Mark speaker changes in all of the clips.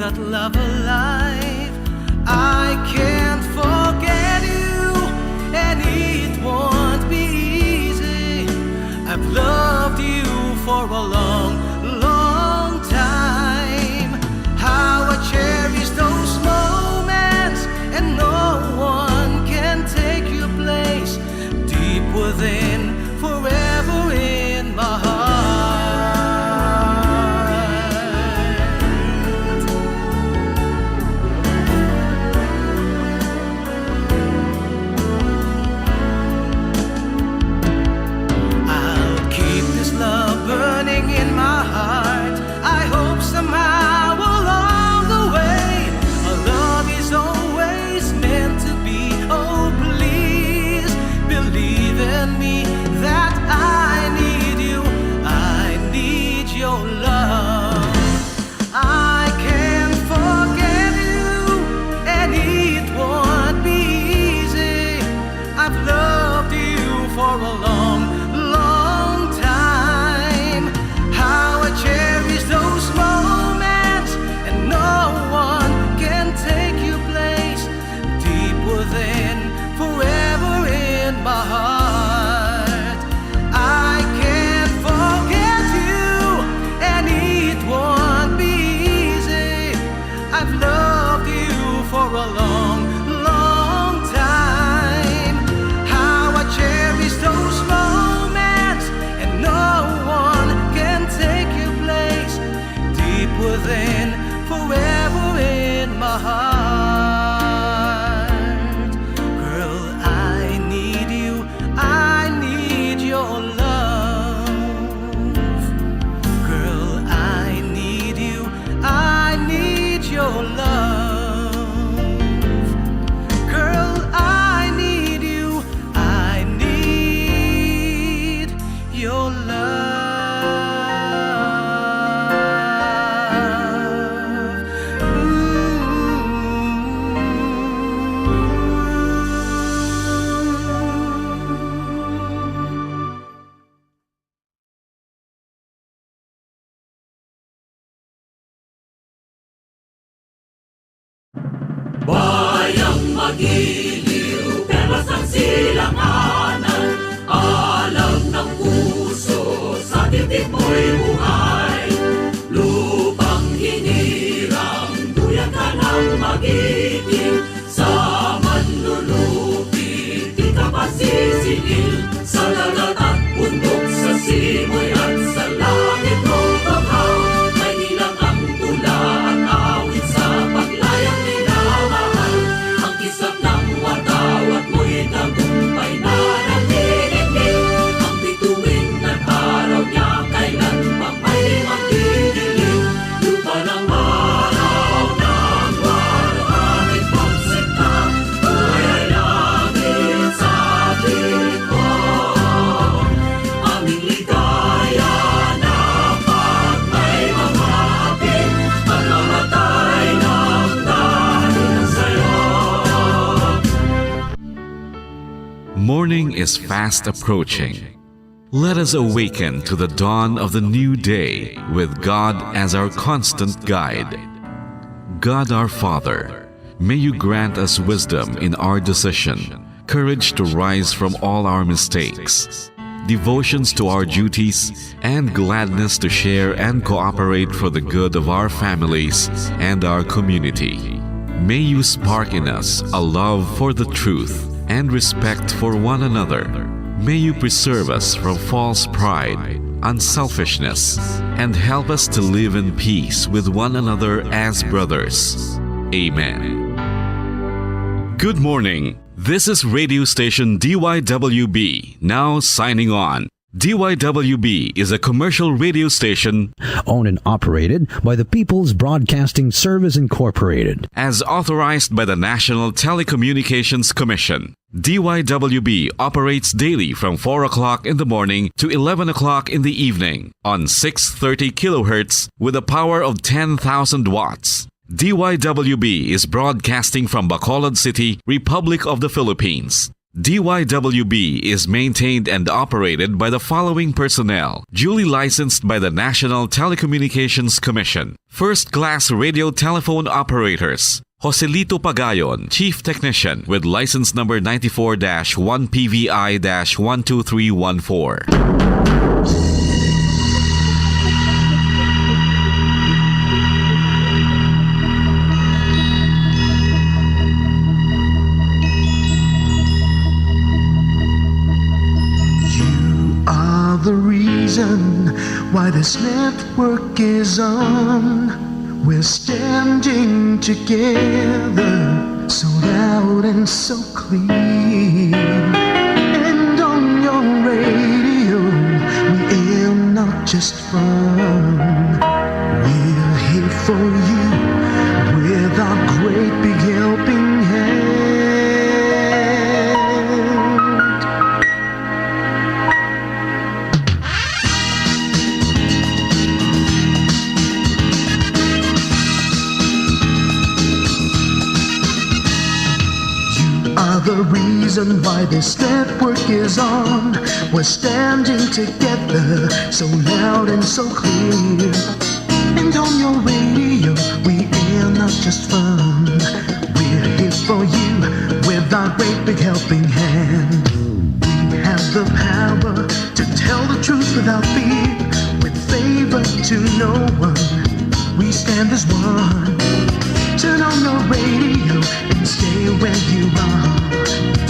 Speaker 1: that love alive. I can't forget you, and it won't be easy. I've loved you for a long, long time. How I cherish those moments, and no one can take your place. Deep within, forever in my heart. I'll keep this love burning in my heart. I hope somehow along the way our love is always meant to be. Oh, please believe in me that I need you. I need your love. I can't forget you, and it won't be easy. I've loved you for a long, long time. How I cherish those moments, and no one can take your place. Deep within, forever in my heart. I can't forget you, and it won't be easy. I've loved you for a long, long time. How I cherish those moments, and no one can take your place. Deep within, forever in my heart. Girl, I need you. I need your love. Girl, I need you. I need your love. Girl, I need you. I need your love.
Speaker 2: Bayang magiliw, perlas ng silanganan. Alam ng puso, sa titik mo'y buhay. Lupang hinirang, duyan ka ng magiting. Sa manlulupit, di ka masisingil. Sa dagat at bundok, sa simoy at sa langit mong banghaw. May nilang ang tula at awit sa paglayang minamahal. Ang kisap ng watawat mo'y tagumpay na nagdidinig. Ang bituin at araw niya kailan pang may magdidilig. Lupa ng araw ng warawangit pagsikta. Buhay ay langit sa likod. Aming ligaya na pag may mamapit. Pagkamatay ng dahil sa'yo.
Speaker 3: Morning is fast approaching. Let us awaken to the dawn of the new day with God as our constant guide. God our Father, may you grant us wisdom in our decision, courage to rise from all our mistakes, devotions to our duties, and gladness to share and cooperate for the good of our families and our community. May you spark in us a love for the truth and respect for one another. May you preserve us from false pride, unselfishness, and help us to live in peace with one another as brothers. Amen. Good morning. This is radio station DYWB, now signing on. DYWB is a commercial radio station
Speaker 4: owned and operated by the People's Broadcasting Service Incorporated.
Speaker 3: as authorized by the National Telecommunications Commission. DYWB operates daily from 4 o'clock in the morning to 11 o'clock in the evening on 630 kilohertz with a power of 10,000 watts. DYWB is broadcasting from Bacolod City, Republic of the Philippines. DYWB is maintained and operated by the following personnel, duly licensed by the National Telecommunications Commission. First-class radio telephone operators. Joselito Pagayon, Chief Technician with license number 94-1PVI-12314.
Speaker 1: The reason why this network is on. We're standing together, so loud and so clear. And on your radio, we aim not just fun. We're here for you with our great big helping hand. The reason why this network is on. We're standing together, so loud and so clear. And on your radio, we air not just fun. We're here for you with our great big helping hand. We have the power to tell the truth without fear, with favor to no one. We stand as one. Turn on your radio and stay where you are.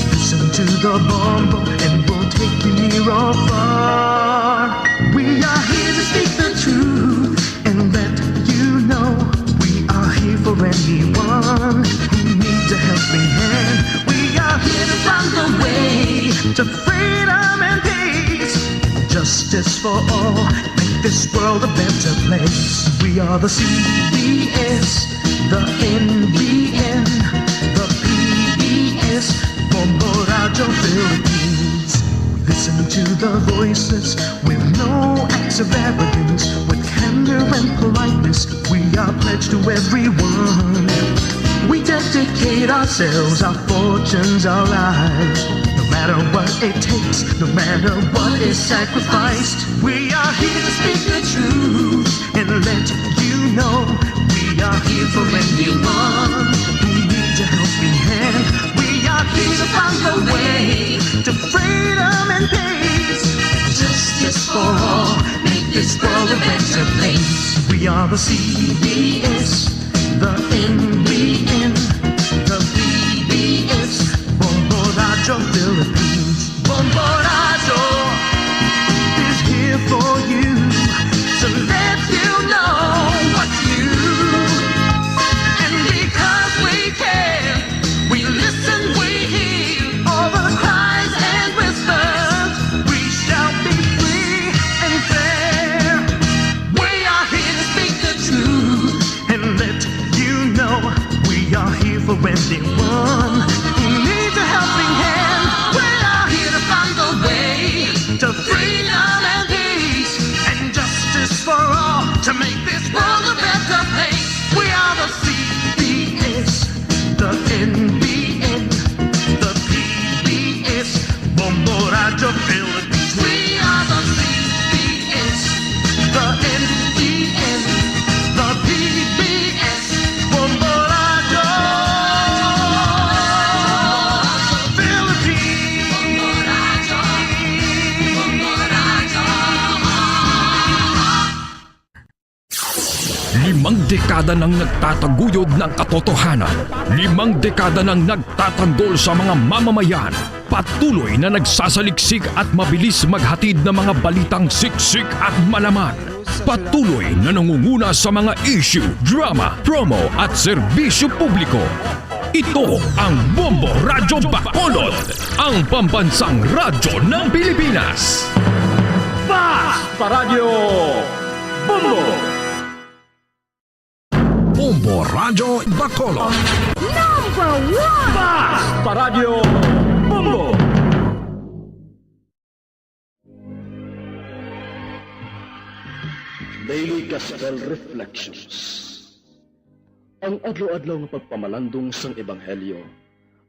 Speaker 1: Listen to the Bombo and we'll take you near or far. We are here to speak the truth and let you know we are here for anyone who needs a helping hand. We are here to find the way to freedom and peace. Justice for all, make this world a better place. We are the CBS, the NBN, the PBS, Bombo Radio Philippines. We listen to the voices with no acts of arrogance. With candor and politeness, we are pledged to everyone. We dedicate ourselves, our fortunes, our lives. No matter what it takes, no matter what is sacrificed. We are here to speak the truth and let you know we are here for anyone who needs a helping hand. We are here to find the way to freedom and peace. Justice for all, make this world a better place. We are the CBS, the NBN, the PBS, Bombo Radio Philippines. Bombo Radio is here for you to let you know what's new. And because we care, we listen, we hear all the cries and whispers. We shall be free and fair. We are here to speak the truth and let you know we are here for anyone who needs a helping hand. We are here to find the way to freedom and peace and justice for all, to make this world a better place. We are the CBS, the NBN, the PBS, Bombo Radio Philippines. We are the CBS, the NBN, the PBS, Bombo Radio Philippines.
Speaker 5: Limang dekada nang nagtataguyod ng katotohanan. Limang dekada nang nagtatanggol sa mga mamamayan. Patuloy na nagsasaliksik at mabilis maghatid ng mga balitang siksik at malaman. Patuloy na nangunguna sa mga issue, drama, promo at serbisyo publiko. Ito ang Bombo Radyo Bacolod, ang pambansang radyo ng Pilipinas.
Speaker 6: Basta Radio Bombo!
Speaker 5: Bombo Radyo Bacolod.
Speaker 6: Number 1! Basta Radio Bombo! Daily Gospel Reflections. Ang adlaw-adlaw nga pagpamalandong sang ebanghelyo,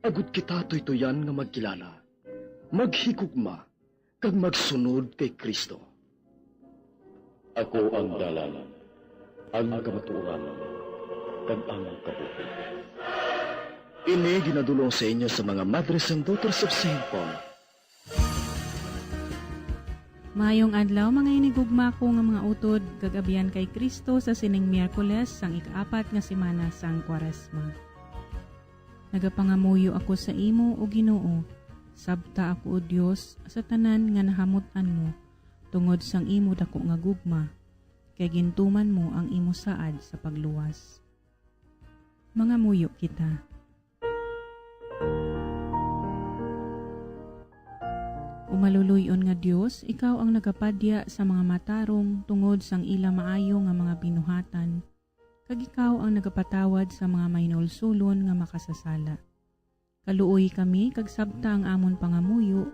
Speaker 6: agud kita tuytoyan nga magkilala. maghigugma, kag magsunod kay Kristo.
Speaker 7: Ako ang dalan, ang kamatuoran, kag ang kabuhi.
Speaker 6: Ini ginadulong sa inyo sa mga Mothers and Daughters of St. Paul.
Speaker 8: Mayong adlaw mga inigugma ko nga mga utod gagabiyan kay Kristo sa sining Miyerkules sang ika-4 nga semana sang Kwaresma. Nagapangamuyo ako sa imo o Ginoo, sabta ako o Dios sa tanan nga nahamutan mo, tungod sang imo dako nga gugma, kay gintuman mo ang imo saad sa pagluwas. Mga muyo kita. Umaluluyon nga Dios, ikaw ang nagapadya sa mga matarong tungod sang ila maayo nga mga binuhatan, kag ikaw ang nagapatawad sa mga mainulsulon nga makasasala. Kaluoy kami kag sabta ang amon pangamuyo,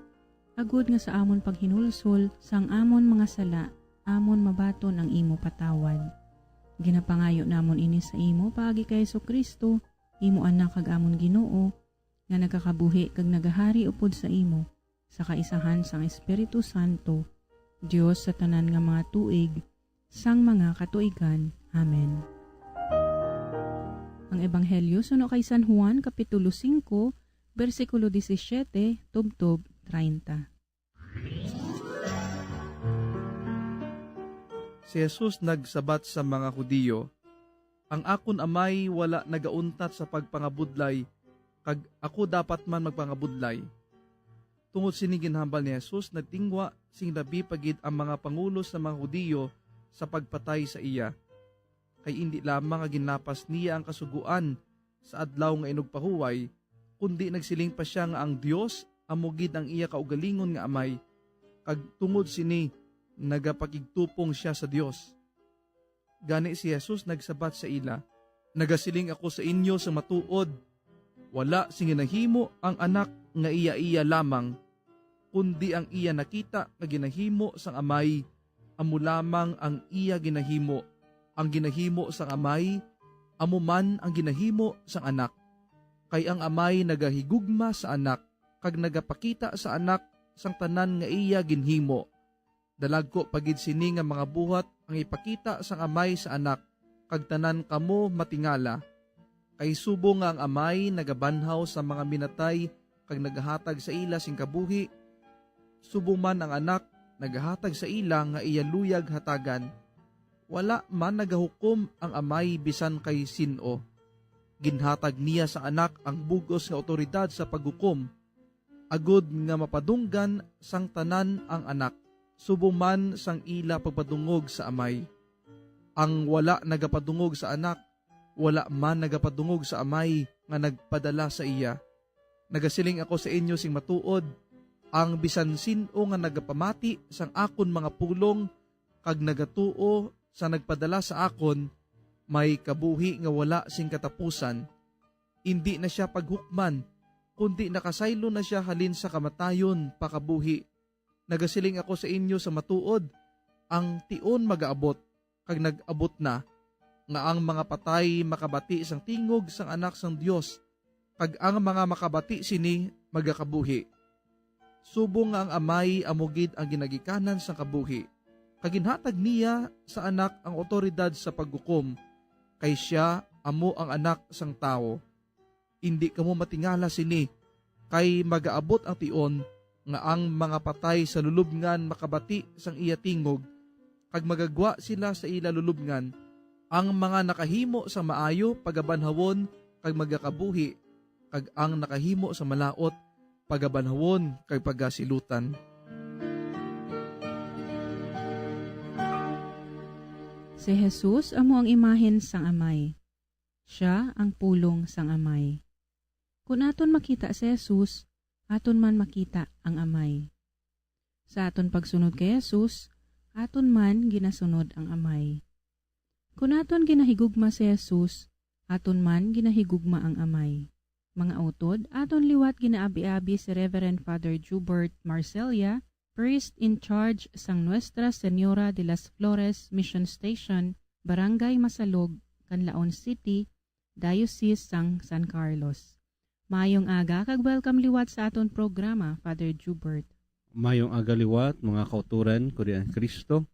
Speaker 8: agud nga sa amon paghinulsol sang amon mga sala, amon mabaton ang imo patawad. Ginapangayo namon ini sa imo paagi kay Jesucristo, imo anak kag amon Ginoo, nga nagakabuhi kag nagahari upod sa imo, sa kaisahan sang Espiritu Santo, Dios sa tanan nga mga tuig, sang mga katuigan. Amen. Ang Ebanghelyo suno kay San Juan, Kapitulo 5, versikulo 17, tubtob 30.
Speaker 9: Si Jesus nagsabat sa mga Hudiyo, ang akon amay wala nagauntat sa pagpangabudlay, kag ako dapat man magpangabudlay. Tungod sinigin hambal ni Jesus, nagtingwa sing labi pagid ang mga pangulo sa mga Hudiyo sa pagpatay sa iya. Kay hindi lamang nga ginlapas niya ang kasuguan sa adlaw nga inugpahuway, kundi nagsiling pa siya nga ang Dios amugid ang iya kaugalingon nga amay, kag tungod sini nagapakigtupong siya sa Dios. Gani si Jesus nagsabat sa ila, nagasiling ako sa inyo sa matuod, wala sing ginahimo ang anak nga iya lamang, kundi ang iya nakita nga ginahimo sang amay, amo lamang ang iya ginahimo. Ang ginahimo sang amay, amo man ang ginahimo sang anak. Kay ang amay nagahigugma sa anak, kag nagapakita sa anak sang tanan nga iya ginhimo. Dalagko pagid sini nga mga buhat ang ipakita sang amay sa anak, kag tanan kamo matingala. Kay subo nga ang amay nagabanhaw sa mga minatay, kag nagahatag sa ila sing kabuhi, subo man ang anak nagahatag sa ila nga iya luyag hatagan. Wala man nagahukom ang amay bisan kay sino. Ginhatag niya sa anak ang bugos nga otoridad sa paghukom, agud nga mapadunggan sang tanan ang anak, subo man sang ila pagpadungog sa amay. Ang wala nagapadungog sa anak, wala man nagapadungog sa amay nga nagpadala sa iya. Nagasiling ako sa inyo sing matuod, ang bisan sino nga nagapamati sang akon mga pulong, kag nagatuo sa nagpadala sa akon, may kabuhi nga wala sing katapusan. Hindi na siya paghukman, kundi nakasaylo na siya halin sa kamatayon pakabuhi. Nagasiling ako sa inyo sa matuod, ang tion magaabot, kag nag-abot na, nga ang mga patay makabati sang tingog sang anak sang Dios, kag ang mga makabati sini magakabuhi. Subo nga ang amay amugid ang ginagikanan sang kabuhi, kaginhatag niya sa anak ang otoridad sa paghukom, kay siya amo ang anak sang tao. Hindi kamo matingala sini, kay magaabot ang tion nga ang mga patay sa lulubngan makabati sang iya tingog, kag magagwa sila sa ila lulubngan. Ang mga nakahimo sa maayo pagabanhawon kag magakabuhi, kag ang nakahimo sa malaot pagabanhawon kag pagasilutan.
Speaker 8: Si Jesus amo ang imahen sang amay. Siya ang pulong sang amay. Kung aton makita si Jesus, aton man makita ang amay. Sa aton pagsunod kay Jesus, aton man ginasunod ang amay. Kung aton ginahigugma si Jesus, aton man ginahigugma ang amay. Mga utod, aton liwat ginaabi-abi si Reverend Father Jubert Marcelia, priest in charge sang Nuestra Señora de las Flores Mission Station, Barangay Masalog, Canlaon City, Diocese sang San Carlos. Mayong aga, kag welcome liwat sa aton programa, Father Jubert.
Speaker 10: Mayong agaliwat, mga kauturan, kurian Kristo.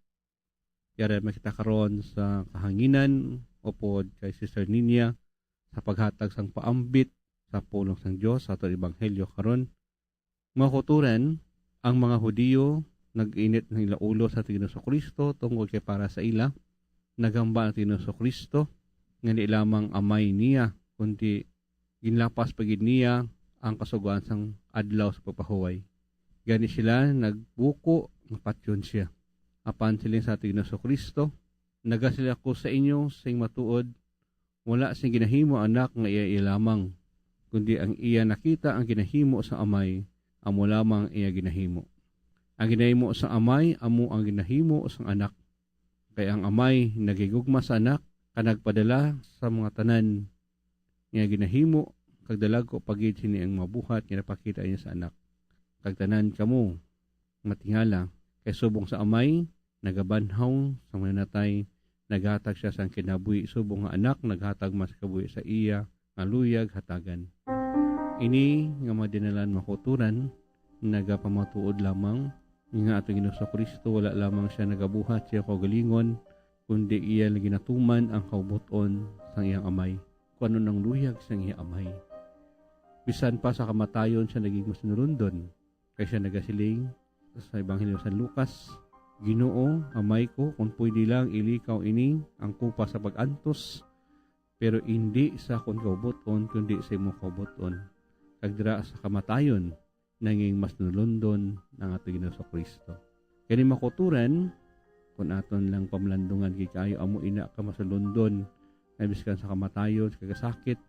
Speaker 10: Yara makita karon sa kahanginan o pod kay Sister Ninia sa paghatag sang paambit sa pulong sang Dios sa atong ebanghelyo karon. Mga kauturan, ang mga Hudiyo nag-init ng ila ulo sa Ginoo Kristo tungkol kay para sa ila. Nagamba ang Ginoo Kristo nga di lamang amay niya kundi ginlapas pagid niya ang kasuguan sang adlaw sa pagpahuway. Gani sila nagbuko ng patyon siya. Apan sila sa ating Ginoo Kristo, naga sila ko sa inyo sing matuod, wala sing ginahimo anak nga iya lamang, kundi ang iya nakita ang ginahimo sa amay, amo lamang iya ginahimo. Ang ginahimo sa amay, amo ang ginahimo sa anak. Kaya ang amay nagigugma sa anak, kanagpadala sa mga tanan nga ginahimo, kagdalag ko pagid sini ang mabuhat nga napakita niya sa anak. Kagtanan kamo matingala kay subong sa amay nagabanhaw sa manatay naghatag siya sang kinabuhi subong nga anak naghatag mas kabuhi sa iya nga luyag hatagan. Ini nga madinalan makuturan nagapamatuod lamang nga atong Ginoo Kristo wala lamang siya nagabuhat siya kaugalingon kundi iya lagi natuman ang kaubuton sang iyang amay kuno nang luyag sang iyang amay. Bisan pa sa kamatayon siya naging masunurundon. Kaya siya nagasiling sa Ebanghelyo San Lucas, Ginoo, amay ko, kung pwede lang ilikaw ini ang kupa sa pag-antos, pero hindi sa akong kaubuton, kundi sa imong kaubuton. Kagdira sa kamatayon, naging mas nulundon ng ating Ginoo Kristo. Kani makuturan, kung aton lang pamlandungan kay kayo, amo ina ka masulundon, nabiskan sa kamatayon, sa kagasakit,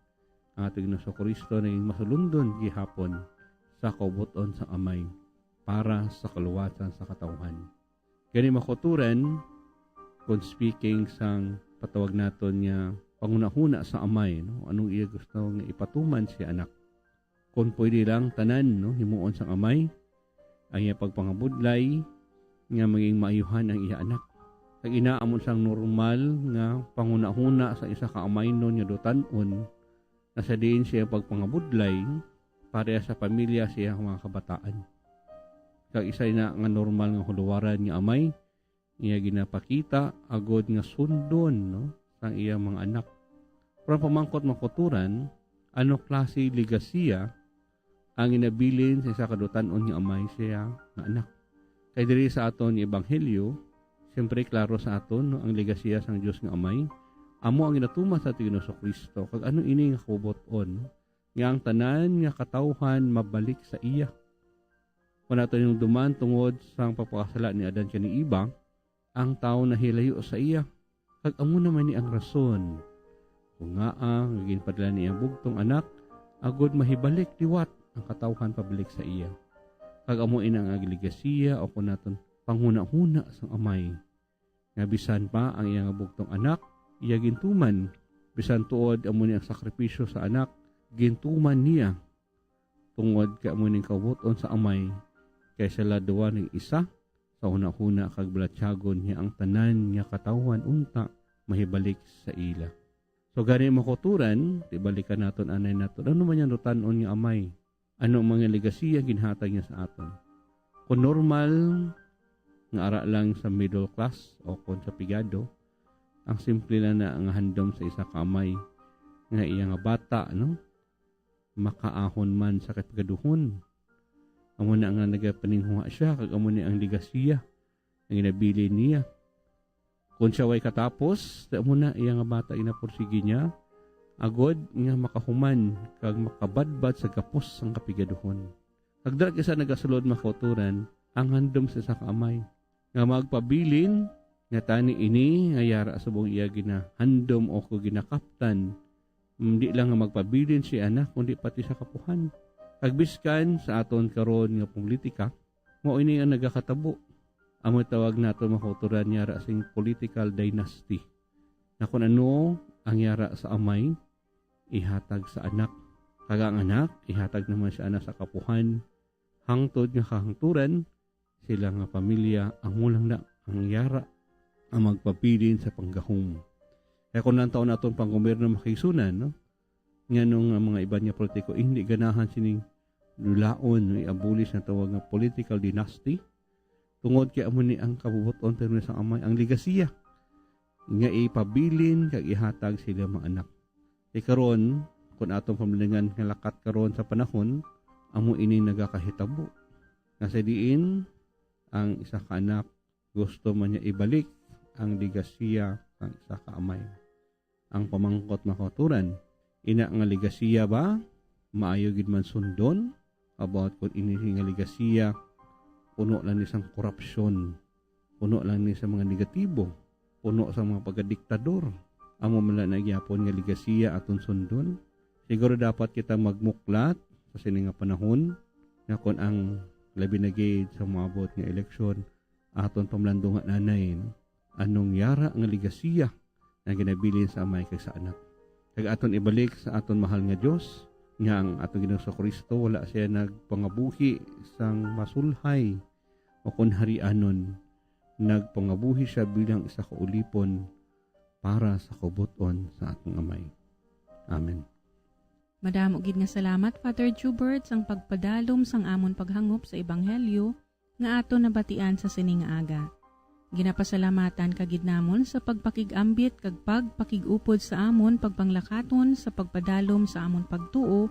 Speaker 10: ang ating Ginoo Kristo naging masulundon gihapon sa kaubuton sa amay para sa kaluwasan sa katawhan. Gani makuturan kung speaking sang patawag naton niya pangunahuna sa amay, no? Anong iya gusto nga ipatuman si anak. Kung pwede lang tanan, no? Himuon sang amay ang iya pagpangabudlay nga maging maayuhan ang iya anak. Kag inaamon sang normal nga pangunahuna sa isa ka amay nun nga dotanon na sa diin siya pagpangabudlay pareha sa pamilya siya mga kabataan. Kag isa na nga normal nga huluwaran nga amay, iya ginapakita agod nga sundon no sang iya mga anak. Pero pamangkot makuturan, ano klase ligasiya ang inabilin sa isa kadutanon nga amay siya nga anak. Kay diri sa aton ebanghelyo, siyempre klaro sa aton no, ang ligasiya sang Dios nga amay, amo ang ginatuman sa Ginoo Kristo. Kag ano ini nga kuboton no? Nga ang tanan nga katawhan mabalik sa iya. Kung nato yung duman tungod sa pagpakasala ni Adan kani Iba, ang tao na hilayo sa iya. Kag amo naman ni ang rason. Kung nga ang ginpadala niya bugtong anak, agod mahibalik liwat ang katawhan pabalik sa iya. Kag amo inang agligasiya o kung naton panghuna-huna sang amay. Nga bisan pa ang iyang bugtong anak, iya gintuman. Bisan tuod amo ni ang sakripisyo sa anak, gintuman niya tungod kay amo ning kaubuton sa amay kay sila duwa ning isa sa una-una kag balatyagon niya ang tanan nga katawhan unta mahibalik sa ila. So gani makuturan, tibalikan naton anay naton ano man yan rutanon nga amay, ano mga legasiya ginhatag niya sa aton. Kung normal nga ara lang sa middle class o kung sa pigado, ang simple lang na ang handom sa isa ka amay nga iya nga bata no makaahon man sa katgaduhon. Amo na nga nagapaninghuha siya kag amo ni ang ligasiya ang ginabili niya. Kung siya way katapos, amo na iya nga bata inapursige niya agod nga makahuman kag makabadbad sa gapos sang kapigaduhon. Kag dara isa nagasulod makuturan ang handom sa isa ka amay nga magpabilin nga tani ini nga yara subong iya ginahandom o ko ginakaptan. Hindi lang nga magpabilin si anak, kundi pati sa kapuhan. Kagbiskan sa aton karon nga politika, mo ini ang nagakatabo. Amo tawag nato makuturan yara sing political dynasty. Na kung ano ang yara sa amay, ihatag sa anak. Kag ang anak, ihatag naman sa anak sa kapuhan. Hangtod nga kahangturan, sila nga pamilya ang mulang na ang yara ang magpabilin sa panggahom. Kaya kung nang taon naton pang gobyerno makisunan, no? nga nung mga iba niya politiko hindi ganahan sining lulaon i-abolish na tawag nga political dynasty tungod kay amo ni ang kabubuton pero sa amay ang legasiya nga ipabilin kag ihatag sila mga anak. E karon kun atong pamalingan nga lakat karon sa panahon amo ini nagakahitabo. Nasa diin ang isa ka anak gusto man niya ibalik ang legasiya ng isa ka amay. Ang pamangkot makaturan ina nga legasiya ba maayo gid man sundon about kung ini nga legasiya puno lang ni sang korupsyon, puno lang ni sa mga negatibo, puno sa mga pagadiktador. Amo man lang nagyapon nga legasiya aton sundon. Siguro dapat kita magmuklat sa sini nga panahon nga kung ang labi na gid sa maabot nga eleksyon aton pamlandong nga nanay no? Anong yara nga legasiya na ginabilin sa amay kag sa anak. Kag aton ibalik sa aton mahal nga Dios nga ang atong Ginoong Kristo wala siya nagpangabuhi sang masulhay o kun harianon, nagpangabuhi siya bilang isa ka ulipon para sa kabuton sa atong amay. Amen.
Speaker 8: Madamo gid nga salamat Father Jubert sang pagpadalom sang amon paghangop sa ebanghelyo nga ato nabatian sa sining nga aga. Ginapasalamatan kagid namon sa pagpakigambit kag pagpakigupod sa amon pagpanglakaton sa pagpadalom sa amon pagtuo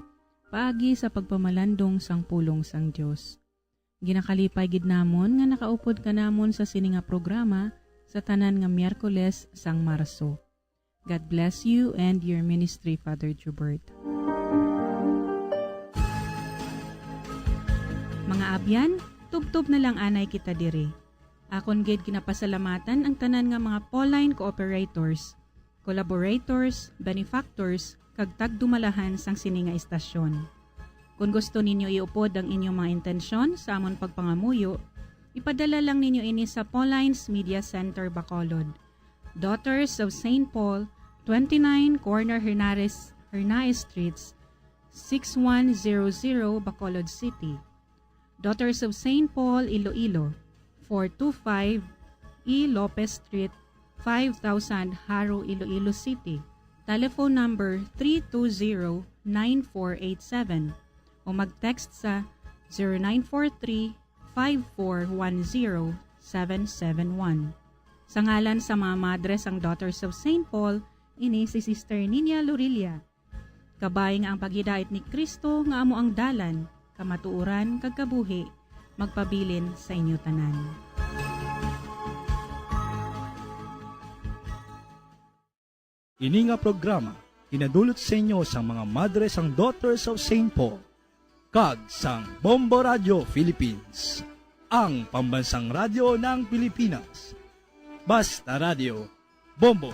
Speaker 8: paagi sa pagpamalandong sang pulong sang Dios. Ginakalipay gid namon nga nakaupod ka namon sa sini nga programa sa tanan nga Miyerkules sang Marso. God bless you and your ministry, Father Jubert. Mga abyan, tubtob na lang anay kita diri. Akon gid ginapasalamatan ang tanan nga mga Pauline cooperators, collaborators, benefactors, kag tagdumalahan sang sini nga istasyon. Kung gusto ninyo iupod ang inyong mga intensyon sa amon pagpangamuyo, ipadala lang ninyo ini sa Pauline's Media Center, Bacolod. Daughters of St. Paul, 29 Corner Hernaez Streets, 6100 Bacolod City. Daughters of St. Paul, Iloilo, 425 E. Lopez Street, 5000 Haro, Iloilo City. Telephone number 320-9487 o mag-text sa 0943-5410-771. Sa ngalan sa mga madres ang Daughters of St. Paul, ini si Sister Nina Lorilia. Kabay nga ang paghidait ni Kristo nga amo ang dalan, kamatuuran kag kabuhi, magpabilin sa inyo tanan.
Speaker 11: Ini nga programa hinadulot sa inyo sa mga madres ang Daughters of St. Paul kag sang Bombo Radio Philippines, ang pambansang radyo ng Pilipinas. Basta Radio Bombo.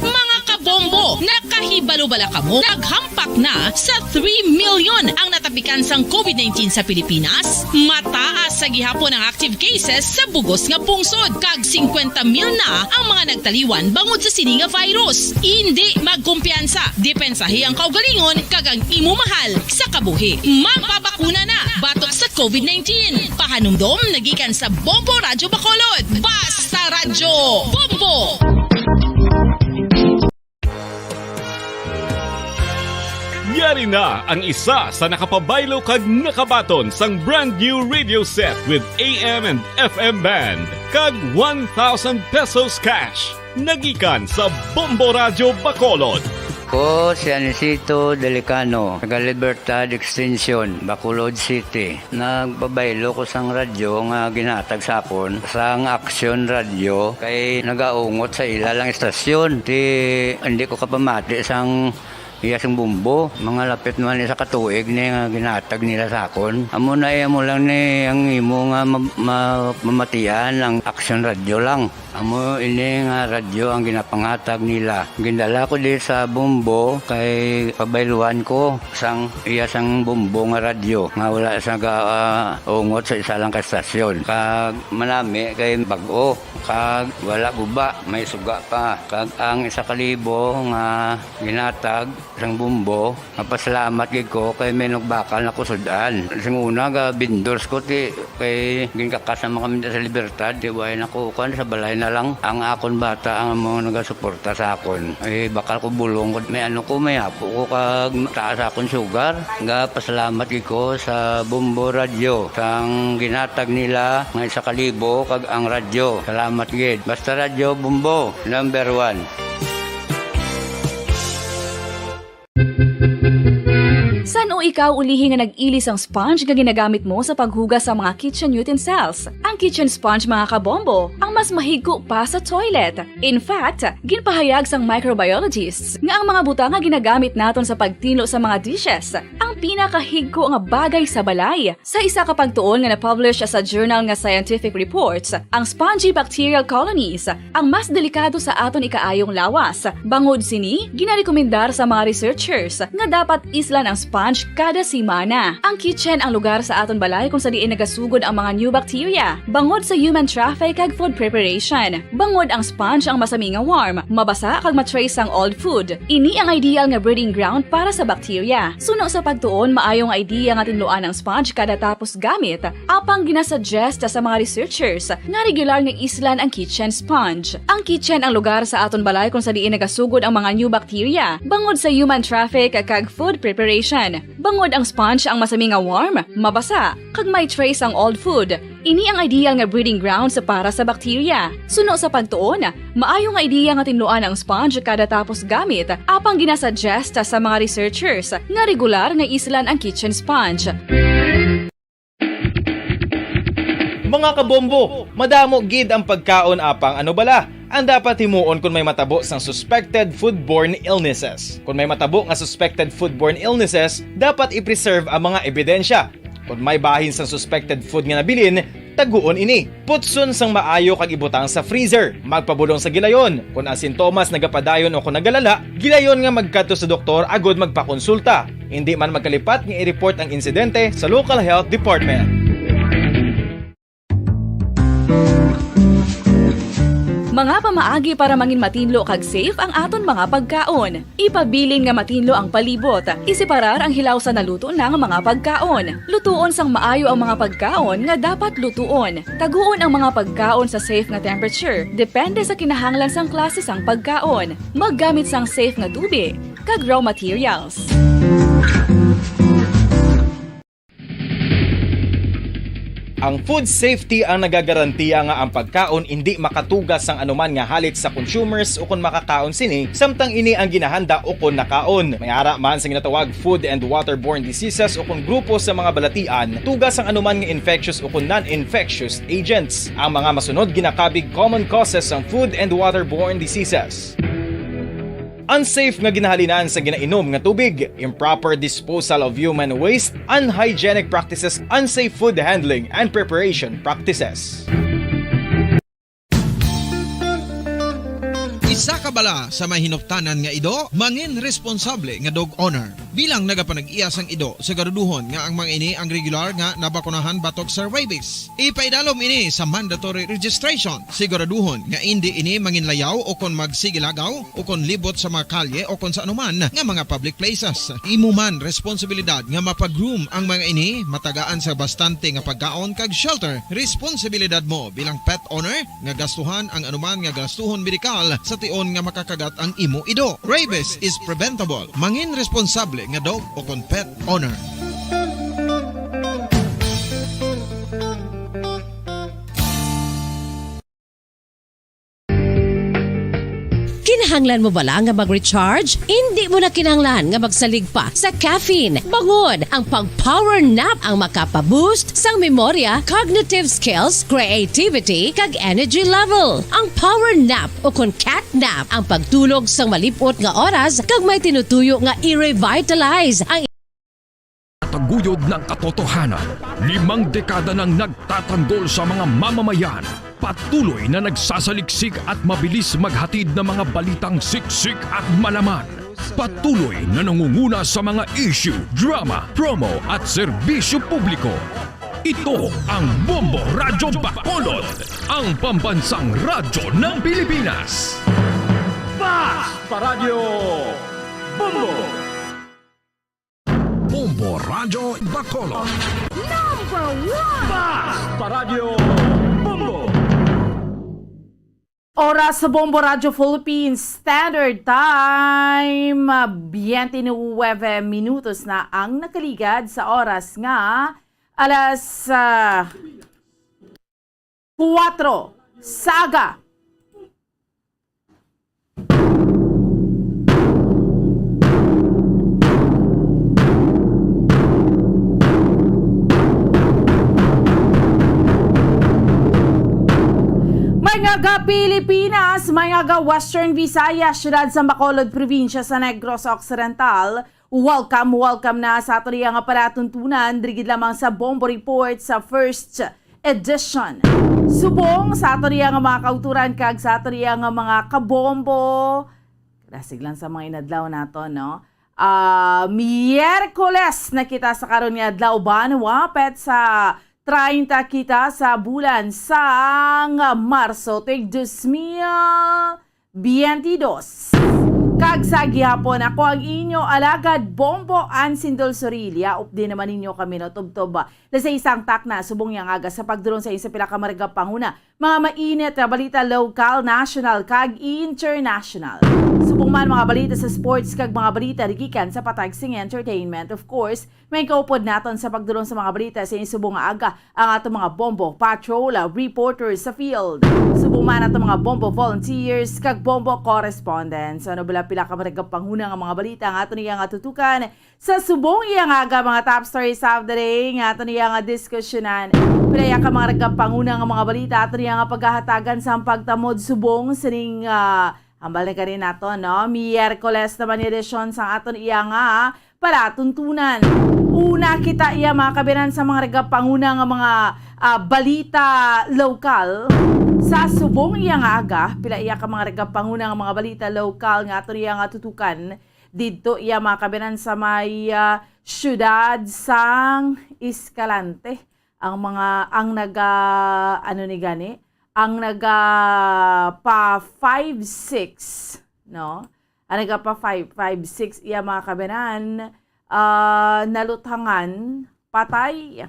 Speaker 12: Mga kabombo, nakahibalo-bala ka mo, naghampak na sa 3 million ang natapikan sang COVID-19 sa Pilipinas. Mataas sa gihapon ang active cases sa bugos nga pungsod, kag 50 mil na ang mga nagtaliwan bangod sa sini nga virus. Hindi magkumpiyansa, depensahi ang kaugalingon kag ang imo mahal sa kabuhi. Magpabakuna na batok sa COVID-19. Pahanumdom nagikan sa Bombo Radio Bacolod. Basta Radio Bombo.
Speaker 13: Yari na ang isa sa nakapabaylo kag nakabaton sang brand new radio set with AM and FM band kag 1,000 pesos cash. Nagikan sa Bombo Radio Bacolod.
Speaker 14: Ko si Anisito Delicano, taga Libertad Extension, Bacolod City. Nagbabaylo ko sang radyo nga ginatag sapon sang Action Radio kay nagaungot sa ilalang estasyon. Hindi ko kapamati sang iyasang Bombo, mga lapit naman sa katuig ni nga ginatag nila sa akon. Amo na mo lang ni ang imo nga mamatian ang Action Radio lang. Amo ini nga radyo ang ginapangatag nila. Gindala ko di sa Bombo kay pabayluan ko sang Bombo nga radyo. Nga wala sa ungot sa isa lang ka stasyon. Kag manami kay bag-o. Kag wala guba, may suga pa. Kag ang 1,000 nga ginatag sang Bombo, mapasalamat gid ko kay may nagbakal na kusudan. Sing una ga bindors ko ti kay ginkakasama kami sa Libertad, di way nako kan sa balay na lang ang akon bata ang mga nagasuporta sa akon. Ay bakal ko bulong ko may may hapo ko kag taas akon sugar. Nga pasalamat gid ko sa Bombo Radio sang ginatag nila nga 1,000 kag ang radyo. Salamat gid. Basta Radio Bombo number 1.
Speaker 15: San o ikaw ulihi nga nag-ilis ang sponge nga ginagamit mo sa paghugas sa mga kitchen utensils? Ang kitchen sponge mga kabombo, ang mas mahigko pa sa toilet. In fact, ginpahayag sang microbiologists nga ang mga butang nga ginagamit naton sa pagtino sa mga dishes ang pinakahigko nga bagay sa balay. Sa isa ka pagtuon nga na-publish sa journal nga Scientific Reports, ang spongy bacterial colonies ang mas delikado sa aton ikaayong lawas. Bangod sini, ginarekomendar sa mga researchers nga dapat islan ang sponge kada semana. Ang kitchen ang lugar sa aton balay kung sa diin nagasugod ang mga new bacteria. Bangod sa human traffic kag food preparation. Bangod ang sponge ang masami nga warm, mabasa kag matrace ang old food. Ini ang ideal nga breeding ground para sa bacteria. Suno sa pagtuon, maayong idea nga tinluan ang sponge kada tapos gamit. Apang ginasuggest sa mga researchers nga regular nga islan ang kitchen sponge. Ang kitchen ang lugar sa aton balay kung sa diin nagasugod ang mga new bacteria. Bangod sa human traffic kag food preparation. Bangod ang sponge ang masami nga warm, mabasa, kag may trace ang old food. Ini ang ideal nga breeding grounds para sa bacteria. Suno sa pagtuon, maayong nga idea nga tinluan ang sponge kada tapos gamit, apang ginasuggest sa mga researchers nga regular nga islan ang kitchen sponge.
Speaker 16: Mga kabombo, madamo gid ang pagkaon apang ano bala. Ang dapat himuon kung may matabo sang suspected foodborne illnesses. Kung may matabo nga suspected foodborne illnesses, dapat i-preserve ang mga ebidensya. Kung may bahin sang suspected food nga nabilin, taguon ini. Putson sang maayo kag ibutang sa freezer. Magpabulong sa gilayon. Kung ang sintomas nagapadayon o kung nagalala, gilayon nga magkadto sa doktor agod magpakonsulta. Hindi man magkalipat nga i-report ang insidente sa local health department.
Speaker 15: Mga pamaagi para mangin matinlo kag safe ang aton mga pagkaon. Ipabilin nga matinlo ang palibot. Isiparar ang hilaw sa naluto ng mga pagkaon. Lutuon sang maayo ang mga pagkaon nga dapat lutuon. Taguon ang mga pagkaon sa safe nga temperature. Depende sa kinahanglan sang klase sang pagkaon. Maggamit sang safe nga tubig kag raw materials.
Speaker 16: Ang food safety ang nagagarantiya nga ang pagkaon hindi makatugas sang anuman nga halit sa consumers o kung makakaon sini, samtang ini ang ginahanda o kung nakaon. May ara man sa ginatawag food and waterborne diseases o kung grupo sa mga balatian, tugas ang anuman nga infectious o kung non-infectious agents. Ang mga masunod ginakabig common causes ng food and waterborne diseases. Unsafe nga ginahalinan sa ginainom nga tubig, improper disposal of human waste, unhygienic practices, unsafe food handling and preparation practices.
Speaker 17: Isa ka bala sa mahinuptanan nga ido, mangin responsable nga dog owner. Bilang nagapanag-iyas ang ido, siguraduhon nga ang mga ini ang regular nga nabakunahan batok sa rabies. Ipaidalom ini sa mandatory registration. Siguraduhon nga hindi ini manginlayaw o kon magsigilagaw o kon libot sa mga kalye o kon sa anuman nga mga public places. Imo man responsibilidad nga mapag-groom ang mga ini, matagaan sa bastante nga pagkaon kag shelter. Responsibilidad mo bilang pet owner nga gastuhan ang anuman nga gastuhon medikal sa tion nga makakagat ang imo ido. Rabies is preventable. Mangin responsable nga dog o kon pet owner.
Speaker 18: Kinahanglan mo bala nga mag-recharge? Hindi mo na kinahanglan nga magsalig pa sa caffeine. Bangod, ang pang-power nap ang makapaboost sang memorya, cognitive skills, creativity, kag energy level. Ang power nap o kon cat nap ang pagtulog sang malipot nga oras kag may tinutuyo nga i-revitalize ang
Speaker 5: nagtataguyod ng katotohanan. 5 dekada nang nagtatanggol sa mga mamamayan. Patuloy na nagsasaliksik at mabilis maghatid ng mga balitang siksik at malaman. Patuloy na nangunguna sa mga issue, drama, promo at serbisyo publiko. Ito ang Bombo Radyo Bacolod, ang pambansang radyo ng Pilipinas.
Speaker 2: Basta Radio Bombo!
Speaker 5: Bombo Radyo Bacolod.
Speaker 2: Number 1! Basta Radio Bombo!
Speaker 19: Oras sa Bombo Radio Philippines Standard Time. 29 minutos na ang nakaligad sa oras nga alas 4 Saga. Mayaga Pilipinas, mayaga Western Visayas, syudad sa Bacolod, probinsya sa Negros Occidental. Welcome na sa ato nga palatuntunan, dirigid lamang sa Bombo Report sa first edition. Subong sa ato nga mga kauturan kag sa ato nga mga kabombo. Kasig lang sa mga inadlaw nato, no? Miyerkules na kita sa karon nga adlaw ban, wapet sa 30 kita sa bulan sang Marso tig 2022. Kag sa gihapon ako ang inyo alagad Bombo Ansindol Sorilia. Updi naman ninyo kami no tubtob sa isang takna subong yang aga sa pagdulong sa isa pinakamarga panguna. Mga mainit na balita local, national kag international. Subong man mga balita sa sports kag mga balita rigikan sa patagsing entertainment. Of course, may kaupod naton sa pagdulong sa mga balita sa subong nga aga ang ato mga Bombo Patrol reporters sa field. Subong man ato mga Bombo volunteers kag Bombo correspondents. Ano bala pila ka marga panguna nga mga balita nga ato niya nga tutukan sa subong iya nga aga mga top stories of the day nga ato niya nga diskusyonan. Pilaya ka mga panguna nga mga balita ato niya nga paghahatagan sa pagtamod subong sining ambal na ka rin nato, no? Miyerkules naman edisyon sa aton iya nga palatuntunan. Una kita iya mga kabinan sa mga panguna nga mga balita lokal. Sa subong iya nga aga, pila iya ka mga panguna nga mga balita lokal nga aton iya nga tutukan. Dito iya mga kabinan sa may syudad sang Escalante. Ang pa 5-6, no? Ang naga pa 5-6 iya mga kabinan naluthangan patay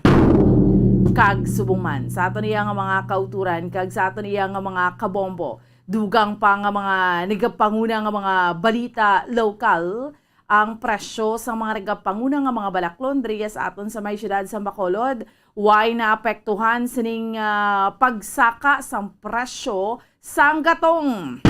Speaker 19: kag subong man sa ato niya nga mga kauturan kag sa ato niya nga mga kabombo dugang pa nga mga nagapanguna nga mga balita lokal ang presyo sa mga nagapanguna nga mga balaklon diriya sa aton sa may syudad sa Bacolod. Why naapektuhan sining pagsaka sang presyo sang gatong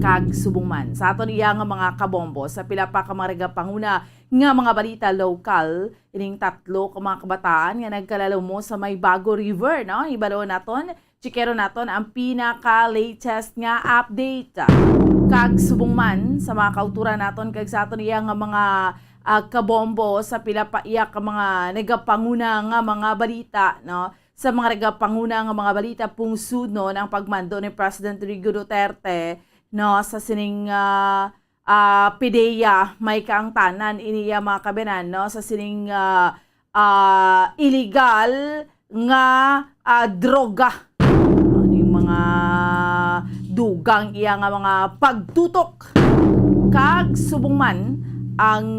Speaker 19: kag subong man sa aton iya nga mga kabombo sa pila pa ka mga panguna nga mga balita lokal ining 3 ka mga kabataan nga nagkalalaw mo sa may Bago River, no? Ibalo naton, chikero naton ang pinaka latest nga update kag subong man sa mga kauturan naton kag sa aton iya nga mga kabombo sa pila pa iya ka mga nagapanguna nga mga balita, no? Sa mga nagapanguna nga mga balita pungsud no ng pagmando ni President Rodrigo Duterte, no, sa sining PDEA may kaang tanan iniya mga kabinan, no, sa sining illegal nga droga, ano yung mga dugang iya nga mga pagtutok kag subong man ang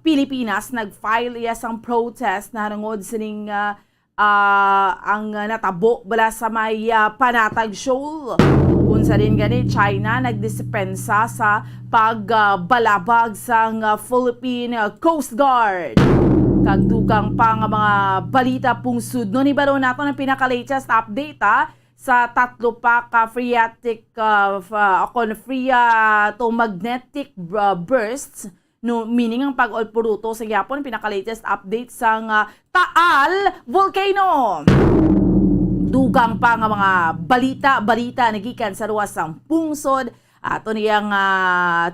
Speaker 19: Pilipinas nag-file iya sang protest na harangod sining ang natabo bala sa may Panatag Shoal. Unsa din gani China nagdispensa sa pagbalabag sang Philippine Coast Guard. Kagdugang pa nga mga balita pungsud no ni baro nato ng pinaka-latest update sa 3 pa ka phreatic magnetic bursts, no, meaning ang pag-olpuruto sa Yapon, pinaka-latest update sang Taal Volcano. Dugang pa nga mga balita nagikan sa ruwas sang pungsod ato niyang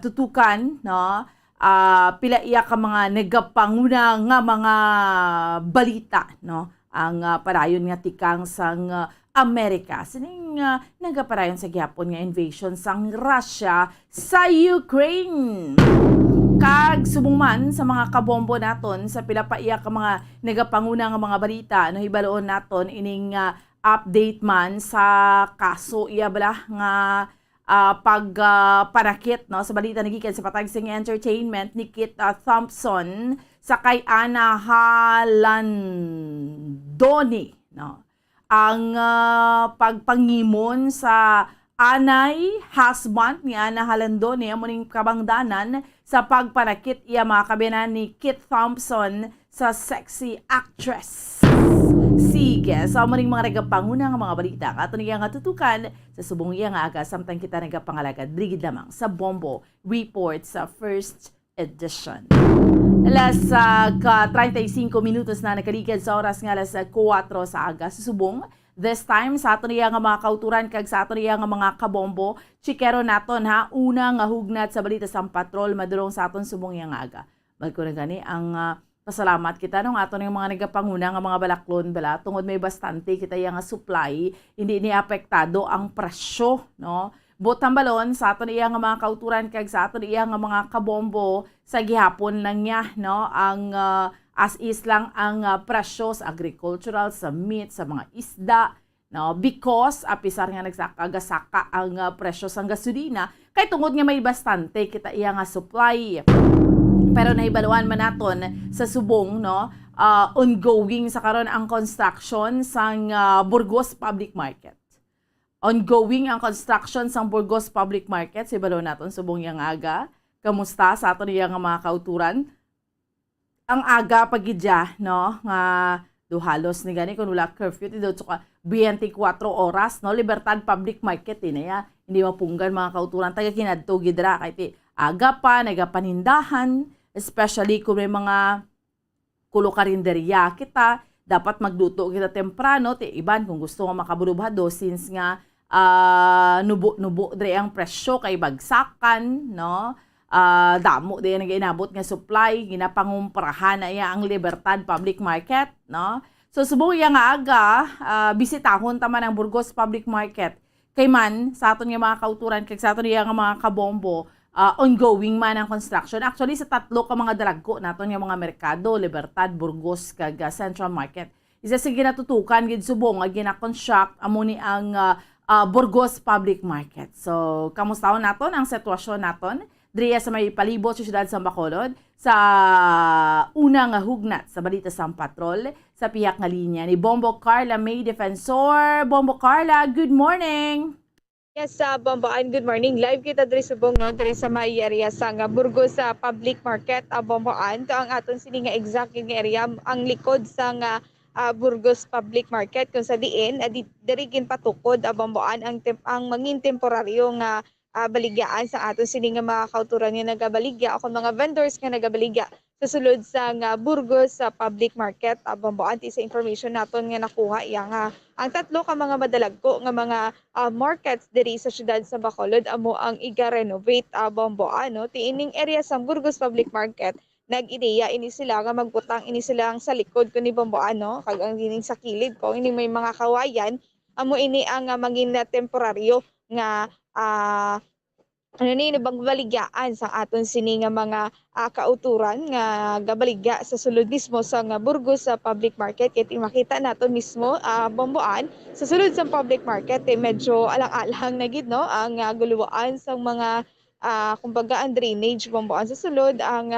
Speaker 19: tutukan, no, pila iya ka mga nagapanguna nga mga balita, no? Ang parayon nga tikang sang Amerika. Sining nagaparayon sa gihapon nga invasion sang Russia sa Ukraine. Kag subong man sa mga kabombo naton sa pila pa iya ka mga nagapanguna nga mga balita, no, hibaloon naton ining update man sa kaso iya bala nga pagpanakit, no, sa balita nagikan sa patag sing entertainment ni Kit Thompson sa kay Ana Halandoni, no, ang pagpangimon sa anay husband ni Ana Halandoni amo ning kabangdanan sa pagpanakit iya mga kabinan ni Kit Thompson sa sexy actress. Sige, sa amo ning mga nagapanguna nga mga balita ato niya nga tutukan sa subong iya nga aga samtang kita nagapangalaga drigid lamang sa Bombo Report sa first edition. Alas 35 minutos na nakaligid sa oras nga alas 4 sa aga susubong. This time sa ato niya nga mga kauturan kag sa ato niya nga mga kabombo, chikero naton ha, una nga hugnat sa balita sa patrol madulong sa aton subong yang aga. Magko na gani ang pasalamat kita nung aton yung mga nagapanguna nga mga balaklon bala tungod may bastante kita yang supply, hindi ni apektado ang presyo, no? Botang balon sa aton iya nga mga kauturan kag sa aton iya nga mga kabombo sa gihapon lang niya, no, ang as is lang ang presyo sa agricultural, sa meat, sa mga isda, no, because apisar nga nagsaka ang presyo sa gasolina kay tungod nga may bastante kita iya nga supply. Pero naibaluan man naton sa subong, no, ongoing sa karon ang construction sang Burgos Public Market. Ongoing ang construction sang Burgos Public Market. Sa ibalo naton subong yang aga. Kamusta sa aton iya nga mga kauturan? Ang aga pagidya, no, nga duhalos ni gani kun wala curfew ti dot ka 24 oras, no, Libertad Public Market ya. Hindi mapunggan mga kauturan taga kinadto gidra kay ti aga pa nagapanindahan, especially kung may mga kulo-karinderya kita, dapat magluto kita temprano ti iban kung gusto nga makabulubhado since nga nubo dre ang presyo kay bagsakan, no. Damo din ang inabot nga supply, ginapangumprahan na iya ang Libertad Public Market, no. So subong iya nga aga bisitahon taman ang Burgos Public Market. Kay man sa aton nga mga kauturan kag sa aton iya nga mga kabombo, ongoing man ang construction. Actually sa tatlo ka mga dalagko naton nga mga merkado, Libertad, Burgos kag Central Market. Isa sa ginatutukan gid subong nga gina-construct amo ni ang Burgos Public Market. So kamusta naton ang sitwasyon naton? Driya sa may palibot sa siyudad sa Bacolod sa unang hugnat sa balita sa patrol sa piyak nga linya ni Bombo Carla May Defensor. Bombo Carla, good morning!
Speaker 20: Yes, Bombo, and good morning. Live kita diri subong no diri sa may area sa Burgos sa Public Market, Bombo an. To ang aton sini nga exact nga area ang likod sa Burgos Public Market kung sa diin diri patukod Bomboan ang mangin temporaryo nga baligyan sa aton sini nga mga kauturan nga nagabaligya o mga vendors nga nagabaligya sa sulod sa Burgos sa Public Market. Bomboan ti sa information naton nga nakuha iya nga ang tatlo ka mga madalagko nga mga markets diri sa siyudad sa Bacolod amo ang iga-renovate. Bomboan no ti ining area sa Burgos Public Market nag-ideya ini sila nga magbutang ini sila sa likod ko ni Bomboan no kag ang dining sa kilid ko ini may mga kawayan amo ini ang mangin na temporaryo nga nabangbaligyan sa aton sini nga mga kauturan nga gabaligya sa sulod mismo sa Burgos sa Public Market. Kaya makita nato mismo Bomboan sa sulod sa public market medyo alang-alang na gid no ang guluwaan sa mga kumbaga ang drainage Bomboan sa sulod ang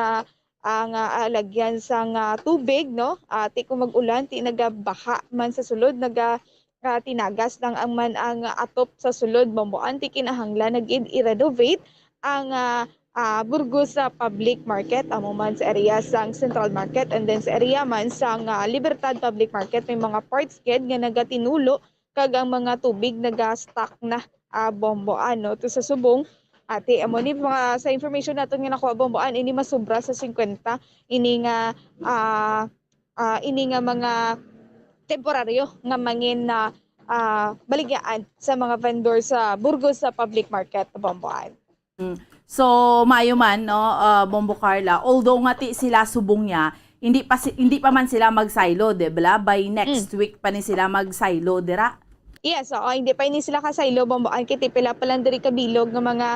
Speaker 20: lagyan sa tubig no ti kung mag-ulan ti nagabaha man sa sulod tinagas lang ang man ang atop sa sulod Bomboan ti kinahanglan nag-i-renovate ang Burgos sa Public Market amo man sa area sang Central Market and then sa area man sang Libertad Public Market may mga parts gid nga nagatinulo kag ang mga tubig naga-stock na Bomboan no to sa subong ate amo ni mga sa information naton nga nakuha Bomboan ini masubra sa 50 ini nga mga temporaryo nga mangin na baligyan sa mga vendor sa Burgos sa Public Market Bomboan.
Speaker 19: So maayo man no, Bombo Carla, although nga ti sila subong niya, hindi pa man sila magsaylo, di ba? By next week pa ni sila magsaylo, dira.
Speaker 20: Yes, oo, hindi pa ini sila kasaylo Bomboan kiti pila pa lang diri kabilog nga mga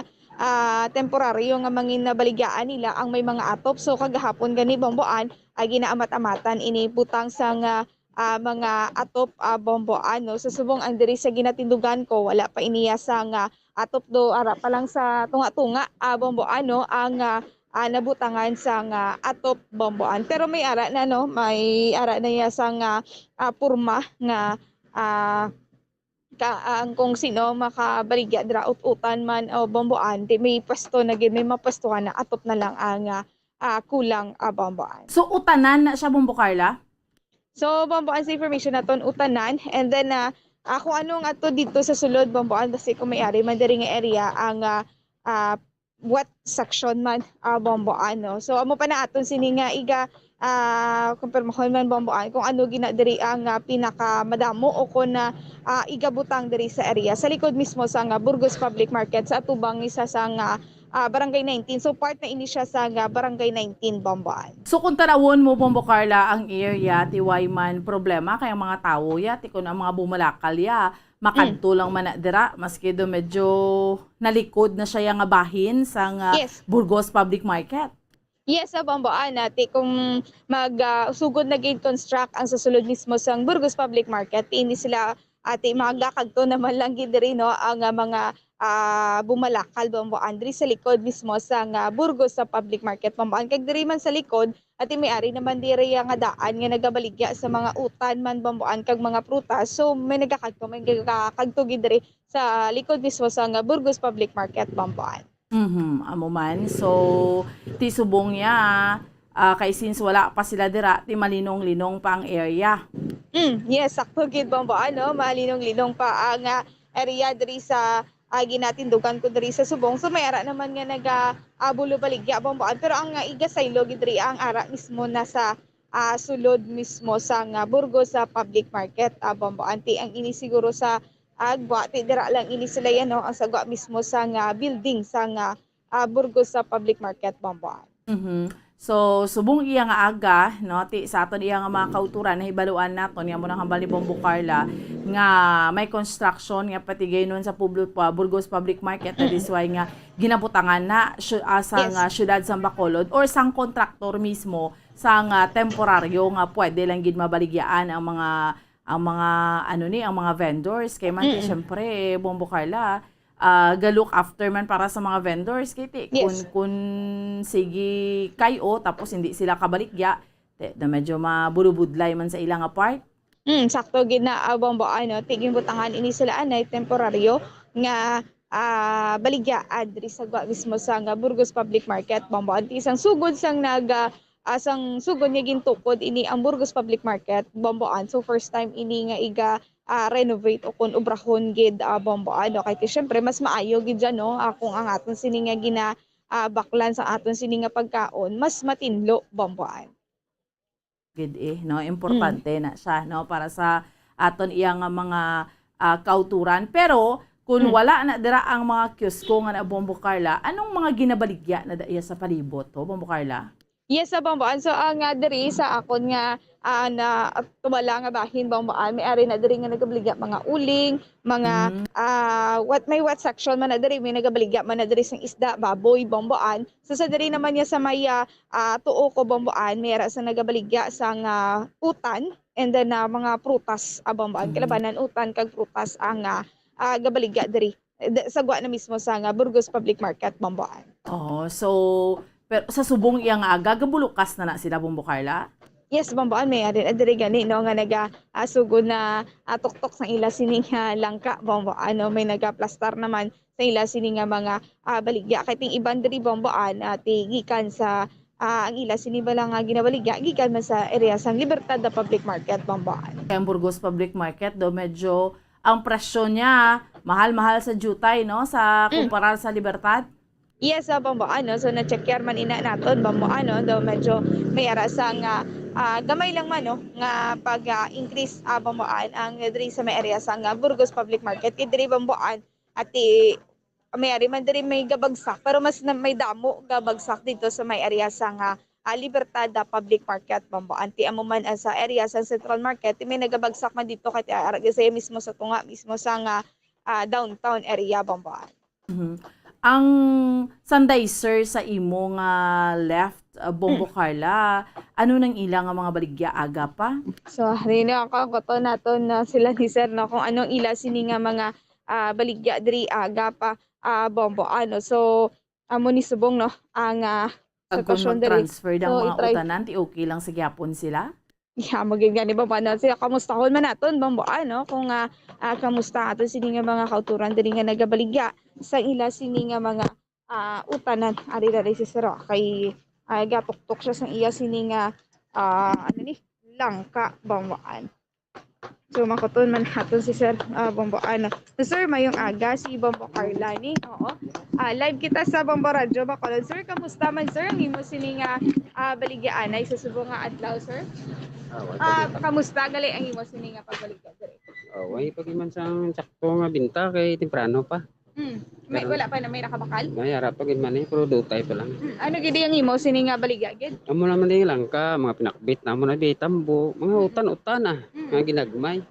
Speaker 20: temporaryo nga mangin nabaligaan nila ang may mga atop. So kagahapon gani Bomboan ay ginaamat-amatan ini butang sa mga atop Bomboan no. Sa subong ang diri sa ginatindugan ko wala pa iniya sa atop do ara pa lang sa tunga-tunga Bomboan no ang nabutangan sa atop Bomboan. Pero may ara na no, may ara na ya sa purma nga ang kung sino makabaligya dira ut-utan man o Bomboan di may pwesto na may mapwestuhan na atop na lang ang kulang Bomboan.
Speaker 19: So utanan na siya Bombo Carla?
Speaker 20: So Bomboan sa information naton utanan, and then kung ano nga to dito sa sulod Bomboan kasi kung may-ari man diri nga area ang wet section man Bomboan no. So amo pa na aton sini nga iga kumpirmahon man Bomboan kung ano gina diri ang pinakamadamo o kung igabutang diri sa area sa likod mismo sa Burgos Public Market sa atubang isa sa Barangay 19. So part na ini siya sa Barangay 19 Bomboan.
Speaker 19: So kung tarawon mo Bombo Carla ang area ti man problema kay mga tawo ya ti kun ang mga bumalakal ya makanto lang man na dira maski do medyo nalikod na siya nga bahin sa Burgos Public Market.
Speaker 20: Yes, Bomboan nati kung magsugod na gate construct ang sasulod mismo sa Burgos Public Market, ini sila ati magakagto naman lang gid diri no ang mga bumalakal Bomboan diri sa likod mismo sa Burgos sa Public Market Bomboan. Kag diri man sa likod ati may-ari naman diri nga daan nga nagabaligya sa mga utan man Bomboan kag mga prutas. So may nagakagto gid diri sa likod mismo sa Burgos Public Market Bomboan.
Speaker 19: Amo man. So, ti subong niya, kay since wala pa sila dira, ti malinong-linong pa ang area.
Speaker 20: Yes, sakto gid Bomboan no, malinong-linong pa ang area diri sa ginatindugan ko diri sa subong. So may ara naman nga nagabulo baligya Bomboan, pero ang igasaylo gid diri ang ara mismo na sa sulod mismo sa Burgos sa Public Market Bomboan. Ti ang ini siguro sa agwa ti dira lang ini sila yan no ang sagwa mismo sa building sa Burgos sa Public Market Bomboan.
Speaker 19: So subong iya nga aga no ti sa aton iya nga mga kauturan na hibaluan naton nga mo nang hambal ni Bombo Carla nga may construction nga patigay nun sa Burgos Public Market na this why nga ginabutangan na sa syudad sa Bacolod or sang kontraktor mismo sang temporaryo nga pwede lang gid mabaligyaan ang mga ang mga vendors kay man syempre Bombo Carla look after man para sa mga vendors kay kun sige kayo tapos hindi sila kabaligya na medyo mabulubudlay man sa ilang part.
Speaker 20: Sakto gid na Bomboan no tiging butangan ini sila anay temporaryo nga baligya adri sa mismo sa Burgos Public Market Bomboan. Isang sugod sang asang sugod niya gintukod ini ang Burgos Public Market Bomboan. So first time ini nga renovate o kun ubrahon gid Bomboan no kay syempre mas maayo gid dyan no kung ang aton sini nga baklan sa aton sini nga pagkaon mas matinlo Bomboan.
Speaker 19: Gid no importante na siya no para sa aton iya nga mga kauturan. Pero kung wala na dira ang mga kiosko nga na Bombo Carla, anong mga ginabaligya na daiya sa palibot to Bombo Carla?
Speaker 20: Yes, Bomboan. So ang diri sa akon nga na tumala nga bahin Bomboan, may ari na diri nga nagabaligya mga uling, mga may wet section man na diri, may nagabaligya man na diri sang isda, baboy Bomboan. So sa diri naman niya sa may tuo ko Bomboan, may ara sa nagabaligya sang utan and then mga prutas Bomboan, kalabanan utan kag prutas ang gabaligya diri sagwa na mismo sa Burgos Public Market Bomboan.
Speaker 19: So pero sa subong iyang aga, gabulukas na sila Bombo Carla?
Speaker 20: Yes, Bomboan, may adiri gani no nga nagasugod na tuktok sa ila sining langka Bomboan no may nagaplastar naman sa ila sining mga baligya kay ting iban diri Bomboan ti gikan sa ang ila sini ba lang ginabaligya gikan man sa area sang Libertad the Public Market Bomboan.
Speaker 19: Ang Burgos Public Market do medyo ang presyo niya mahal-mahal sa jutay no sa kumpara sa Libertad.
Speaker 20: Yes, Bomboan no. So na-checkyer man ina naton Bomboan no, do medyo may ara sa gamay lang man no nga pag-increase Bomboan ang diri sa may area sa Burgos Public Market kay diri Bomboan ati may ari man diri may gabagsak pero mas may damo gabagsak dito sa may area sa nga Libertad Public Market Bombo. Anti amo man sa area sa Central Market may nagabagsak man dito kay sa mismo sa tunga mismo sa nga downtown area Bombo.
Speaker 19: Ang sanday sir sa imo nga left Bombo Carla, ano nang ilang nga mga baligya aga pa?
Speaker 20: So, rin ako to naton na sila ni sir no kung anong ila sini nga mga baligya diri aga pa Bombo ano. So, amo ni subong no ang
Speaker 19: Kung
Speaker 20: sitwasyon diri.
Speaker 19: mag-transfer ng mga utanan, ti okay lang sa gyapon sila?
Speaker 20: Yeah, maging gani ba paano siya kamustahon man naton Bombo ano kung kamusta aton sini nga mga kauturan diri nga nagabaligya sa ila sini nga mga utanan ari diri si sir kay gatuktok siya sang iya sini nga ano ni langka Bomboan. So makuton man naton si sir Bomboan. So sir mayong aga si Bombo Carla ni. Oo. Live kita sa Bombo Radio Bacolod. Sir kamusta man sir? Himo sini nga baligyan ay sa subong nga adlaw sir? Kamusta gali ang imo sini nga pagbaligya diri?
Speaker 21: Way pagiman sang sakto nga binta kay temprano pa.
Speaker 20: May wala pa na may nakabakal?
Speaker 21: May harap pa gid man pero dutay pa lang.
Speaker 20: Ano gid ang imo sini nga baligya gid?
Speaker 21: Amo naman din langka, mga pinakbit na mo na di tambo, mga utan-utan nga ginagmay.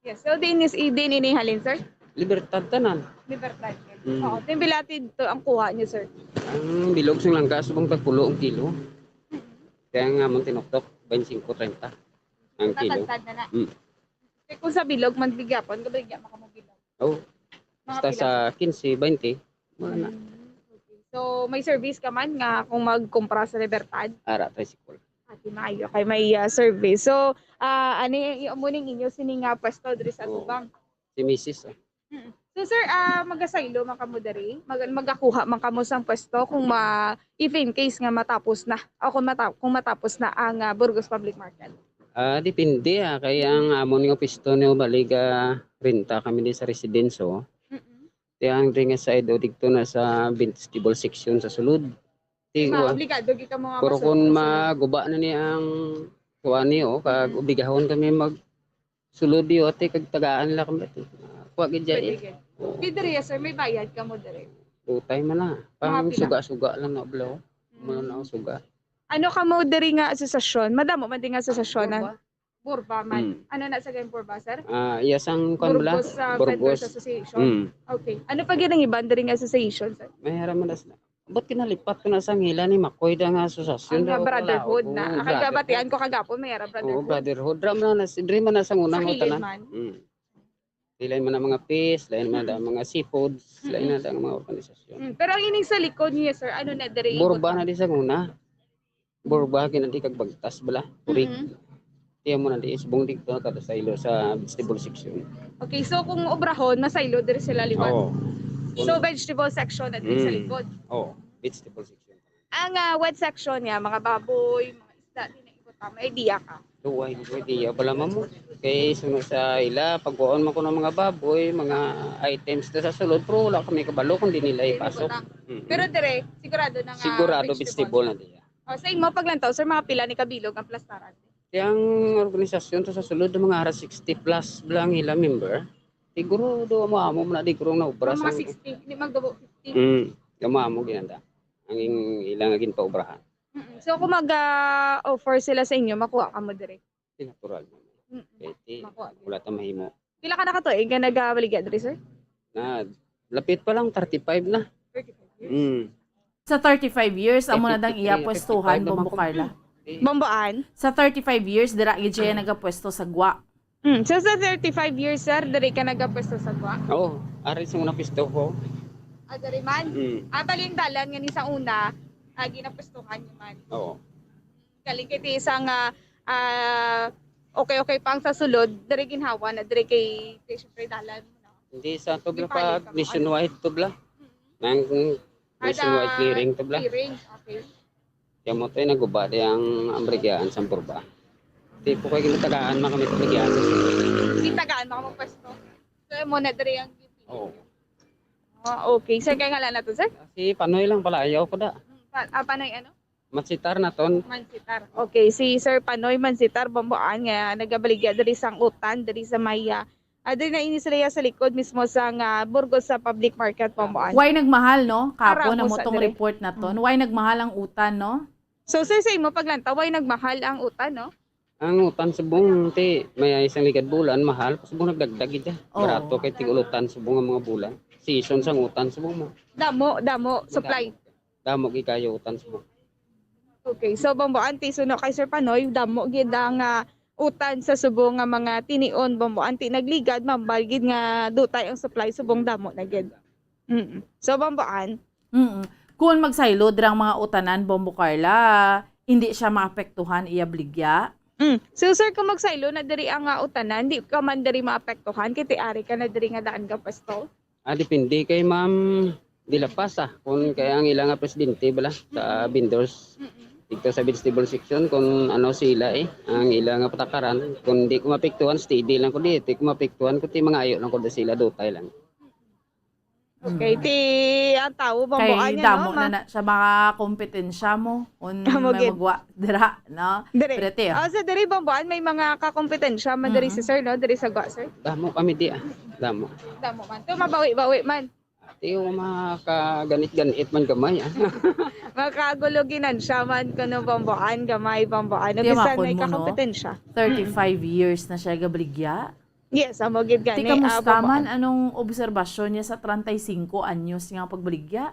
Speaker 20: Yes, so din ini halin sir?
Speaker 21: Libertad tanan.
Speaker 20: Libertad. Oo, timbilatid to ang kuha niyo sir.
Speaker 21: Ang bilog sing langka subong tagpulo ang kilo. Kaya nga mong tinoktok 25-30 ang kilo.
Speaker 20: Tatad na. Kung sa bilog man bigyapon, gabaligya maka mo bilog.
Speaker 21: Oh. Basta sa 15-20, mga na.
Speaker 20: So, may service ka man nga kung magkumpra sa Libertad?
Speaker 21: Ara, tricycle.
Speaker 20: Ati maayo kay may service. So, ano yung muning inyo sini nga pwesto diri sa Tubang?
Speaker 21: Si Mrs.
Speaker 20: So, sir, magasaylo man kamo diri? Magakuha man kamo sang pwesto kung if in case nga matapos na o kung matapos na ang Burgos Public Market?
Speaker 21: Depende kaya ang amon nga pisto niyo baliga renta kami di sa residenso. Yang ringa sa edo dito na sa vegetable section sa sulod.
Speaker 20: Obligado gi ka mga
Speaker 21: pero kung maguba na ni ang kuani kag obligahon kami mag sulod di ote kag tagaan la kami. Kuha gid jay.
Speaker 20: Diri sir may bayad ka mo diri.
Speaker 21: Utay man na. Pang suga-suga lang na blaw. Mo na suga.
Speaker 20: Ano ka mo diri nga asosasyon? Madamo man din nga asosasyon na. Burba man. Ano na sa game Burba, sir?
Speaker 21: Yasang kon bala.
Speaker 20: Burgos Association. Okay. Ano pa gyud ang iban diri nga association, sir?
Speaker 21: May haraman na. Ba't kinalipat ko na sa ngila ni Makoy da nga asosasyon
Speaker 20: daw. Brotherhood na. Kagabatian ko kagapon may brotherhood.
Speaker 21: Brotherhood. Dram na diri man na sa unang utanan. Lain man ang mga fish, lain man ang mga seafoods, lain na ang mga organisasyon.
Speaker 20: Pero ang ining sa likod niya, sir, ano na diri?
Speaker 21: Burba na di sa una. Burba kinadi kag bagtas bala. Purig. Tiya mo na di isbong dito kada sa ilo sa vegetable section.
Speaker 20: Okay, so kung obrahon masaylo diri sila liwat. So vegetable section na diri sa likod.
Speaker 21: Vegetable section.
Speaker 20: Ang wet section niya, mga baboy, mga isda din na ikot may idea ka.
Speaker 21: Duway idea pala mo. Kay sunod sa ila pagkuon man ko ng mga baboy, mga items sa sulod pero wala kami kabalo kung di nila ipasok.
Speaker 20: Pero dire sigurado na nga
Speaker 21: sigurado vegetable na diya.
Speaker 20: Sa imo paglantaw sir mga pila ni kabilog ang plastaran.
Speaker 21: Yang organisasyon to sa sulod ng mga 60 plus lang ila member. Siguro do mo na di kurong na obra
Speaker 20: sa 60 ni magdubo 50.
Speaker 21: Gamamo ginanda. Ang ilang agin pa obrahan.
Speaker 20: So kung mag-offer sila sa inyo, makuha ka mo dire.
Speaker 21: Natural naman. Wala ta mahimo.
Speaker 20: Pila ka na ka to nga nagabaligya dire sir?
Speaker 21: Na lapit pa lang 35 na.
Speaker 20: 35 years.
Speaker 19: Sa 35 years amo na dang iya pwestuhan Bombo Carla.
Speaker 20: Bomboan?
Speaker 19: Sa 35 years dira gid siya nagapwesto sa Gwa.
Speaker 20: So sa 35 years sir, diri ka nagapwesto sa Gwa?
Speaker 21: Oo, ari sa una pwesto ko.
Speaker 20: Diri man? Baling dalan nga ni sa una, ginapwestuhan niyo man.
Speaker 21: Oo.
Speaker 20: Kaling kiti isang okay pang sa sulod, diri ginhawa na diri kay syempre dalan mo na.
Speaker 21: Hindi sa tubla pa nationwide tubla. Nang nationwide clearing tubla.
Speaker 20: Clearing, okay.
Speaker 21: Kaya mo tayo naguba di ang ambrigyaan sa Burba. Di po kayo ginatagaan mga kami ambrigyaan sa sulod.
Speaker 20: Ginatagaan mga pwesto. So mo na diri ang
Speaker 21: Oo.
Speaker 20: Okay. Sir, kaya ngalan na to, sir?
Speaker 21: Si Panoy lang pala, ayaw ko da.
Speaker 20: Panoy ano?
Speaker 21: Mansitar na ton.
Speaker 20: Mansitar. Okay, si Sir Panoy Mansitar Bomboan nga nagabaligya diri sang utan diri sa may Adin na ini sila sa likod mismo sa Burgos sa public market Bomboan.
Speaker 19: Why nagmahal, no? Kapo na
Speaker 20: Aramos,
Speaker 19: mo tong
Speaker 20: dire.
Speaker 19: report na to. Why nagmahal ang utan, no?
Speaker 20: So sir, sa imo paglantaw, why nagmahal ang utan, no?
Speaker 21: Ang utan subong ti may isang ligad bulan mahal subong nagdagdag ita.
Speaker 19: Oo.
Speaker 21: Barato kay tigulutan subong ang mga bulan. Season sang utan subong mo.
Speaker 20: Damo, supply.
Speaker 21: Damo gi kayo utan subong.
Speaker 20: Okay, so Bomboan, suno kay Sir Panoy, damo gid ang utan sa subong nga mga tinion Bomboan, nagligad mambalgid nga dutay ang supply subong damo na gid. So Bomboan,
Speaker 19: Kung magsaylo dirang mga utanan, Bombo Carla, hindi siya maapektuhan iya bligya.
Speaker 20: So sir, kung magsaylo na diri ang utanan, di ka man diri maapektuhan kay ari ka na diri nga daan ka pasto.
Speaker 21: Depende kay Ma'am Dilapas kung kaya ang ilang nga presidente bala sa vendors dito sa vegetable section kung ano sila ang ilang nga patakaran kung di ko mapektuhan steady lang ko dito kung mapektuhan ko ti mga ayo lang ko sila dutay lang.
Speaker 20: Okay, ang tao
Speaker 19: Kay
Speaker 20: Bomboan niya,
Speaker 19: damo
Speaker 20: no?
Speaker 19: na sa mga kompetensya mo kung may
Speaker 20: Damo gid.
Speaker 19: magwa dira, no? Prete,
Speaker 20: Sa diri Bomboan may mga kakompetensya man diri si sir, no? Diri sa gwa, sir.
Speaker 21: Damo kami di Damo.
Speaker 20: Damo man. To mabawi-bawi man.
Speaker 21: Tiyo makaganit-ganit man gamay.
Speaker 20: Makaguluginan siya man kuno Bomboan, gamay Bomboan.
Speaker 19: Di
Speaker 20: Bisan
Speaker 19: makon
Speaker 20: may
Speaker 19: mo, no?
Speaker 20: kakompetensya.
Speaker 19: 35 years na siya gabligya.
Speaker 20: Yes, amo gid gani.
Speaker 19: Tika mustaman, anong obserbasyon niya sa 35 anyos nga pagbaligya?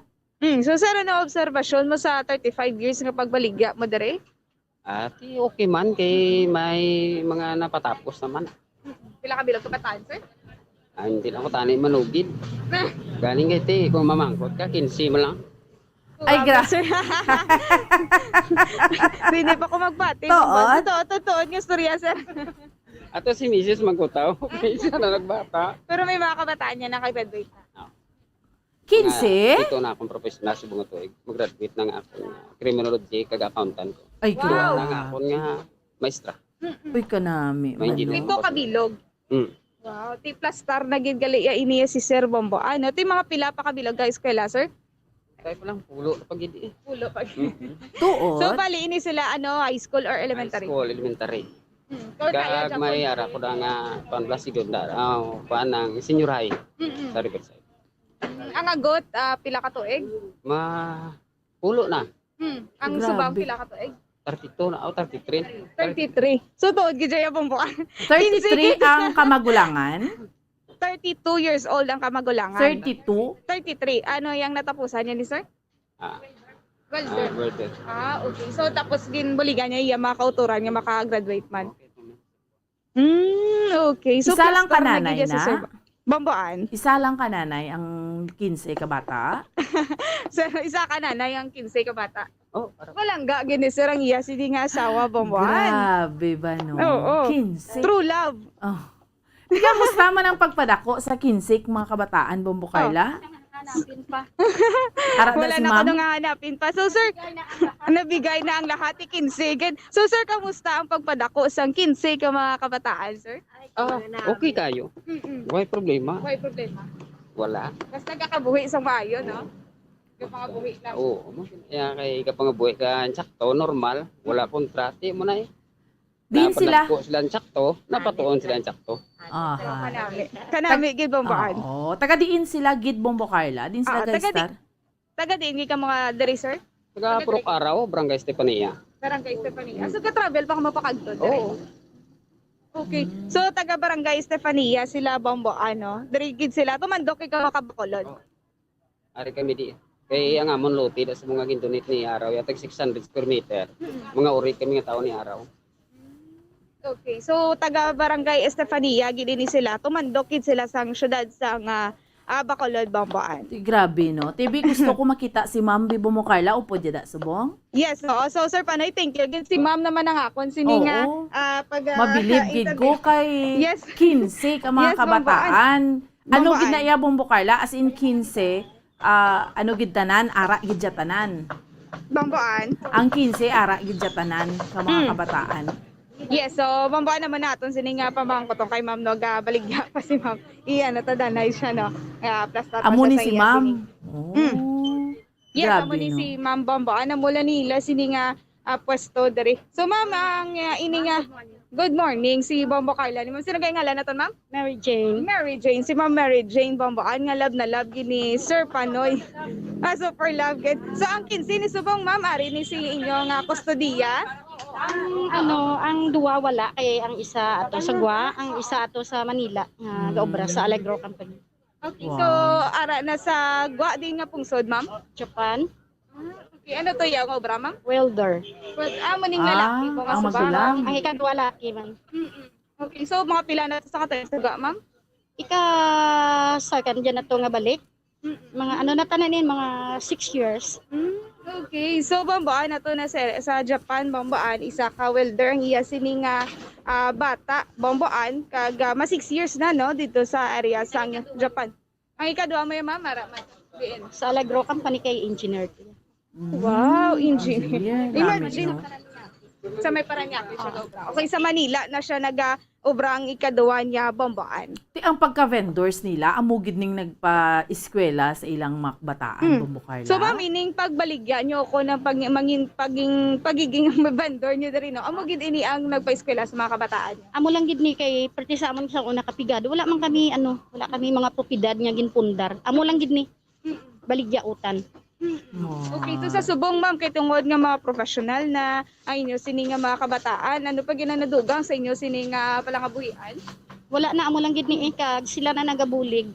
Speaker 20: So sir, ano obserbasyon mo sa 35 years nga pagbaligya mo dere?
Speaker 21: Okay man kay may mga napatapos naman.
Speaker 20: Pila ka bilog kabataan, sir?
Speaker 21: Hindi lang ko tani manugid. Galing kay ti kung mamangkot ka 15 mo lang.
Speaker 19: Ay, grabe.
Speaker 20: Hindi pa ko magbati. Totoo nga storya, sir.
Speaker 21: Ato si Mrs. magkutaw. Isa na nagbata.
Speaker 20: Pero may mga kabataan niya nakagraduate na.
Speaker 19: 15?
Speaker 21: Ito na akong professional sa bunga tuig. Mag-graduate na nga akong criminology kag accountant ko.
Speaker 19: Ay, grabe.
Speaker 21: Na nga akong nga maestra.
Speaker 19: Uy, kanami.
Speaker 21: May engineer.
Speaker 20: Ito kabilog. Wow, ti plus star na gid gali iniya si Sir Bombo. Ano, ti mga pila pa kabilog guys kay sir?
Speaker 21: Kaya pa lang pulo pag hindi.
Speaker 20: Pulo pag.
Speaker 19: Tuod.
Speaker 20: So bali ini sila high school or elementary?
Speaker 21: High school, elementary. Kag may ara ko na nga panplasigod na panang senior high sa Riverside.
Speaker 20: Ang agot pila ka tuig?
Speaker 21: Pulo na.
Speaker 20: Ang subang pila ka tuig?
Speaker 21: 32 na 33.
Speaker 20: 33. So tuod gid ya Bombo.
Speaker 19: 33 ang kamagulangan?
Speaker 20: 32 years old ang kamagulangan.
Speaker 19: 32?
Speaker 20: 33. Ano yung natapusan niya ni sir?
Speaker 21: Welded.
Speaker 20: Okay. So tapos ginbuligan niya iya mga kauturan niya maka-graduate man. Okay. So
Speaker 19: isa lang kananay na?
Speaker 20: Bomboan.
Speaker 19: Isa lang kananay ang 15 ka bata?
Speaker 20: Sir, isa kananay ang 15 ka bata. Walang ga gini sir ang iya sidi nga asawa Bomboan.
Speaker 19: Grabe ba no? 15.
Speaker 20: True love.
Speaker 19: Tika, musta man ang pagpadako sa 15 mga kabataan, Bombo Carla?
Speaker 20: Hanapin pa.
Speaker 19: si
Speaker 20: Wala na
Speaker 19: ma'am?
Speaker 20: ko nang hanapin pa. So sir, nabigay na ang lahat ni 15. So sir, kamusta ang pagpadako sa 15 ka mga kabataan, sir?
Speaker 21: Okay kayo. Why problema?
Speaker 20: Why problema?
Speaker 21: Wala.
Speaker 20: Basta kakabuhi sa maayo, no? Kapangabuhi lang.
Speaker 21: Oo. Kaya kay kapangabuhi ka sakto, normal. Wala kontrate mo na
Speaker 19: Din sila.
Speaker 21: Napadako sila sakto, napatuon sila sakto.
Speaker 20: Kanami gid Bomboan.
Speaker 19: Oo. Taga diin sila gid Bombo Carla. Din sila guys star.
Speaker 20: Taga diin ka mga diri, sir?
Speaker 21: Taga Purok Araw, Barangay Estefania.
Speaker 20: Barangay Estefania. So ka-travel pa ka mapakagto diri?
Speaker 21: Oo.
Speaker 20: Okay. So taga Barangay Estefania sila Bomboan, no? Diri gid sila tumandok ikaw makabakolod.
Speaker 21: Ari kami di. Kay ang amon lote sa mga gindonit ni Araw, yatag 600 square meter. Mga uri kami nga tao ni Araw.
Speaker 20: Okay, so taga Barangay Estefania gid ni sila tumandok gid sila sang syudad sang Bacolod, Bomboan.
Speaker 19: Grabe no. TV gusto ko makita si Ma'am Bibo mo Carla upo dida subong.
Speaker 20: Yes, no. So sir Panoy, thank you. Gid si Ma'am naman ang akon sini nga pag
Speaker 19: mabilib gid ko kay 15 ka mga kabataan. Ano gid na iya Bombo Carla as in 15 ano gid tanan ara gid jatanan.
Speaker 20: Bomboan.
Speaker 19: Ang 15 ara gid jatanan ka mga kabataan.
Speaker 20: Yes, so Bomboan naman naton sini nga pamangkotong kay Ma'am no baligya pa si Ma'am. Iyan natadanay siya no. Plus
Speaker 19: amo ni si Ma'am.
Speaker 20: Yes, amo ni si Ma'am Bomboan na mula nila sini nga pwesto diri. So ma'am, ang ini nga good morning si Bombo Carla. Ni ma'am sino kay ngalan naton ma'am?
Speaker 4: Mary Jane.
Speaker 20: Mary Jane, si Ma'am Mary Jane Bomboan nga love na love gini Sir Panoy. Super love gid. So ang 15 ni subong ma'am ari ni si inyo nga kustodiya.
Speaker 4: Ang duwa wala kay ang isa ato sa Gua, ang isa ato sa Manila nga gaobra sa Allegro Company.
Speaker 20: Okay, so ara na sa Gwa din nga pungsod ma'am?
Speaker 4: Japan.
Speaker 20: Okay, ano to yung obra ma'am?
Speaker 4: Welder.
Speaker 20: Maning lalaki po nga
Speaker 4: magulang. Ang ikadwa lalaki man.
Speaker 20: Okay, so mga pila na to sa katay sa Gwa ma'am?
Speaker 4: Second dyan na to nga balik. Mga na tananin, mga 6 years.
Speaker 20: Okay, so Bomboan na to na sa Japan, Bomboan, isa ka welder ang iya sini nga bata, Bomboan, kag 6 years na no dito sa area sa Japan. Ang ikadwa mo yung ma'am,
Speaker 4: sa Allegro Company kay engineer.
Speaker 20: Wow, engineer.
Speaker 4: Imagine.
Speaker 20: Sa may Paranaque siya obra. Okay, sa Manila na siya nag-obra ang ikadwa niya, Bomboan.
Speaker 19: Ang pagka-vendors nila, amugid ning nagpa-eskwela sa ilang makbataan, Bombo Carla.
Speaker 20: So ma'am, ining pagbaligya nyo ako ng pagiging vendor nyo diri no. Amugid ini ang nagpa-eskwela sa mga kabataan.
Speaker 4: Amo lang gid ni kay perti sa amon sa una kapigado. Wala man kami wala kami mga propiedad nga ginpundar. Amo lang gid ni baligyautan.
Speaker 20: Okay, so sa subong ma'am kay tungod nga mga professional na ang inyo sini nga mga kabataan, ano pa ginanadugang sa inyo sini nga palangabuhian?
Speaker 4: Wala na amo lang gid ni kag sila na nagabulig.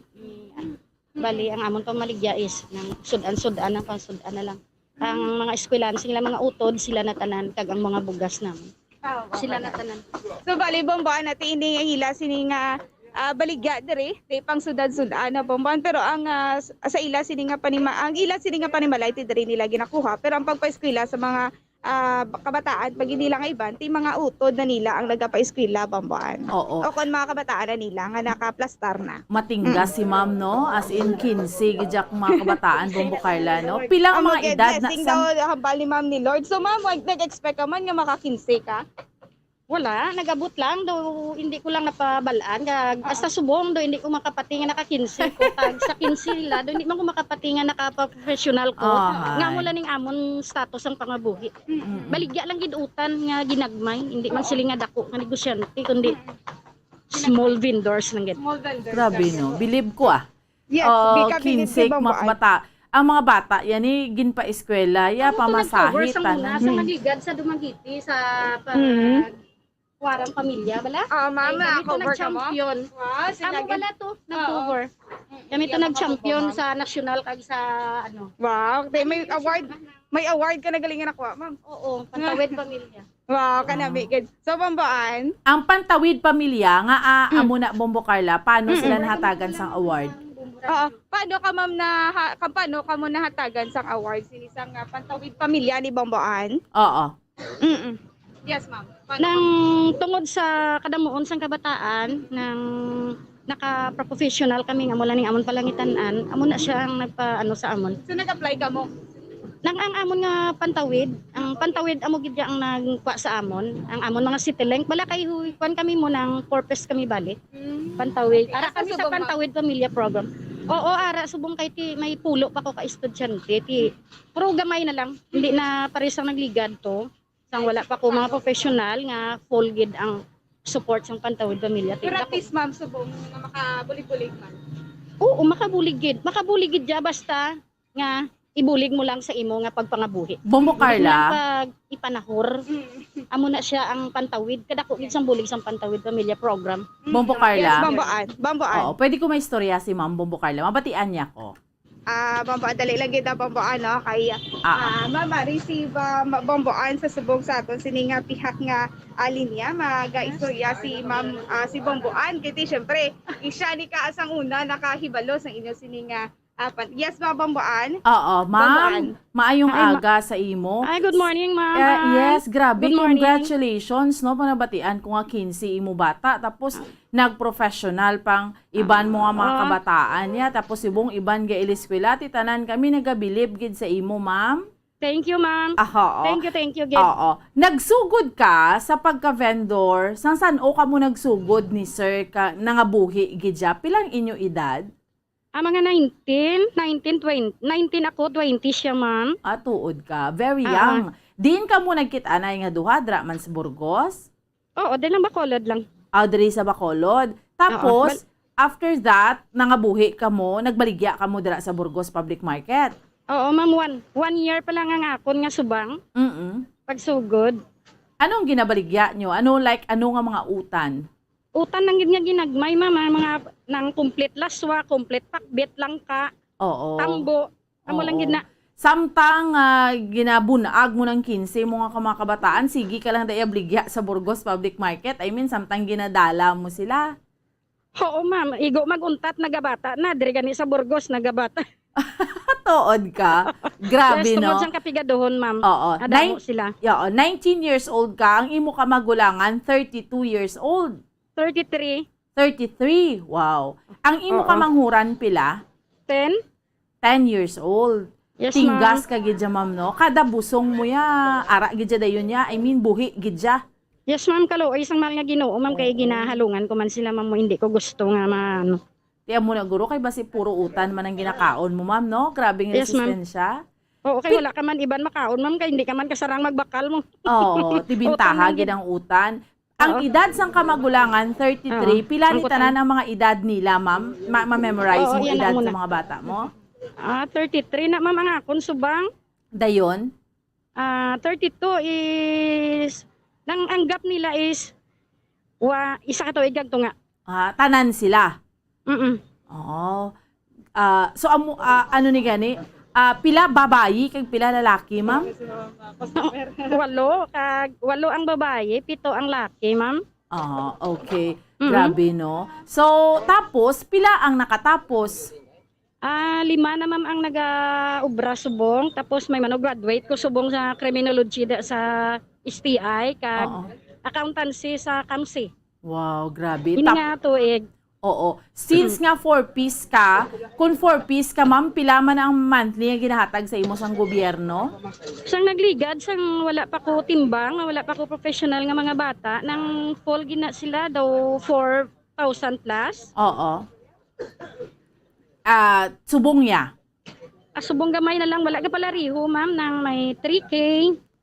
Speaker 4: Bali ang amon pamaligya is nang sudan-sudan ang pangsudan na lang. Ang mga eskwelahan sila mga utod sila na tanan kag ang mga bugas na. Sila na tanan.
Speaker 20: So bali Bomboan natin ini ila sini nga baligya diri di pang sudad-sudan na Bomboan pero ang sa ila sini nga panimalay ti diri nila ginakuha pero ang pagpa-eskwela sa mga kabataan pag hindi lang iban ti mga utod na nila ang nagapa-eskwela Bomboan.
Speaker 19: Oo.
Speaker 20: O kon mga kabataan na nila nga nakaplastar na.
Speaker 19: Matinggas si ma'am no as in 15 gidyak mga kabataan Bombo Carla no. Pilang mga edad na
Speaker 20: sa hambal ni ma'am ni Lord. So ma'am, nag-expect ka man nga maka-15 ka?
Speaker 4: Wala, nagabot lang do hindi ko lang napabalaan kag basta subong do hindi ko makapatingan naka-15 ko tag sa 15 nila do hindi man ko makapatingan naka-professional ko nga mula ning amon status ang pangabuhi. Baligya lang gid utan nga ginagmay hindi man sila nga dako nga negosyante kundi small vendors lang gid.
Speaker 19: Grabe no, believe ko
Speaker 20: Yes,
Speaker 19: 15 makbata. Ang mga bata, yan ginpa-eskwela, pamasahit.
Speaker 4: Sa Maligad, sa Dumagiti, sa Warang Pamilya, bala?
Speaker 20: Ma'am,
Speaker 4: cover ka mo? Amo bala to, nag-cover. Kami to nag-champion sa national kag sa
Speaker 20: Wow, may award ka na galingan ako, ma'am.
Speaker 4: Oo, Pantawid Pamilya.
Speaker 20: Wow, kanami gid. So Bomboan,
Speaker 19: ang Pantawid Pamilya nga amo na Bombo Carla, paano sila nahatagan sang award?
Speaker 20: Paano ka mo nahatagan sang award sinisang Pantawid Pamilya ni Bomboan?
Speaker 19: Oo.
Speaker 20: Yes, ma'am.
Speaker 4: Nang tungod sa kadamuon sang kabataan nang naka-professional kami nga mula ning amon palangitan-an, amo na siya ang nagpa sa amon.
Speaker 20: So nag-apply ka mo?
Speaker 4: Nang ang amon nga Pantawid, ang Pantawid amo gid ang nagkuha sa amon, ang amon mga city link bala kay kuan kami mo nang purpose kami bali. Pantawid. Ara kami sa Pantawid Pamilya Program. Oo, ara subong kay ti may pulo pa ko ka estudyante ti. Pero gamay na lang, hindi na paresang nagligad to. Sang wala pa ko mga professional nga full gid ang support sang Pantawid Pamilya.
Speaker 20: Pero at least ma'am subong nga makabulig-bulig man.
Speaker 4: Oo, makabulig gid ja basta nga ibulig mo lang sa imo nga pagpangabuhi.
Speaker 19: Bombo Carla,
Speaker 4: pag ipanahor, amo na siya ang Pantawid. Kadako gid sang bulig sang Pantawid Pamilya Program.
Speaker 19: Bombo Carla.
Speaker 20: Yes, Bomboan.
Speaker 19: Oo, pwede ko may istorya si Ma'am Bombo Carla. Mabatian niya ko.
Speaker 20: Bomboan, dali lang kita Bomboan, no? Kay mama, receive Bomboan sa subong sa aton sini nga pihak nga linya, maga-istorya si Ma'am si Bomboan. Kiti syempre, isya ni ka asang una nakahibalo sa inyo sini nga yes, Bomboan?
Speaker 19: Oo, ma'am. Maayong aga sa imo.
Speaker 4: Ay, good morning, ma'am.
Speaker 19: Yes, grabe. Congratulations, no? Panabatian ko nga 15 imo bata. Tapos, nag-professional pang iban mo nga mga kabataan niya. Tapos, ibong iban ga iliskwela. Titanan kami nagabilib gid sa imo, ma'am.
Speaker 4: Thank you, ma'am. Thank you, gid.
Speaker 19: Oo. Nagsugod ka sa pagka-vendor. San o ka mo nagsugod ni sir ka nangabuhi gid siya? Pilang inyo edad?
Speaker 4: Mga 19 ako, 20 siya, ma'am.
Speaker 19: Tuod ka. Very young. Diin ka mo nagkit-anay nga duha, dra man sa Burgos?
Speaker 4: Oo, din ang Bacolod lang.
Speaker 19: Diri sa Bacolod. Tapos, after that, nangabuhi ka mo, nagbaligya ka mo dira sa Burgos Public Market.
Speaker 4: Oo, ma'am, one year pa lang ang akon nga subang. Pagsugod.
Speaker 19: Anong ginabaligya nyo? Ano nga mga utan?
Speaker 4: Utan lang gid nga ginagmay, ma'am, mga nang complete laswa, complete pakbit lang ka.
Speaker 19: Oo.
Speaker 4: Tambo. Amo lang gid na.
Speaker 19: Samtang ginabunag mo ng 15 mo nga mga kabataan, sige ka lang daya bligya sa Burgos Public Market. I mean, samtang ginadala mo sila.
Speaker 4: Oo, ma'am. Igo maguntat nagabata na. Diri gani sa Burgos nagabata.
Speaker 19: Tuod ka. Grabe,
Speaker 4: yes,
Speaker 19: no?
Speaker 4: Yes, tungod kapigadohon, ma'am.
Speaker 19: Oo.
Speaker 4: Adamo sila.
Speaker 19: 19 years old ka. Ang imo ka magulangan, 32 years old.
Speaker 4: 33.
Speaker 19: 33. Wow. Ang imo ka manghuran pila?
Speaker 4: 10.
Speaker 19: 10 years old.
Speaker 4: Yes,
Speaker 19: Tinggas ka gidya, ma'am, no? Kada busong mo ya, ara gidya dayon ya. I mean, buhi gidya.
Speaker 4: Yes, ma'am, kalo. Isang mahal nga Ginoo, ma'am, kay ginahalungan ko man sila, ma'am, mo hindi ko gusto nga maano.
Speaker 19: Tiyan mo na, guro, kay basi puro utan man ang ginakaon mo, ma'am, no? Grabing
Speaker 4: Yes, ma'am.
Speaker 19: resistensya.
Speaker 4: Oo, kay wala ka man iban makaon, ma'am, kay hindi ka man kasarang magbakal mo.
Speaker 19: Oo, tibintaha gid ang utan. Ang edad sang kamagulangan, 33, pila ni tanan ang mga edad nila, ma'am? Ma-memorize mo edad sa mga bata mo?
Speaker 4: 33 na, ma'am, ang akon subang.
Speaker 19: Dayon?
Speaker 4: 32 is, ang gap nila is, isa ka tuig kag tunga.
Speaker 19: Tanan sila?
Speaker 4: Oo.
Speaker 19: So, ano ni gani? Pila babayi kag pila lalaki, ma'am?
Speaker 4: 8 ang babayi, 7 ang laki, ma'am.
Speaker 19: Okay. Grabe, no? So, tapos, pila ang nakatapos?
Speaker 4: 5 na, ma'am, ang nag-ubra subong. Tapos may graduate ko subong sa criminology sa STI, kag accountancy sa KAMSI.
Speaker 19: Wow, grabe.
Speaker 4: Ini nga tuig.
Speaker 19: Oo. Since nga 4-piece ka, kung 4-piece ka, ma'am, pila man ang monthly nga ginahatag sa imo sang gobyerno?
Speaker 4: Sang nagligad, sang wala pa ko timbang, wala pa ko professional nga mga bata, nang full gina sila daw 4,000 plus.
Speaker 19: Oo. Subong ya?
Speaker 4: Subong gamay na lang, wala ka pala riho, ma'am, nang may 3K,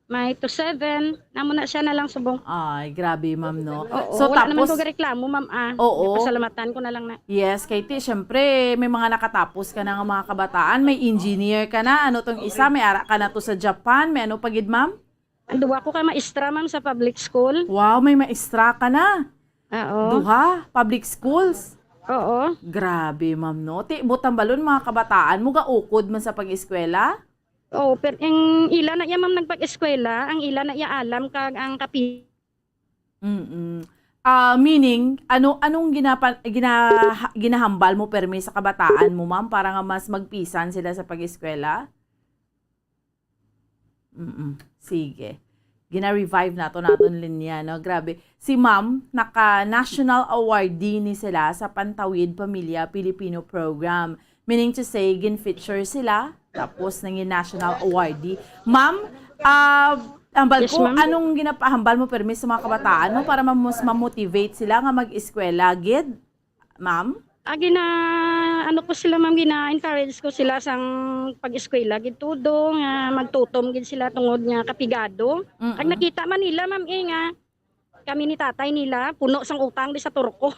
Speaker 4: may 2,700, namo na siya na lang subong.
Speaker 19: Ay, grabe, ma'am, no?
Speaker 4: Oo,
Speaker 19: So,
Speaker 4: wala naman
Speaker 19: tapos,
Speaker 4: ko reklamo, ma'am,
Speaker 19: Oo.
Speaker 4: pasalamatan ko na lang na.
Speaker 19: Yes, Katie, syempre, may mga nakatapos ka na nga mga kabataan, may engineer ka na, ano tong isa, may ara ka na to sa Japan, may ano pagid, ma'am?
Speaker 4: Duwa ko ka maestra, ma'am, sa public school.
Speaker 19: Wow, may maestra ka na.
Speaker 4: Oo.
Speaker 19: Duha, public schools.
Speaker 4: Oo.
Speaker 19: Grabe, ma'am, no? Butang balon, mga kabataan, mo gaukod man sa pag-eskwela?
Speaker 4: Oo, pero ang ila na iya, ma'am, nagpag-eskwela, ang ila na iya alam kag ang kapi.
Speaker 19: Meaning, anong ginahambal mo permi sa kabataan mo, ma'am, para nga mas magpisan sila sa pag-eskwela? Sige. Gina-revive naton linya, no? Grabe. Si ma'am, naka-national awardee ni sila sa Pantawid Pamilya Pilipino Program. Meaning to say, gin-feature sila, tapos nanging national awardee. Ma'am, hambal
Speaker 4: Yes,
Speaker 19: ko,
Speaker 4: ma'am.
Speaker 19: anong ginapahambal mo permis sa mga kabataan mo para mas ma-motivate sila nga mag-eskwela, gid? Ma'am?
Speaker 4: Ano ko sila, ma'am, gina-encourage ko sila sang pag-eskwela, gid tudo, nga magtutom gid sila tungod nga kapigado. Kag nakita man nila, ma'am, nga kami ni tatay nila, puno sang utang di sa turko.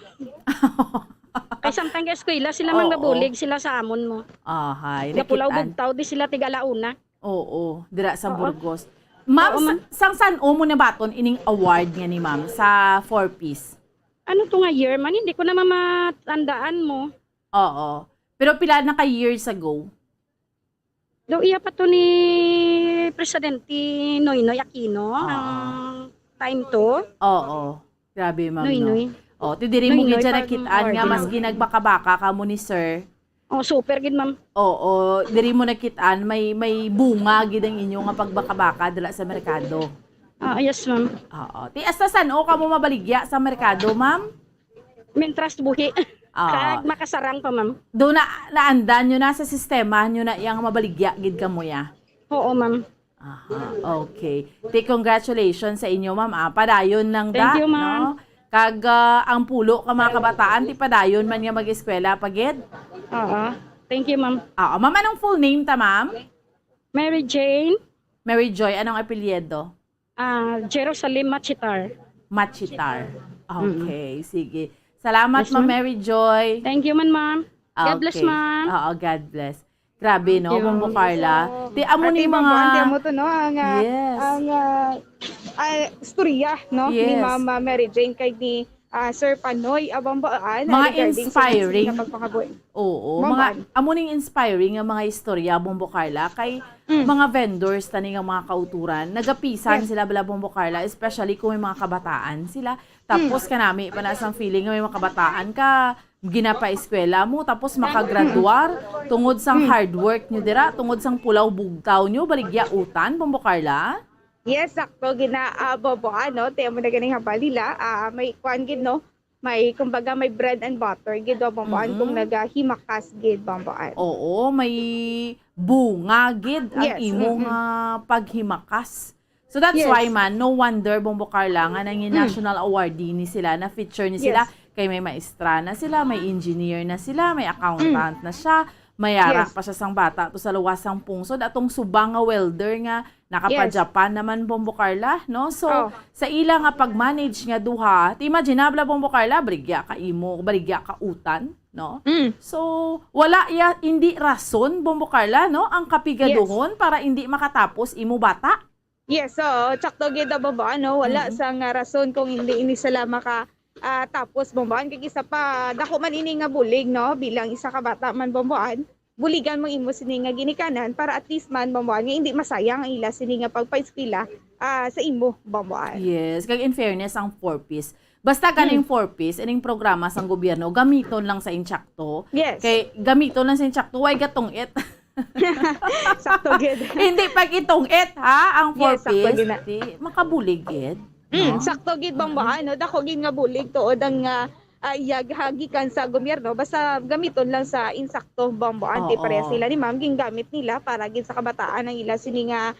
Speaker 4: Kay samtang eskwela sila man gabulig sila sa amon mo.
Speaker 19: Hay.
Speaker 4: Gapulaw bugtaw di sila tigalauna.
Speaker 19: Oo, dira sa Burgos. Ma'am, san mo na baton ining award nga ni ma'am sa 4-piece?
Speaker 4: Ano to nga year man, hindi ko na mamatandaan mo.
Speaker 19: Oo. Pero pila na ka years ago?
Speaker 4: Do iya pa to ni Presidente Noynoy Aquino ang time to.
Speaker 19: Oo. Grabe, ma'am,
Speaker 4: Noynoy.
Speaker 19: no? Ti diri mo
Speaker 4: Noynoy,
Speaker 19: gid
Speaker 4: pag
Speaker 19: nakitaan nga
Speaker 4: award,
Speaker 19: mas ginagbaka-baka ka mo ni sir.
Speaker 4: Oh, super gid, ma'am.
Speaker 19: Oo, diri mo nakitaan may bunga gid ang inyo nga pagbaka-baka dala sa merkado.
Speaker 4: Yes, ma'am.
Speaker 19: Oo. Ti asta san o kamo mabaligya sa merkado, ma'am?
Speaker 4: Mintras buhi. Kag makasarang pa, ma'am.
Speaker 19: Do na naandan nyo na sa sistema nyo na yang mabaligya gid kamo ya.
Speaker 4: Oo, ma'am.
Speaker 19: Okay. Ti congratulations sa inyo, ma'am. Padayon lang da,
Speaker 4: Thank you, ma'am.
Speaker 19: no? Kag ang pulo ka mga kabataan ti padayon man nga mag-eskwela pagid.
Speaker 4: Oo. Thank you, ma'am.
Speaker 19: Ma'am, anong full name ta, ma'am?
Speaker 4: Mary Jane
Speaker 19: Mary Joy, anong apelyido?
Speaker 4: Jerusalem Machitar.
Speaker 19: Machitar. Okay, sige. Salamat, Ma'am Mary Joy.
Speaker 4: Thank you, ma'am. God bless, ma'am.
Speaker 19: Oo, God bless. Grabe, no, Bombo Carla. Di amo
Speaker 20: Ate
Speaker 19: ni mga...
Speaker 20: Bombohan, di amo to, no?
Speaker 19: Yes.
Speaker 20: Ang istorya, no? Ni
Speaker 19: Yes.
Speaker 20: Ma'am Mary Jane kay ni Sir Panoy Bombohan.
Speaker 19: Mga
Speaker 20: regarding
Speaker 19: inspiring.
Speaker 20: sa pagpakabuhi.
Speaker 19: Oo,
Speaker 20: Bombohan.
Speaker 19: mga amo ning inspiring nga mga istorya, Bombo Carla, kay mga vendors tani nga mga kauturan. Nagapisan sila bala, Bombo Carla, especially kung may mga kabataan sila. Tapos kanami pa na isang feeling nga may mga kabataan ka ginapa-eskwela mo, tapos makagraduar tungod sang hard work nyo dira, tungod sang pulaw bugtaw nyo, baligya utan, Bombo Carla?
Speaker 20: Yes, sakto Bombohan, no? Tiyan mo na ganing habal nila. May kuan gid, no? May, kumbaga, may bread and butter gid, Bombohan, kung nagahimakas gid, Bombohan.
Speaker 19: Oo, may bunga gid ang
Speaker 20: Yes,
Speaker 19: imong paghimakas. So that's why man, no wonder Bombo Carla nga nang national awardee ni sila, na feature ni sila. Kay may maestra na sila, may engineer na sila, may accountant na siya, mayara pa siya sang bata to sa luwasang pungsod, atong subang nga welder nga nakapa-Japan naman, Bombo Carla, no? So sa ila nga pag-manage nga duha, ti imagine bla, Bombo Carla, baligya ka imo, baligya ka utan, no? So wala hindi rason, Bombo Carla, no, ang kapigaduhon para hindi makatapos imo bata.
Speaker 20: Yes, so tsakto gid, Bombohan, no? Wala sang rason kung hindi sila tapos, Bombohan, kay isa pa dako man ini nga bulig, no, bilang isa ka bata man, Bombohan, buligan mo imo sini nga ginikanan para at least man, Bombohan, nga hindi masayang ang ila sini nga pagpa-eskwela sa imo, Bombohan.
Speaker 19: Yes, kag in fairness ang 4-piece. Basta ganing 4-piece, ining programa sang gobyerno, gamiton lang sa insyakto.
Speaker 20: Yes.
Speaker 19: Kay gamiton lang sa insyakto, way gatong it.
Speaker 20: Sakto gid.
Speaker 19: Hindi pag itong it, ha, ang 4-piece,
Speaker 20: yes,
Speaker 19: makabulig gid.
Speaker 20: Sakto gid, Bombohan, no? Dako gid nga bulig tuod ang hagikan sa gobyerno, basta gamiton lang sa insakto, Bombohan. Ti pareha sila ni ma'am gingamit nila para gid sa kabataan ang ila sini nga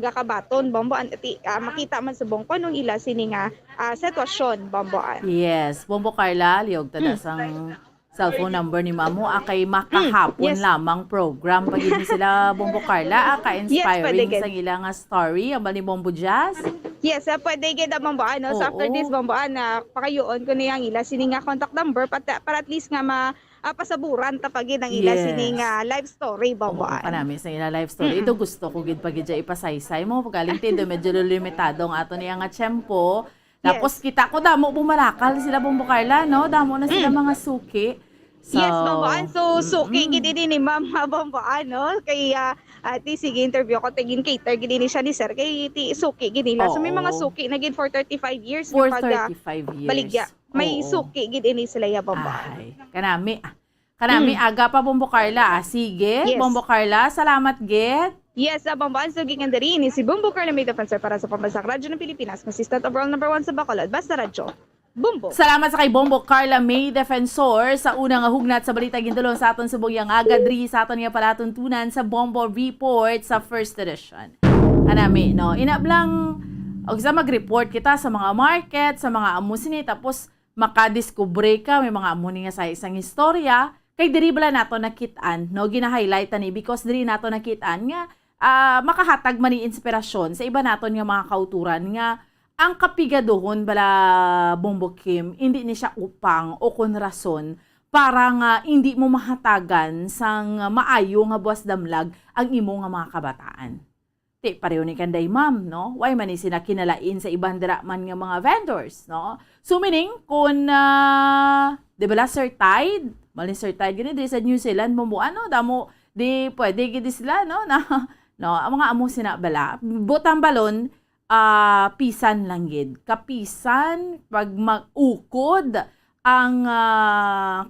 Speaker 20: gakabaton, Bombohan, makita man sa bongko nung ila sini nga sitwasyon, Bombohan.
Speaker 19: Yes, Bombo Carla, liog tada sang cellphone number ni Mamo, kay makahapon lamang program pag hindi sila, Bombo Carla, ka-inspiring sa ilang story, ang ni Bombo Jazz.
Speaker 20: Yes, pwede gid, Bombohan, no? So after this, Bombohan, pakayoon ko niyang ila sini nga contact number para at least nga pasaburan tapagid ang ila sini nga live story, Bombohan.
Speaker 19: Panami sa ila live story. Ito gusto ko gid pag dya ipasaysay mo, pagaling tindo medyo limitado ang ato niya nga tiyempo. Tapos kita ko damo bumalakal sila, Bombo Carla, no? Damo na sila mga suki. So,
Speaker 20: yes, Bombohan. So, suki gid ni Ma'am Bombohan, no? Kay ati sige interview ko tigin cater gid ni siya ni sir kay ti suki gid nila. So may mga suki na gid for 35 years
Speaker 19: for 35 years.
Speaker 20: Baligya. May suki gid ini sila ya, Bombohan.
Speaker 19: Kanami aga pa, Bombo Carla. Sige, Bombo Carla, salamat gid.
Speaker 20: Yes, Bombohan, so gikan diri ni si Bombo Carla, may defensor para sa pambansang radyo ng Pilipinas, consistent overall number 1 sa Bacolod, basta radyo. Bombo.
Speaker 19: Salamat sa kay Bombo Carla, may defensor sa unang hugnat sa balita gindulong sa aton subong yang agadri sa aton nga palatuntunan sa Bombo Report sa first edition. Kanami, no, inablang og sa mag-report kita sa mga market, sa mga amusini, tapos makadiskubre ka may mga amuni nga sa isang istorya, kay diri bala nato nakitaan, no, gina-highlight ni because diri nato nakitaan nga makahatag man ni inspirasyon sa iba naton nga mga kauturan nga ang kapigadohon bala, Bombo Kim, hindi ni siya upang o kon rason para nga hindi mo mahatagan sang maayo nga buwas damlag ang imo nga mga kabataan. Ti pareho ni kanday, ma'am, no? Why man ni sina kinalain sa ibang dira man nga mga vendors, no? So meaning kung di ba Sir Tide, mali Sir Tide gini di sa New Zealand, Bombo, ano, damo di pwede gid sila, no? No, ang mga amo sina bala, butang balon, pisan lang gid. Kapisan pag mag-ukod ang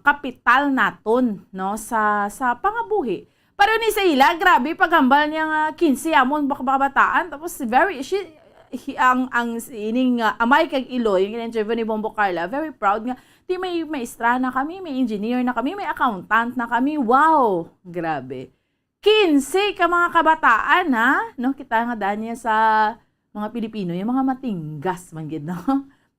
Speaker 19: kapital naton, no, sa pangabuhi. Pero ni sa ila, grabe paghambal niya nga 15 amon bakabataan, tapos very ang ining amay kag Iloy, yung interview ni Bombo Carla, very proud nga. Di may maestra na kami, may engineer na kami, may accountant na kami. Wow, grabe. 15 ka mga kabataan, ha? No, kita nga daan niya sa mga Pilipino, yung mga matinggas man gid, no?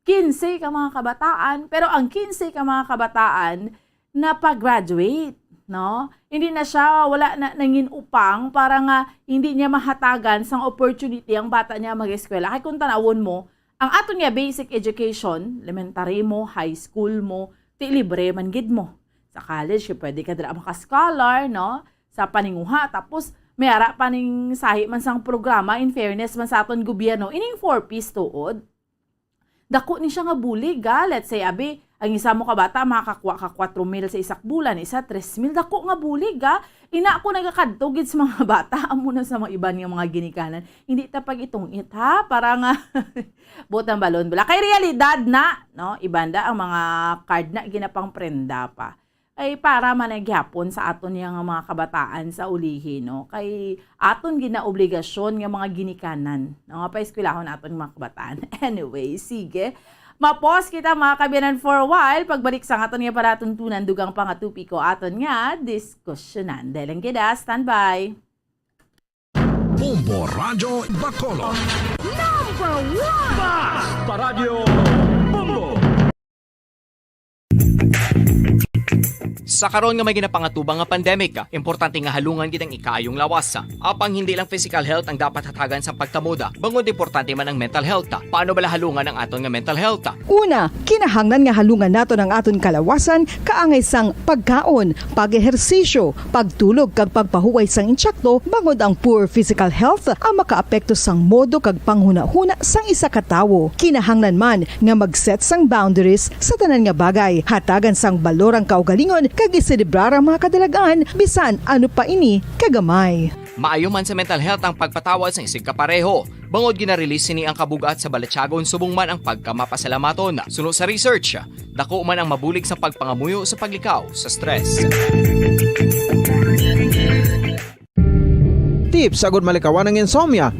Speaker 19: 15 ka mga kabataan, pero ang 15 ka mga kabataan na pag-graduate, no? Hindi na siya, wala na nangin upang para nga hindi niya mahatagan sang opportunity ang bata niya mag-eskwela. Kaya kung tanawon mo, ang aton nga basic education, elementary mo, high school mo, ti libre man gid mo. Sa college, pwede ka dira maka-scholar, no? Sa paninguha, tapos may ara paning sahi man sang programa, in fairness man sa aton gobyerno, ining 4-piece tuod. Dako ni siya nga bulig, let's say, abi, ang isa mo ka bata, makakakuha ka 4,000 sa isak bulan, isa 3,000, dako nga bulig, Ina ako nagakadtugid sa mga bata, amo na sa mga iban ng mga ginikanan. Hindi tapag itong ita, para nga, butang balon bula. Kay realidad na, no, ibanda ang mga card na ginapang prenda pa. Ay para managyapon sa aton yang mga kabataan sa ulihi, no? Kay aton ginaobligasyon nga mga ginikanan, no? Nga pa-eskwelahon aton mga kabataan. Anyway, sige. Mapos kita mga kabiyanan for a while. Pagbalik sa aton nga paratuntunan, dugang pangatupiko aton nga diskusyonan. Dahil ang kita, standby.
Speaker 5: Bombo Radio Bacolod.
Speaker 2: Number 1!
Speaker 5: Basta Radio Bombo!
Speaker 16: Sa karon nga may ginapangatubang nga pandemic, importante nga halungan gid ang ikayong lawas. Apang hindi lang physical health ang dapat hatagan sa pagtamuda, bangod importante man ang mental health. Paano bala halungan ang aton nga mental health?
Speaker 3: Una, kinahanglan nga halungan nato ang aton kalawasan kaangay sang pagkaon, pag-ehersisyo, pagtulog kag pagpahuway sang insyakto, bangod ang poor physical health ang makaapekto sang modo kag panghuna-huna sang isa ka tawo. Kinahanglan man nga mag-set sang boundaries sa tanan nga bagay, hatagan sang balorang kaugalingon kag iselebrar ang mga kadalagaan bisan ano pa ini kagamay.
Speaker 16: Maayo man sa mental health ang pagpatawad sa isig kapareho. Bangod gina-release ni ang kabugat sa balatsagon subong man ang pagkamapasalamaton. Sunod sa research, dako man ang mabulig sa pagpangamuyo sa paglikaw sa stress.
Speaker 22: Tips agud malikawan ng insomnia.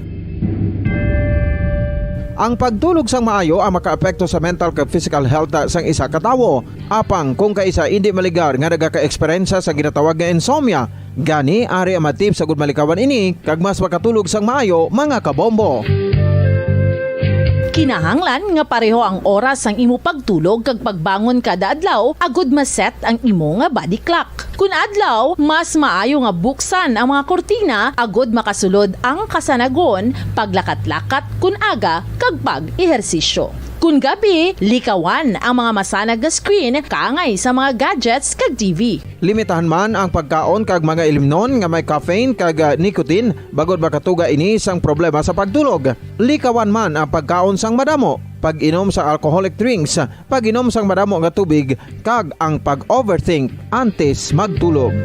Speaker 22: Ang pagtulog sang maayo ang makaapekto sa mental kag physical health sang isa ka tawo. Apang kung kaisa hindi maligar nga nagaka-eksperyensya sa ginatawag nga insomnia, gani ari ang matip sa gud malikawan ini kag mas makatulog sang maayo mga kabombo.
Speaker 12: Kinahanglan nga pareho ang oras ang imo pagtulog kag pagbangon kada adlaw agud maset ang imo nga body clock. Kun adlaw, mas maayo nga buksan ang mga kortina agud makasulod ang kasanagon, paglakat-lakat kun aga kag pag-ehersisyo. Kun gabi, likawan ang mga masanag nga screen kaangay sa mga gadgets kag TV.
Speaker 22: Limitahan man ang pagkaon kag mga ilimnon nga may caffeine kag nicotine bagod makatuga ini sang problema sa pagtulog. Likawan man ang pagkaon sang madamo, pag-inom sa alcoholic drinks, pag-inom sang madamo nga tubig kag ang pag-overthink antes magtulog.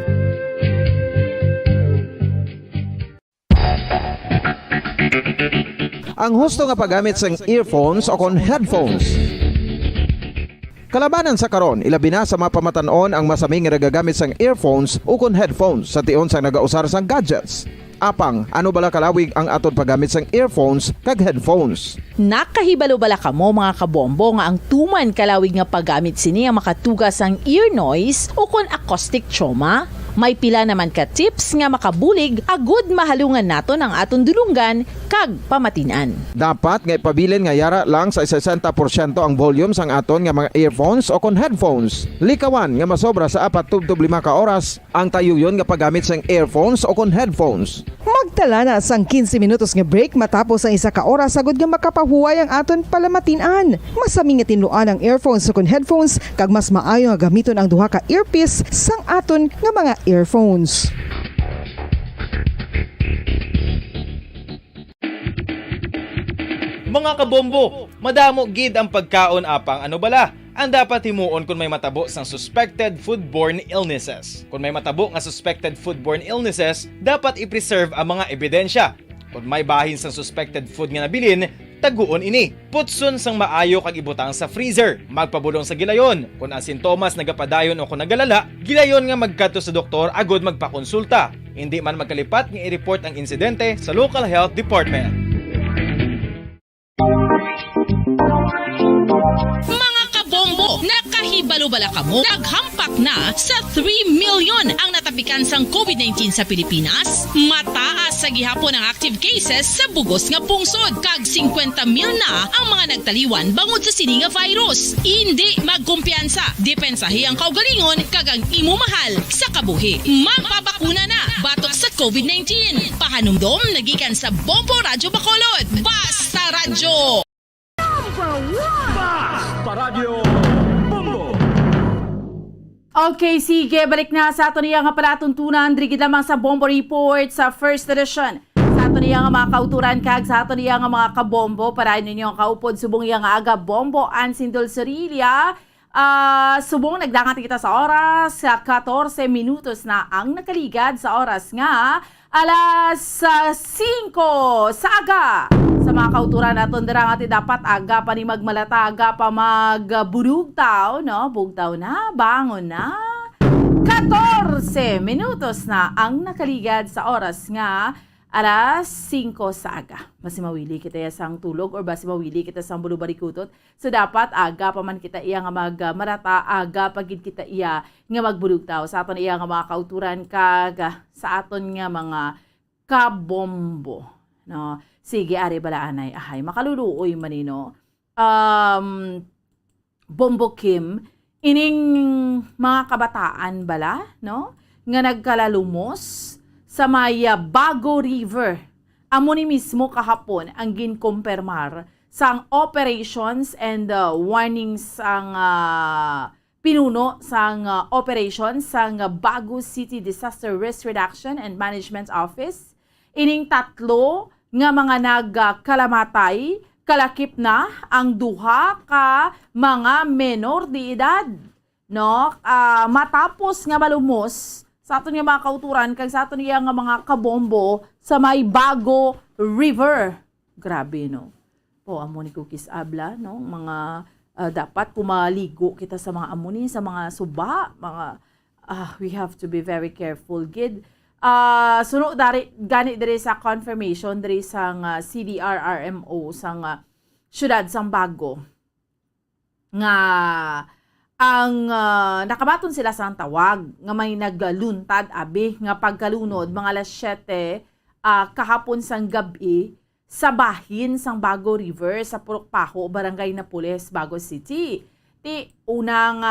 Speaker 22: Ang husto nga paggamit sang earphones o kon headphones. Kalabanan sa karon, ilabi na sa mga pamatanon ang masaming nga nagagamit sang earphones o kon headphones sa tion sang nagausar sang gadgets. Apang, ano bala kalawig ang aton paggamit sang earphones kag headphones?
Speaker 12: Nakahibalo bala kamo mga kabombo nga ang tuman kalawig nga paggamit sini ang makatugas ang ear noise o kon acoustic trauma? May pila naman ka tips nga makabulig agud mahalungan naton ang aton dulunggan kag pamatinan.
Speaker 22: Dapat nga ipabilin nga yara lang sa 60% ang volume sang aton nga mga earphones o kon headphones. Likawan nga masobra sa 4-5 ka oras ang tayuyon nga paggamit sang earphones o kon headphones.
Speaker 3: Magtala na sang 15 minutos nga break matapos ang 1 ka oras agud nga makapahuway ang aton palamatinan. Masami nga tinluan ang earphones o kon headphones kag mas maayo nga gamiton ang duha ka earpiece sang aton nga mga earphones.
Speaker 16: Mga kabombo, madamo gid ang pagkaon apang ano bala? Ang dapat himuon kung may matabo sang suspected foodborne illnesses. Kung may matabo nga suspected foodborne illnesses, dapat i-preserve ang mga ebidensya. Kung may bahin sang suspected food nga nabilin, taguon ini. Putson sang maayo kag ibutang sa freezer. Magpabulong sa gilayon. Kung ang sintomas nagapadayon o kung nagalala, gilayon nga magkadto sa doktor agud magpakonsulta. Hindi man magkalipat nga i-report ang insidente sa local health department.
Speaker 12: Mga kabombo, Nakahibalo-bala ka mo. Naghampak na sa 3 million ang natapikan sang COVID-19 sa Pilipinas. Mataas sa gihapon ang active cases sa bugos nga pungsod. Kag 50 mil na ang mga nagtaliwan bangod sa sini nga virus. Hindi magkumpiyansa. Depensahi ang kaugalingon kag ang imo mahal sa kabuhi. Magpabakuna na batok sa COVID-19. Pahanumdom nagikan sa Bombo Radyo Bacolod. Basta Radyo!
Speaker 2: Basta Radio Bombo!
Speaker 19: Okay, sige, balik na sa ato niya nga palatuntunan, drigid lamang sa Bombo Report sa first edition. Sa ato niya nga mga kauturan kag sa ato niya nga mga kabombo, para ninyo ang kaupod subong iya nga aga Bombo Ansindol Sorilia. Subong nagdangat kita sa oras, sa 14 minutos na ang nakaligad sa oras nga alas 5 sa aga. Sa mga kauturan naton dira nga dapat aga pa ni magmalata, aga pa magbudugtaw, no? Bugtaw na, bangon na. 14 minutos na ang nakaligad sa oras nga alas 5 sa aga. Basi mawili kita sang tulog or basi mawili kita sang bulubarikutot. So dapat aga pa man kita iya nga magmarata, aga pagid kita iya nga magbudugtaw sa aton iya nga mga kauturan kag sa aton nga mga kabombo, no? Sige, ari balaanay ahay makaluluoy manino. Bombo Kim ining mga kabataan bala, no? Nga nagkalalumos sa may Bago River. Amo ni mismo kahapon ang ginkumpirmar sang operations and warnings sang pinuno sang operations sang Bago City Disaster Risk Reduction and Management Office. Ining tatlo nga mga nagkalamatay, kalakip na ang duha ka mga menor de edad, no? Matapos nga malumos sa aton nga mga kauturan kag sa aton nga mga kabombo sa may Bago River. Grabe, no? Po amo ni Cookies Abla, no? Mga dapat pumaligo kita sa mga amuni, sa mga suba, mga we have to be very careful, gid. Suno dari gani diri sa confirmation diri sang CDRRMO sang syudad sang Bago nga ang nakabaton sila sa tawag nga may nagluntad abi nga pagkalunod mga alas 7 kahapon sang gabi sa bahin sang Bago River sa Purokpaho, Barangay Napoles, Bago City. Ti unang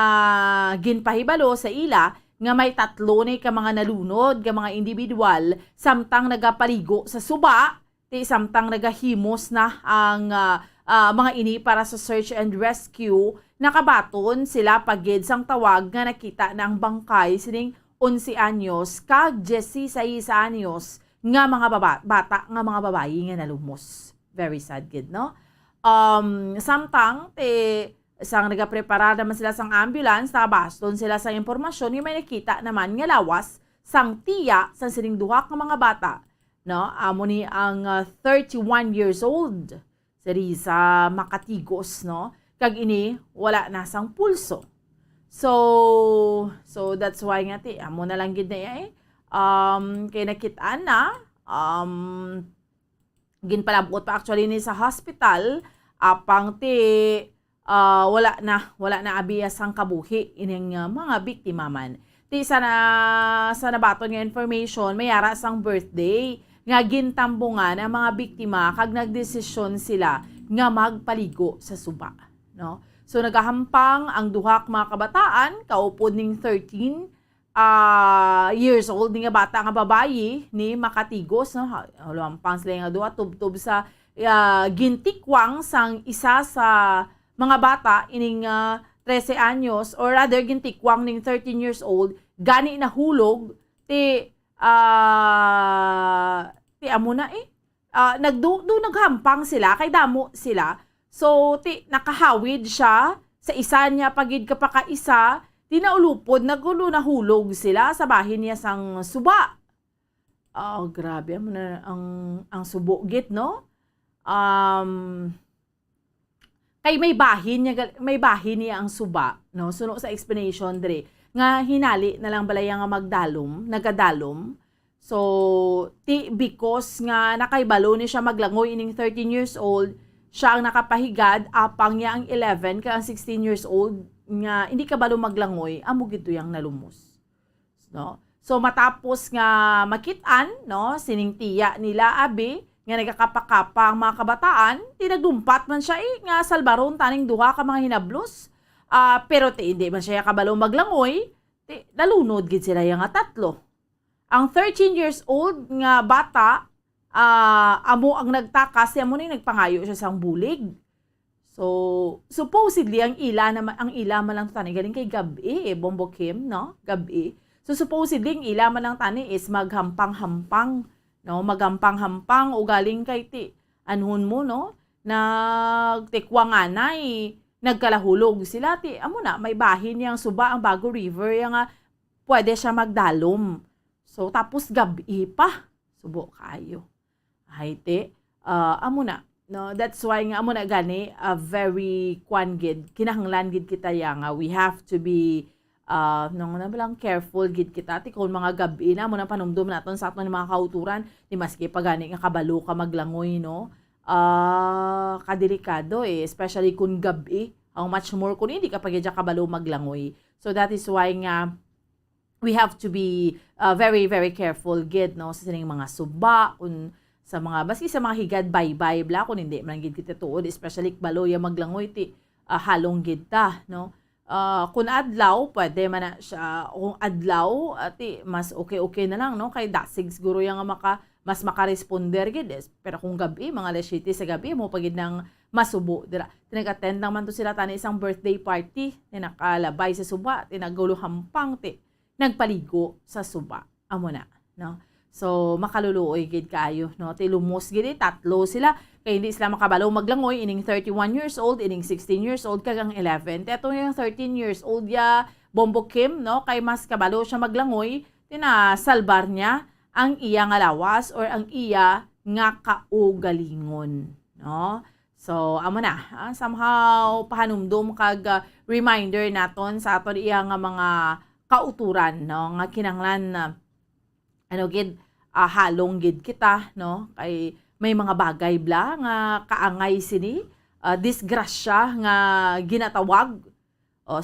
Speaker 19: ginpahibalo sa ila nga may tatlo ni ka mga nalunod nga mga individual samtang nagapaligo sa suba, ti samtang nagahimos na ang mga ini para sa search and rescue. Nakabaton sila pagid sang tawag nga nakita na ang bangkay sining 11 anyos kag 16 anyos nga mga bata nga mga babayi nga nalumos. Very sad gid, no? Samtang isang nagaprepara naman sila sang ambulance, nakabaston sila sa impormasyon, yung may nakita naman nga lawas sang tiya sang sining duha ka mga bata, no? Amo ni ang 31 years old si Riza Makatigos, no? Kag ini wala na sang pulso. So that's why nga ti amo na lang gid na kay nakitaan na ginpalabot pa actually ni sa hospital apang ti wala na abiyas ang kabuhi ining mga biktima man. Ti sa nabaton nga information mayara sang birthday nga gintambungan ang mga biktima kag nagdesisyon sila nga magpaligo sa suba, no? So nagahampang ang duha ka mga kabataan kaupod ning 13 years old nga bata nga babayi ni Makatigos, no? Hampang sila nga duha tubtob sa gintikwang sang isa sa mga bata ining 13 anyos or rather gintikwang ning 13 years old gani nahulog ti amo na naghampang sila kay damo sila. So ti nakahawid siya sa isa niya pagid ka pa ka isa di naulupod nagulo nahulog sila sa bahin niya sang suba. Grabe amo na ang subo git, no? Kay may bahin niya ang suba, no? Suno sa explanation dire nga hinali na lang balaya nga nagadalom. So because nga nakaibalo ni siya maglangoy ining 13 years old, siya ang nakapahigad apang niya ang 11 ka ang 16 years old nga hindi kabalo maglangoy, amo gito yang nalumos. No? So matapos nga makitaan, no, sining tiya nila abi nga nagakapakapa ang mga kabataan, tinagdumpat man siya nga salbaron taning duha ka mga hinablos. Pero hindi man siya kabalo maglangoy, nalunod gid sila yang tatlo. Ang 13 years old nga bata, amo ang nagtakas, amo na nagpangayo siya sang bulig. So, supposedly, ang ila man lang tani, galing kay gabi, Bombo Kim, no? Gabi. So, supposedly, ang ila man lang tani is maghampang-hampang, no? Maghampang-hampang o galing kay anhon mo, no? Nagtikwanganay, nagkalahulog sila, amo na, may bahin yang suba ang Bago River, yang pwede siya magdalom. So, tapos gabi pa, subo kayo. Ay, amo na. No, that's why nga amo na gani very gid kinahanglan gid kita nga we have to be lang careful gid kita kung mga gabi na mo na panumdum naton sa aton mga kauturan di maski pagani nga kabalo ka maglangoy no kadelikado especially kung gabi how much more kung hindi ka pagidya kabalo maglangoy. So that is why nga we have to be very very careful gid no sa sining mga suba kung sa mga baski sa mga higad bye-bye bla kung hindi man gid kita tuod especially balo ya maglangoy halong gid ta no. Kung adlaw pwede man na siya kung adlaw mas okay na lang no kay dasig siguro yang mas makaresponder gid pero kung gabi mga alas 7 sa gabi mo pagid nang masubo dira tinag-attend naman to sila tani isang birthday party nakalabay sa suba tinagulo hampang nagpaligo sa suba amo na no. So, makaluluoy gid kayo, no? Lumos gid tatlo sila. Kaya hindi sila makabalo maglangoy. Ining 31 years old, ining 16 years old, kagang 11. Ito yung 13 years old ya, Bombo Kim, no? Kay mas kabalo siya maglangoy, tinasalbar niya ang iya nga lawas or ang iya nga kaugalingon, no? So, amo na. Somehow, pahanumdum kag reminder naton sa aton iya nga mga kauturan, no? Nga kinanglan na gid halong gid kita no kay may mga bagay bla nga kaangay sini disgrasya nga ginatawag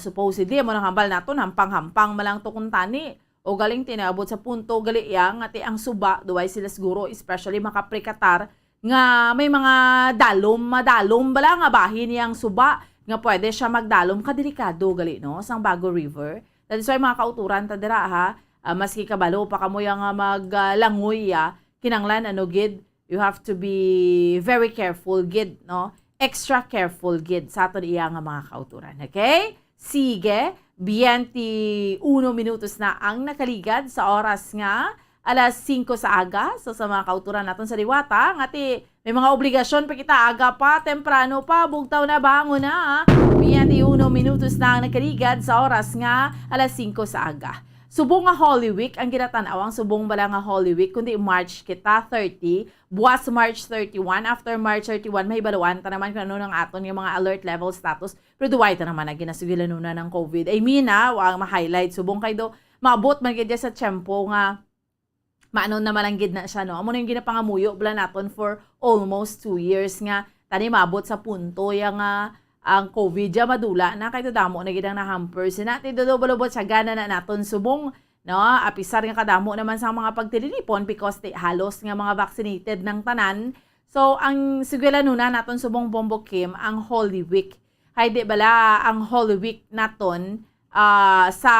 Speaker 19: supposedly mo nang hambal naton hampang-hampang malang to kun tani o galing tinaabot sa punto gali yang ati ang suba duway sila siguro especially makaprikatar nga may mga madalom bala nga bahin yang suba nga pwede siya magdalom kadelikado gali no sang Bago River. That is why mga kauturan ta dira ha maski kabalo pa kamo yang maglangoy kinanglan gid you have to be very careful gid no extra careful gid sa aton iya nga mga kauturan. Okay, sige 21 minutos na ang nakaligad sa oras nga alas 5 sa aga. So sa mga kauturan naton sa Diwata ngati may mga obligasyon pa kita aga pa temprano pa bugtaw na bangon na 21 minutos na ang nakaligad sa oras nga alas 5 sa aga. Subong nga Holy Week, ang ginatanaw ang subong bala nga Holy Week, kundi March kita 30, buwas March 31, after March 31, may baluan ta naman kung ano ng aton yung mga alert level status, pero duway ta naman na ginasugilan nuna ng COVID. I mean ang ma-highlight, subong kay do, maabot man gid sa tiyempo nga, maano naman lang gid na siya, no? Amo na yung ginapangamuyo bala naton for almost 2 years nga, tani maabot sa punto yung ang COVID ya madula na kay damo na gid ang na-hamper sina ti dodobolobot sa gana na naton subong no apisar nga kadamo naman sa mga pagtililipon because halos nga mga vaccinated ng tanan. So ang sigwela nuna naton subong Bombo Kim ang Holy Week. Hay di bala ang Holy Week naton sa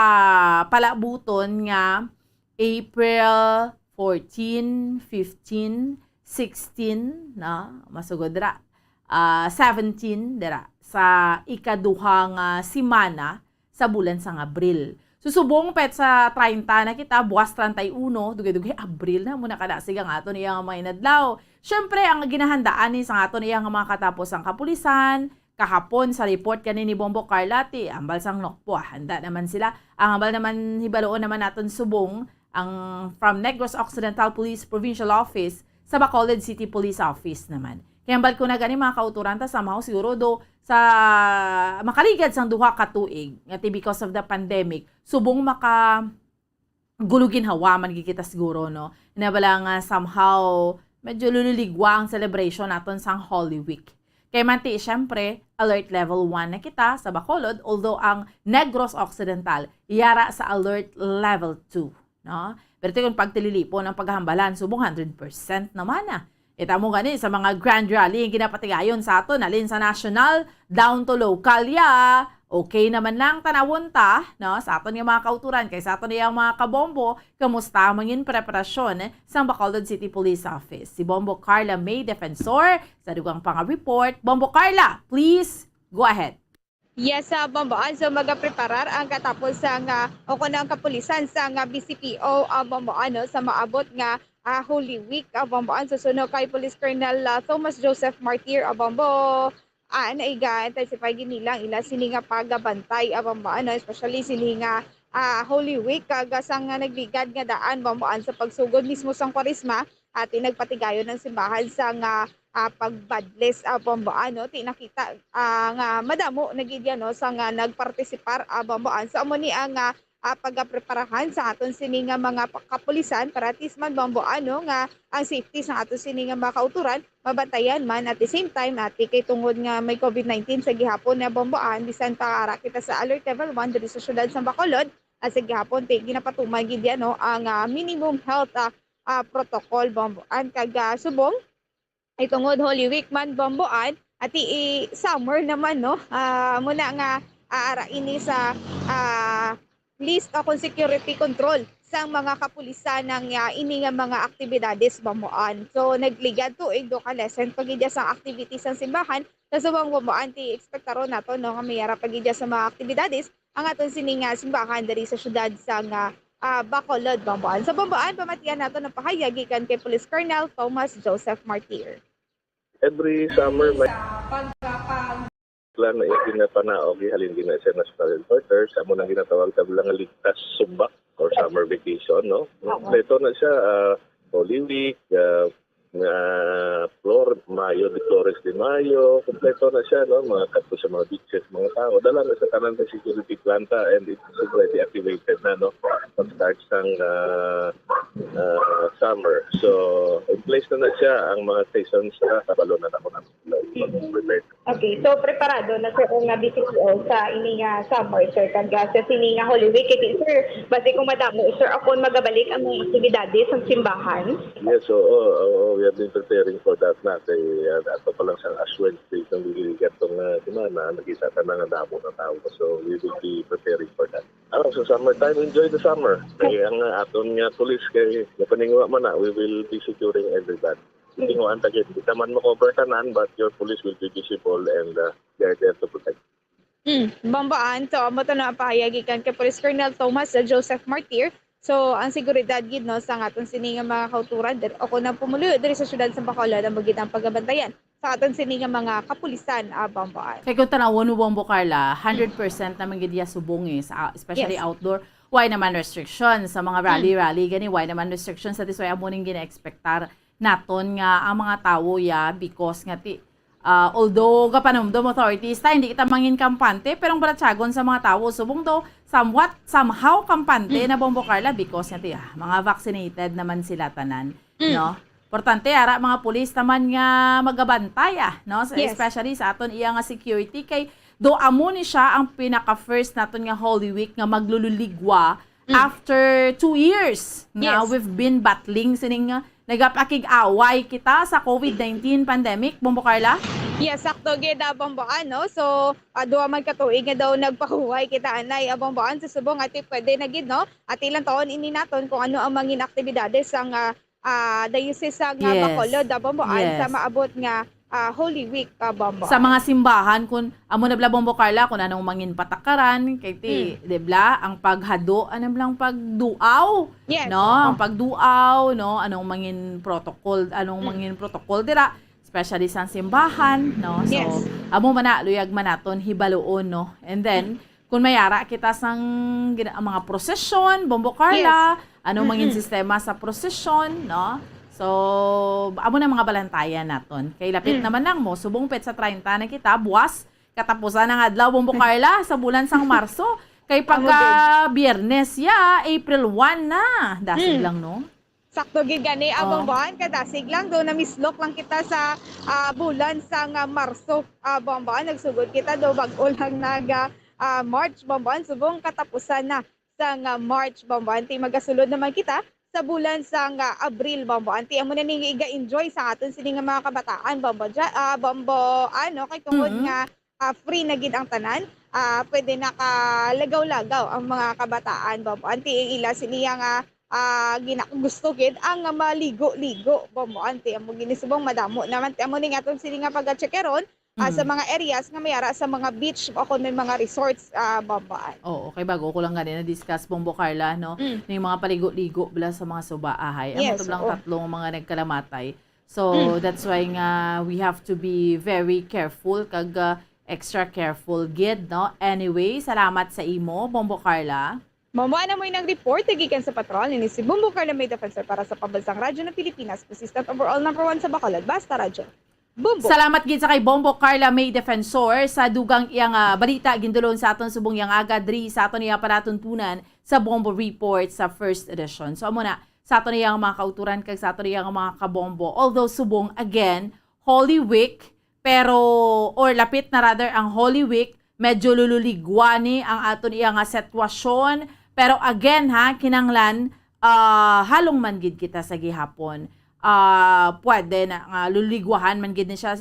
Speaker 19: palabuton nga April 14, 15, 16 na masugod dira 17 dira sa ikaduhang simana sa bulan sang Abril. Susubong pet sa 30 na kita, buwas 31, dugay-dugay Abril na muna kada sigang ato niya mga inadlaw. Syempre, ang ginahandaan ni sang ato niya mga katapos ang kapulisan, kahapon sa report kanini ni Bombo Carlati, ambal sang nokpo, handa naman sila. Ang ambal naman hibaloon naman naton subong ang from Negros Occidental Police Provincial Office sa Bacolod City Police Office naman. Kaya ambal ko na gani mga kauturan ta somehow siguro do sa makaligad sang duha ka tuig ngati because of the pandemic subong maka gulugin hawa man gikita siguro no na bala nga somehow medyo lululigwa ang celebration naton sang Holy Week. Kaya manti, syempre, alert level 1 na kita sa Bacolod, although ang Negros Occidental, iyara sa alert level 2. No? Pero ito yung pagtililipo ng paghambalan, subong 100% naman na. Ita mo gani sa mga grand rally, yung ginapatigayon sa ato, alin sa national, down to local, ya. Okay naman lang tanawon ta, no? Sa aton yung mga kauturan, kay sa aton yung mga kabombo, kamusta mangin preparasyon sa Bacolod City Police Office. Si Bombo Carla May Defensor, sa dugang pang-report. Bombo Carla, please, go ahead.
Speaker 20: Yes, Bomboan. So, magapreparar ang katapos nga o kunang kapulisan sa nga BCPO, Bomboan, no, sa maabot nga Holy Week, Bomboan. Susunod kay Police Colonel Thomas Joseph Martir, Bombo. Naiga, intensify ginilang ila sini nga pagabantay, Bomboan, no, especially sini nga Holy Week, kagasang nga nagligad nga daan, Bomboan, sa pagsugod mismo sang Kwaresma at nagpatigayon ng simbahan sa nga pagbadless, Bomboan, no, tinakita nga madamo nagidya, no, sa nga nagpartisipar, Bomboan, sa amo ni ang pagapreparahan sa aton sini nga mga kapulisan para tisman, Bomboan, no, nga ang safety sa aton sini nga mga kauturan mabantayan man at the same time kay tungod nga may COVID-19 sa gihapon na, Bomboan, bisan pa ara kita sa alert level 1 diri sa syudad sa Bacolod at sa gihapon ginapatuman gid no ang minimum health protocol, Bomboan, kag subong ay tungod Holy Week man, Bomboan, at summer naman, no, muna nga ara ini sa list kung security control sa mga kapulisan ng ini nga mga aktibidades, Bomboan. So nagligad to do ka lesson pagidya sa activities sa simbahan sa subang, Bomboan, ti ekspektaro nato, no, nga mayara pagidya sa mga aktibidades ang aton sini nga simbahan diri sa syudad sa nga Bacolod, Bomboan. Sa Bomboan, pamatian nato ng pahayag gikan kay Police Colonel Thomas Joseph Martir.
Speaker 1: Every summer may plan na itinapanaog halin din sa national headquarters amo nang ginatawag sa bilang ligtas sumbak or summer vacation, no. Ito na siya Holy Week, Mayo de Flores de Mayo, kompleto na siya, no, mga kadto sa mga beaches, mga tao dala na sa tanan sa security planta and it's already activated na, no, pag start sang summer. So in place na siya ang mga stations sa kabalo na ako na prepared.
Speaker 20: Okay, so preparado na sir nga BCPO sa ini nga summer, sir, kag sa sini nga Holy Week, sir, basi kung madamo, sir, akon magabalik ang mga aktibidades sa simbahan.
Speaker 1: Yes, so we have been preparing for that na kay ato pa lang sa Ash Wednesday kung gigigat tong semana nakita ta na nga damo na tao, so we will be preparing for that. Sa summertime, enjoy the summer. Kaya ang aton nga police kay napaningwa man na, we will be securing everybody. Tinguan ta gid, kita man mo cover tanan, but your police will be visible and they are there to protect.
Speaker 20: Bomboan, so amo to na pahayag gikan kay Police Colonel Thomas Joseph Martir. So ang seguridad gid, no, sa aton sini nga mga kauturan ako na pumulo diri sa syudad sa Bacolod ang magid ang pagabantayan sa aton sini nga mga kapulisan, Bomboan.
Speaker 19: Kaya kung tanawon mo, Bombo Carla, 100% naman gid ya subong especially
Speaker 20: Yes.
Speaker 19: outdoor. Why naman restrictions sa mga rally gani, why naman restrictions sa this way amo ning gina-expectar naton nga ang mga tawo because nga although kapanomdom authorities hindi kita mangin kampante pero ang baratsagon sa mga tawo subong do somehow kampante na, Bombo Carla, because nga mga vaccinated naman sila tanan, no. Importante ara mga pulis naman nga magabantay, no, so,
Speaker 20: Yes.
Speaker 19: especially sa aton iya nga security kay do amo ni siya ang pinaka first naton nga Holy Week nga maglululigwa after 2 years nga
Speaker 20: Yes.
Speaker 19: we've been battling sining nagapakig-away kita sa COVID-19 pandemic, Bombo Carla?
Speaker 20: Yes, sakto gid, Bomboan, no. So duha man ka tuig nga daw nagpahuway kita anay, Bomboan, sa subong ati pwede na gid, no. At ilang taon ini naton kung ano ang mga aktibidades sang diocese sa
Speaker 19: Yes.
Speaker 20: Bacolod, Bomboan,
Speaker 19: Yes.
Speaker 20: sa maabot nga Holy Week, Bomboan.
Speaker 19: Sa mga simbahan, kung amo na bla, Bombo Carla, kung anong mangin patakaran, kay di bla, ang paghado, anong lang pagduaw,
Speaker 20: Yes.
Speaker 19: no, ang pagduaw, no, anong mangin protocol, dira, especially sa simbahan, no, so,
Speaker 20: Yes.
Speaker 19: amo man luyag man naton hibaloon, no, and then, kung mayara kita sang mga prosesyon, Bombo Carla, anong mangin sistema sa prosesyon, no. So, amo na mga balantayan naton. Kay lapit naman lang mo, subong pet sa 30 na kita, buwas, katapusan ng adlaw, Bombo Carla, sa bulan sang Marso. Kay pagka Biyernes, April 1 na. Dasig lang, no?
Speaker 20: sakto gid gani Bombohan kadasig lang do na mislok lang kita sa bulan sa Marso Bombohan nagsugod kita do bag-o lang March Bombohan subong katapusan na sa March Bombohan ti magasulod naman kita sa bulan sa Abril Bombohan ti amo na ning iga-enjoy sa aton sini nga mga kabataan Bombo kay tungod nga free na gid ang tanan pwede nakalagaw-lagaw ang mga kabataan Bombohan ti ila siniya nga gusto gid ang maligo-ligo Bombohan ti amo ginisubong madamo naman ti amo ning aton sini nga pag-checkeron sa mga areas nga mayara sa mga beach o kung may mga resorts Bombohan.
Speaker 19: Oo, okay, bago ko lang ganun na-discuss Bombo Carla, no? Yung mga paligo-ligo bala sa mga subaahay. Yes, amo lang tatlong mga nagkalamatay. So, that's why nga we have to be very careful kag extra careful gid, no? Anyway, salamat sa imo, Bombo Carla.
Speaker 20: Mamuha na mo yung nag-report gikan sa patrol ni si Bombo Carla may defensor para sa Pambansang Radyo ng Pilipinas, consistent overall number 1 sa Bacolod, Basta Radyo. Bombo.
Speaker 19: Salamat gid sa kay Bombo Carla may defensor sa dugang iyang balita gindulon sa aton subong yang agad dri sa aton iya palatuntunan sa Bombo Report sa first edition. So amo na sa aton iyang mga kauturan kag sa aton iyang mga kabombo. Although subong again Holy Week pero or lapit na rather ang Holy Week medyo lululigwani ang aton iyang sitwasyon pero again kinanglan halong man gid kita sa gihapon. Pwede na luligwahan man gid ni siya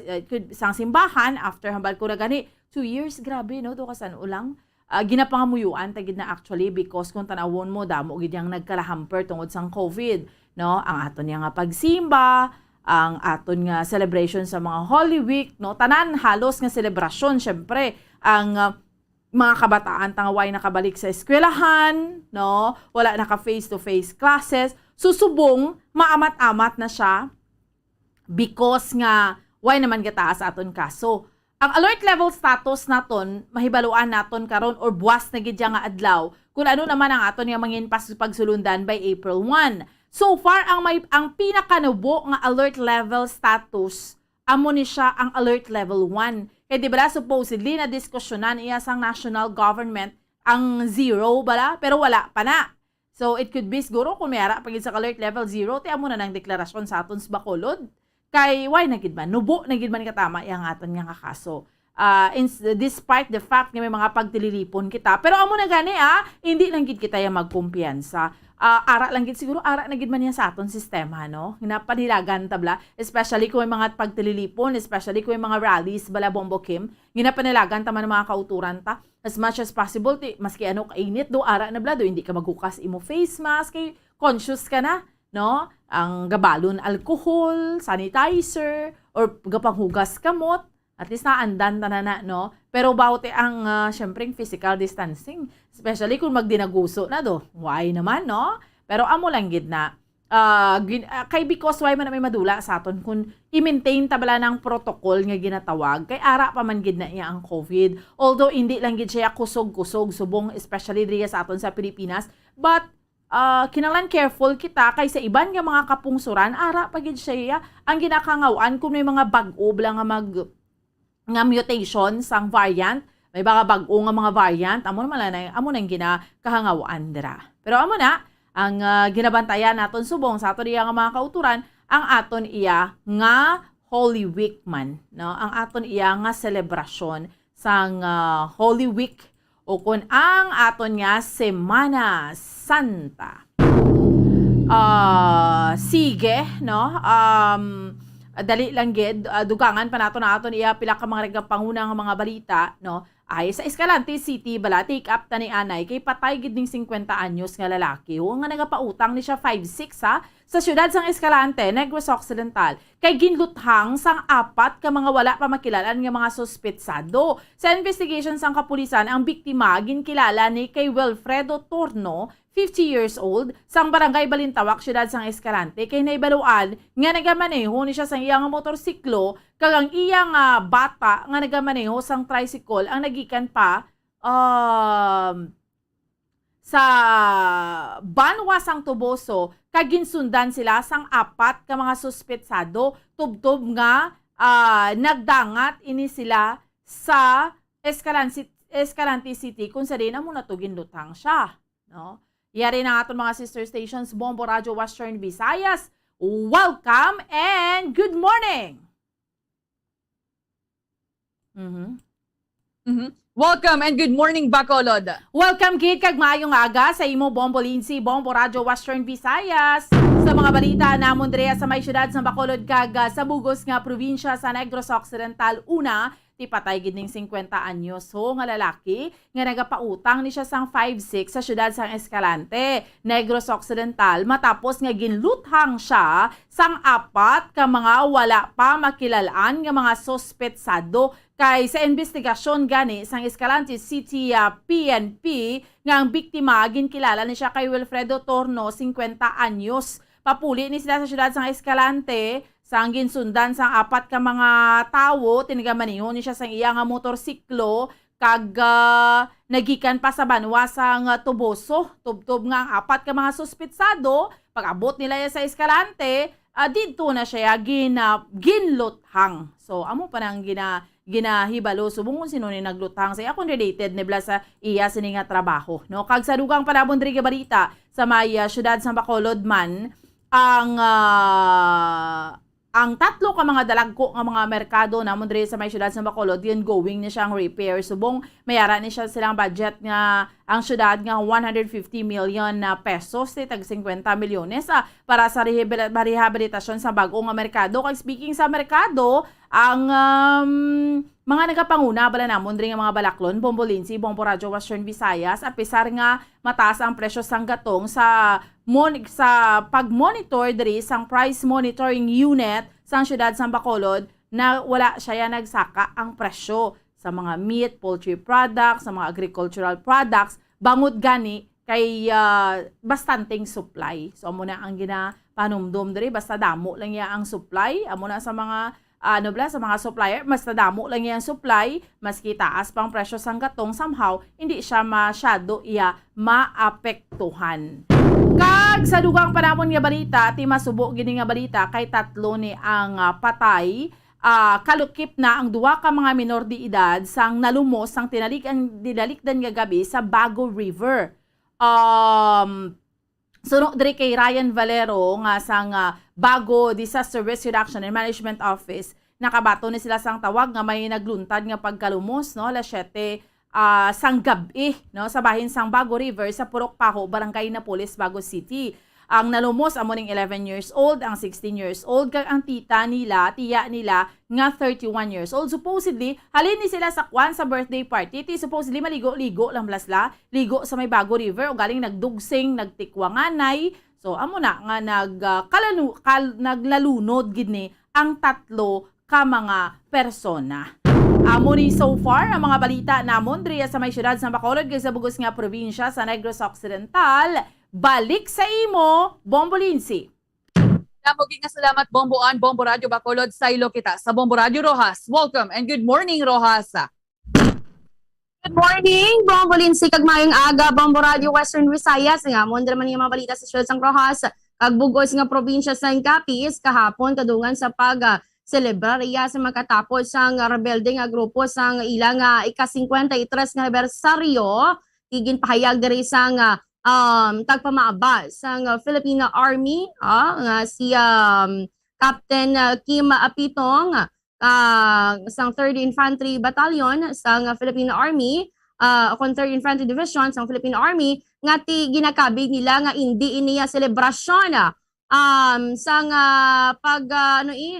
Speaker 19: sang simbahan after hambal ko na gani 2 years grabe no do kasan ulang ginapangamuyuan tagid na actually because kung tanawon mo damo gid yang nagkalahamper tungod sang COVID no ang aton nga pagsimba ang aton nga celebration sa mga Holy Week no tanan halos nga selebrasyon syempre ang mga kabataan tangaway nakabalik sa eskwelahan no wala naka face to face classes susubong maamat-amat na siya because nga why naman gataas aton kaso. Ang alert level status naton mahibaluan naton karon or buwas na gid nga adlaw kung ano naman ang aton nga mangin pagsulundan by April 1. So far ang pinakanubo nga alert level status amo ni siya ang alert level 1. Kaya di ba supposedly na diskusyonan iya sang national government ang 0 bala pero wala pa na. So, it could be siguro kung mayara pagin sa alert level 0, tiyan mo na ng deklarasyon sa aton sa Bacolod. Kay, why na gid man? Nubo na gid man katama yung aton nga kaso. Despite the fact nga may mga pagtililipon kita. Pero amo na gani hindi lang gid kita yung magkumpiyansa. Ara lang gid siguro, ara na gid man yan sa aton sistema, no? Ginapanilagan tabla, especially kung may mga pagtililipon, especially kung may mga rallies, bala Bombo Kim, ginapanilagan taman ng mga kauturan ta. As much as possible, maski ano kainit do, ara na blado, hindi ka maghukas imo face mask, kay conscious ka na, no? Ang gabalon alcohol, sanitizer, or gapanghugas kamot, at least naandan tanana, no? Pero bawte ang syempre physical distancing, especially kung magdinaguso na do. Why naman, no? Pero amo lang gid na kay because why man na may madula sa aton kung i-maintain tabala ng protocol nga ginatawag kay ara pa man gid na iya ang COVID. Although hindi lang gid siya kusog-kusog subong especially diri sa aton sa Pilipinas, but kinahanglan careful kita kay sa iban nga mga kapungsuran ara pa gid siya ang ginakangawan kung may mga bag-o bla nga mutation sang variant, may bag-o nga mga variant amo nang ginakahangawaan dira. Pero amo na ang ginabantayan naton subong sa aton iya nga mga kauturan ang aton iya nga Holy Week man, no? Ang aton iya nga selebrasyon sang Holy Week o kun ang aton nga Semana Santa. Sige, no? Dali lang gid dugangan pa naton iya pila ka mga panguna nga mga balita, no? Ay sa Escalante City bala take up ta ni anay kay patay gid ning 50 anyos nga lalaki nga nagapautang ni siya 5'6" sa syudad sang Escalante, Negros Occidental kay ginluthang sang 4 ka mga wala pa makilalan nga mga suspetsado. Sa investigation sang kapulisan ang biktima ginkilala ni kay Wilfredo Torno 50 years old, sang barangay Balintawak, syudad sang Escalante, kay naibaluan nga nagamaneho ni siya sang iyang motorsiklo, kag ang iyang bata nga nagamaneho sang tricycle, ang nagikan pa sa Banwa sang Tuboso, kag ginsundan sila sang 4 ka mga suspetsado, tubtob nga nagdangat ini sila sa Escalante City, kung sa din mo natugin lutang siya, no? Yari na aton mga sister stations, Bombo Radio Western Visayas. Welcome and good morning!
Speaker 6: Welcome and good morning, Bacolod.
Speaker 19: Welcome kid kag maayong aga sa imo Bombo Lindsay, Bombo Radio Western Visayas. Sa mga balita namon direya sa may syudad sa Bacolod kag sa bugos nga probinsya sa Negros Occidental, una ti patay gid ning 50 anyos nga lalaki nga nagapautang ni siya sang 5-6 sa syudad sang Escalante, Negros Occidental, matapos nga ginluthang siya sang 4 ka mga wala pa makilalaan nga mga sospetsado kay sa investigasyon gani sang Escalante City PNP nga ang biktima ginkilala ni siya kay Wilfredo Torno, 50 anyos. Papuli ni sila sa syudad sang Escalante sang ginsundan sang 4 ka mga tawo, tinigamanihon ni siya sang iya nga motorsiklo kag nagikan pa sa banwa sang Tuboso. Tubtob nga ang 4 ka mga suspetsado, pag-abot nila sa Escalante, dito na siya ginluthang. So amo pa nang ginahibalo subong kung sino ni nagluthang sa akong related nibla sa iya sini nga trabaho, no? Kag sa dugang panabon diri balita sa may syudad sa Bacolod man, ang 3 ka mga dalagko nga mga merkado namon diri sa may syudad sa Bacolod, yun going ni siyang repair. Subong mayara ni siya silang budget nga ang syudad nga 150 million na pesos, tag 50 milyones para sa rehabilitasyon sa bagong nga merkado. Kag speaking sa merkado, ang mga nagapanguna bala namon diri nga mga balaklon, Bombo Lindsay, Bombo Radio Western Visayas, apisar nga mataas ang presyo sang gatong sa pag-monitor diri sang price monitoring unit sang syudad sa Bacolod, na wala siya nagsaka ang presyo sa mga meat, poultry products, sa mga agricultural products, bangod gani kay bastanteng supply. So amo na ang ginapanumdum diri, basta damo lang ya ang supply, amo na sa mga sa mga supplier, mas nadamo lang yan supply, maski taas pang presyo sang gatong, somehow hindi siya masyado maapektuhan. Kag sa dugang panahon nga balita, ti masubo gini nga balita kay 3 ni ang patay, kalukip na ang 2 ka mga minor de edad sang nalumos sang dinalikdan nga gabi sa Bago River. Sunod diri kay Ryan Valero nga sang Bago Disaster Risk Reduction and Management Office, nakabato ni sila sang tawag nga may nagluntad nga pagkalumos, no, alas 7 sang gabi, no, sa bahin sang Bago River sa Purok Paho, Barangay Napoles, Bago City. Ang nalumos amo ning 11 years old, ang 16 years old, kag ang tiya nila nga 31 years old. Supposedly, halin ni sila sa kwan sa birthday party. Supposedly maligo-ligo lang blasla, ligo sa may Bago River o galing nagdugsing, nagtikwanganay. So amo na nga naglalunod gid ni ang 3 ka mga persona. Amo ni so far ang mga balita namon diri sa may syudad sa Bacolod kay sa bugos nga probinsya sa Negros Occidental. Balik sa imo, Bombo Lindsay.
Speaker 6: Namuging nga salamat, Bomboan, Bombo Radio Bacolod, saylo kita sa Bombo Radio Rojas. Welcome and good morning, Rojas.
Speaker 7: Good morning, Bombo Lindsay, kag mayong aga, Bombo Radio Western Visayas. Nga mo naman yung mga balita sa syudad sang Rojas, kag bugos nga probinsya sa Capiz, kahapon kadungan sa celebrar iya sa makatapos sang rebelde nga grupo sang ilang ika-53 nga anibersaryo, tigin pahayag diri sang tagpamaaba sang Filipino Army, nga si Captain Kim Apitong sang 3rd Infantry Battalion sang Filipino Army, 3rd Infantry Division sang Filipino Army, nga ti ginakabig nila nga hindi iniya selebrasyon sang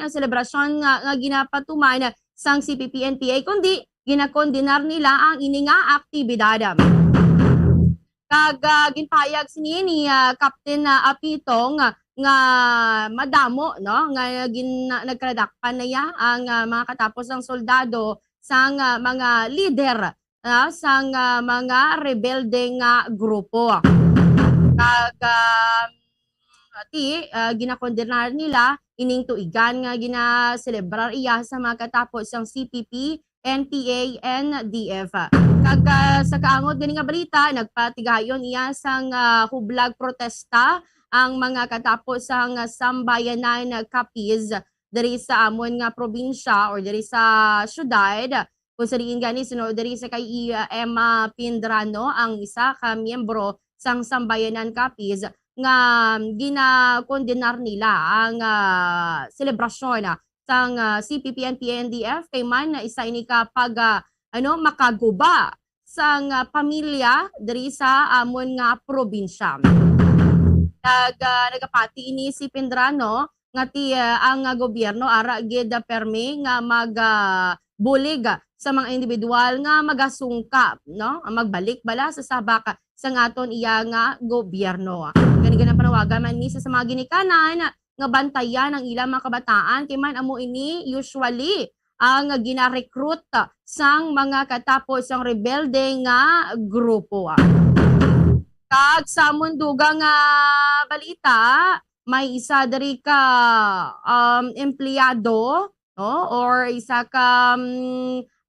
Speaker 7: selebrasyon nga ginapatuman sang CPP-NPA, kundi ginakondinar nila ang ini nga aktibidad. Kag ginpahayag sini ni Captain Apitong nga madamo, no, nga nagkradakpan na ya ang mga katapos ng soldado sang mga leader sang mga rebelde nga grupo. Kag ginakondenar nila ining tuigan nga ginaselebrar iya sa mga katapos ng CPP, NPA, NDF. Kag sa kaangot gani nga balita, nagpatigayon iya sang hublag protesta ang mga katapos sang sambayanan Capiz diri sa amon nga probinsya or diri sa syudad. Kung sariin gani sunod diri sa kay Emma Pindrano, ang isa ka miyembro sang sambayanan kapis nga ginakondenar nila ang selebrasyon sang CPP and PNDF kay man isa ini kapag makaguba sang pamilya diri sa amon nga probinsya. Nagapati ini si Pindrano nga ang gobyerno ara gid permi nga magbulig sa mga individual nga magasungkap magbalik bala sa sabak sa aton iya nga gobyerno. Ganyan panawagan man ni sa mga ginikanan nga bantayan ang ilang mga kabataan kay man amo ini usually ang gina-recruit sang mga katapos ang rebelde nga grupo. Kag sa mundugang balita, may isa dari ka empleyado or isa ka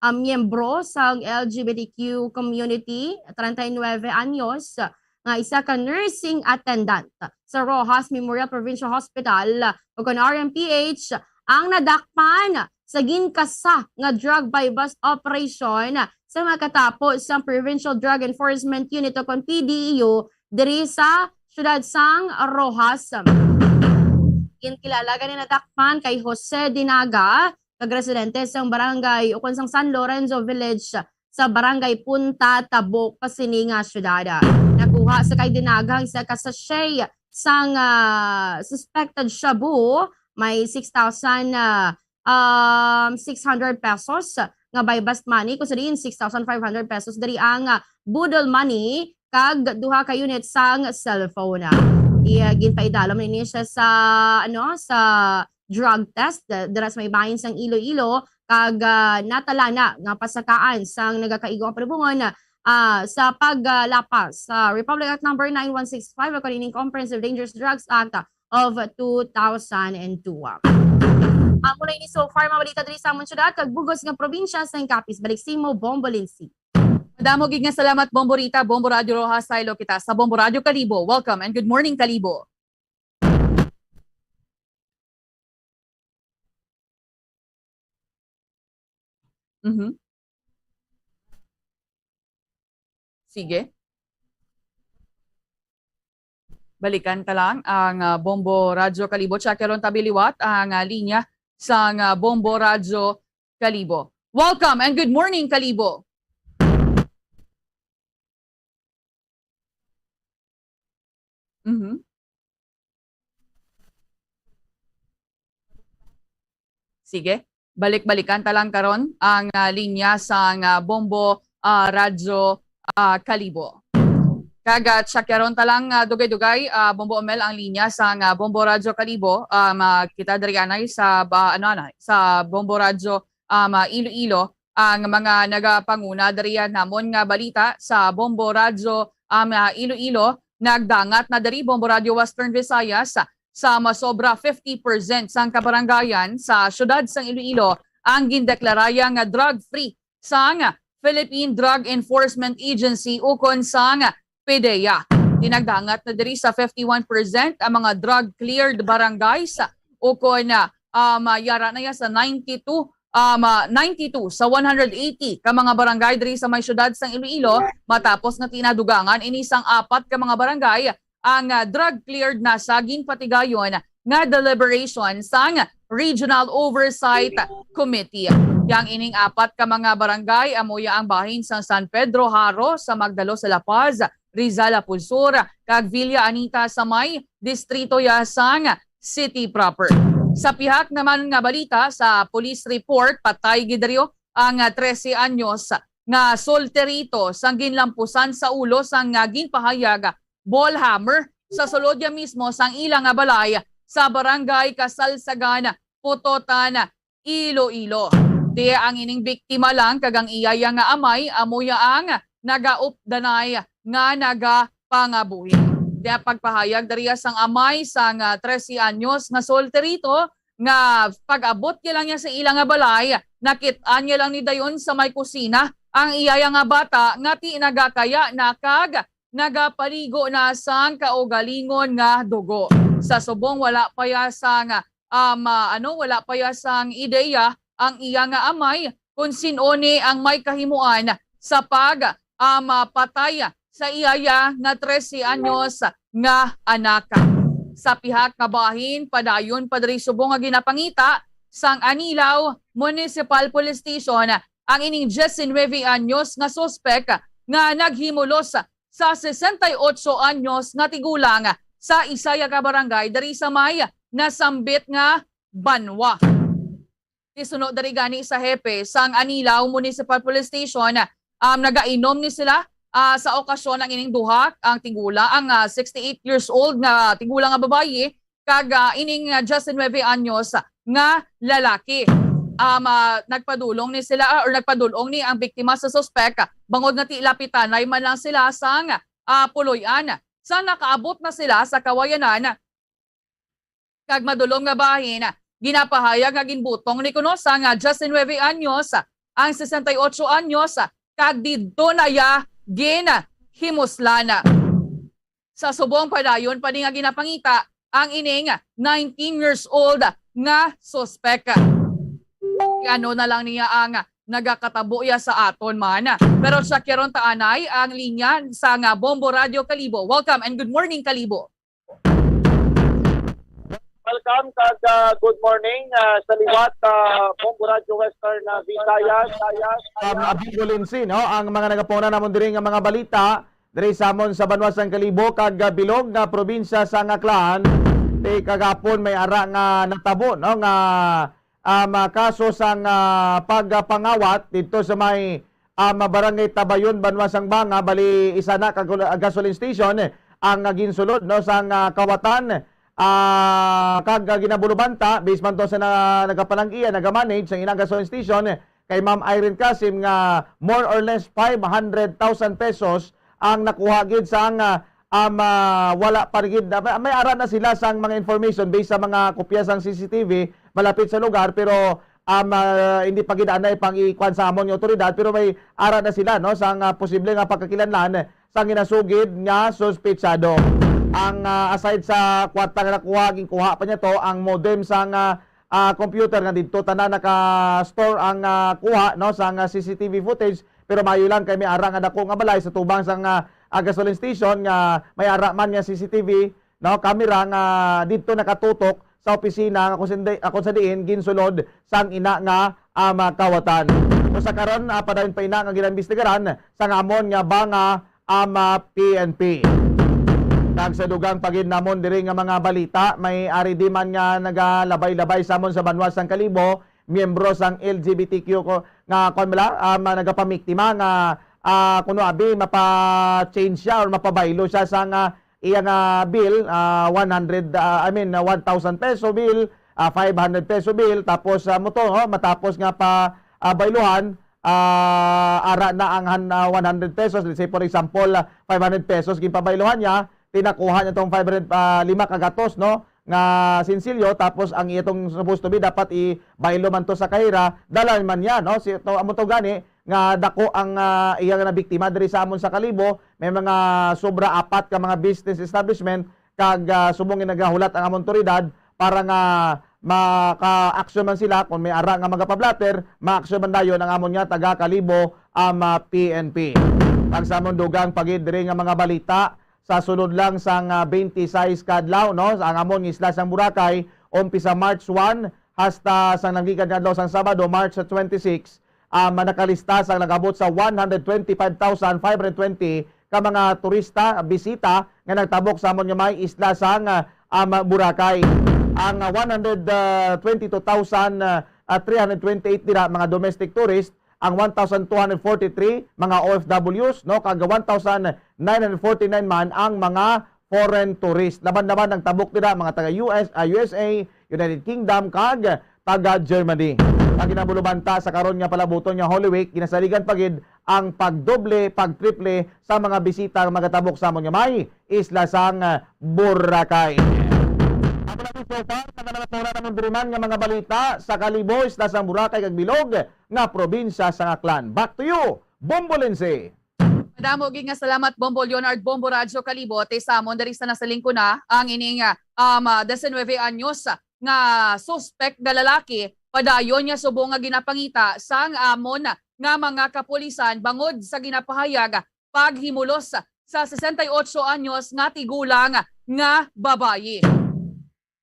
Speaker 7: miyembro sa LGBTQ community, 39 anyos, nga isa ka nursing attendant sa Rojas Memorial Provincial Hospital o kan RMPH ang nadakpan sa ginkasa nga drug by bust operation sa makatapos sa Provincial Drug Enforcement Unit o kon PDEU diri sa siyudad sang Rojas. Kilala ganin nadakpan kay Jose Dinaga, kag-residente sa barangay o kon sang San Lorenzo Village sa barangay Punta Tabok, Pasininga, siyudad. Nakuha sa kay Dinaga isa ka sachet sang suspected shabu, may 6,600 pesos nga by bust money, kung sa diin 6,500 pesos dari ang budol money kag duha ka unit sang cellphone. Ginpaidalom ni siya sa sa drug test diras may bahin sang Iloilo kag natala na nga pasakaan sang nagakaigong perubungon sa paglapas sa Republic Act number 9165 according Comprehensive Dangerous Drugs Act of 2002. Mula ini so far mabalita diri sa amon syudad kag bugos nga probinsya sa Incapis. Balik simo Bombo Lindsay.
Speaker 6: Madamo gid nga salamat Bombo Rita, Bombo Radio Rojas, Silo kita sa Bombo Radio Kalibo. Welcome and good morning Kalibo. Sige. Balikan ta lang ang Bombo Radio Kalibo. Chakaron tabiliwat ang linya sa Bombo Radio Kalibo. Welcome and good morning Kalibo. Sige, balik-balikan ta lang karon ang linya sa Bombo Radio Kalibo. Kaga chakaron ta lang dugay-dugay Bombo Omel ang linya sa Bombo Radio Kalibo. Kita diri anay sa sa Bombo Radio Iloilo ang mga nagapanguna diri namon nga balita sa Bombo Radio Iloilo. Nagdangat na diri Bombo Radio Western Visayas sa masobra 50% sang kabarangayan sa syudad sang Iloilo ang gindeklaraya nga drug-free sang Philippine Drug Enforcement Agency ukon sang PDEA. Tinagdangat na diri sa 51% ang mga drug-cleared barangays ukon yara na sa 92 sa 180 ka mga barangay diri sa may syudad sang Iloilo matapos nga tinadugangan inisang 4 ka mga barangay ang drug-cleared na sa ginpatigayon nga deliberation sang Regional Oversight Committee. Yang ining 4 ka mga barangay amoya ang bahin sang San Pedro Haro sa Magdalo sa La Paz, Rizal Apulsur, kag Villa Anita sa may distrito ya sang City proper. Sa pihak naman nga balita sa police report, patay gidaryo ang 13 anyos nga solterito sang ginlampusan sa ulo sang ginpahayag ball hammer sa sulodya mismo sang ilang nga balay sa barangay Kasalsagan, Putotan, Iloilo. Di ang ining biktima lang kagang iyaya nga amay amoya ang nagaupdanay nga nagapangabuhi. Kaya pagpahayag dariya sang amay sang 13 anyos nga solterito nga pag-abot niya lang niya sa ilang nga balay, nakit-an niya lang ni dayon sa may kusina ang iyaya nga bata nga ti nagakaya na kag nagapaligo na sang kaugalingon nga dugo. Sa subong wala pa ya sang wala pa ya sang ideya ang iya nga amay kung sinone ang may kahimuan sa patay sa iyaya nga 13 anyos nga anak. Sa pihak nga bahin padayon padri subong nga ginapangita sang Anilaw Municipal Police Station ang ining 19 anyos nga suspek nga naghimulos sa 68 anyos nga tigulang sa Isaya ka barangay dari sa may nasambit nga Banwa. Isunod dari gani sa hepe sang Anilaw Municipal Police Station, nagainom ni sila sa okasyon ng ining duha ang tigula ang 68 years old nga tigulang nga babayi kag ining 19 anyos nga lalaki. Nagpadulong ni sila or nagpadulong ni ang biktima sa suspek bangod nga ti lapitan ay man lang sila sang puloy-an. Sa nakaabot na sila sa kawayanan kag madulong nga bahin ginapahayag nga ginbutong ni kuno sang 19 anyos ang 68 anyos kag didto na ya himuslana. Sa subong padayon pa nga ginapangita ang ining 19 years old nga suspek. Ano na lang niya ang nagakatabo ya sa aton man. Pero sa kiron taanay ang linya sa nga Bombo Radio Kalibo. Welcome and good morning Kalibo.
Speaker 9: Welcome kag good morning sa liwat Bombo Radio Western Visayas.
Speaker 22: Bigolinsin, no? Ang mga nagapuna namon diri nga mga balita diri samon sa Banwasang Kalibo kag bilog na probinsya sa Aklan. Kagapon may ara nga natabo, no? Nga kaso sang pagpangawat dito sa may barangay Tabayon, Banwasang Banga, bali isa na gasoline station ang ginsulod, no, sang kawatan kag ginabulubanta based man to sa nagapanang-iya nagamanage sang inang gasoline station kay Ma'am Irene Kasim nga more or less 500,000 pesos ang nakuha gid sang wala pa gid may ara na sila sang mga information based sa mga kopya sang CCTV malapit sa lugar pero hindi pa gid anay pang ikwan sa amon yung otoridad pero may ara na sila, no, sang posible nga pagkakilanlan sang ginasugid nga suspetsado. Ang aside sa kwarta nga nakuha ginkuha pa niya to ang modem sang computer nga didto tanan naka-store ang kuha, no, sang CCTV footage pero mayo lang kay may ara nga dako nga balay sa tubang sang gasoline station nga may ara man nga CCTV, no, camera nga didto nakatutok sa opisina nga kung sa diin ginsulod sang ina nga kawatan. So sa karon padayon pa ina nga ginambestigaran sang amon nga banga PNP. Kag sa dugang pagid namon diri nga mga balita may ari di man nga nagalabay-labay samon sa Banwasang Kalibo miyembro sang LGBTQ nga nagapamiktima nga kuno abi mapa-change siya or mapabaylo siya sang iyang bill 1,000 peso bill, 500 peso bill tapos matapos nga pa bayluhan ara na ang 100 pesos, let's say for example 500 pesos gipabayluhan niya, tinakuha niya tong 505 kagatos, no, nga sinsilyo tapos ang itong supposed to be dapat ibaylo man to sa kahira dalan man niya, no, si to amo to gani nga dako ang iyang na biktima diri sa amon sa Kalibo may mga sobra 4 ka mga business establishment kag subong nagahulat ang amon otoridad para nga maka-action man sila kung may ara nga magapablatter ma-action man dayon ang amon nga taga Kalibo PNP. Pag sa amon dugang pagid diri nga mga balita sa sunod lang sang 26 kadlaw, no, ang amon isla sang Boracay umpisa March 1 hasta sang nanggikan kadlaw sang Sabado March 26 nakalista sang nagabot sa 125,520 ka mga turista bisita nga nagtabok sa amon nga may isla sang Boracay. Ang 122,328 dira mga domestic tourist, ang 1,243 mga OFWs, no, kag 1,949 man ang mga foreign tourist. Laban-laban ang tabok dira mga taga USA, United Kingdom kag taga Germany. Ang ginabulubanta sa karon nga palabuton nga Holy Week ginasaligan pagid ang pagdoble, pagtriple sa mga bisita nga magatabok sa amon nga may isla sang Boracay. Ako lang so far, nagalatora namon diriman nga mga balita sa Kalibo, isla sang Boracay kag bilog nga probinsya sang Aklan. Back to you, Bombo Lindsay.
Speaker 6: Madamo gid nga salamat Bombo Leonard Bombo Radio Kalibo te samon diri sa nasalingko na ang ining 19 anyos nga suspect nga lalaki padayon nga subong nga ginapangita sang amon nga mga kapulisan bangod sa ginapahayag paghimulos sa 68 anyos nga tigulang nga babayi.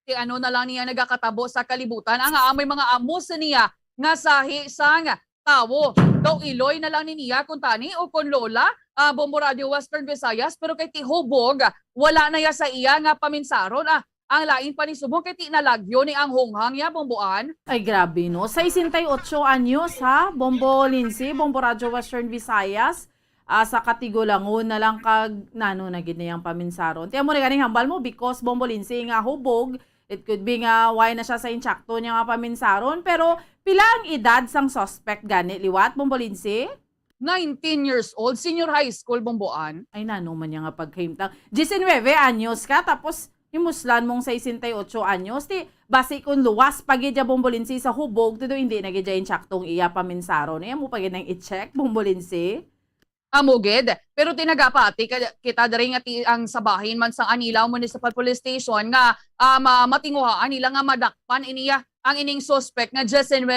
Speaker 6: Ti ano na lang niya nagakatabo sa kalibutan ang amay mga amos niya nga sahi sang tawo. Daw iloy na lang ni niya kung tani o kung lola, Bombo Radio Western Visayas, pero kay tihubog wala na ya sa iya nga paminsaron. Ang lain pa ni subong kay tinalagyo ni ang hunghang ya Bomboan.
Speaker 19: Ay grabe no, 68 anyos ha, Bombo Lindsay, Bombo Radio Western Visayas. Sa katigulangon na lang kag nano na gid niyang paminsaron. Tiyan mo rin ganing hambal mo because Bombo Lindsay nga hubog. It could be nga why na siya sa insakto niya nga paminsaron. Pero pila ang edad sang suspect gani liwat, Bombo Lindsay?
Speaker 6: 19 years old, senior high school, Bomboan.
Speaker 19: Ay nano man niya nga pagkaimtang. 19 anyos ka tapos himuslan mong 68 anyos. Ti base kung luwas pagidya, Bombo Lindsay, sa hubog, tido hindi na gidya insaktong iya paminsaron. Iya mo pagid nang i-check, Bombo Lindsay?
Speaker 6: Amuged, pero tinagapati kita diri nga ang sabahin man sa Anilaw Municipal Police Station nga matinguhaan nila nga madakpan iniya ang ining suspect nga 19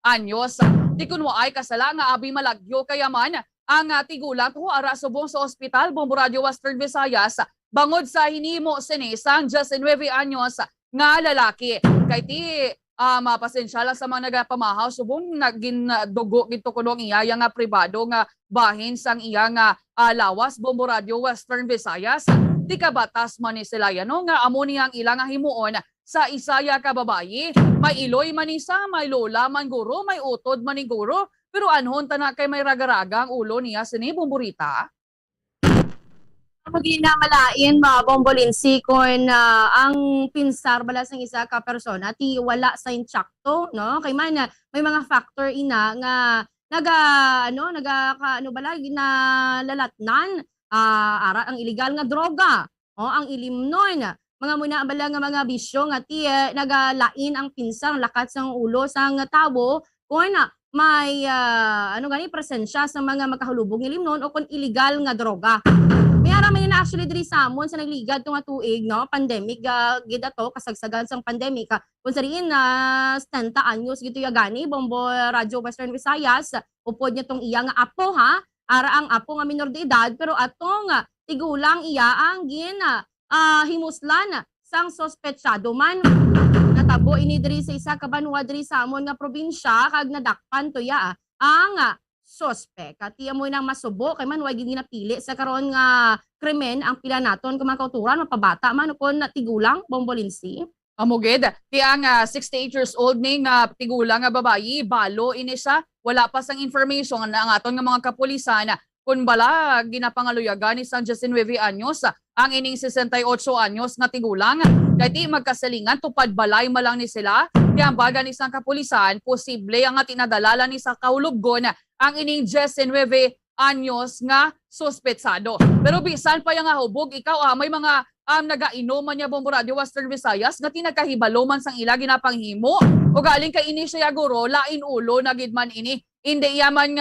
Speaker 6: anyos. Di kunwa ay kasala nga abi malagyo kaya man ang tigulang ko ara subong sa ospital Bombo Radio Western Visayas bangod sa hinimo sinisang 19 anyos nga lalaki. Kay ti mapasensya lang sa mga nagapamahaw subong naging dugo gito kulong iya nga pribado nga bahin sang iya nga lawas Bombo Radio Western Visayas. Di kabatas man ni sila no nga amo niyang ilang himuon sa isaya ka babayi. May iloy man isa, may lola man guro, may utod man ni guro. Pero anhon tana kay may raga-raga ang ulo niya sini Bomborita.
Speaker 7: Maging na malain Bombo Lindsay kung ang pinsar bala sang isa ka persona ti wala sa insakto no kay man may mga factor ina nga nalalatnan ara ang illegal nga droga ang ilimnon mga muna bala nga mga bisyo nga ti nagalain ang pinsar lakat sang ulo sang tao kung may presensya sa mga makahulubog ng limnon o kung illegal nga droga. May araman na actually diri sa amon sa nagligad tong tuig no pandemic gid ato kasagsagan sang pandemic kung sariin na 70 anyos gito ya gani Bombo Radio Western Visayas upod niya tong iya nga apo ha ara ang apo nga minor de edad pero atong tigulang iya ang himuslan sang sospetsado man natabo ini diri sa isa ka banwa diri sa amon nga probinsya kag nadakpan to ya ang suspect. At iya mo nang masubo kay man wag gid napili sa karon nga krimen ang pila naton kung mga kauturan mapabata man kon tigulang Bombo Lindsay.
Speaker 6: Amuged, ti ang 68 years old ning tigulang nga babayi balo ini siya wala pa sang information na ang aton nga mga kapulisan kun bala ginapangaluyagan ni sang 19 anyos ang ining 68 anyos nga tigulang kay ti magkasalingan tupad balay malang ni sila kaya ang baga ni sang kapulisan posible ang tinadalala ni sa kahulubgon ang ining 19 anyos nga suspetsado. Pero bisan pa yung hubog ikaw may mga nagainom man niya Bombo Radio Western Visayas nga tinagkahibalo man sang ila ginapanghimo o galing kay ini siya guro lain ulo na gid man ini hindi yaman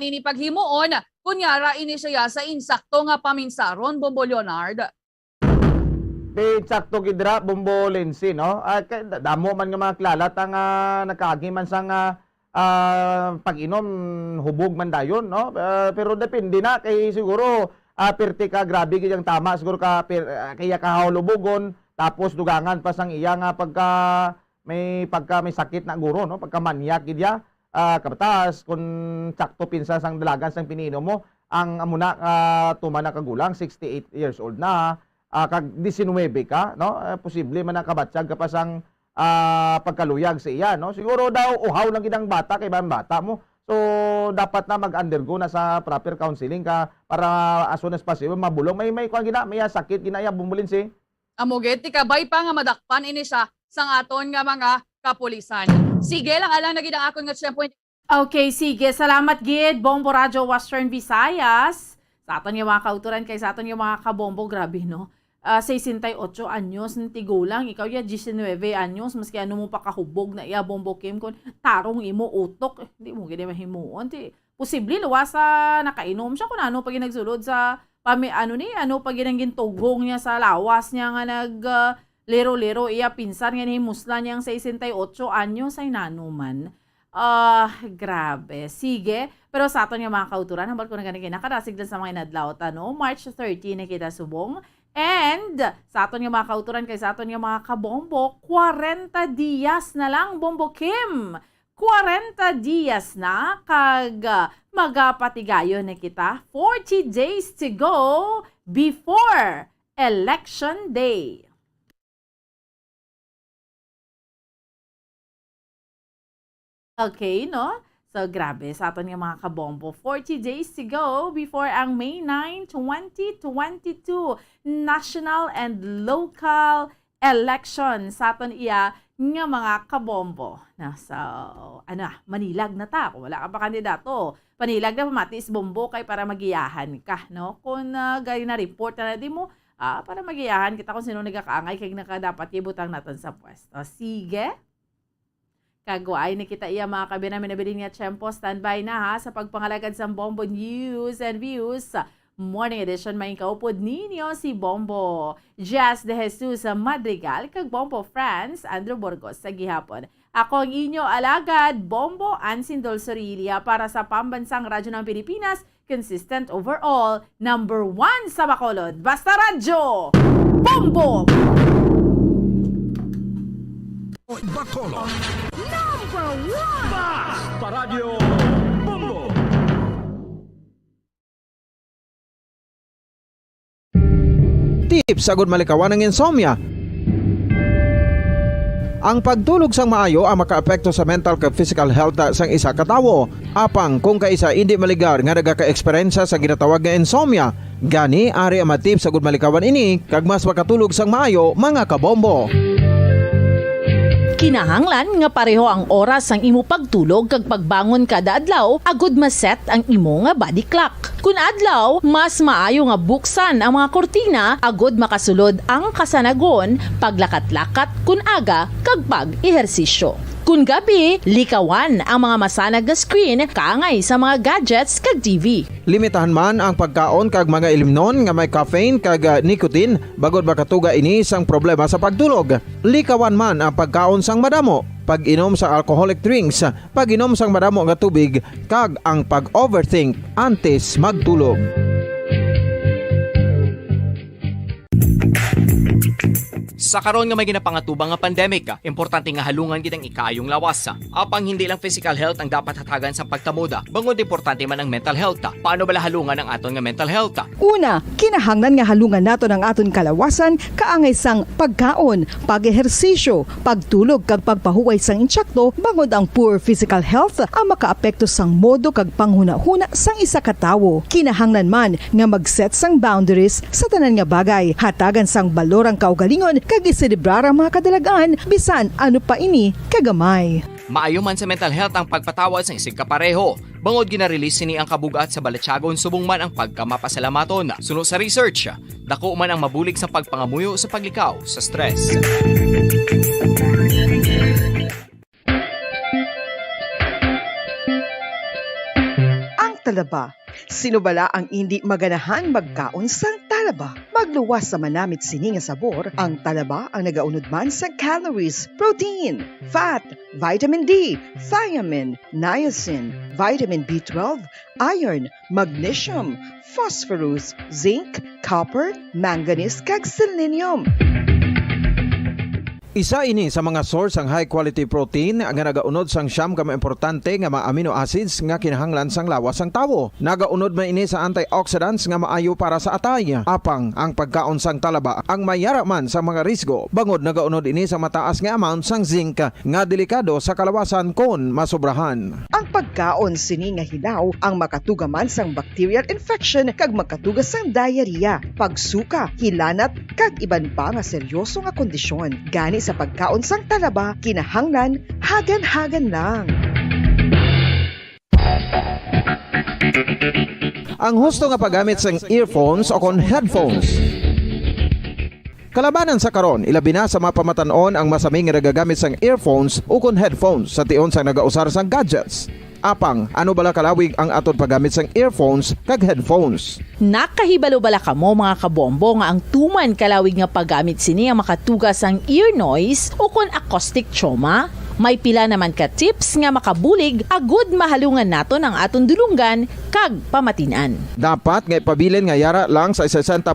Speaker 6: ini paghimuon kunyara ini siya sa insakto nga paminsaron Bombo Leonard.
Speaker 22: Di sakto gidra Bombo Lindsay no. Damo man nga mga klalat ang nakagi man sang pag-inom hubog man dayon no pero depende na kay siguro perti ka grabe gid ang tama siguro kaya kahulubogon tapos dugangan pa sang iya nga pagka may sakit na guro no pagka manyak gid ya kabatas kung sakto pinsa sang dalagan sang pininom mo ang amuna tuman na kagulang 68 years old na kag 19 ka no posible man nakabatsag ka pa sang pagkaluyag sa iya no siguro daw uhaw lang gidang bata kay bata mo so dapat na mag-undergo na sa proper counseling ka para as soon as possible mabulong may kuan gina may sakit ginaya bumulin si
Speaker 6: amuged ti kabay pa nga madakpan ini siya sang aton nga mga kapulisan. Sige lang alang na gid ang akon nga point.
Speaker 19: Okay, sige. Salamat gid Bombo Radio Western Visayas. Sa aton yung mga kauturan kay sa aton yung mga kabombo grabe no. 68 anyos ng tigulang, ikaw ya 19 anyos, maski ano mo pa kahubog na iya Bombo Kim kon tarong imo utok, hindi mo gid mahimuon ti. Posible luwas sa nakainom siya kun ano pag nagsulod sa pag gintugong niya sa lawas niya nga lero-lero iya pinsan nga ni musla niyang 68 anyos ay nanuman. Grabe. Sige. Pero sa aton nga mga kauturan, hambal ko na ganun kinakarasig lang sa mga inadlaw. March 30 na kita subong. And sa aton nga mga kauturan kay sa aton nga mga kabombo, 40 dias na lang, Bombo Kim. 40 dias na kag magapatigayon na kita. 40 days to go before Election Day. Okay, no? So, grabe. Sa aton nga mga kabombo, 40 days to go before ang May 9, 2022 national and local election. Sa aton iya nga mga kabombo. So, manilag na ta. Kung wala ka pa kandidato, panilag na pamatis bombo kay para magiyahan ka, no? Kung gaya na report na di mo, para magiyahan kita kung sino nagkakaangay kay nakadapat ibutang natin sa pwesto. Sige? Kagway na kita iya mga kabinamin na bilin nga tiyempo. Standby na ha sa pagpangalagad sa Bombo News and Views. Morning edition may kaupod ninyo si Bombo Jazz de Jesus Madrigal kag Bombo France Andrew Burgos sa gihapon. Ako ang inyo alagad Bombo Ansindol Sorilia para sa Pambansang Radyo ng Pilipinas, consistent overall, number 1 sa Bacolod. Basta Radyo! Bombo!
Speaker 5: Bacolod!
Speaker 2: Number 1!
Speaker 5: Basta Radyo Bombo!
Speaker 22: Tips sagud malikawan ng insomnia. Ang pagtulog sang maayo ang makaapekto sa mental kag physical health sang isa ka tawo. Apang kung kaisa hindi maligar nga nagaka-eksperyensya sa ginatawag nga insomnia, gani ari ang tips sagud malikawan ini kag mas makatulog sang maayo mga kabombo.
Speaker 12: Kinahanglan nga pareho ang oras ang imo pagtulog kag pagbangon kada adlaw agud maset ang imo nga body clock. Kun adlaw, mas maayo nga buksan ang mga kortina agud makasulod ang kasanagon, paglakat-lakat kun aga kag pag-ehersisyo. Kun gabi, likawan ang mga masanag na screen kaangay sa mga gadgets kag TV.
Speaker 22: Limitahan man ang pagkaon kag mga ilimnon nga may caffeine kag nicotine bagod makatuga ini sang problema sa pagtulog. Likawan man ang pagkaon sang madamo, pag-inom sa alcoholic drinks, pag-inom sang madamo nga tubig kag ang pag-overthink antes magtulog.
Speaker 16: Sa karon nga may ginapangatubang nga pandemic, importante nga halungan gid ang ikaayong lawas. Apang hindi lang physical health ang dapat hatagan sa pagtamuda, bangod importante man ang mental health. Paano bala halungan ang aton nga mental health?
Speaker 3: Una, kinahanglan nga halungan nato ang aton kalawasan kaangay sang pagkaon, pag-ehersisyo, pagtulog kag pagpahuway sang insyakto bangod ang poor physical health ang makaapekto sang modo kag panghuna-huna sang isa ka tawo. Kinahanglan man nga mag-set sang boundaries sa tanan nga bagay, hatagan sang balorang kaugalingon kag iselebrar ang mga kadalagaan bisan ano pa ini kagamay.
Speaker 16: Maayo man sa mental health ang pagpatawad sa isig kapareho. Bangod gina-release ni ang kabugat sa balatsagon subong man ang pagkamapasalamaton. Sunod sa research, dako man ang mabulig sa pagpangamuyo sa paglikaw sa stress.
Speaker 3: Ang talaba. Sino bala ang hindi maganahan magkaon sang talaba? Magluwas sa manamit sini nga sabor, ang talaba ang nagaunod man sa calories, protein, fat, vitamin D, thiamine, niacin, vitamin B12, iron, magnesium, phosphorus, zinc, copper, manganese kag selenium.
Speaker 22: Isa ini sa mga source ang high quality protein nga nagaunod sang siyam ka importante nga mga amino acids nga kinahanglan sang lawas sang tawo. Nagaunod man ini sa antioxidants nga maayo para sa atay. Apang ang pagkaon sang talaba ang mayara man sa mga risgo. Bangod nagaunod ini sa mataas nga amount sang zinc nga delikado sa kalawasan kon masobrahan.
Speaker 3: Ang pagkaon sini nga hilaw ang makatugaman sang bacterial infection kag makatugas sang diarrhea, pagsuka, hilanat kag iban pa nga seryoso nga kondisyon. Gani sa pagkaon sang talaba, kinahanglan hagan-hagan lang.
Speaker 22: Ang husto nga paggamit sang earphones o kon headphones. Kalabanan sa karon, ilabi na sa mapamatanon ang masaming nga nagagamit sang earphones o kon headphones sa tion sang nagausar sang gadgets. Apang, ano bala kalawig ang aton paggamit sang earphones kag headphones?
Speaker 12: Nakahibalo bala kamo mga kabombo nga ang tuman kalawig nga paggamit sini ang makatugas ang ear noise o kon acoustic trauma?
Speaker 8: May pila naman ka tips nga makabulig agud mahalungan naton ang aton dulunggan kag pamatinan.
Speaker 22: Dapat nga ipabilin nga yara lang sa 60%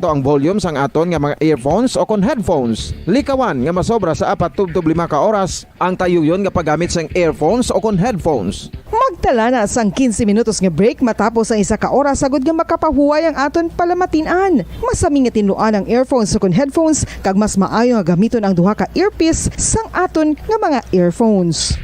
Speaker 22: ang volume sang aton nga mga earphones o kon headphones. Likawan nga masobra sa 4 to 5 ka oras ang tayuyon nga paggamit sang earphones o kon headphones.
Speaker 3: Magtala na sang 15 minutos nga break matapos ang 1 ka oras sagud nga makapahuway ang aton palamatinan. Masami nga tinluan ang earphones o kon headphones kag mas maayo nga gamiton ang duha ka earpiece sang aton nga mga earphones.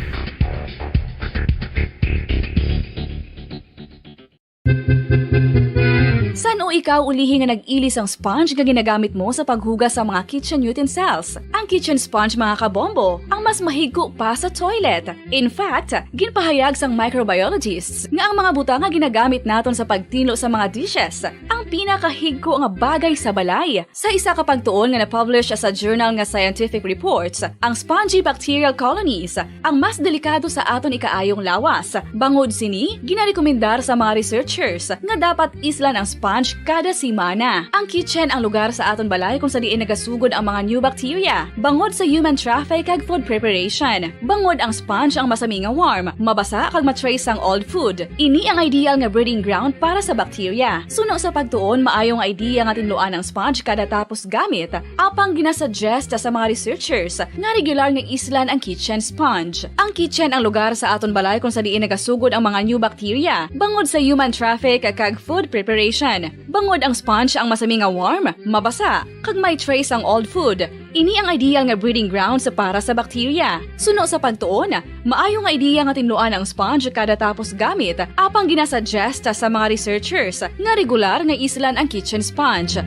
Speaker 15: San o ikaw ulihi nga nag-ilis ang sponge nga ginagamit mo sa paghugas sa mga kitchen utensils? Ang kitchen sponge mga kabombo, ang mas mahigko pa sa toilet. In fact, ginpahayag sang microbiologists nga ang mga butang nga ginagamit naton sa pagtinlo sa mga dishes ang pinakahigko nga bagay sa balay. Sa isa ka pagtuon nga na-publish sa journal nga Scientific Reports, ang spongy bacterial colonies ang mas delikado sa aton ikaayong lawas. Bangod sini, ginarekomendar sa mga researchers nga dapat islan ang sponge kada simana. Ang kitchen ang lugar sa aton balay kung sa diin nagasugod ang mga new bacteria. Bangod sa human traffic kag food preparation. Bangod ang sponge ang masami nga warm, mabasa kag matrace ang old food. Ini ang ideal nga breeding ground para sa bacteria. Suno sa pagtuon, maayong idea nga tinluan ang sponge kada tapos gamit. Apang ginasuggest sa mga researchers nga regular nga islan ang kitchen sponge. Ang kitchen ang lugar sa aton balay kung sa diin nagasugod ang mga new bacteria. Bangod sa human traffic kag food preparation. Bangod ang sponge ang masami nga warm, mabasa, kag may trace ang old food. Ini ang ideal nga breeding ground sa para sa bacteria. Suno sa pagtuon, maayo nga idea nga tinluan ang sponge kada tapos gamit, apang ginasuggest sa mga researchers nga regular nga islan ang kitchen sponge.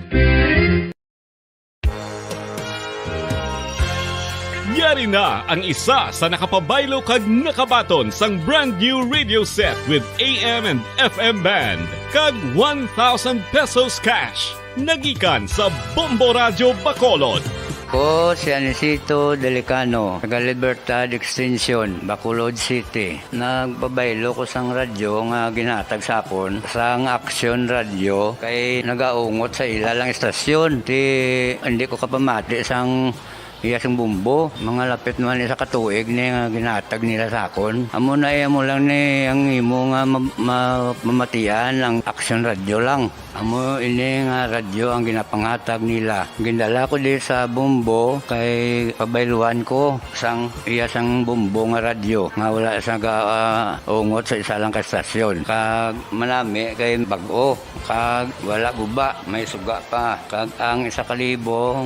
Speaker 13: Yari na ang isa sa nakapabaylo kag nakabaton sang brand new radio set with AM and FM band kag 1,000 pesos cash. Nagikan sa Bombo Radio Bacolod.
Speaker 14: Ko si Anisito Delicano, taga Libertad Extension, Bacolod City. Nagpabaylo ko sang radyo nga ginatag sapon sang Action Radio kay nagaungot sa ilalang estasyon. Hindi ko kapamati sang iyasang Bombo, mga lapit naman sa katuig ni nga ginatag nila sa akon. Amo na mo lang ni ang imo nga mamatian ang Action Radio lang. Amo ini nga radyo ang ginapangatag nila. Gindala ko di sa Bombo kay pabayluan ko sang iyasang Bombo nga radyo. Nga wala sa ungot sa isa lang ka stasyon. Kag manami kay bag-o. Kag wala guba, may suga pa. Kag ang 1,000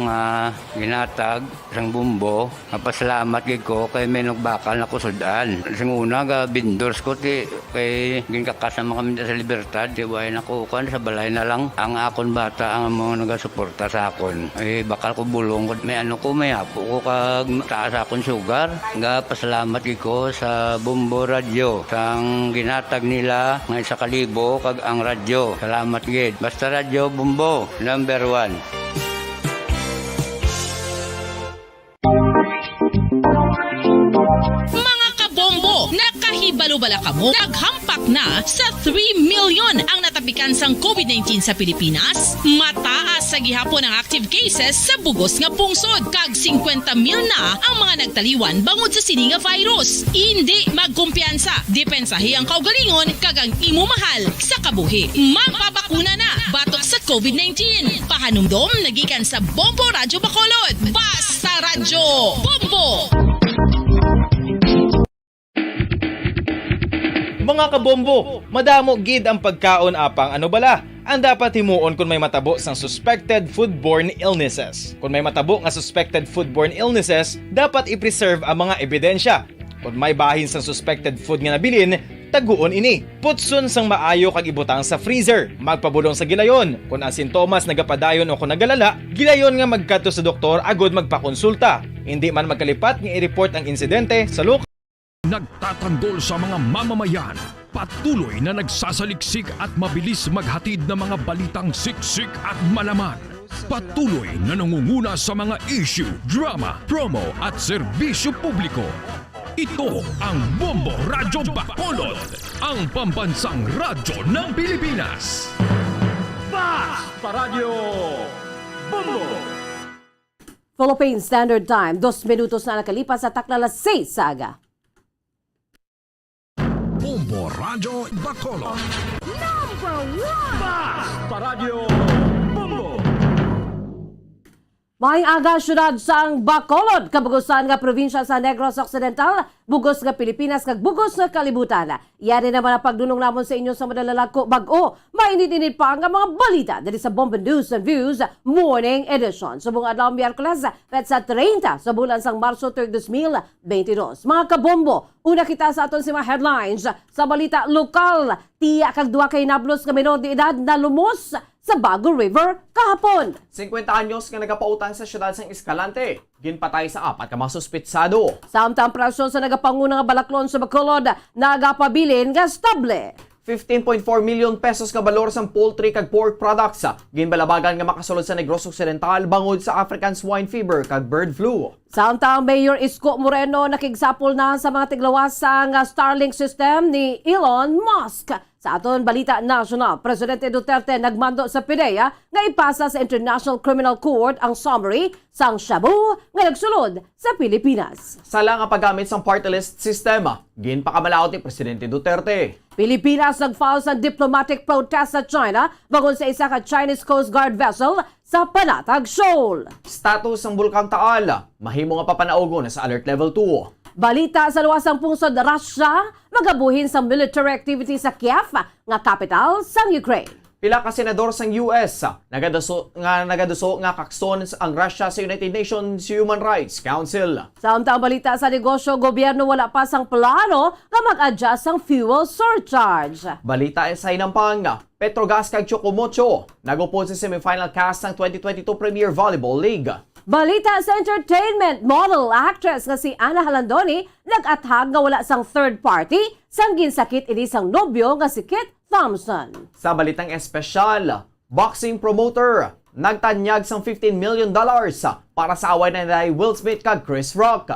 Speaker 14: nga ginatag sang Bombo, napasalamat gid ko kay may nagbakal na kusudan. Sing una ga vendors ko ti kay ginkakasama kami sa Libertad, di way nakukan sa balay na lang ang akon bata ang mga nagasuporta sa akon. Eh bakal ko bulong may ano ko may apo ko kag taas akon sugar. Nga pasalamat gid ko sa Bombo Radio sang ginatag nila nga 1,000 kag ang radyo. Salamat gid. Basta Radio Bombo number 1.
Speaker 12: Mga kabombo, nakahibalo-bala ka mo? Naghampak na sa 3 million ang natapikan sang COVID-19 sa Pilipinas? Mataas sa gihapon ang active cases sa bugos nga pungsod. Kag 50 mil na ang mga nagtaliwan bangod sa sini nga virus. Hindi magkumpiyansa. Depensahi ang kaugalingon kag ang imo mahal sa kabuhi. Magpabakuna na batok sa COVID-19. Pahanumdom nagikan sa Bombo Radio Bacolod. Basta Radyo Bombo!
Speaker 16: Mga kabombo, madamo gid ang pagkaon apang ano bala. Ang dapat himuon kung may matabo sang suspected foodborne illnesses. Kung may matabo nga suspected foodborne illnesses, dapat i-preserve ang mga ebidensya. Kung may bahin sang suspected food nga nabilin, taguon ini. Putson sang maayo kag ibutang sa freezer. Magpabulong sa gilayon. Kung ang sintomas nagapadayon o kung nagalala, gilayon nga magkadto sa doktor agud magpakonsulta. Hindi man magkalipat nga i-report ang insidente sa lokal.
Speaker 5: Nagtatanggol sa mga mamamayan, patuloy na nagsasaliksik at mabilis maghatid ng mga balitang siksik at malaman. Patuloy na nangunguna sa mga issue, drama, promo at serbisyo publiko. Ito ang Bombo Radyo Bacolod, ang pambansang radyo ng Pilipinas.
Speaker 2: Basta Radio Bombo!
Speaker 10: Philippine Standard Time, 2 minutos na nakalipas sa taklalas 6 sa aga.
Speaker 5: Bombo Radyo Bacolod.
Speaker 2: Number 1! Basta Radio Bombo!
Speaker 10: Maayong aga, syudad sang Bacolod, kabugusan nga probinsya sa Negros Occidental, bugos nga Pilipinas, kag bugos nga kalibutan. Iyan na naman ang pagdunong namon sa inyo sa madalalako bago. Mainit-init pa nga mga balita dali sa Bombo News and Views Morning Edition. Subong adlaw Miyerkules, petsa 30 sa bulan sang Marso 2022. Mga kabombo, una kita sa aton si mga headlines sa balita lokal. Tiya kag duwa kay nablos nga menor de edad na lumos sa Bago River kahapon.
Speaker 11: 50 anyos nga nagapautang sa syudad sang Escalante. Ginpatay sa 4 ka mga suspitsado.
Speaker 10: Samtang presyo sa nagapanguna nga balaklon sa Bacolod, nagapabilin nga stable.
Speaker 11: 15.4 million pesos ka balor sang poultry kag pork products. Ginbalabagan nga makasulod sa Negros Occidental bangod sa African swine fever kag bird flu.
Speaker 10: Samtang Mayor Isko Moreno nakigsapol na sa mga tiglawas sa Starlink system ni Elon Musk. Sa aton balita national, Presidente Duterte nagmando sa PIDEA nga ipasa sa International Criminal Court ang summary sang shabu nga nagsulod sa Pilipinas.
Speaker 11: Sala nga paggamit sang party list sistema, ginpakamalaot ni Presidente Duterte.
Speaker 10: Pilipinas nag-file sa diplomatic protest sa China bagon sa isa ka Chinese Coast Guard vessel sa Panatag Shoal.
Speaker 11: Status ng Bulkang Taal, mahimo nga papanaugo na sa Alert Level 2.
Speaker 10: Balita sa luwasang pungsod Russia, magabuhin sa military activity sa Kiev, nga capital sa Ukraine.
Speaker 11: Pila ka senador sang US nagaduso nga kakson ang Russia sa United Nations Human Rights Council.
Speaker 10: Samtang balita sa negosyo, gobyerno wala pa sang plano nga mag-adjust ang fuel surcharge.
Speaker 11: Balita sa Inampang, Petrogas kag Chocomocho nagupod sa semifinal cast ng 2022 Premier Volleyball League.
Speaker 10: Balita sa entertainment, model actress nga si Ana Halandoni nag-athag nga wala sang third party sang ginsakit ini sang nobyo nga si Kit Thompson.
Speaker 11: Sa balitang espesyal, boxing promoter nagtanyag sang $15 million para sa away na Will Smith kag Chris Rock.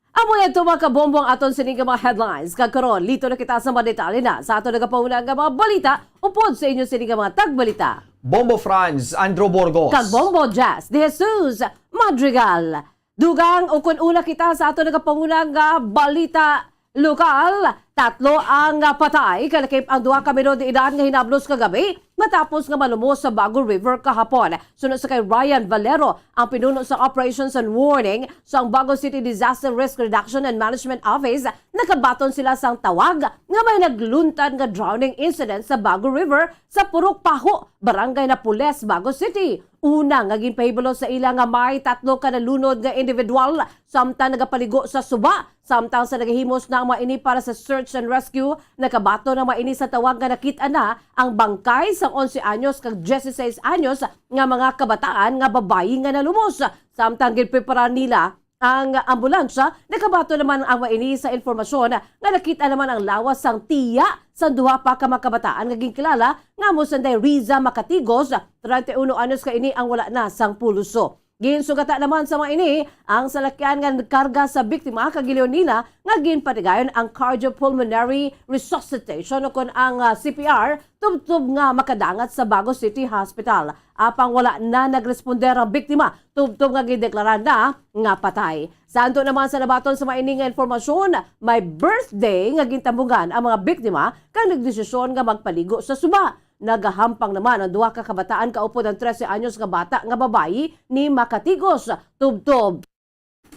Speaker 10: Amo ito mga kabombo ang aton sining mga headlines. Kagkaroon, lito na kita sa mga detalye na sa aton nagapauna nga mga balita upod sa inyo sining mga tagbalita.
Speaker 11: Bombo Franz, Andrew Burgos.
Speaker 10: Kag Bombo Jazz, De Jesus Madrigal. Dugang ukon una kita sa aton nagapanguna nga balita lokal. 3 ang patay, kalakip ang 2 ka menor de edad nga hinablos kagabi matapos nga malumos sa Bago River kahapon. Sunod sa kay Ryan Valero, ang pinuno sa Operations and Warning sa Bago City Disaster Risk Reduction and Management Office, nakabaton sila sang tawag nga may nagluntad nga drowning incident sa Bago River sa Purok Paho, Barangay Napoles, Bago City. Una nga ginpahibalo sa ila nga may 3 ka nalunod nga individual samtang nagapaligo sa suba, samtang sa nagahimos na ang maini para sa search and rescue, nakabato na maini sa tawag nga nakita na ang bangkay sa 11 anyos kag 16 anyos nga mga kabataan nga babayi nga nalumos. Samtang ginprepara nila ang ambulansya, nakabato naman ang maini sa informasyon nga nakita naman ang lawas sang tiya sa 2 pa ka mga kabataan nga ginkilala nga mo sanday Riza Makatigos, 31 anyos ka ini ang wala na sang pulso. Ginsugata naman sa mga ini ang salakyan nga karga sa biktima kagiliw nila nga ginpatigayon ang cardiopulmonary resuscitation o kon ang CPR tubtub nga makadangat sa Bago City Hospital. Apang wala na nagresponder ang biktima tubtub nga gideklara na nga patay. Santo naman sa nabaton sa mga ini nga informasyon, may birthday nga gintambugan ang mga biktima kang nagdesisyon nga magpaligo sa suba. Nagahampang naman ang 2 ka kabataan kaupod ang 13 anyos nga bata nga babayi ni Makatigos tubtob.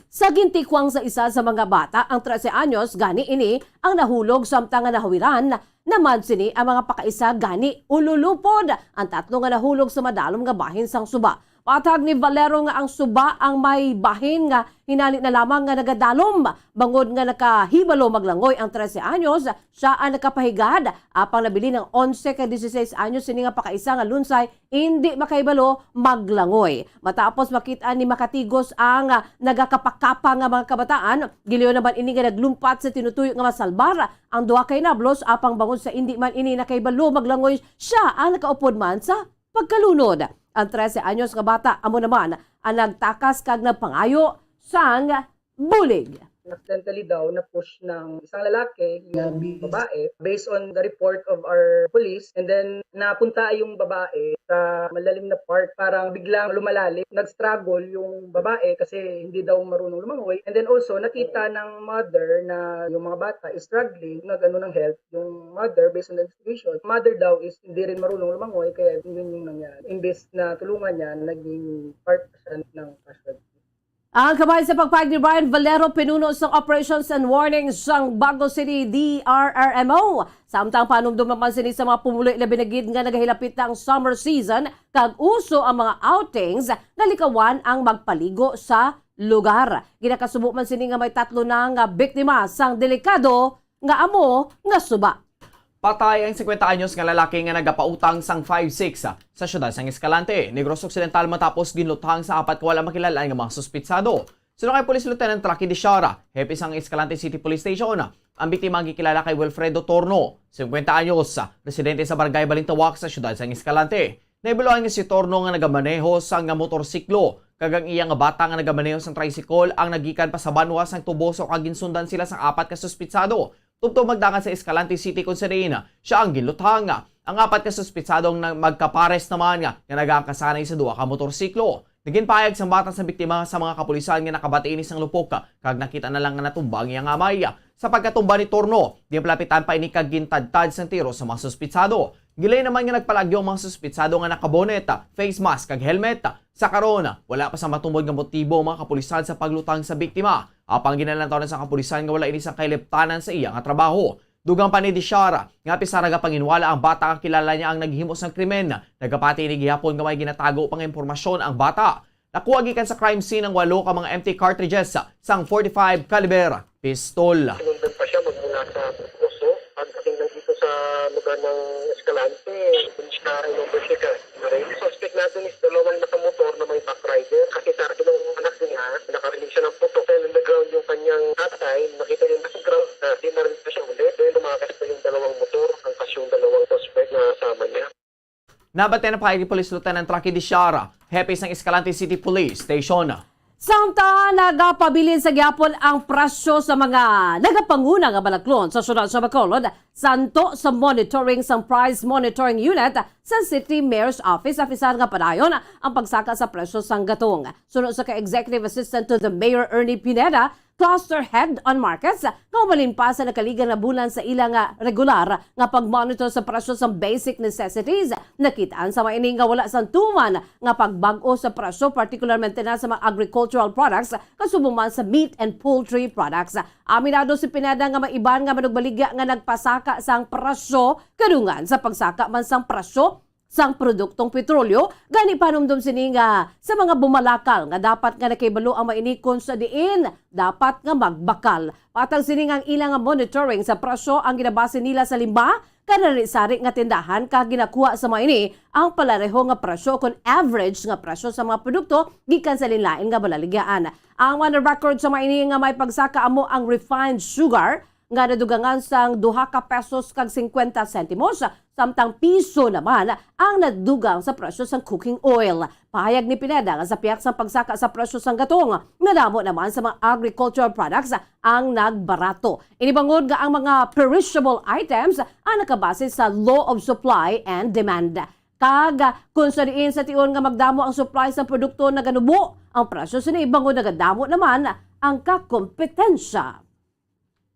Speaker 10: Sa gintikwang sa isa sa mga bata, ang 13 anyos gani ini ang nahulog samtang nga nahawiran naman sini ang mga pakaisa gani ululupod. Ang 3 nga nahulog sa madalom nga bahin sang suba. Patag ni Valero nga ang suba ang may bahin nga hinali na lamang nga nagadalom. Bangod nga nakahibalo maglangoy ang 13 anyos, siya ang nakapahigad. Apang nabili ng 11 ka 16 anyos sini nga pakaisa nga lunsay, hindi makahibalo maglangoy. Matapos makita ni Makatigos ang nagakapakapa nga mga kabataan, giliw naman ini nga naglumpat sa tinutuyo nga masalbar ang 2 kay nablos. Apang bangod sa hindi man ini nakahibalo maglangoy, siya ang nakaupod man sa pagkalunod. Ang 13 anyos nga bata amo naman ang nagtakas kag nagpangayo sang bulig.
Speaker 17: accidentally daw na push ng isang lalaki na babae based on the report of our police, and then napunta yung babae sa malalim na part, parang biglang lumalalim, nag-struggle yung babae kasi hindi daw marunong lumangoy, and then also nakita ng mother na yung mga bata is struggling, nag-ano ng help yung mother based on the investigation. Mother daw is hindi rin marunong lumangoy, kaya yun yung nangyari. Imbes na tulungan niya, naging part siya ng casualty.
Speaker 10: Ang kamay sa pagpag ni Brian Valero, pinuno sa Operations and Warnings ng Bago City DRRMO. Samtang panumdum naman sini sa mga pumuloy na binagid nga nagahilapit ng summer season, kag uso ang mga outings nga likawan ang magpaligo sa lugar. Ginakasubo man sini nga may 3 na nga biktima sang delikado nga amo nga suba.
Speaker 11: Patay ang 50 anyos nga lalaki nga nagapautang sang 5'6" sa syudad sang Escalante, Negros Occidental matapos ginluthang sa 4 wala makilala nga mga suspitsado. Sino kay Police Lieutenant Rocky Dishara, hepe sang Escalante City Police Station. Ang biktima ang gikilala kay Wilfredo Torno, 50 anyos, residente sa Barangay Balintawak sa syudad sang Escalante. Naibuloan nga si Torno nga nagamaneho sang nga motorsiklo, kagang iya nga bata nga nagamaneho sang tricycle ang nagikan pa sa banwa sang tuboso kag ginsundan sila sang 4 ka suspitsado. Tugtog magdangan sa Escalante City kung saan siya ang giluthang. Ang 4 ka suspitsadong magkapares naman nga nagakasanay sa 2 ka motorsiklo. Naging payag sa bata sa biktima sa mga kapulisan nga nakabatiin isang lupok kag nakita na lang nga natumbang iyang amay. Sa pagkatumba ni Torno, di palapitan pa ini kag gintadtad sang tiro sa mga suspitsado. Gilay naman nga nagpalagyo ang mga suspitsado nga nakabonet, face mask kag helmet. Sa karon, wala pa sa matungod nga motibo ang mga kapulisan sa paglutang sa biktima. Apang ginalantaw sa kapulisan nga wala ini sang kailiptanan sa iya nga trabaho. Dugang pa ni Dishara, nga pisaraga panginwala ang bata ang kilala niya ang naghihimos ng krimen. Nagapati ni gihapon nga may ginatago pang impormasyon ang bata. Nakuha gikan sa crime scene ang 8 ka mga empty cartridges sang 45 caliber pistol.
Speaker 1: Sinundan pa siya magmula sa Puso. Pagdating lang dito sa lugar ng Escalante, dun siya in-overshoot. Yung suspect natin is 2 nakamotor na may back rider. Kasi sa akin ng anak niya, nakarinig siya ng putok. Dahil on the ground yung kanyang tatay, nakita yung nasa ground na di narinig pa siya ulit. Dahil lumakas pa yung 2 motor, ang kas yung 2 suspect na kasama niya.
Speaker 11: Nabate na pa ni Police Lieutenant Rocky Dishara, hepe ng Escalante City Police Station.
Speaker 10: Samtang nagapabilin sa gyapon ang presyo sa mga nagapanguna nga balaklon sa syudad sa Bacolod, santo sa monitoring sa Price Monitoring Unit sa City Mayor's Office, afisan nga padayon ang pagsaka sa presyo sang gatong. Sunod sa ka-Executive Assistant to the Mayor Ernie Pineda, Cluster Head on Markets, kaumalin pa sa nakaligan na bulan sa ilang regular nga pag-monitor sa presyo sa basic necessities. Nakitaan sa maining nga wala santuman nga pagbago sa presyo, particularmente na sa mga agricultural products, kasubong man sa meat and poultry products. Aminado si Pineda nga maiban nga manugbaligya nga nagpasaka sang presyo, kadungan sa pagsaka man sang presyo sang produktong petrolyo, gani panumdum sini nga sa mga bumalakal nga dapat nga nakibalo ang mainikon sa diin, dapat nga magbakal. Patang sini nga ang ilang monitoring sa presyo ang ginabase nila sa 5 kanari-sari nga tindahan kag ginakuha sa maini ang palareho nga presyo kon average nga presyo sa mga produkto gikan sa linlain nga balaligyan. Ang one record sa maini nga may pagsaka amo ang refined sugar nga nadugangan sang 2 ka pesos kag 50 sentimos, samtang piso naman ang nadugang sa presyo sang cooking oil. Pahayag ni Pineda nga sa piyak sa pagsaka sa presyo sang gatong, nadamo naman sa mga agricultural products ang nagbarato. Inibangod nga ang mga perishable items ang nakabase sa law of supply and demand. Kag kung sa diin sa tion nga magdamo ang supply sa produkto na ganubo, ang presyo sa ibangod nagadamo naman ang kakompetensya.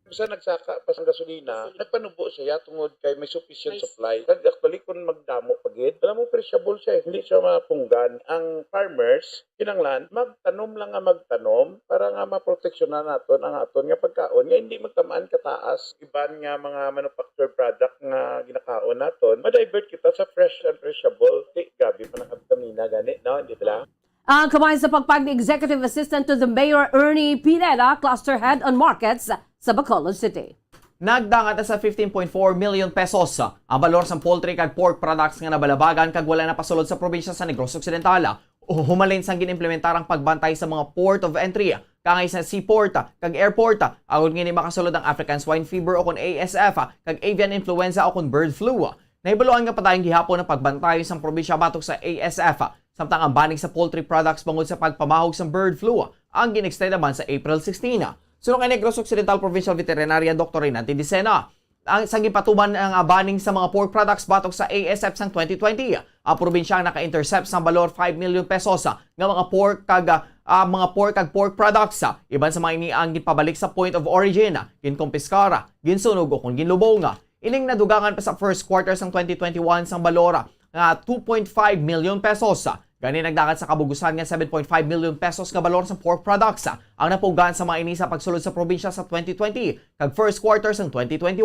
Speaker 18: Sa nagsaka pa sa gasolina, nagpanubo siya tungod kay may sufficient supply. Actually, kung magdamo pagid, alam mo, perishable siya. Hindi siya mapunggan. Ang farmers, kinanglan, magtanom lang nga magtanom para nga maproteksyonan naton ang aton nga pagkaon. Nga hindi magtamaan kataas. Iban nga mga manufactured product nga ginakaon naton. Ma-divert kita sa fresh and perishable. Gabi pa ng abdomina gani. No, hindi pala.
Speaker 10: Ang kamay sa pagpag ni Executive Assistant to the Mayor Ernie Pineda, Cluster Head on Markets sa Bacolod City.
Speaker 11: Nagdangat sa 15.4 million pesos ang balor sa poultry kag pork products nga nabalabagan kag wala na pasulod sa probinsya sa Negros Occidental. Humalin sang ginimplementar ang pagbantay sa mga port of entry kangay sa seaport kag airport agon ngini makasulod ang African swine fever o kon ASF kag avian influenza o kon bird flu. Nahibaluan nga patayong gihapon ang pagbantay sa probinsya batok sa ASF samtang ang banig sa poultry products bangod sa pagpamahog sa bird flu ang ginextend naman sa April 16. Sunod kay Negros Occidental Provincial Veterinarian Dr. Reynante Dicena. Ang isang gipatuman ang banning sa mga pork products batok sa ASF sang 2020. Ang probinsya ang naka-intercept sa balor 5 million pesos nga mga pork kag pork products. Iban sa mga ini ang gipabalik sa point of origin, ginkompiskara, ginsunog o kung ginlubong. Ining nadugangan pa sa first quarter sang 2021 sang balor nga 2.5 million pesos. Gani nagdagat sa kabugusan nga 7.5 million pesos nga balor sa pork products ang napugan sa mga ini sa pagsulod sa probinsya sa 2020 kag first quarter sang 2021.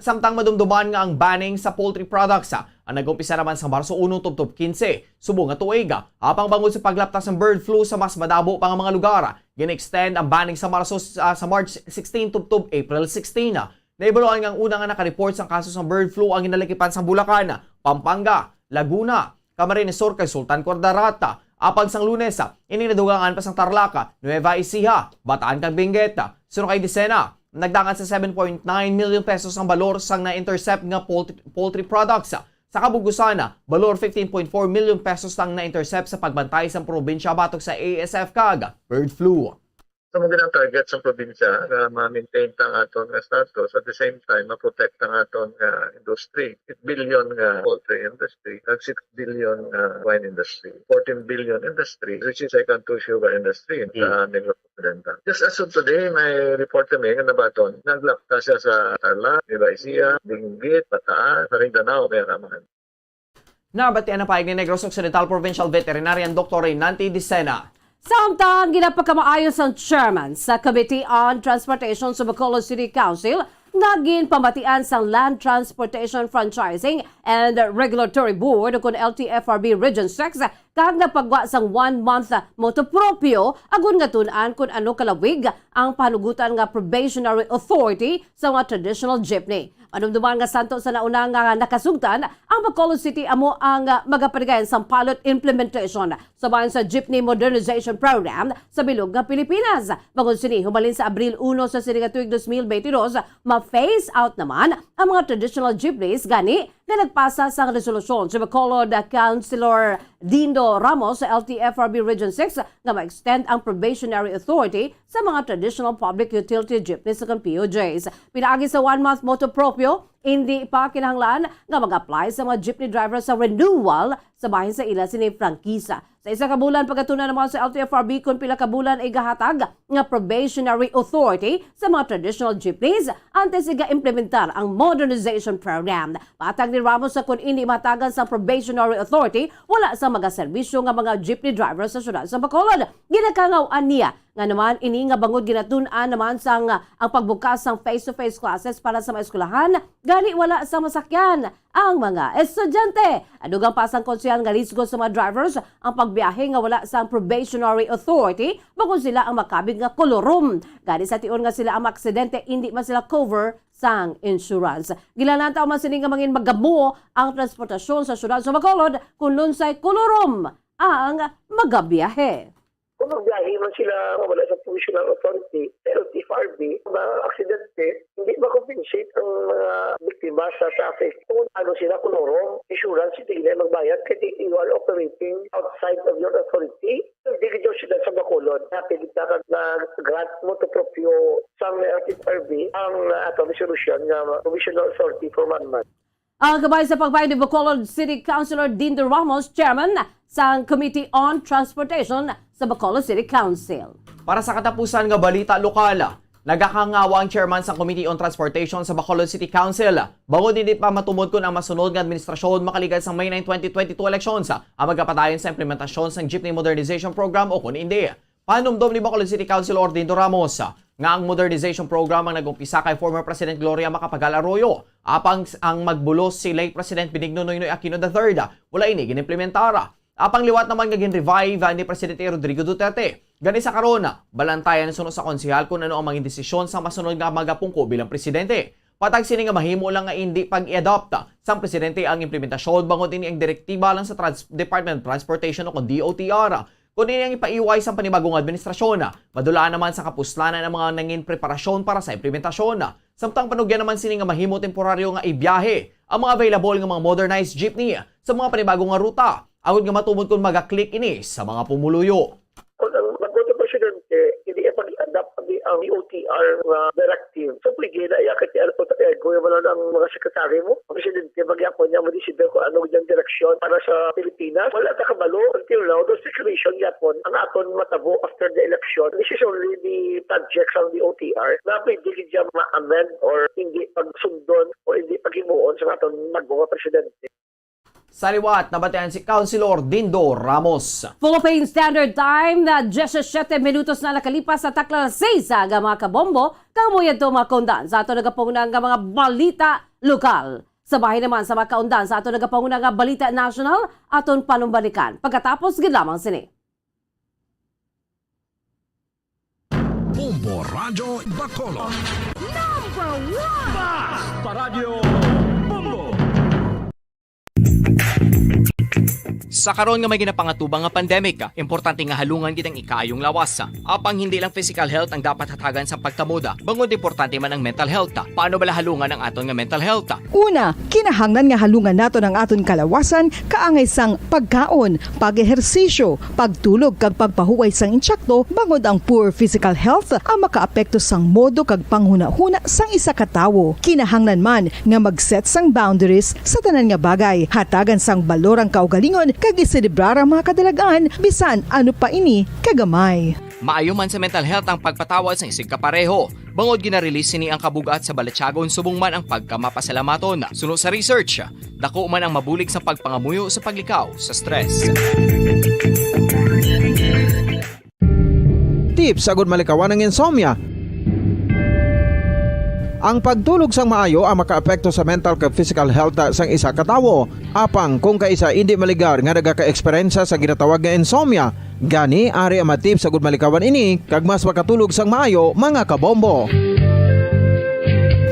Speaker 11: Samtang madumduman nga ang banning sa poultry products ang nag-umpisa naman sa Marso 1 tubtob 15 subong nga tuig. Apang bangod sa paglaptas ng bird flu sa mas madabo pang mga lugar, gin-extend ang banning sa March 16 tubtob April 16. Naibaluan nga ang una nga naka-report sang kaso ng bird flu ang ginalikipan sa Bulacan, Pampanga, Laguna, Camarines Sur kay Sultan Cordarata. Apag sang Lunes, ini nadugangan pa sang Tarlac, Nueva Ecija, Bataan kag Benguet. Sunod kay Dicena, nagdangan sa 7.9 million pesos ang balor sang na-intercept nga poultry products. Sa kabugusan, balor 15.4 million pesos lang na-intercept sa pagbantay sa probinsya batok sa ASF kag bird flu.
Speaker 1: Sa mga target sa probinsya na ma-maintain ang aton nga status, at the same time ma-protect ang aton nga industry. 8 billion nga poultry industry, and 6 billion wine industry, 14 billion industry, which is second to sugar industry sa Negros Occidental. Just as of today, may report kami nga nabaton, naglakta siya sa Tarlac, Nueva Ecija, Benguet, Bataan, Maguindanao, may ramahan.
Speaker 11: Nabatian na paig ni Negros Occidental Provincial Veterinarian Dr. Reynante Dicena.
Speaker 10: Samtang ginapagkamaayos ang chairman sa Committee on Transportation sa Bacolod City Council, naging pamatian sa Land Transportation Franchising and Regulatory Board kung LTFRB Region 6 kag napagwa sang 1-month motopropyo agon nga tun-an kung ano kalawig ang panugutan nga probationary authority sa mga traditional jeepney. Manumduman nga santo sa nauna nga nakasugtan, ang Bacolod City amo ang magapanigayan sa pilot implementation sa bayan sa Jeepney Modernization Program sa bilog nga Pilipinas. Bangod sini, humalin sa Abril 1 sa sininga tuig 2022, ma-phase out naman ang mga traditional jeepneys gani na nagpasa sa resolusyon si Bacolod Councilor Dindo Ramos sa LTFRB Region 6 nga ma-extend ang probationary authority sa mga traditional public utility jeepneys sa POJs. Pinaagi sa 1-month motopropyo, hindi pa kinahanglan nga mag-apply sa mga jeepney drivers sa renewal sa bahin sa ila sini prangkisa. Sa isa ka bulan pagkatuna naman sa LTFRB kung pila ka bulan ay gahatag nga probationary authority sa mga traditional jeepneys antes iga implementar ang modernization program. Patag ni Ramos sa kung hindi matagan sa probationary authority, wala sa magaserbisyo nga mga jeepney drivers sa syudad sa Bacolod. Ginakangawaan niya nga naman ini nga bangod ginatun-an naman sang ang pagbukas ng face-to-face classes para sa mga eskwelahan, gani wala sa masakyan ang mga estudyante. Adugang pasang konsyal nga risgo sa mga drivers ang pagbiyahe nga wala sa probationary authority bago sila ang makabig nga kolorum. Gani sa tion nga sila ang aksidente, hindi man sila cover sang insurance. Gilananta man sini nga mangin magamuo ang transportasyon sa syudad sa Bacolod kung lunsay kolorum ang magabiyahe.
Speaker 4: Kung magbiyahe man sila wala sa provisional authority, LTFRB, mga aksidente, hindi ma-compensate ang mga biktima sa traffic. Kung ano sila, kulorong, insurance, hindi nila magbayad kasi you are operating outside of your authority. Hindi ka sila sa Bacolod. Napilit na nag-grant mo to proprio sa LTFRB ang atong resolution ng provisional authority for 1 month.
Speaker 10: Ang gabay sa pagbayad ni Bacolod City Councilor Dindo Ramos, Chairman sa Committee on Transportation sa Bacolod City Council.
Speaker 11: Para sa katapusan nga balita lokal, nagakangawa ang chairman sa Committee on Transportation sa Bacolod City Council. Bangod hindi pa matumod kun ang masunod nga administrasyon makaligan sa May 9, 2022 elections ang magapadayon sa implementasyon sa Jeepney Modernization Program o kung hindi. Panumdom ni Bacolod City Councilor Dindo Ramos nga ang modernization program ang nag-umpisa kay former President Gloria Macapagal Arroyo. Apang ang magbulos si late President Benigno Noynoy Aquino III, wala ini ginimplementara. Apang liwat naman nga gin-revive ni Presidente Rodrigo Duterte. Gani sa karon, balantayan sunod sa konsehal kung ano ang mga desisyon sa masunod nga magapungko bilang presidente. Patag sini nga mahimo lang nga hindi pag-i-adopt sa presidente ang implementasyon bangod ini ang direktiba lang sa Department of Transportation o kung DOTR. Kung ini ang ipaiway sa panibagong administrasyon, madulaan naman sa kapuslanan ng mga nangin preparasyon para sa implementasyon. Samtang panugyan naman sini nga mahimo temporaryo nga ibiyahe ang mga available nga mga modernized jeepney sa mga panibagong nga ruta. Agad nga matumod kung mag-click ini sa mga pumuluyo.
Speaker 4: Kung ang mag-motor Presidente, hindi pag-adapt ang OTR directive. So, pwede na iyakat niya po tayo. Gawin mo lang ang mga sekretary mo. Ang Presidente, magyapon niya mo-decide kung ano yung direksyon para sa Pilipinas. Wala ta kabalo. Until now, those situation yapon ang aton matabo after the election. This is only the subjects of the OTR na pwede siya ma-amend or hindi pagsundon o hindi paghimuon sa aton magbuha Presidente.
Speaker 11: Sa liwat, nabatayan si Councilor Dindo Ramos.
Speaker 10: Philippine Standard Time na 17 minutos na nakalipas sa takla 6 aga mga kabombo, kamuyan ito mga kaundan sa ato nagapangunang mga balita lokal. Sa bahay naman sa mga kaundan sa ato nagapangunang balita national, aton panumbalikan. Pagkatapos, lamang sini.
Speaker 5: Bombo Radio Bacolod.
Speaker 2: Number 1!
Speaker 5: Paradyo Bombo.
Speaker 11: Sa karon nga may ginapangatubang nga pandemic, importante nga halungan kitang ikaayong lawas. Apang hindi lang physical health ang dapat hatagan sa pagtamuda, bangod importante man ang mental health. Paano bala halungan ang aton nga mental health?
Speaker 3: Una, kinahanglan nga halungan nato ng aton kalawasan kaangay sang pagkaon, pag-ehersisyo, pagtulog kag pagpahuway sang insyakto bangod ang poor physical health ang makaapekto sang modo kag panghuna-huna sang isa ka tawo. Kinahanglan man nga mag-set sang boundaries sa tanan nga bagay, hatagan sang balorang kaugalingon kag iselebrar ang mga kadalagaan bisan ano pa ini kagamay.
Speaker 11: Maayo man sa mental health ang pagpatawad sa isig kapareho. Bangod ginarelease ni ang kabugat sa Balatyagon subong man ang pagkamapasalamaton. Sunod sa research, dako man ang mabulig sa pagpangamuyo sa paglikaw sa stress.
Speaker 22: Tips sagud malikawan ng insomnia. Ang pagtulog sang maayo ang makaapekto sa mental kag physical health sang isa ka tawo. Apang kung kaisa hindi maligar nga nagaka-eksperyensya sa ginatawag nga insomnia, gani ari ang matip sagud malikawan ini kag mas makatulog sang maayo mga kabombo.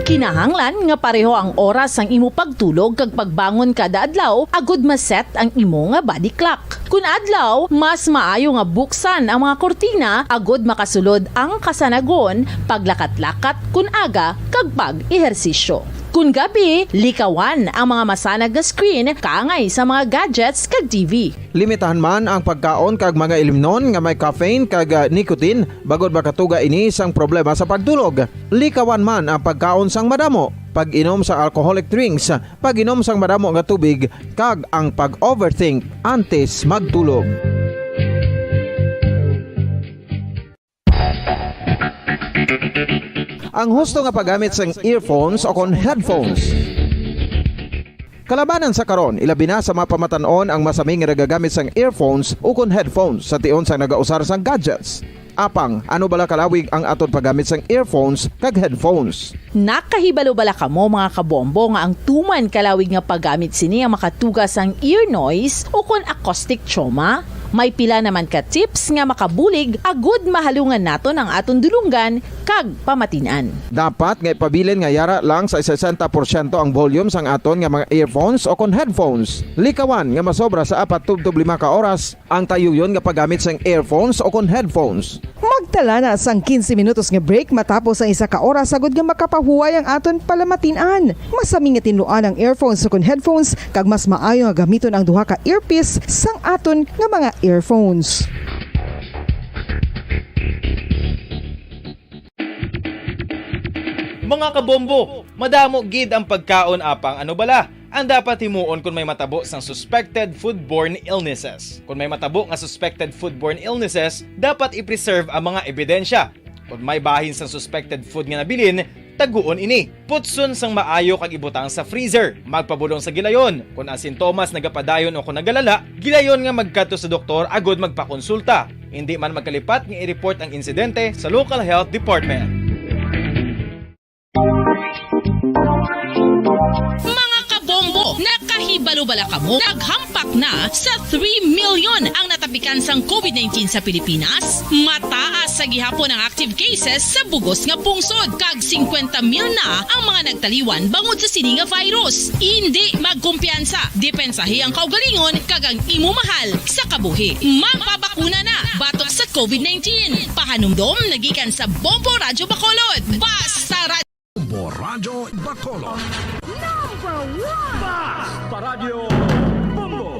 Speaker 8: Kinahanglan nga pareho ang oras ang imo pagtulog kag pagbangon kada adlaw agud maset ang imo nga body clock. Kun adlaw, mas maayo nga buksan ang mga kortina agud makasulod ang kasanagon, paglakat-lakat kun aga kag pag-ehersisyo. Kun gabi, likawan ang mga masanag nga screen kaangay sa mga gadgets kag TV.
Speaker 22: Limitahan man ang pagkaon kag mga ilimnon nga may caffeine kag nicotine bagod makatuga ini sang problema sa pagtulog. Likawan man ang pagkaon sang madamo, pag-inom sa alcoholic drinks, pag-inom sang madamo nga tubig kag ang pag-overthink antes magtulog. Ang husto nga paggamit sang earphones o kon headphones. Kalabanan sa karon, ilabi na sa mapamatanon ang masaming nga nagagamit sang earphones o kon headphones sa tion sang nagausar sang gadgets. Apang, ano bala kalawig ang aton paggamit sang earphones kag headphones?
Speaker 8: Nakahibalo bala kamo mga kabombo nga ang tuman kalawig nga paggamit sini ang makatugas ang ear noise o kon acoustic trauma? May pila naman ka tips nga makabulig agud mahalungan naton ang aton dulunggan kag pamatinan.
Speaker 22: Dapat nga ipabilin nga yara lang sa 60% ang volume sang aton nga mga earphones o kon headphones. Likawan nga masobra sa 4-5 ka oras ang tayuyon nga paggamit sang earphones o kon headphones.
Speaker 3: Magtala na sang 15 minutos nga break matapos ang isa ka oras agud nga makapahuway ang aton palamatinan. Masami nga tinluan ang earphones o kon headphones kag mas maayo nga gamiton ang duha ka earpiece sang aton nga mga earphones.
Speaker 16: Mga kabombo, madamo gid ang pagkaon apang ano bala? Ang dapat himuon kung may matabo sang suspected foodborne illnesses. Kung may matabo nga suspected foodborne illnesses, dapat i-preserve ang mga ebidensya. Kung may bahin sang suspected food nga nabilin, taguon ini. Putson sang maayo kag ibutang sa freezer. Magpabulong sa gilayon. Kung ang sintomas nagapadayon o kung nagalala, gilayon nga magkadto sa doktor agud magpakonsulta. Hindi man magkalipat nga i-report ang insidente sa local health department.
Speaker 12: Mga kabombo, nakahibalo-bala kamo, naghampak na sa 3 million ang natapikan sang COVID-19 sa Pilipinas. Mataas sa gihapon ang active cases sa bugos nga pungsod. Kag 50 mil na ang mga nagtaliwan bangod sa sini nga virus. Hindi magkumpiyansa, depensahi ang kaugalingon kag ang imo mahal sa kabuhi. Magpabakuna na batok sa COVID-19. Pahanumdom nagikan sa Bombo Radio Bacolod. Basta Radio
Speaker 5: Bombo Radio Bacolod.
Speaker 2: Number 1!
Speaker 5: Paradyo Bombo.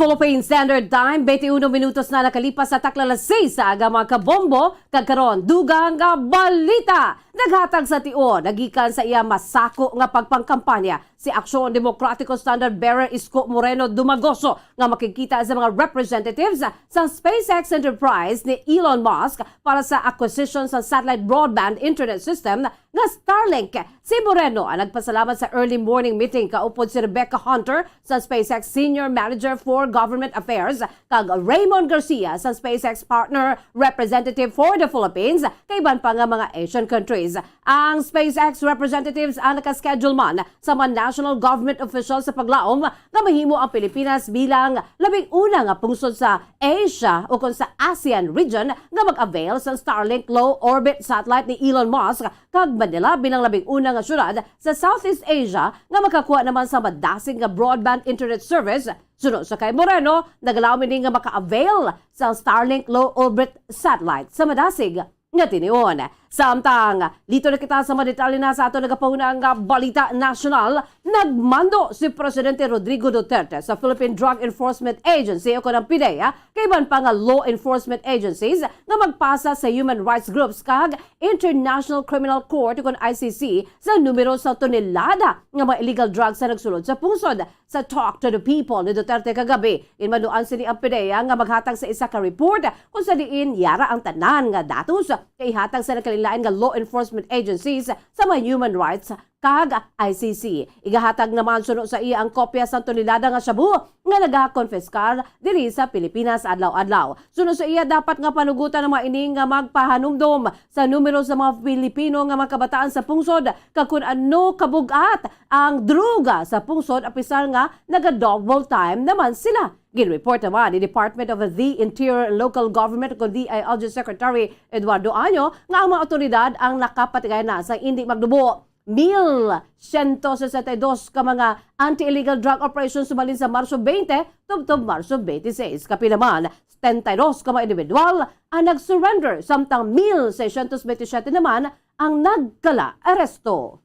Speaker 10: Philippine Standard Time, 21 minutos na nakalipas sa taklalasay sa aga mga kabombo, kagkaron dugang nga balita. Naghatag sa tion, nagikan sa iya masako nga pagpangkampanya si Aksyon Demokratiko Standard Bearer Isko Moreno Dumagoso nga makikita sa mga representatives sa SpaceX enterprise ni Elon Musk para sa acquisition sa satellite broadband internet system nga Starlink. Si Moreno ang nagpasalamat sa early morning meeting kaupod si Rebecca Hunter sa SpaceX Senior Manager for Government Affairs kag Raymond Garcia sa SpaceX Partner Representative for the Philippines kay iban pa nga mga Asian countries. Ang SpaceX representatives ang nakaschedule man sa mga national government officials sa paglaom nga mahimo ang Pilipinas bilang labing una nga pungsod sa Asia o kung sa ASEAN region nga mag-avail sa Starlink low orbit satellite ni Elon Musk kag Manila bilang labing una nga syudad sa Southeast Asia nga makakuha naman sa madasig nga broadband internet service. Sunod sa kay Moreno, nagalaw din nga maka-avail sa Starlink low orbit satellite sa madasig nga tinion. Samtang, dito na kita sa madetalye na sa ato nagapaunang balita nasyonal, nagmando si Presidente Rodrigo Duterte sa Philippine Drug Enforcement Agency o kanang PIDEA, kaiban pa nga law enforcement agencies nga magpasa sa human rights groups kag International Criminal Court o ICC sa numero sa tonelada nga mga illegal drugs sa nagsulod sa pungsod. Sa Talk to the People ni Duterte kagabi, inmanuan sini ang PIDEA nga maghatag sa isa ka report kung sa diin yara ang tanan nga datos kay hatag sa nakalilain nga law enforcement agencies sa mga human rights kag ICC. Igahatag naman suno sa iya ang kopya sa tonelada nga shabu nga nagakonfiskar diri sa Pilipinas adlaw-adlaw. Suno sa iya dapat nga panugutan ng mga ining nga magpahanumdom sa numero sa mga Pilipino nga mga kabataan sa pungsod kag kun ano kabugat ang druga sa pungsod apisar nga naga-double time naman sila. Ginreport naman ni Department of the Interior and Local Government o DILG Secretary Eduardo Año nga ang mga otoridad ang nakapatigay na sa hindi magdubo 1,162 ka mga anti-illegal drug operations sumalin sa Marso 20 tubtob Marso 26. Kapinaman, 72 ka mga individual ang nag-surrender samtang 1,627 naman ang nagkala aresto.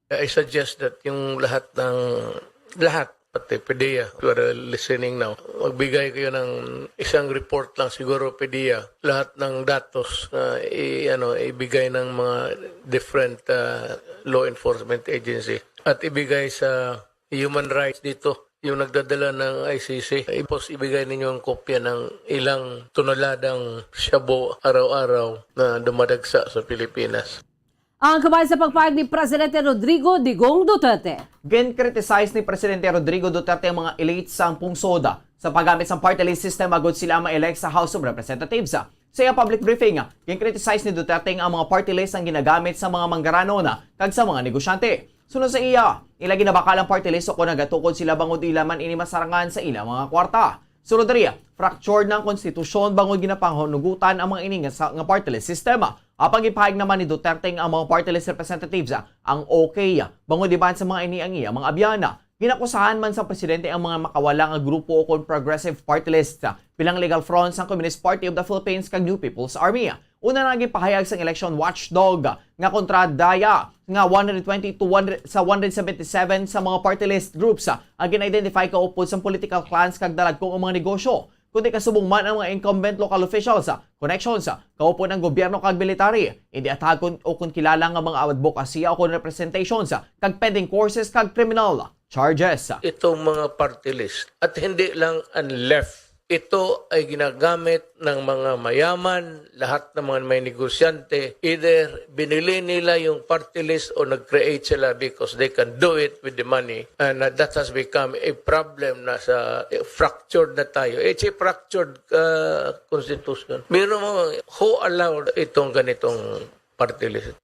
Speaker 20: I suggest that yung lahat, pati PDEA, you are listening now, magbigay kayo ng isang report lang siguro PDEA, lahat ng datos na ibigay ng mga different law enforcement agency at ibigay sa human rights dito, yung nagdadala ng ICC. Ipos ibigay ninyo ang kopya ng ilang toneladang shabu araw-araw na dumadagsa sa Pilipinas.
Speaker 10: Ang kabay sa pagpahayag ni Presidente Rodrigo Digong Duterte.
Speaker 11: Gen-criticize ni Presidente Rodrigo Duterte ang mga elites sa pungsoda sa paggamit sa party list system agad sila ma-elect sa House of Representatives. Sa iyang public briefing, gen-criticize ni Duterte ang mga party list ang ginagamit sa mga manggarano na kag sa mga negosyante. Sunod sa iya, ilagi na bakal ang party list o kung nagatukod sila bangod ilaman ini masarangan sa ilang mga kwarta. Sunod rin, fractured ng konstitusyon bangod ginapanghunugutan ang mga iningas nga party list sistema. Apang ipahayag naman ni Duterte ang mga party list representatives ang okay bangod iban sa mga iniangiya mga abyana. Ginakusahan man sa presidente ang mga makawala nga grupo o kon progressive party list bilang legal fronts ng Communist Party of the Philippines kag New People's Army. Una na gipahayag sang election watchdog nga kontra daya nga 120 to 177 sa mga party list groups ang gina-identify kaupod sa political clans kag dalagkong ang mga negosyo. Kundi kasubong man ang mga incumbent local officials, connections, kaupod ng gobyerno kag military, hindi atagon o kung kilala nga mga advocacy o kung representations kag pending courses kag criminal charges.
Speaker 20: Itong mga party list at hindi lang ang left. Ito ay ginagamit ng mga mayaman, lahat ng mga may negosyante. Either binili nila yung party list o nag-create sila because they can do it with the money. And that has become a problem na sa fractured na tayo. It's a fractured constitution. Meron mo, who allowed itong ganitong party list?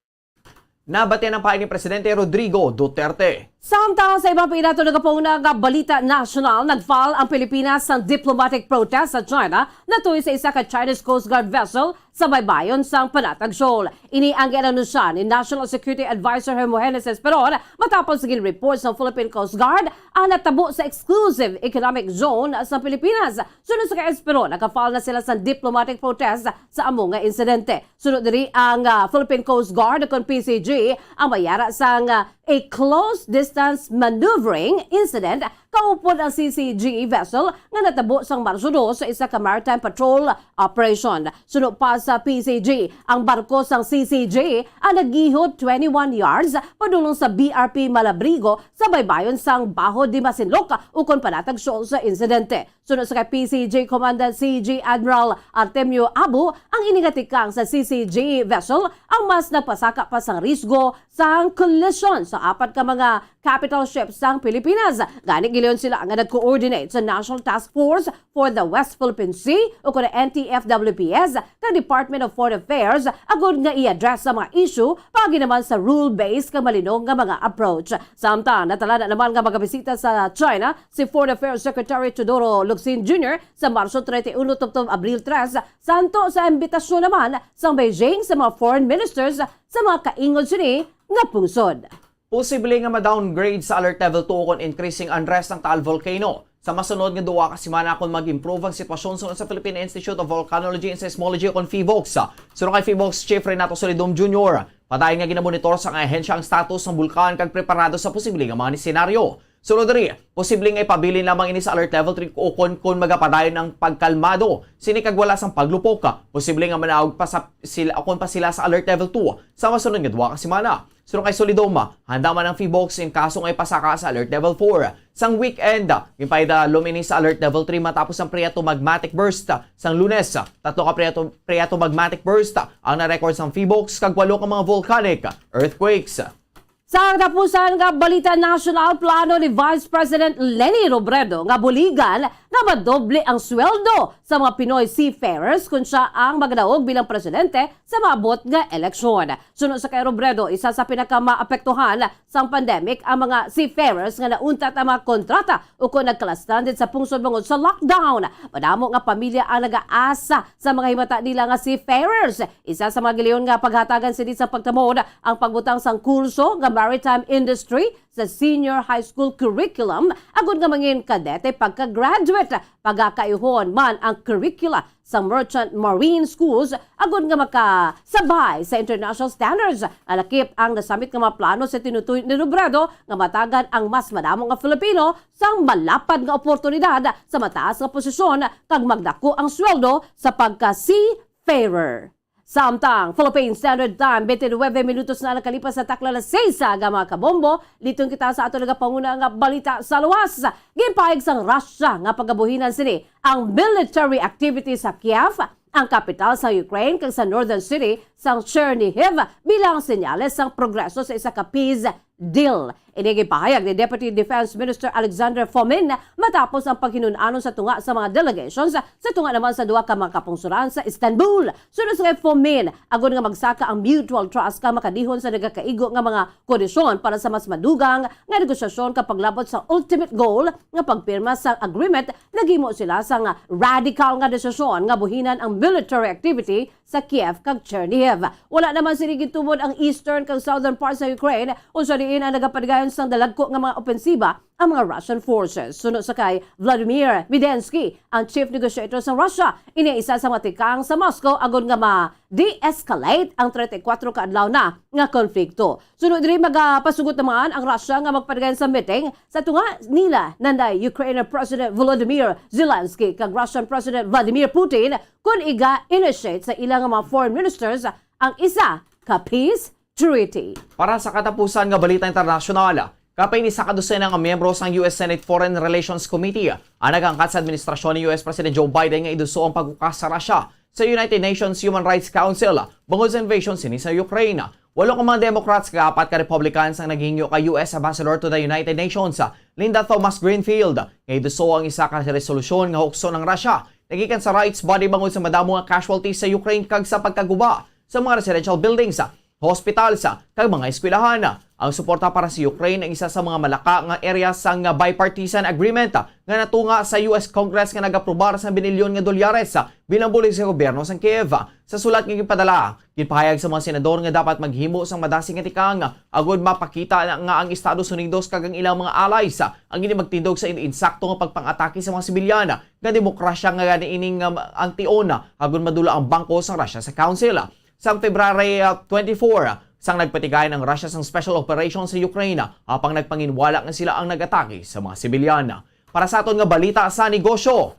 Speaker 11: Nabati ng pahay ni Presidente Rodrigo Duterte.
Speaker 10: Samtang sa ibang pinato nagapaunang balita national, nag-file ang Pilipinas sa diplomatic protest sa China na tuwi sa isa ka Chinese Coast Guard vessel sa baybayon sang Panatag Shoal. Ini ang ginanunsya ni National Security Advisor Hermogenes Esperon matapos naging reports ng Philippine Coast Guard ang natabo sa exclusive economic zone sa Pilipinas. Sunod sa kay Esperon, nakafile na sila sa diplomatic protest sa among nga insidente. Sunod diri ang Philippine Coast Guard kung PCG ang mayara sang a close distance maneuvering incident kaupod ang CCG vessel nga natabo sang Marso 2 sa isa ka maritime patrol operation. Sunod pa sa PCG, ang barko sang CCG ang nagihot 21 yards padulong sa BRP Malabrigo sa baybayon sang Baho di Masinloc ukon panatag shoal sa insidente. Sunod sa kay PCG Commandant CG Admiral Artemio Abu, ang inigatikang sa CCG vessel ang mas nagpasaka pa sang risgo sang collision sa apat ka mga capital ships sang Pilipinas. Gani giliyon sila nga nag-coordinate sa National Task Force for the West Philippine Sea o kuna NTFWPS ng Department of Foreign Affairs agud nga i-address sa mga issue pagi naman sa rule-based ka malinong nga mga approach. Samtang natala na naman nga magabisita sa China si Foreign Affairs Secretary Teodoro Locsin Jr. sa Marso 31 tuptub Abril 3 santo sa imbitasyon naman sa Beijing sa mga foreign ministers sa mga kaingod sini nga pungsod.
Speaker 11: Posible nga ma-downgrade sa alert level 2 kon increasing unrest ng Taal Volcano. Sa masunod nga duwa ka semana kon mag-improve ang sitwasyon sa Philippine Institute of Volcanology and Seismology kon PHIVOLCS. Sunod kay PHIVOLCS Chief Renato Solidum Jr. Padayon nga ginamonitor sa ahensya ang status ng bulkan kag preparado sa posible nga mga senaryo. Sunod rin, posible nga ipabilin lamang ini sa alert level 3 o kon magapadayon ng pagkalmado. Sinikag wala sang paglupok. Posible nga manaog pa sila sa alert level 2 sa masunod nga duwa ka semana. Sunod kay Solidoma, handa man ang PHIVOLCS in kaso nga ipasaka sa alert level 4. Sang weekend, ipayda lumini sa alert level 3 matapos ang Priato-magmatic burst. Sang Lunes, 3 ka Priato-magmatic burst ang na-record sang PHIVOLCS kag 8 ka mga volcanic earthquakes.
Speaker 10: Sa tapusan nga balita national, plano ni Vice President Leni Robredo nga buligan nga madoble ang sweldo sa mga Pinoy seafarers kung siya ang magdaog bilang presidente sa maabot nga eleksyon. Sunod sa kay Robredo, isa sa pinakamaapektuhan sa pandemic ang mga seafarers nga nauntat ang mga kontrata o kung nagka-stranded sa pungsod bangod sa lockdown. Madamo nga pamilya ang nag-aasa sa mga himata nila nga seafarers. Isa sa mga giliyon nga paghatagan sila sa pagtamod ang pagbutang sang kurso nga maritime industry sa senior high school curriculum agud nga mangin kadete pagka-graduate. Pagkakaihon man ang curricula sa merchant marine schools agud nga makasabay sa international standards. Alakip ang nasamit nga mga plano sa tinutuyo ni Robredo nga matagan ang mas madamo nga Filipino sang malapad nga oportunidad sa mataas nga posisyon kag magdako ang sweldo sa pagka-seafarer. Samtang Philippine Standard Time, 29 minutos na nakalipas sa takla na 6 aga mga kabombo. Litong kita sa ato nagapanguna nga balita sa luwas. Gimpahig sang Russia nga pagabuhinan sini ang military activity sa Kiev, ang kapital sa Ukraine kag sa northern city sang Chernihiv bilang senyales sang progreso sa isa ka peace deal. Inigipahayag ni Deputy Defense Minister Alexander Fomin matapos ang paghinunanon sa tunga sa mga delegations sa tunga naman sa duwa ka mga kapungsuran sa Istanbul. Sunod sa kay Fomin, agad nga magsaka ang mutual trust ka makadihon sa nagakaigo nga mga kondisyon para sa mas madugang nga negosasyon kapag labot sa ultimate goal nga pagpirma sa agreement. Nagimo sila sa nga radical nga desisyon nga buhinan ang military activity sa Kiev kag Chernihiv. Wala naman sinigit tubod ang eastern kag southern parts sa Ukraine unsa diin ang nagapadayon sang dalagko nga mga opensiba ang mga Russian forces. Sunod sa kay Vladimir Medensky, ang chief negotiator sa Russia, iniisa sa matikang sa Moscow agad nga ma-de-escalate ang 34 kaadlaw na nga konflikto. Sunod rin magpasugot naman ang Russia nga magpadayon sa meeting sa tunga nila nanday Ukrainian President Volodymyr Zelensky kag Russian President Vladimir Putin kung iga-initiate sa ilang mga foreign ministers ang isa ka peace treaty.
Speaker 11: Para sa katapusan nga balita internasyonal, kapay ni sa kadusenan nga miyembro sang US Senate Foreign Relations Committee ang nagangkat sa administrasyon ni US President Joe Biden nga iduso ang pagkukas sa Russia sa United Nations Human Rights Council bangod sa invasion sini sa Ukraine. 8 ka mga Democrats kag 4 ka Republicans ang naghingyo kay US Ambassador to the United Nations Linda Thomas Greenfield nga iduso ang isa ka resolusyon nga hukso ng Russia nagikan sa rights body bangod sa madamo nga casualties sa Ukraine kag sa pagkaguba sa mga residential buildings, hospitals, kag mga eskwelahan. Ang suporta para sa Ukraine ang isa sa mga malaka nga area sang bipartisan agreement nga natunga sa US Congress nga nagaprobar sa binilyon nga dolyares bilang bulig sa gobyerno sa Kiev. Sa sulat nga gipadala, ginpahayag sa mga senador nga dapat maghimo sang madasing nga tikang agud mapakita nga ang Estados Unidos kag ang ilang mga allies ang gini magtindog sa insakto nga pagpang-atake sa mga sibilyan nga demokrasya nga ganiining ang tion agud madula ang bangko sa Russia sa Council. Sa February 24, sang nagpatigay ng Russia sang special operation sa Ukraine habang nagpanginwala nga sila ang nag-atake sa mga sibilyan. Para sa aton nga balita sa negosyo,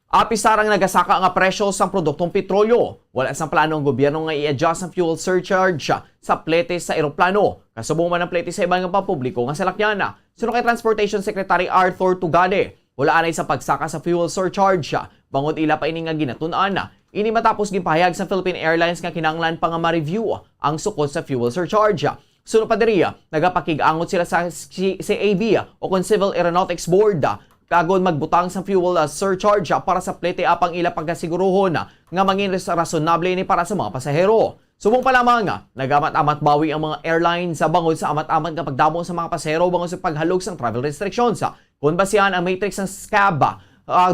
Speaker 11: apisarang nagasaka nga presyo sa produktong petrolyo. Wala sang plano ang gobyerno nga i-adjust ang fuel surcharge sa plete sa eroplano. Kasubong man ang plete sa ibang pampubliko nga salakyan. Suno kay Transportation Secretary Arthur Tugade, wala anay sa pagsaka sa fuel surcharge. Bangod ila pa ini nga ginatun-an. Ini matapos ginpahayag sa Philippine Airlines nga kinahanglan pa nga ma-review ang sukod sa fuel surcharge. Suno pa diri, nagapakig-angot sila sa CAB o kung Civil Aeronautics Board kagod magbutang sa fuel surcharge para sa plete apang ila pagkasiguruhon nga mangin rasonable ni para sa mga pasahero. Subong pa lamang nagamat-amat bawi ang mga airlines sa bangod sa amat-amat nga pagdamo sa mga pasahero bangod sa paghalog sa travel restrictions. Kung basihan ang matrix ng SCAB,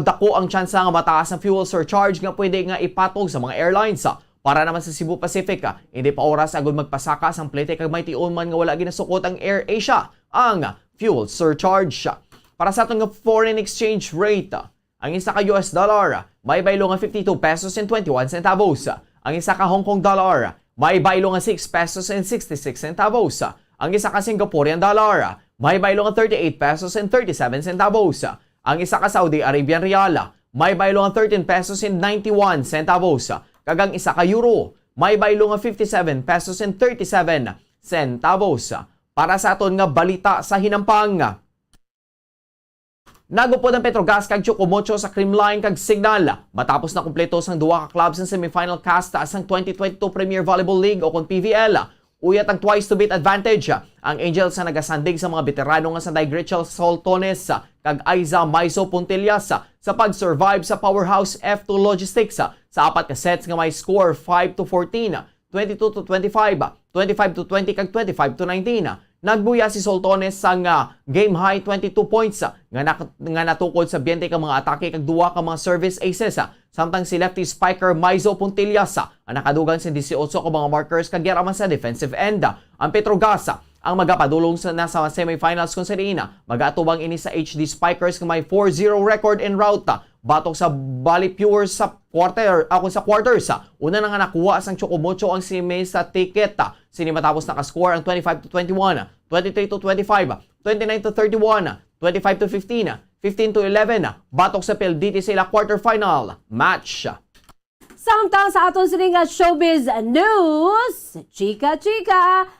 Speaker 11: dako ang tsansa nga mataas ang fuel surcharge nga pwede nga ipatog sa mga airlines. Para naman sa Cebu Pacific, hindi pa oras agad magpasaka sang plete kag may tion man nga wala ginasukot ang Air Asia ang fuel surcharge. Para sa atong foreign exchange rate, ang isa ka US dollar may baylo nga 52 pesos and 21 centavos. Ang isa ka Hong Kong dollar may baylo nga 6 pesos and 66 centavos. Ang isa ka Singaporean dollar may baylo nga 38 pesos and 37 centavos. Ang isa ka Saudi Arabian rial may baylo nga 13 pesos and 91 centavos. Kagang isa ka euro may baylo nga 57 pesos and 37 centavos. Para sa aton nga balita sa hinampang, nagupod ang Petrogas kag Chocomocho sa Creamline kag Signal matapos na kumpleto sang duwa ka clubs sa semifinal cast sang 2022 Premier Volleyball League o kon PVL. Uyat ang twice to beat advantage ang Angels sa nagasandig sa mga veterano nga sa Gritchel Soltones kag Aiza Maizo Puntillas sa pag-survive sa powerhouse F2 Logistics sa apat ka sets nga may score 5-14, 22-25, 25-20 kag 25-19. Nagbuya si Soltones sang game high 22 points nga natukod sa 20 ka mga atake kag duwa ka mga service aces. Samtang si lefty spiker Maizo Puntillas ang nakadugang sa 18 ka mga markers kag yaraman sa defensive end. Ang Petrogas ang magapadulong sa nasa semifinals kung sariina. Mag-atubang ini sa HD Spikers nga may 4-0 record en route batok sa Bali Pure sa quarters. Una na nga nakuha sang Chocomocho ang sime sa ticket. Sini matapos nakascore ang 25-21, 23-25, 29-31, 25-15, 15-11 batok sa PLDT sila quarterfinal match.
Speaker 10: Samtang sa aton sininga showbiz news, chika,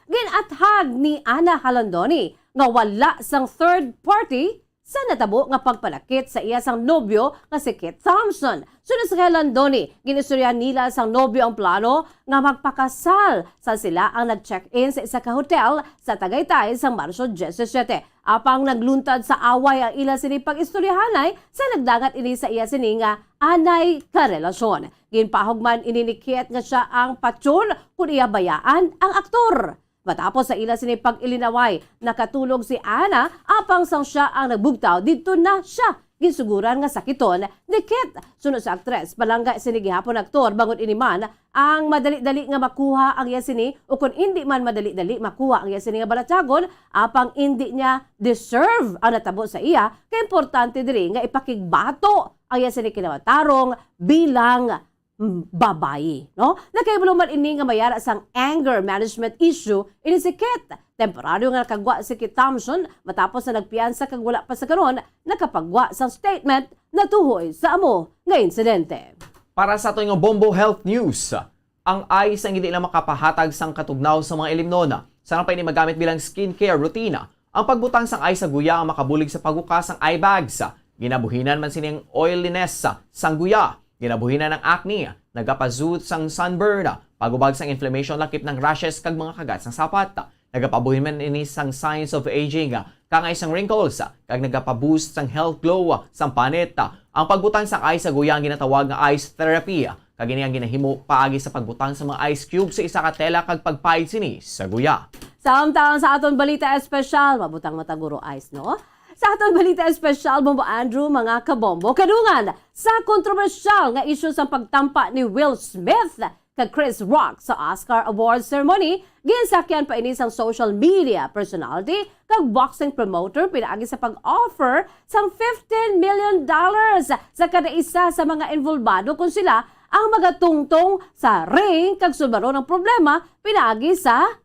Speaker 10: ginathag ni Ana Halandoni nga wala sang third party sa natabo nga pagpalakit sa iya sang nobyo nga si Kit Thompson. Sunod sa Halandoni, ginistorya nila sang nobyo ang plano nga magpakasal sa sila ang nag-check-in sa isa ka hotel sa Tagaytay sa Marso 17. Apang nagluntad sa away ang ila sini pag-istoryahanay sa nagdagat ini sa iya sini nga anay karelasyon. Ginpahog man ininikit nga siya ang patyon kung iya bayaan ang aktor. Matapos sa ila sini pag-ilinaway, nakatulog si Ana apang sang siya ang nagbugtaw dito na siya ginsuguran nga sakiton ni Kit. Sunod sa aktres, palangga sini gihapon aktor bangon ini man ang madali-dali nga makuha ang iya sini o kung hindi man madali-dali makuha ang iya sini nga balatyagon apang hindi niya deserve ang natabo sa iya, kay importante diri nga ipakigbato ang iya sini kinawatarong bilang babayi, no? Nakahibalo man ini nga mayara sang anger management issue ini si Kit. Temporaryo nga nakagwa si Kit Thompson matapos na nagpiyansa kag wala pa sa karon nakapagwa sang statement na tuhoy sa amo nga insidente.
Speaker 11: Para sa ato nga Bombo Health News, ang ice ang hindi lang makapahatag sang katugnaw sa mga ilimnon. Sana pa ini magamit bilang skincare routine. Ang pagbutang sang ice sa guya ang makabulig sa paghukas sang eye bags. Ginabuhinan man sining oiliness sang guya. Ginabuhinan ng acne, nagapazut sang sunburn, pagubag sang inflammation lakip ng rashes kag mga kagat sang sapat. Nagapabuhin man ini sang signs of aging, kangay sang wrinkles, kag nagapaboost sang health glow sang panit. Ang pagbutang sang ice sa guya ang ginatawag nga ice therapy, kag ini ang ginahimo paagi sa pagbutang sa mga ice cube sa isa ka tela kag pagpahid sini sa guya.
Speaker 10: Samtang sa aton balita espesyal, mabutang mataguro ice, no? Sa aton balita espesyal, Bombo Andrew, mga kabombo, kadungan sa kontrobersyal nga isyu sa pagtampa ni Will Smith kag Chris Rock sa Oscar Awards ceremony, ginsakyan pa ini sang social media personality kag boxing promoter pinaagi sa pag-offer sang $15 million sa kada isa sa mga involbado kung sila ang magatungtong sa ring kag sulbaro ng problema pinaagi sa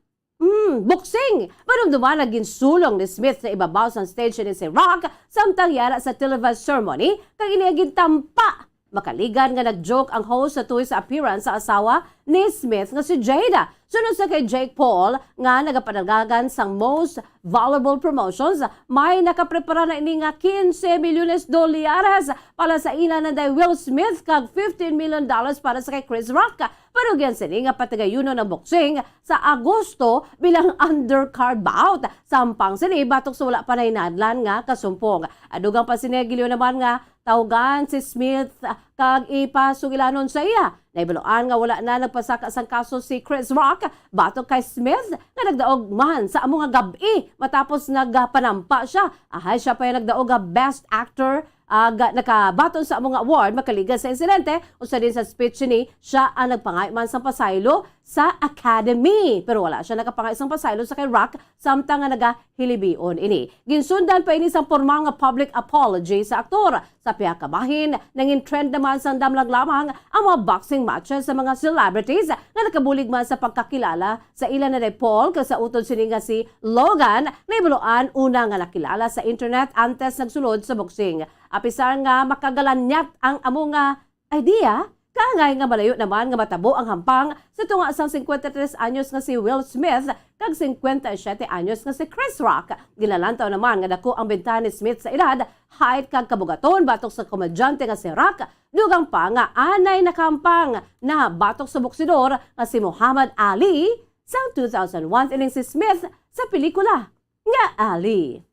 Speaker 10: boxing. Manumduman naging sulong ni Smith sa ibabaw sa stage ni si Rock samtang yara sa televised ceremony kag iniaging tampa. Makaligan nga nag-joke ang host sa tuwi sa appearance sa asawa ni Smith nga si Jada. Sunod sa kay Jake Paul nga nagapanagagan sang most valuable promotions, may nakaprepara na ini nga 15 milyones dolyares para sa ina na day Will Smith kag $15 million para sa kay Chris Rock. Parugyan sini nga patagayuno ng boxing sa Agosto bilang undercard bout. Sampang sini batok sa wala pa na inadlan nga kasumpong. Adugang pa sinigilyo naman nga tawgan si Smith kag ipasugilanon sa iya. Naibaluan nga wala na nagpasaka sang kaso si Chris Rock batok kay Smith nga nagdaog man sa among nga gabi matapos nagpanampa siya. Ahay siya pa yung nagdaog nga Best Actor nakabaton sa among award makaligan sa insidente usa din sa speech ni siya ang nagpangay man sa pasaylo sa Academy pero wala siya nakapangay sang pasaylo sa kay Rock samtang nga nagahilibion ini. Ginsundan pa ini sang pormal nga public apology sa aktor. Sa piyakabahin nangin trend naman sang damlag lamang ang mga boxing matches sa mga celebrities nga nakabulig man sa pagkakilala sa ilan na Paul kag sa utod sini nga si Logan na ibuloan una nga nakilala sa internet antes nagsulod sa boxing. Apisar nga makagalanyat ang among idea, kaangay nga malayo naman nga matabo ang hampang sa tunga sang 53 anyos nga si Will Smith kag 57 anyos nga si Chris Rock. Ginalantaw naman nga dako ang bentahan ni Smith sa edad, height kag kabugaton batok sa komedyante nga si Rock. Dugang pa nga anay nakampang na batok sa boksidor nga si Muhammad Ali sa 2001 ining si Smith sa pelikula nga Ali.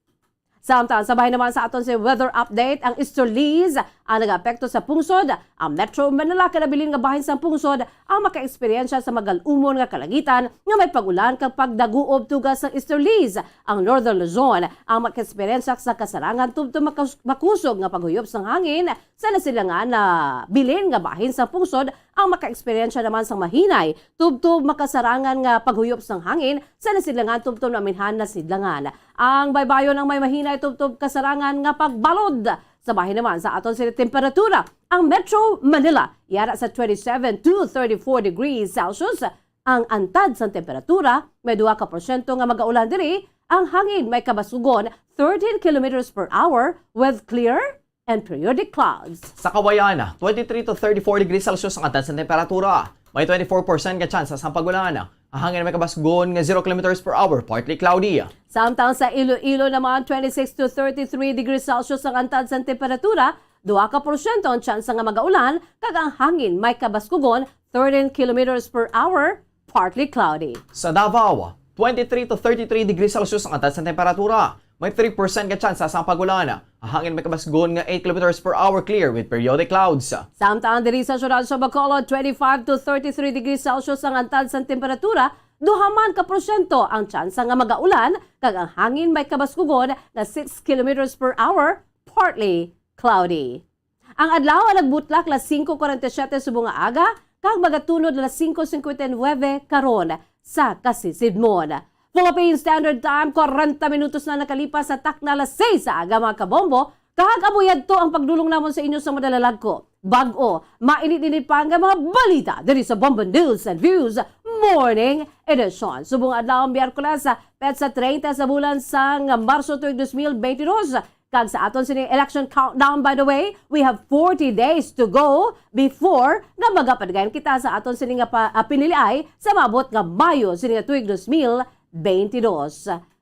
Speaker 10: Samtang sabay naman sa aton si weather update ang easterlies ang nag-apekto sa pungsod. Ang Metro Manila kanabilin nga bahin sa pungsod ang maka-eksperyensya sa magalumon nga kalagitan nga may pagulan kag pagdaguob tugas sa easterlies. Ang Northern Luzon ang maka-eksperyensya sa kasarangan tubto makusog nga paghuyop sang hangin sa nasilangan na bilin nga bahin sa pungsod ang maka-eksperyensya naman sang mahinay tubto makasarangan nga paghuyop sang hangin sa nasilangan tubto naminhan na sidlangan. Ang baybayon ang may mahinay tubtob kasarangan nga pagbalod. Sabay naman sa aton sa temperatura, ang Metro Manila yara sa 27 to 34 degrees Celsius. Ang antad sa temperatura may 2% nga magaulan diri. Ang hangin may kabasugon 13 kilometers per hour with clear and periodic clouds.
Speaker 11: Sa Kawayan, 23 to 34 degrees Celsius ang antad sa temperatura. May 24% ka chance sa pagulan. Ang hangin may kabasgon nga 0 kilometers per hour, partly cloudy.
Speaker 10: Samtang sa Iloilo naman, 26 to 33 degrees Celsius ang antad sa temperatura, 2% ang chance nga magaulan, kag ang hangin may kabaskugon 13 kilometers per hour, partly cloudy.
Speaker 11: Sa Davao, 23 to 33 degrees Celsius ang antad sa temperatura. May 3% ka chance sa pagulan. Ang hangin may kabasgon nga 8 kilometers per hour, clear with periodic clouds.
Speaker 10: Samtang diri sa syudad sa Bacolod, 25 to 33 degrees Celsius ang antad sa temperatura, 2% ang chance nga magaulan, kag ang hangin may kabaskugon na 6 kilometers per hour, partly cloudy. Ang adlaw nagbutlak las 5:47 subong nga aga, kag magatunod las 5:59 karon sa Kasisidmon. Philippine Standard Time, 40 minutos na nakalipas sa takna las 6 sa aga mga kabombo. Kakabuyad to ang pagdulong namon sa inyo sa madalalag ko. Bag-o, mainit-init pa ang mga balita diri sa Bombo News and Views Morning Edition. Subong adlaw Miyerkules, petsa 30 sa bulan sang Marso 2022. Kag sa aton sining election countdown, by the way, we have 40 days to go before nga magapadgayan kita sa aton sining piniliay sa mabot nga Mayo sining tuig 2022.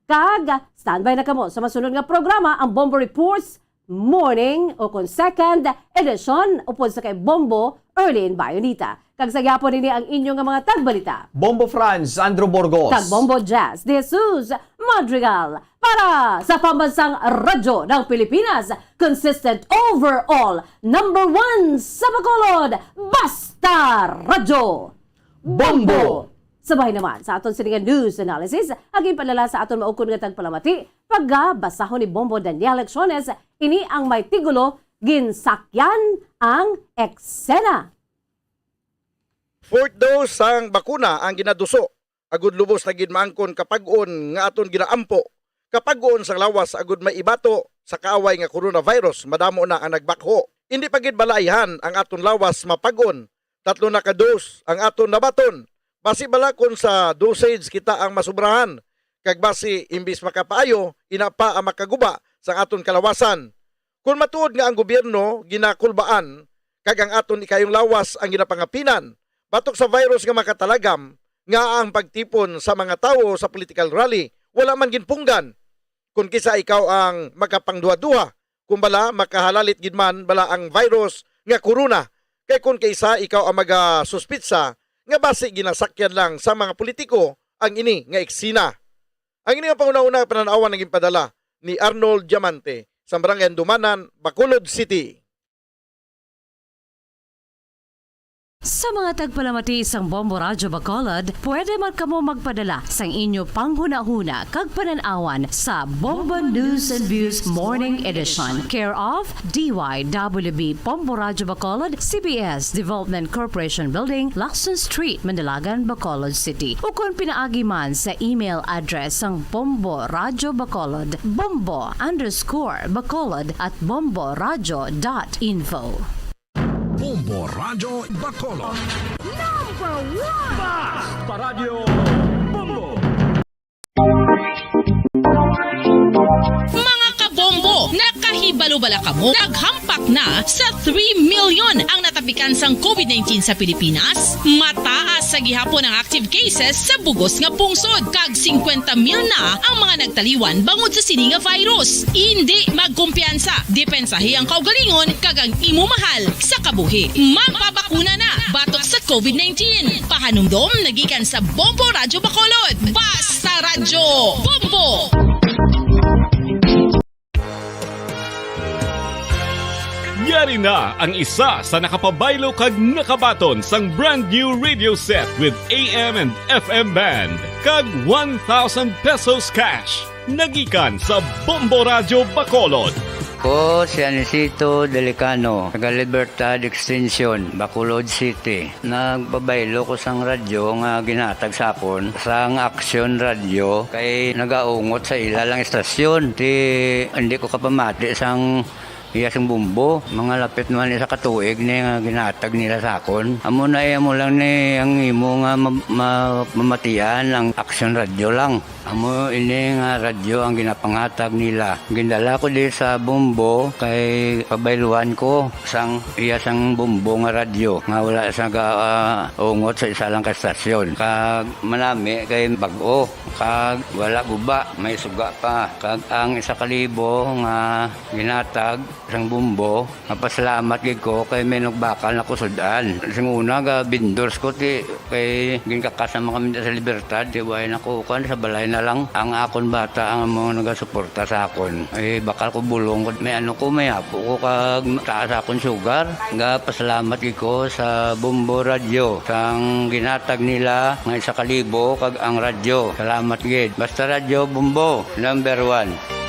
Speaker 10: Kag standby na kamo sa masunod nga programa, ang Bombo Reports Morning o kung second edition upod sa kay Bombo, Erlyn, Bayonita. Kag sa gyapon nini ang inyong mga tagbalita.
Speaker 11: Bombo Franz, Andrew Burgos.
Speaker 10: Kag Bombo Jazz, De Jesus Madrigal. Para sa pambansang radyo ng Pilipinas, consistent overall, #1 sa Bacolod, Basta Radyo Bombo. Sabay naman sa aton siningan news analysis, aging palala sa aton maukon nga tagpalamati, pagabasahon ni Bombo Daniel Lecciones, ini ang may tigulo, ginsakyan ang eksena.
Speaker 9: Fourth dose sang bakuna ang ginaduso. Agud lubos na ginmaangkon kapag-on nga aton ginaampo. Kapag-on sang lawas agud may ibato sa kaaway nga coronavirus, madamo na ang nagbakho. Hindi pa gid balaihan ang aton lawas mapag-on 3 na ka dose ang aton nabaton. Basi balakon sa dosage kita ang masubrahan. Kag basi imbis makapaayo, inapa ang makaguba sa aton kalawasan. Kung matuod nga ang gobyerno ginakulbaan, kag ang aton ikayong lawas ang ginapangapinan, batok sa virus nga makatalagam, nga ang pagtipon sa mga tao sa political rally, wala man ginpunggan. Kung kisa ikaw ang makapangduha-duha, kung bala makahalalit gidman bala ang virus nga corona, kay kung kaysa ikaw ang magasuspitsa, nga basi ginasakyan lang sa mga politiko ang ini nga eksina. Ang ini nga panguna-una pananawan naging padala ni Arnold Diamante sa Barangay Dumanan, Bacolod City.
Speaker 10: Sa mga tagpalamati sang Bombo Radyo Bacolod, pwede man kamo magpadala sang inyo panghuna-huna kag pananawan sa Bombo News and Views Morning Edition. Care of DYWB Bombo Radyo Bacolod, CBS Development Corporation Building, Lacson Street, Mandalagan, Bacolod City. O kung pinaagi man sa email address sang Bombo Radyo Bacolod, bombo_bacolod@bomboradyo.info.
Speaker 5: Bombo Radyo Bacolod.
Speaker 2: Number 1!
Speaker 5: Basta Radio Bombo!
Speaker 12: Mga kabombo, nakahibalo-bala kamo, naghampak na sa 3 million ang natapikan sang COVID-19 sa Pilipinas. Mataas sa gihapon ang active cases sa bugos nga pungsod, kag 50 mil na ang mga nagtaliwan bangod sa sini nga virus. Hindi magkumpiyansa, depensahi ang kaugalingon kag ang imo mahal sa kabuhi. Magpabakuna na batok sa COVID-19. Pahanumdom nagikan sa Bombo Radyo Bacolod. Basta Radyo Bombo!
Speaker 13: Yari na ang isa sa nakapabaylo kag nakabaton sang brand new radio set with AM and FM band kag 1,000 pesos cash. Nagikan sa Bombo Radyo Bacolod.
Speaker 14: Ko si Anisito Delicano, taga Libertad Extension, Bacolod City. Nagbabaylo ko sang radyo nga ginatag sapon sang Action Radio kay nagaungot sa ilalang estasyon. Hindi ko kapamati sang iyasang Bombo, mga lapit naman sa katuig ni nga ginatag nila sa akon. Amo na mo lang ni ang imo nga mamatian ang Action Radio lang. Amo ini nga radyo ang ginapangatag nila. Gindala ko di sa Bombo kay pabayluan ko sang iyasang Bombo nga radyo. Nga wala sa ungot sa isa lang ka stasyon. Kag manami kay bag-o. Kag wala guba, may suga pa. Kag ang 1,000 nga ginatag sang Bombo, mapasalamat gid ko kay may nagbakal na kusudan. Sing una ga vendors ko ti kay ginkakasama kami sa Libertad, di way nakukan sa balay na lang ang akon bata ang mga nagasuporta sa akon. Ay bakal ko bulong may may apo ko kag taas akon sugar. Ga pasalamat gid ko sa Bombo Radio sang ginatag nila nga 1,000 kag ang radyo. Salamat gid. Basta Radio Bombo, number 1.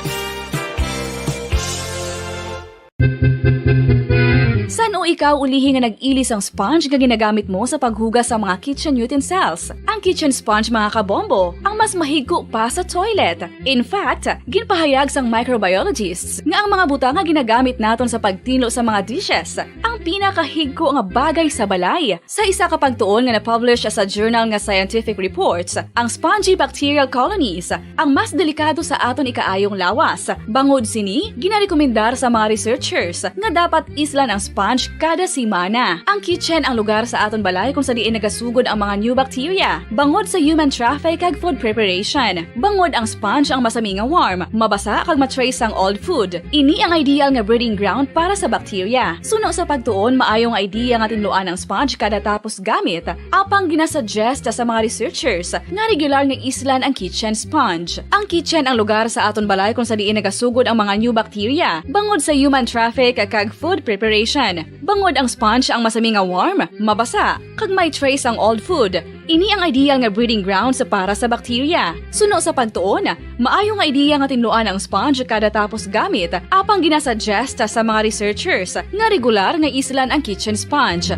Speaker 15: Saan o ikaw ulihi nga nag-ilis ang sponge nga ginagamit mo sa paghugas sa mga kitchen utensils? Ang kitchen sponge mga kabombo, ang mas mahigko pa sa toilet. In fact, ginpahayag sang microbiologists nga ang mga butang nga ginagamit naton sa pagtinlo sa mga dishes ang pinakahigko nga bagay sa balay. Sa isa ka pagtuon nga na-publish sa journal nga Scientific Reports, ang spongy bacterial colonies ang mas delikado sa aton ikaayong lawas. Bangod sini, ginarekomendar sa mga researchers nga dapat islan ang sponge kada semana. Ang kitchen ang lugar sa aton balay kung sa diin nagasugod ang mga new bacteria. Bangod sa human traffic kag food preparation. Bangod ang sponge ang masami nga warm, mabasa kag matrace ang old food. Ini ang ideal nga breeding ground para sa bacteria. Suno sa pagtuon, maayong idea nga tinluan ang sponge kada tapos gamit. Apang ginasuggest sa mga researchers nga regular nga islan ang kitchen sponge. Ang kitchen ang lugar sa aton balay kung sa diin nagasugod ang mga new bacteria. Bangod sa human traffic kag food preparation. Bangod ang sponge ang masami nga warm, mabasa, kag may trace ang old food. Ini ang ideal nga breeding ground sa para sa bacteria. Suno sa pagtuon, maayong idea nga tinluan ang sponge kada tapos gamit, apang ginasuggest sa mga researchers nga regular nga islan ang kitchen sponge.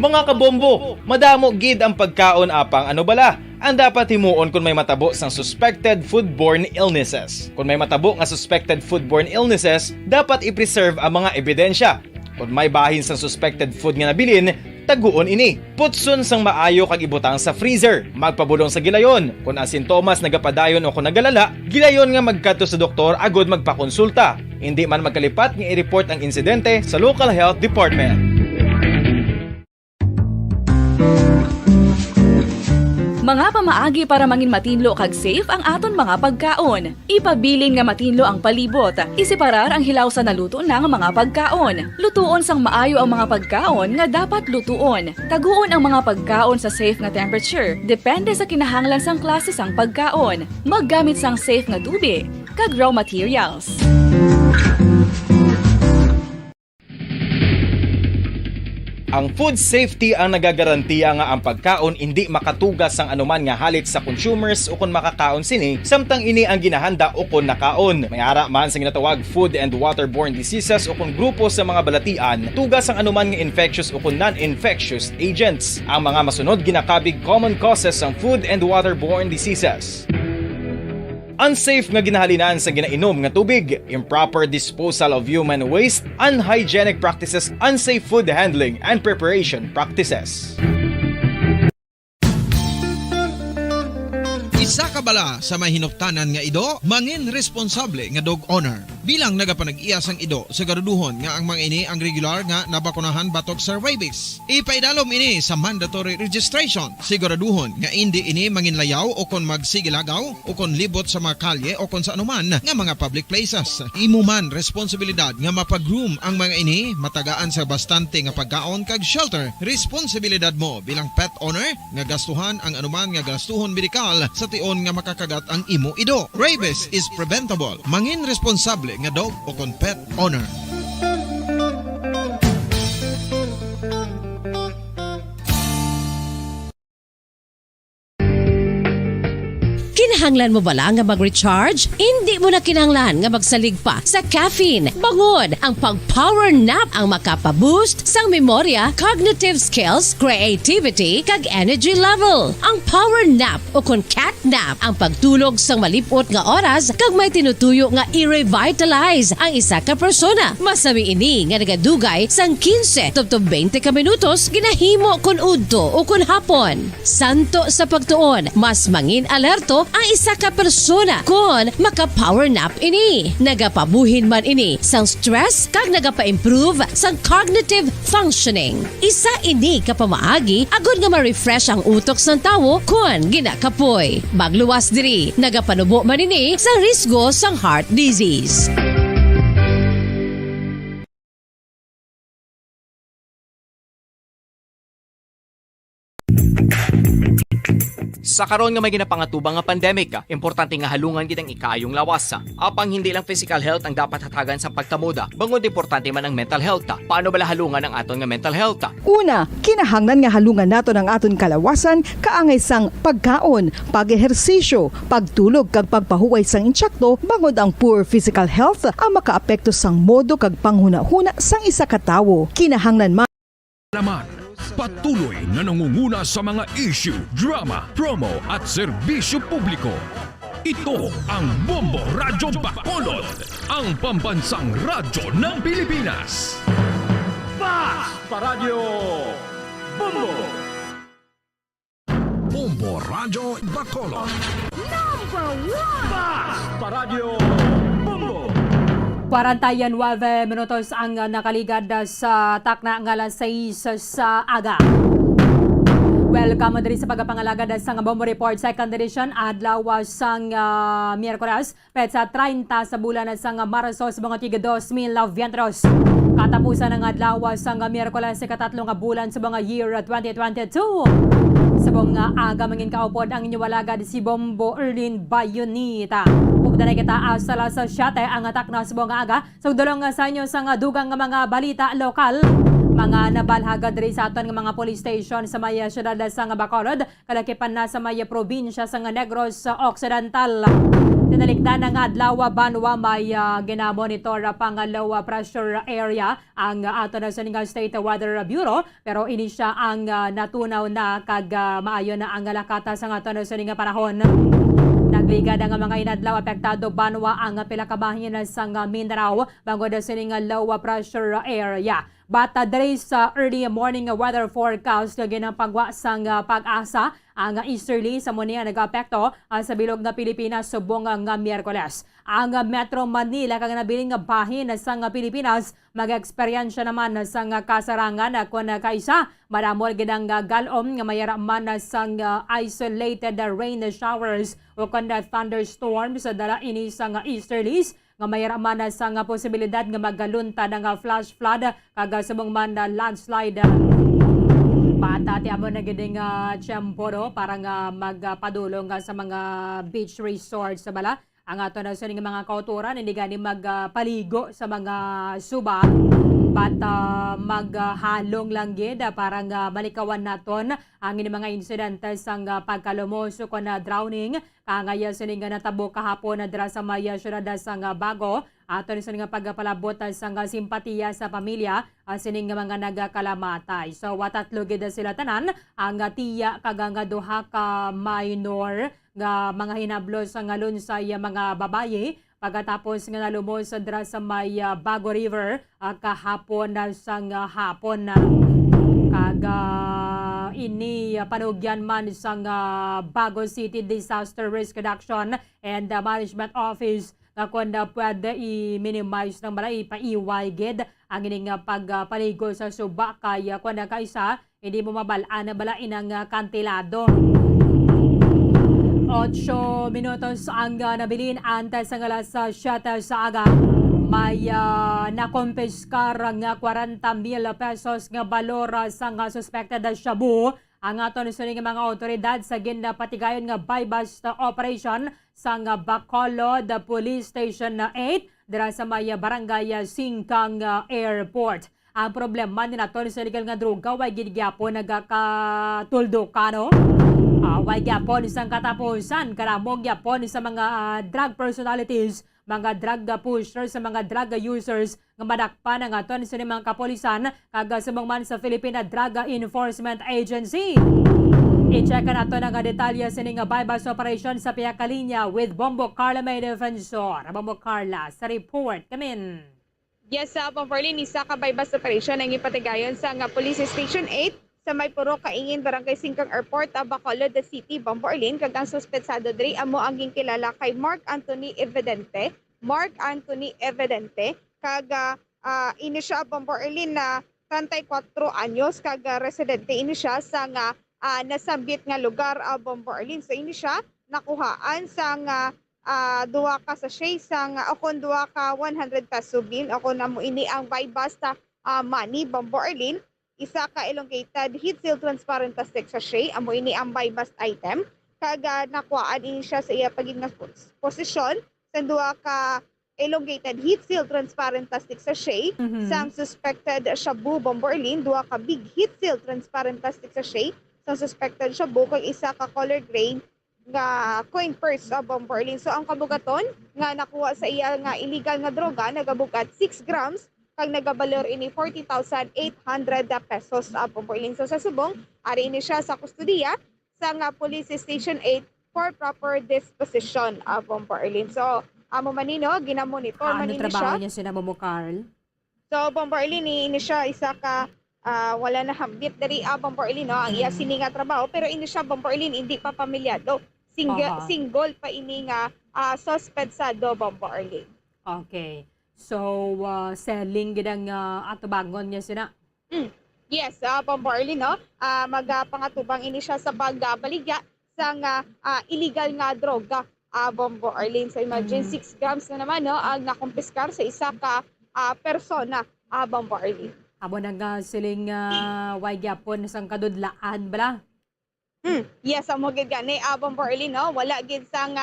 Speaker 16: Mga kabombo, madamo gid ang pagkaon apang ano bala. Ang dapat himuon kung may matabo sang suspected foodborne illnesses. Kung may matabo nga suspected foodborne illnesses, dapat i-preserve ang mga ebidensya. Kung may bahin sa suspected food nga nabilin, taguon ini. Putson sang maayo kag ibutang sa freezer. Magpabulong sa gilayon. Kung ang sintomas nagapadayon o kung nagalala, gilayon nga magkadto sa doktor agod magpakonsulta. Hindi man magkalipat nga i-report ang insidente sa local health department.
Speaker 15: Mga pamaagi para mangin matinlo kag safe ang aton mga pagkaon. Ipabilin nga matinlo ang palibot. Isiparar ang hilaw sa naluto na nga mga pagkaon. Lutuon sang maayo ang mga pagkaon nga dapat lutuon. Taguon ang mga pagkaon sa safe nga temperature. Depende sa kinahanglan sang klase sang pagkaon. Maggamit sang safe nga tubig kag raw materials.
Speaker 16: Ang food safety ang nagagarantiya nga ang pagkaon hindi makatugas sang anuman nga halit sa consumers o kung makakaon sini, samtang ini ang ginahanda o kung nakaon. May ara man sa ginatawag food and waterborne diseases o kung grupo sa mga balatian, tugas ang anuman nga infectious o kung non-infectious agents. Ang mga masunod ginakabig common causes ng food and waterborne diseases. Unsafe nga ginahalinan sa ginainom nga tubig, improper disposal of human waste, unhygienic practices, unsafe food handling and preparation practices.
Speaker 22: Isa ka bala sa may hinuptanan nga ido, mangin responsable nga dog owner. Bilang nagapanag-iyas ang ido, siguraduhon nga ang mga ini ang regular nga nabakunahan batok sa rabies. Ipaidalom ini sa mandatory registration. Siguraduhon nga hindi ini manginlayaw o kon magsigilagaw o kon libot sa mga kalye o kon sa anuman nga mga public places. Imo man responsibilidad nga mapag-groom ang mga ini, matagaan sa bastante nga pagkaon kag shelter. Responsibilidad mo bilang pet owner nga gastuhan ang anuman nga gastuhon medikal sa tion nga makakagat ang imo ido. Rabies is preventable. Mangin responsable nga dog o kon pet owner.
Speaker 7: Kinahanglan mo bala nga mag-recharge? Hindi mo na kinahanglan nga magsalig pa sa caffeine. Bangod ang pag-power nap ang makapaboost sang memorya, cognitive skills, creativity, kag energy level. Ang power nap o kon cat nap ang pagtulog sang malipot nga oras kag may tinutuyo nga i-revitalize ang isa ka persona. Masami ini nga nagadugay sang 15 to 20 ka minutos ginahimo kun udto o kun hapon. Santo sa pagtuon, mas mangin alerto ang isa ka persona kung maka-power nap ini. Nagapabuhin man ini sang stress kag nagapa-improve sang cognitive functioning. Isa ini kapamaagi agud nga ma-refresh ang utok sang tawo kung ginakapoy. Magluwas diri, nagapanubo man ini sang risgo sang heart disease.
Speaker 11: Sa karon nga may ginapangatubang nga pandemic, importante nga halungan gid ang ikayong lawas. Apang hindi lang physical health ang dapat hatagan sa pagtamuda, bangod importante man ang mental health. Paano bala halungan ang aton nga mental health?
Speaker 3: Una, kinahanglan nga halungan nato ang aton kalawasan kaangay sang pagkaon, pag-ehersisyo, pagtulog kag pagpahuway sang insyakto bangod ang poor physical health ang makaapekto sang modo kag panghuna-huna sang isa ka tawo. Kinahanglan
Speaker 5: Laman, patuloy na nangunguna sa mga issue, drama, promo at serbisyo publiko. Ito ang Bombo Radyo Bacolod, ang pambansang radyo ng Pilipinas.
Speaker 2: Fast Paradyo Bombo!
Speaker 5: Bombo Radyo Bacolod.
Speaker 2: Number 1! Fast Paradyo Bombo!
Speaker 10: 49 minutos ang nakaligad sa takna ng alas 6 sa aga. Welcome diri sa pagpapangalagad sa Bombo Report Second Edition adlaw sang Miyerkules petsa 30 sa bulan sang Marso sa mga tiga 2020. Katapusan ng adlaw sang Miyerkules sa katatlong bulan sa mga year 2022. Sa mga aga mangin kaupod ang inyong walagad si Bombo Erlyn Bayonita. Upda na kita sa alas 7 ang atak na sa mga aga. So dulong sa inyo sa dugang mga balita lokal. Mga nabalhaga diri sa aton nga mga police station sa may syudad sa Bacolod, kalakipan na sa may probinsya sa Negros Occidental. Tinalikdan ng adlaw banwa may ginamonitor pang low pressure area ang aton sa State Weather Bureau, pero ini siya ang natunaw na kag maayo na ang lakata sa aton sa panahon. Nagligad ang mga inadlaw apektado banwa ang pila ka bahin sa Mindanao bangod sa low pressure area. Bata diri sa early morning weather forecast ginapagwa sang pag-asa ang easterly sa Monia nag-apekto sa bilog nga Pilipinas subong nga Miyerkules. Ang Metro Manila kag nabiling nga bahin sang Pilipinas mag-eksperyensya naman sang kasarangan kun kaisa madamol gidang galom nga mayaraman sang isolated rain showers o kun thunderstorms sa dala ini sang easterlies nga mayaraman sa nga posibilidad nga magaluntad nga flash flood kag subong man landslide. Bata ti amo na giding tiyempo para nga magpadulong sa mga beach resorts sa bala. Ang ato na sining mga kauturan hindi gani magpaligo sa mga suba but maghalong lang gid para nga malikawan naton ang mga insidente sang pagkalumos kon drowning kangaya sining natabo kahapon dira sa maya syudad sang Bago. Ato ni sining pagpalabot sang simpatiya sa pamilya sining mga nagakalamatay. So watatlo gid sila tanan ang tiya kag nga duha ka minor nga mga hinablos sa ngalon sa mga babaye pagkatapos nga nalumos dira sa may Bago River kahapon sang hapon kag ini panugyan man sang Bago City Disaster Risk Reduction and Management Office nga kung pwede i-minimize ng bala ipaiway gid ang ining pagpaligo sa suba kaya kung kaisa hindi mo mabalaan na bala inang kantilado. 8 minutos ang nabilin antes ang alas 7 sa aga. May nakompiskar nga 40,000 pesos nga balor sa nga suspected shabu. Ang ato ni suning mga otoridad sa ginapatigayon nga buy-bust operation sa nga Bacolod Police Station 8 dira sa may barangay Singkang Airport. Ang problema ni nato ni sa illegal nga droga way gid gyapon nagakatuldokano. Way gyapon isang katapusan karamog gyapon sa mga drug personalities, mga drug pushers sa mga drug users nga madakpan ang aton sa mga kapolisan kag subong man sa Philippine Drug Enforcement Agency. I-check nato nga detalye sa ning buy-bust operation sa Piyakalinya with Bombo Carla May Defensor. Bombo Carla sa report kamin.
Speaker 6: Yes, Bombo Erlyn, isa ka buy-bust operation ang ipatigayon sa nga Police Station 8 sa may puro kaingin barangay Singkang Airport, Bacolod City, Bombo Erlyn. Kag ang suspetsado diri amo ang kilala kay Mark Anthony Evidente. Kag ini siya Bombo Erlyn na 34 anyos kag residente ini siya sa nga nasambit nga lugar Bombo Erlyn. So ini siya nakuhaan sa nga duha ka sachet sa nga akon duha ka 100 peso bill ako na mo ini ang buy-bust money Bombo Erlyn. Isa ka elongated heat seal transparent plastic sachet amo ini ang buy-bust item kag nakuhaan ini siya sa iya pagid nga posisyon sa duha ka elongated heat seal transparent plastic sachet sang suspected shabu Bombo Erlyn. Duha ka big heat seal transparent plastic sachet sang suspected shabu kag isa ka color gray nga coin purse Bombo Erlyn. So ang kabugaton nga nakuha sa iya nga illegal nga droga nagabugat 6 grams kag nagabalor ini 40,800 pesos Bombo Erlyn. So sa subong ari ini siya sa kustudiya sa nga Police Station 8 for proper disposition Bombo Erlyn. So amo manino ginamonitor man ini siya. Ano trabaho niya sina Bombo Carl? So Bombo Erlyn ini siya isa ka wala na hambit dari Bombo Erlyn no ang iya sini nga trabaho pero ini siya Bombo Erlyn hindi pa pamilyado. Single pa ini nga suspetsado Bombo Erlyn. Okay. So, selling gidang atubangon niya sina? Yes, Bombo Erlyn, no? Magpangatubang ini siya sa pagbaligya sa illegal nga droga, Bombo Erlyn. So, imagine 6 grams na naman, no? Ang nakumpiskar sa isa ka persona, Bombo Erlyn. Amo nang siling wagyapon sang kadudlaan, bala? Yes, amo gid gani, Bombo Erlyn, no? Wala gid sang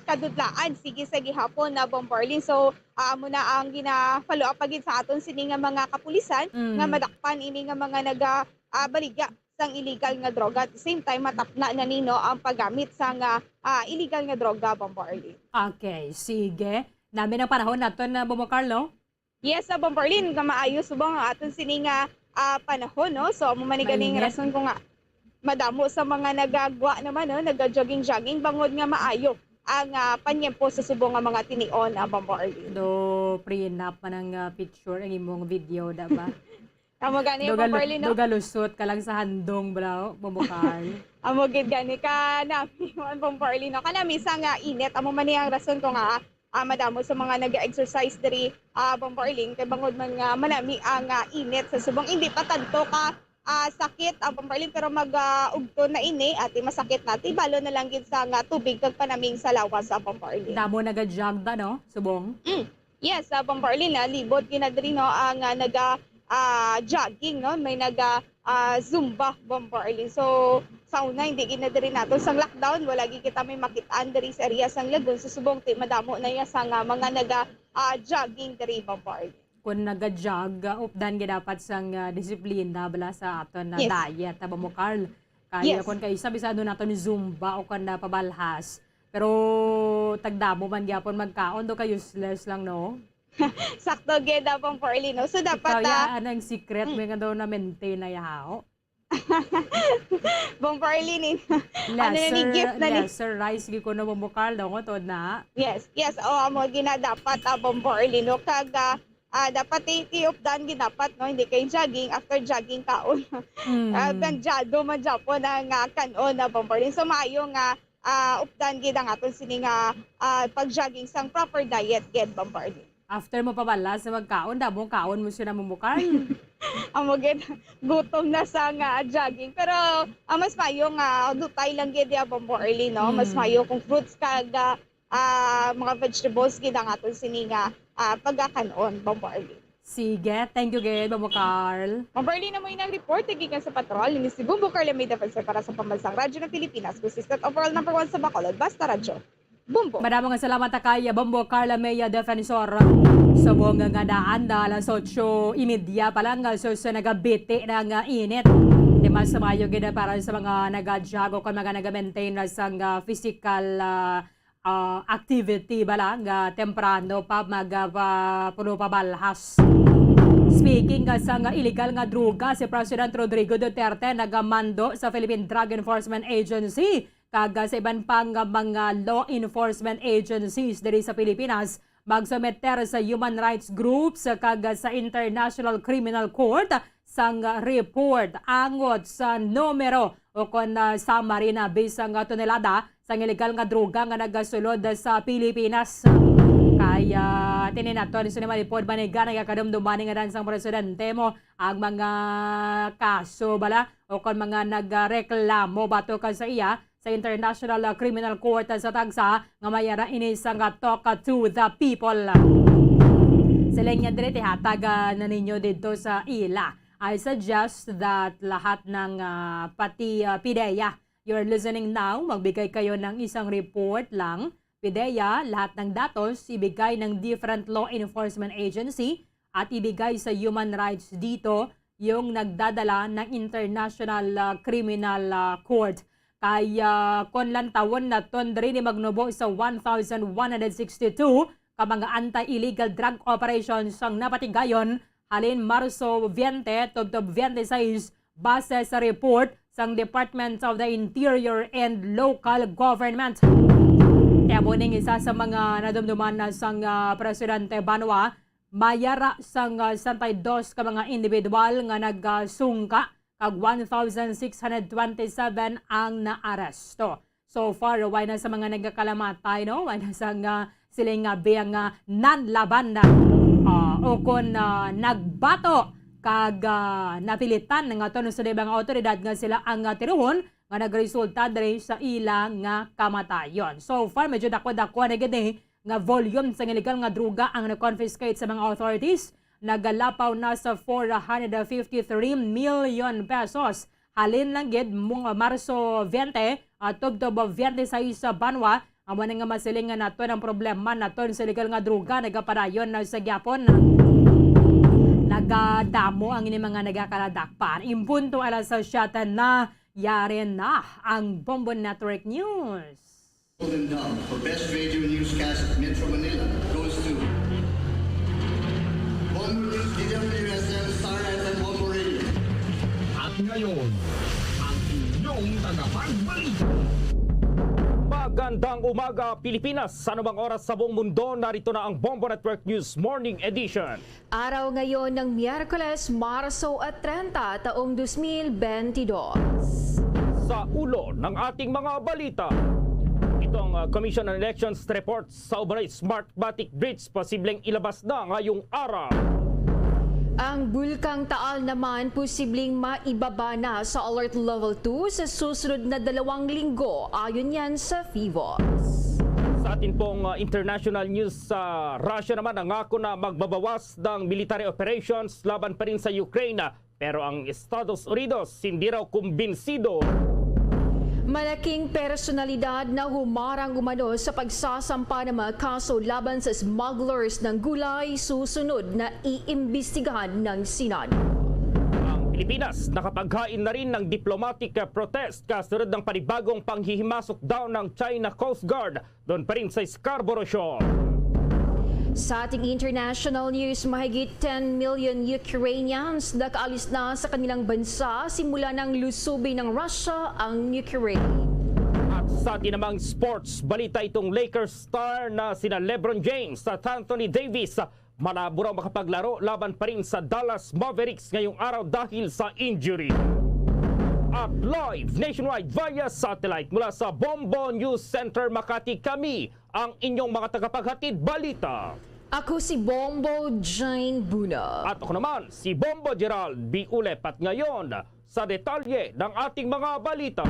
Speaker 6: kadudlaan sige sa gihapon na Bombo Erlyn. So amo na ang gina-follow up pagid sa aton sini nga mga kapulisan nga madakpan ini nga mga baligya sang illegal nga droga. At the same time matapna na nino ang paggamit sa nga illegal nga droga Bombo Erlyn. Okay, sige. Namin ang panahon naton na Bombo Carlo. Yes, Bombo Erlyn, nga maayo subong ang aton sini nga panahon no. So amo man ni ganing rason ko nga madamo sa mga nagagwa naman no, naga-jogging bangod nga maayo ang panyempo sa subong nga mga tinion Bombo Erlyn. Do prenup man ang picture ang imong video da ba? Amo gani Bombo Erlyn, no?
Speaker 10: Dogalusot ka lang sa handong, bro, bumukal.
Speaker 6: Amo gid gani ka nami Bombo Erlyn, no? Kanami sa nga init, amo man ang rason ko nga madamo sa mga nag-exercise diri Bombo Erlyn kay bangod man nga manami ang init sa subong hindi pa tanto ka sakit Bombo Erlyn pero mag-ugto na ini at masakit natin balo na lang gid sa nga tubig kag panaming sa lawas sa Bombo Erlyn.
Speaker 10: Damo nagajog da no, subong?
Speaker 6: Yes, Bombo Erlyn libot ginadri no ang jogging no, may zumba Bombo Erlyn. So sa una hindi ginadiri nato sang lockdown wala gi kita may makitaan diri sa area sang Lagun sa subong ti madamo na ya sa mga jogging diri Bombo Erlyn.
Speaker 10: Kung nagajog updan gid dapat sang disiplina bala sa aton na
Speaker 6: Yes.
Speaker 10: diet Bomokal. Kaya
Speaker 6: Yes.
Speaker 10: kung kay isa bisado nato ni zumba o kun na pabalhas. Pero tagdamo man gyapon magkaon do kay useless lang no.
Speaker 6: Sakto gid Bombo Erlyn no. So dapat
Speaker 10: Kaya anang secret may nga daw na maintain na yao.
Speaker 6: Bombo Erlyn ano na ni gift na ni
Speaker 10: lesser rice gi ko na bumukal daw ko tod na.
Speaker 6: Yes, amo ginadapat Bombo Erlyn no kag dapat i-updan gid dapat no hindi kay jogging after jogging kaon. Ganjado man japon ang kanon na Bombo Erlyn. So maayo nga updan gid ang aton sini nga pag-jogging sang proper diet gid Bombo Erlyn.
Speaker 10: After mo pabala sa magkaon, damo kaon mo siya na mumukal.
Speaker 6: Amo gid gutom na sa nga jogging pero mas mayo nga dutay lang gid Bombo Erlyn no. Mas mayo kung fruits kag mga vegetables gid ang aton sini nga pagkakanon Bombo Erlyn.
Speaker 10: Sige, thank you gid Bombo Carl.
Speaker 6: Bombo Erlyn na mo inang report gikan sa patrol ni si Bombo Carl may defensor para sa pambansang radyo ng Pilipinas, consistent overall number 1 sa Bacolod, basta radyo. Bombo.
Speaker 10: Maraming salamat kay Bombo Carla Meya Defensor sa buong nga daan alas 8:30 pa lang so sa nagabiti ng init. Di mas mayo gid para sa mga nagajog o mga nag-maintain sang physical activity balang temprano pa puno pa balhas. Speaking sa illegal nga droga, si President Rodrigo Duterte nagamando sa Philippine Drug Enforcement Agency kag sa iban pang mga law enforcement agencies diri sa Pilipinas magsumeter sa human rights groups kag sa International Criminal Court sang report angot sa numero o kon summary na bisang tonelada sang illegal nga droga nga nagasulod sa Pilipinas. Kaya tininaton sa naman ipod manigan nga kadumduman nga dan sang presidente mo ang mga kaso bala o kon mga nagreklamo bato ka sa iya sa International Criminal Court sa tagsa nga mayara ini sang talk to the people. Sila nga dire hatag na ninyo dito sa ila. I suggest that lahat ng pati PIDEA, you're listening now, magbigay kayo ng isang report lang. PIDEA, lahat ng datos ibigay ng different law enforcement agency at ibigay sa human rights dito yung nagdadala ng International Criminal Court. Kaya kon lang tawon na ton diri ni magnubo sa 1,162 ka mga anti-illegal drug operations ang napatigayon halin Marso 20 tubtob 26 base sa report sang Department of the Interior and Local Government. Kaya mo ning isa sa mga nadumduman na sang Presidente Banwa mayara sang 72 ka mga individual nga nagsungka kag 1,627 ang naaresto. So far, why na sa mga nagkakalamatay, no? Why na sa siling biyang nanlaban na o kung nagbato kag napilitan nga to sa ibang autoridad nga sila ang tiruhon nga nagresulta diri sa ilang nga kamatayon. So far, medyo dako-dako na gid nga volume sa illegal nga droga ang na-confiscate sa mga authorities. Nagalapaw na sa 453 million pesos. Halin lang gid mong Marso 20 at tubtob 26 sa Banwa amo nga masiling nga nato ng problema naton sa illegal nga droga nagapadayon na sa gyapon. Nagadamo ang ini mga nagakaladakpan. Impunto alas sa syatan na yari na ang Bombo Network News.
Speaker 19: Golden Dome for Best Radio Newscast Metro Manila goes to Bombo News, DWSM, Star FM, Bombo Radio.
Speaker 5: At ngayon, ang inyong tagapagbalita.
Speaker 17: Magandang umaga Pilipinas! Sa anumang oras sa buong mundo, narito na ang Bombo Network News Morning Edition.
Speaker 21: Araw ngayon ng Miyerkules, Marso at 30, taong 2022.
Speaker 17: Sa ulo ng ating mga balita, itong Commission on Elections report sa Ubanay Smartmatic Bridge posibleng ilabas na ngayong araw.
Speaker 21: Ang Bulkang Taal naman posibleng maibaba na sa Alert Level 2 sa susunod na 2 linggo ayon yan sa FIVOS.
Speaker 17: Sa atin pong international news, sa Russia naman nangako na magbabawas ng military operations laban pa rin sa Ukraine, pero ang Estados Unidos hindi raw kumbinsido.
Speaker 21: Malaking personalidad na humarang umano sa pagsasampa ng mga kaso laban sa smugglers ng gulay susunod na iimbestigahan ng Senado.
Speaker 17: Ang Pilipinas nakapaghain na rin ng diplomatic protest kasunod ng panibagong panghihimasok daw ng China Coast Guard doon pa rin sa Scarborough Shoal.
Speaker 21: Sa ating international news, mahigit 10 million Ukrainians nakaalis na sa kanilang bansa simula ng lusubin ng Russia ang Ukraine.
Speaker 17: At sa ating namang sports, balita itong Lakers star na sina LeBron James at Anthony Davis malabo raw makapaglaro laban pa rin sa Dallas Mavericks ngayong araw dahil sa injury. At live nationwide via satellite mula sa Bombo News Center Makati, kami ang inyong mga tagapaghatid balita.
Speaker 21: Ako si Bombo Jane Buna.
Speaker 17: At ako naman si Bombo Gerald B. Ulep. At ngayon sa detalye ng ating mga balita.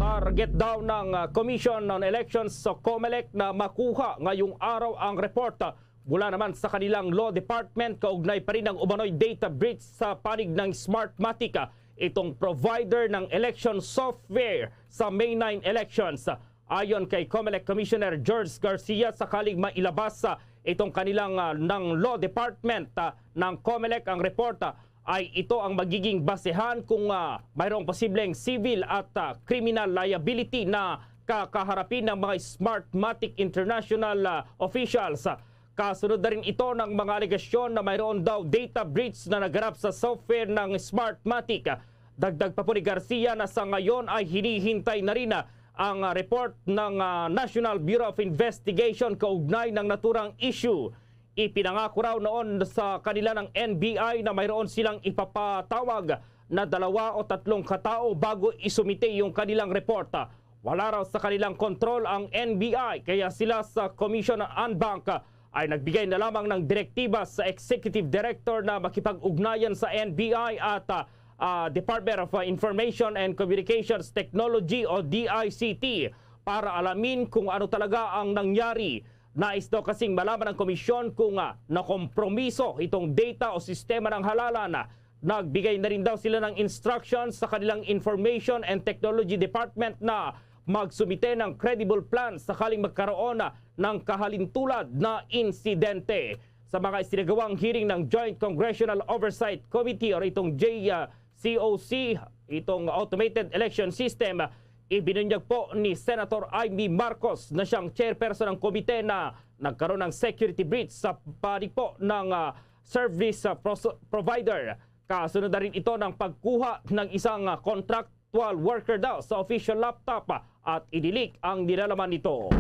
Speaker 17: Target daw ng Commission on Elections sa COMELEC na makuha ngayong araw ang report mula naman sa kanilang law department kaugnay pa rin ng umano'y data breach sa panig ng Smartmatic, itong provider ng election software sa May 9 elections. Ayon kay COMELEC Commissioner George Garcia, sakaling mailabas itong kanilang ng law department ng COMELEC ang report, ay ito ang magiging basehan kung mayroong posibleng civil at criminal liability na kakaharapin ng mga Smartmatic International officials. Kasunod na rin ito ng mga alegasyon na mayroon daw data breach na naganap sa software ng Smartmatic. Dagdag pa po ni Garcia na sa ngayon ay hinihintay na rin ang report ng National Bureau of Investigation kaugnay ng naturang issue. Ipinangako raw noon sa kanila ng NBI na mayroon silang ipapatawag na 2 o 3 katao bago isumite yung kanilang report. Wala raw sa kanilang kontrol ang NBI, kaya sila sa Commission on Bank ay nagbigay na lamang ng direktiba sa Executive Director na makipag-ugnayan sa NBI at Department of Information and Communications Technology o DICT para alamin kung ano talaga ang nangyari. Nais daw kasing malaman ng komisyon kung nakompromiso itong data o sistema ng halalan. Nagbigay na rin daw sila ng instructions sa kanilang Information and Technology Department na magsumite ng credible plan sakaling magkaroon ng kahalintulad na insidente. Sa mga isinagawang hearing ng Joint Congressional Oversight Committee o itong JCOC, itong Automated Election System, ibinunyag po ni Senator Amy Marcos na siyang chairperson ng komite na nagkaroon ng security breach sa panig po ng service provider. Kasunod na rin ito ng pagkuha ng isang contractual worker daw sa official laptop at idilik ang nilalaman nito.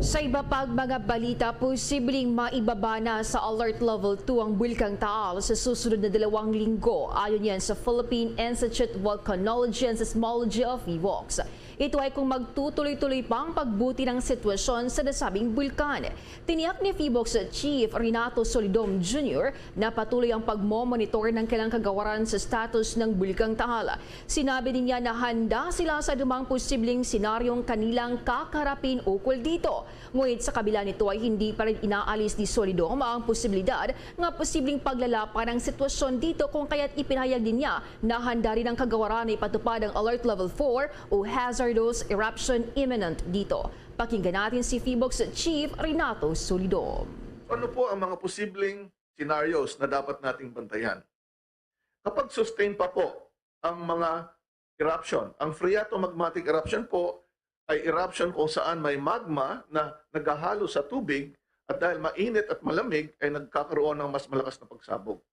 Speaker 21: Sa iba pang mga balita, posibleng maibaba na sa Alert Level 2 ang Bulkang Taal sa susunod na 2 linggo. Ayon yan sa Philippine Institute of Volcanology and Seismology of FIVOX. Ito ay kung magtutuloy-tuloy pang pagbuti ng sitwasyon sa nasabing bulkan. Tiniyak ni FIVOX Chief Renato Solidom Jr. na patuloy ang pagmomonitor ng kailang kagawaran sa status ng Bulkang Taal. Sinabi din niya na handa sila sa dumang posibleng senaryong kanilang kakarapin ukol dito. Ngunit sa kabila nito ay hindi pa rin inaalis ni Solidom ang posibilidad nga posibleng paglalapan ng sitwasyon dito, kung kaya't ipinahayag din niya na handa rin ang kagawaran na ipatupad ang Alert Level 4 o Hazardous Eruption Imminent dito. Pakinggan natin si FIVOX Chief Renato Solidom.
Speaker 23: Ano po ang mga posibleng scenarios na dapat nating bantayan? Kapag sustain pa po ang mga eruption, ang phreatomagmatic eruption po ay eruption kung saan may magma na naghahalo sa tubig at dahil mainit at malamig ay nagkakaroon ng mas malakas na pagsabog.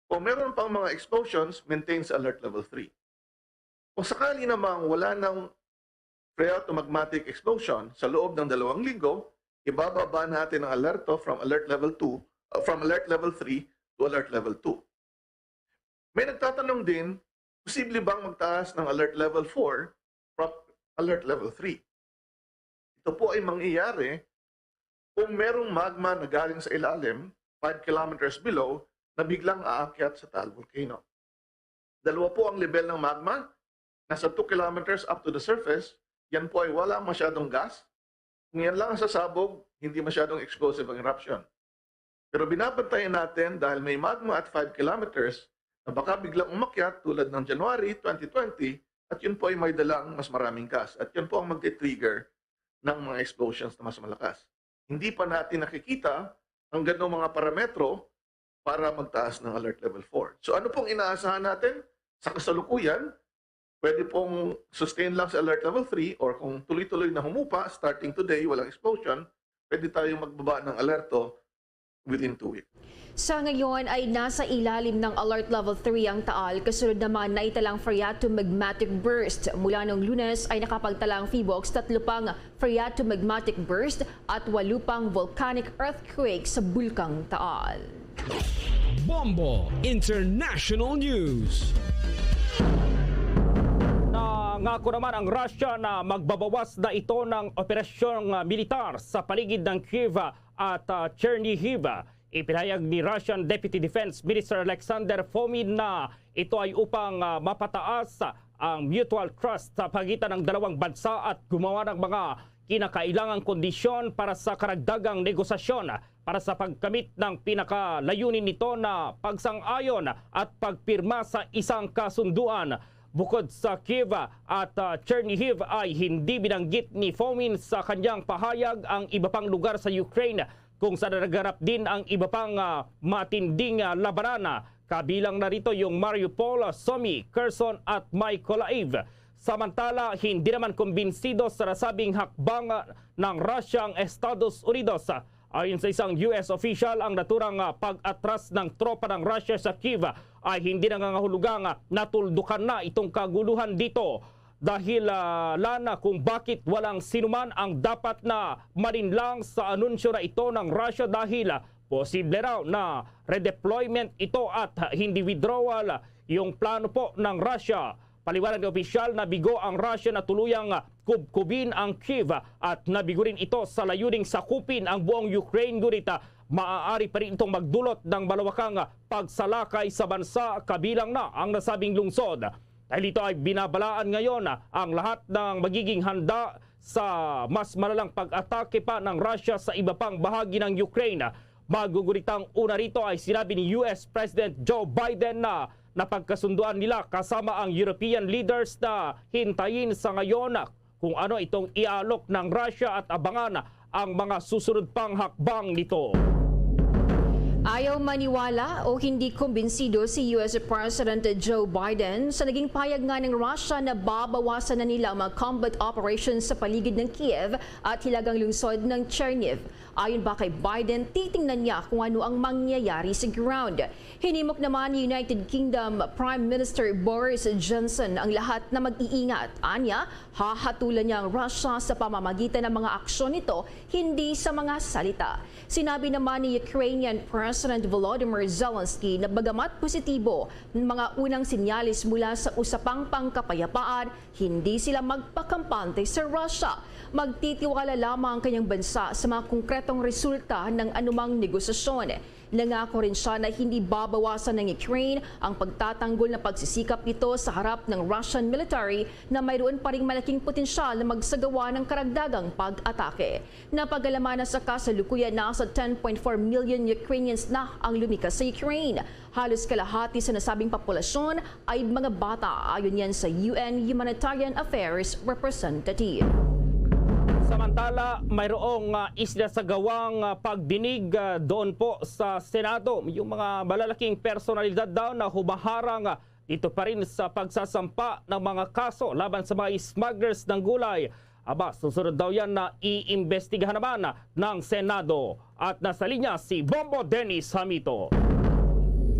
Speaker 23: Kung meron pang mga explosions, maintain sa alert level 3. Kung sakali namang wala nang phreatomagmatic explosion sa loob ng 2 linggo, ibababa natin ang alerto from alert level 3 to alert level 2. May nagtatanong din, posible bang magtaas ng alert level 4 from alert level 3? Ito po ay mangyayari kung merong magma na galing sa ilalim, 5 kilometers below, na biglang aakyat sa Taal Volcano. Dalawa po ang level ng magma, nasa 2 kilometers up to the surface, yan po ay wala masyadong gas. Kung yan lang ang sasabog, hindi masyadong explosive ang eruption. Pero binabantayan natin dahil may magma at 5 kilometers na baka biglang umakyat tulad ng January 2020 at yun po ay may dalang mas maraming gas. At yun po ang mag-trigger ng mga explosions na mas malakas. Hindi pa natin nakikita ang ganong mga parametro para magtaas ng alert level 4. So ano pong inaasahan natin? Sa kasalukuyan, pwede pong sustain lang sa alert level 3 or kung tuloy-tuloy na humupa, starting today, walang explosion, pwede tayong magbaba ng alerto within 2 weeks.
Speaker 21: Sa ngayon ay nasa ilalim ng alert level 3 ang Taal, kasunod naman na italang phreatomagmatic burst. Mula noong Lunes ay nakapagtalang PHIVOLCS 3 pang phreatomagmatic burst at 8 pang volcanic earthquake sa bulkang Taal.
Speaker 5: Bombo International News.
Speaker 17: Nangako naman ang Russia na magbabawas na ito ng operasyong militar sa paligid ng Kyiv at Chernihiv. Ipinahayag ni Russian Deputy Defense Minister Alexander Fomin na ito ay upang mapataas ang mutual trust sa pagitan ng dalawang bansa at gumawa ng mga kinakailangang kondisyon para sa karagdagang negosasyon para sa pagkamit ng pinakalayunin nito na pagsang-ayon at pagpirma sa isang kasunduan. Bukod sa Kyiv at Chernihiv ay hindi binanggit ni Fomin sa kanyang pahayag ang iba pang lugar sa Ukraine kung saan naganap din ang iba pang matinding labanan. Kabilang narito yung Mariupol, Sumy, Kherson at Mykolaiv. Samantala, hindi naman kumbinsido sa nasabing hakbang ng Russia ang Estados Unidos. Ayon sa isang US official, ang naturang pag-atras ng tropa ng Russia sa Kyiv ay hindi nangangahulugang natuldukan na itong kaguluhan dito. Dahil lana kung bakit walang sinuman ang dapat na malinlang sa anunsyo na ito ng Russia dahil posible raw na redeployment ito at hindi withdrawal yung plano po ng Russia. Paliwanag ng opisyal na bigo ang Russia na tuluyang kubkubin ang Kyiv at nabigo rin ito sa layuning sakupin ang buong Ukraine, ngunit maaari pa rin itong magdulot ng malawakang pagsalakay sa bansa kabilang na ang nasabing lungsod. Dahil ito ay binabalaan ngayon ang lahat ng magiging handa sa mas malalang pag-atake pa ng Russia sa iba pang bahagi ng Ukraine. Maguguritang una rito ay sinabi ni US President Joe Biden na napagkasunduan nila kasama ang European leaders na hintayin sa ngayon kung ano itong ialok ng Russia at abangan ang mga susunod pang hakbang nito.
Speaker 21: Ayaw maniwala o hindi kumbinsido si US President Joe Biden sa naging payag nga ng Russia na babawasan na nila ang mga combat operations sa paligid ng Kiev at hilagang lungsod ng Chernihiv. Ayon ba kay Biden, titingnan niya kung ano ang mangyayari sa ground. Hinimok naman ni United Kingdom Prime Minister Boris Johnson ang lahat na mag-iingat. Anya, hahatulan niya ang Russia sa pamamagitan ng mga aksyon nito, hindi sa mga salita. Sinabi naman ni Ukrainian President Volodymyr Zelensky na bagamat positibo ng mga unang sinyalis mula sa usapang pangkapayapaan, hindi sila magpakampante sa Russia. Magtitiwala lamang ang kanyang bansa sa mga konkretong resulta ng anumang negosasyon. Nangako rin siya na hindi babawasan ng Ukraine ang pagtatanggol na pagsisikap nito sa harap ng Russian military na mayroon pa ring malaking potensyal na magsagawa ng karagdagang pag-atake. Napagalaman na sa kasalukuyan nasa 10.4 million Ukrainians na ang lumikas sa Ukraine. Halos kalahati sa nasabing populasyon ay mga bata, ayon yan sa UN Humanitarian Affairs Representative.
Speaker 17: Samantala, mayroong isinasagawang pagdinig doon po sa Senado. Yung mga malalaking personalidad daw na humaharang dito pa rin sa pagsasampa ng mga kaso laban sa mga smugglers ng gulay. Aba, susunod daw yan na iimbestigahan naman ng Senado. At nasa linya si Bombo Dennis Hamito.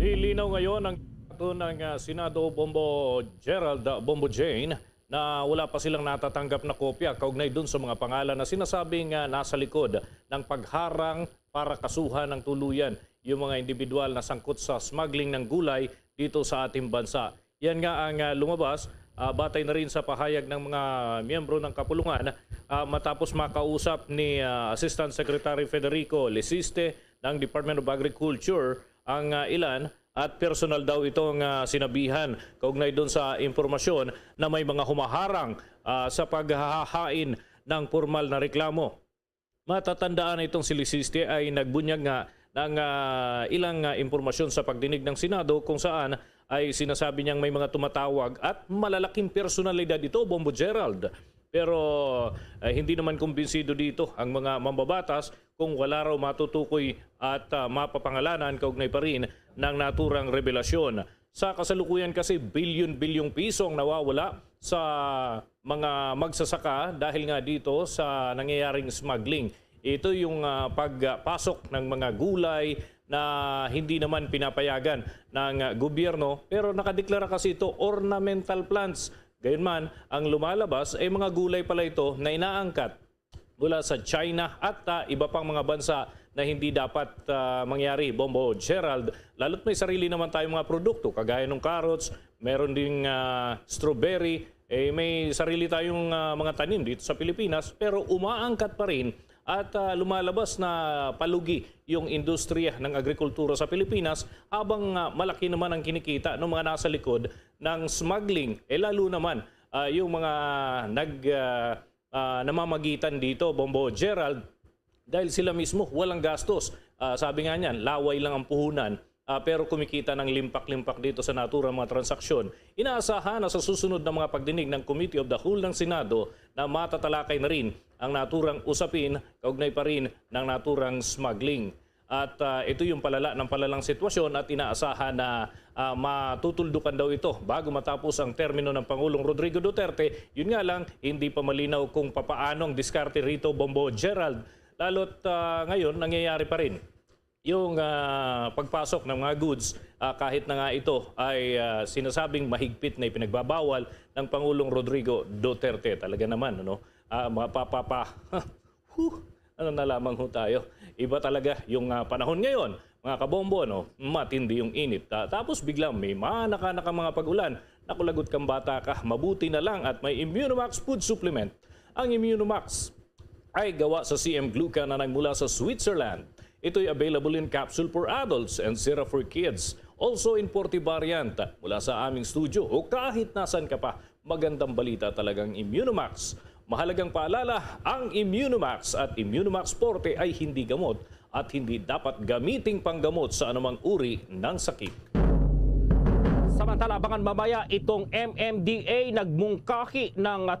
Speaker 1: Nilinaw ngayon ng ng Senado Bombo Gerald Bombo Jane
Speaker 17: na wala pa silang natatanggap na kopya kaugnay dun sa mga pangalan na sinasabing nasa likod ng pagharang para kasuhan ng tuluyan yung mga individual na sangkot sa smuggling ng gulay dito sa ating bansa. Yan nga ang lumabas, batay na rin sa pahayag ng mga miyembro ng kapulungan matapos makausap ni Assistant Secretary Federico Lesiste ng Department of Agriculture ang ilan at personal daw itong sinabihan kaugnay doon sa impormasyon na may mga humaharang sa paghahain ng formal na reklamo. Matatandaan na itong si Lesiste ay nagbunyag nga ng ilang impormasyon sa pagdinig ng Senado kung saan ay sinasabi niyang may mga tumatawag at malalaking personalidad ito, Bombo Gerald. Pero hindi naman kumbinsido dito ang mga mambabatas kung wala raw matutukoy at mapapangalanan kaugnay pa rin ng naturang revelasyon. Sa kasalukuyan kasi bilyon-bilyong pisong nawawala sa mga magsasaka dahil nga dito sa nangyayaring smuggling. Ito yung pagpasok ng mga gulay na hindi naman pinapayagan ng gobyerno pero nakadeklara kasi ito ornamental plants. Gayunman, ang lumalabas ay mga gulay pala ito na inaangkat mula sa China at iba pang mga bansa na hindi dapat mangyari, Bombo Gerald. Lalo't may sarili naman tayong mga produkto, kagaya ng carrots, meron ding strawberry, may sarili tayong mga tanim dito sa Pilipinas, pero umaangkat pa rin at lumalabas na palugi yung industriya ng agrikultura sa Pilipinas habang malaki naman ang kinikita ng mga nasa likod ng smuggling. Lalo naman yung mga namamagitan dito, Bombo Gerald, dahil sila mismo walang gastos. Sabi nga niyan, laway lang ang puhunan. Pero kumikita ng limpak-limpak dito sa naturang mga transaksyon. Inaasahan na sa susunod na mga pagdinig ng Committee of the Whole ng Senado na matatalakay na rin ang naturang usapin, kaugnay pa rin ng naturang smuggling. At ito yung palala ng palalang sitwasyon at inaasahan na matutuldukan daw ito bago matapos ang termino ng Pangulong Rodrigo Duterte. Yun nga lang, hindi pa malinaw kung papaano ang diskarte rito, Bombo Gerald. Lalo't ngayon, nangyayari pa rin yung pagpasok ng mga goods kahit na nga ito ay sinasabing mahigpit na ipinagbabawal ng Pangulong Rodrigo Duterte. Talaga naman, ano? Ano na lamang ho tayo. Iba talaga yung panahon ngayon, mga kabombo, no? Matindi yung init. Tapos biglang may manaka-naka mga pag-ulan. Naku, lagot kang bata ka, mabuti na lang at may Immunomax food supplement. Ang Immunomax ay gawa sa CM Glucan na nagmula sa Switzerland. Ito'y available in capsule for adults and syrup for kids. Also in 40 variant mula sa aming studio o kahit nasan ka pa, magandang balita talagang Immunomax. Mahalagang paalala, ang Immunomax at Immunomax Forte ay hindi gamot at hindi dapat gamiting panggamot sa anumang uri ng sakit. Samantala, abangan mamaya itong MMDA nagmungkahi ng 3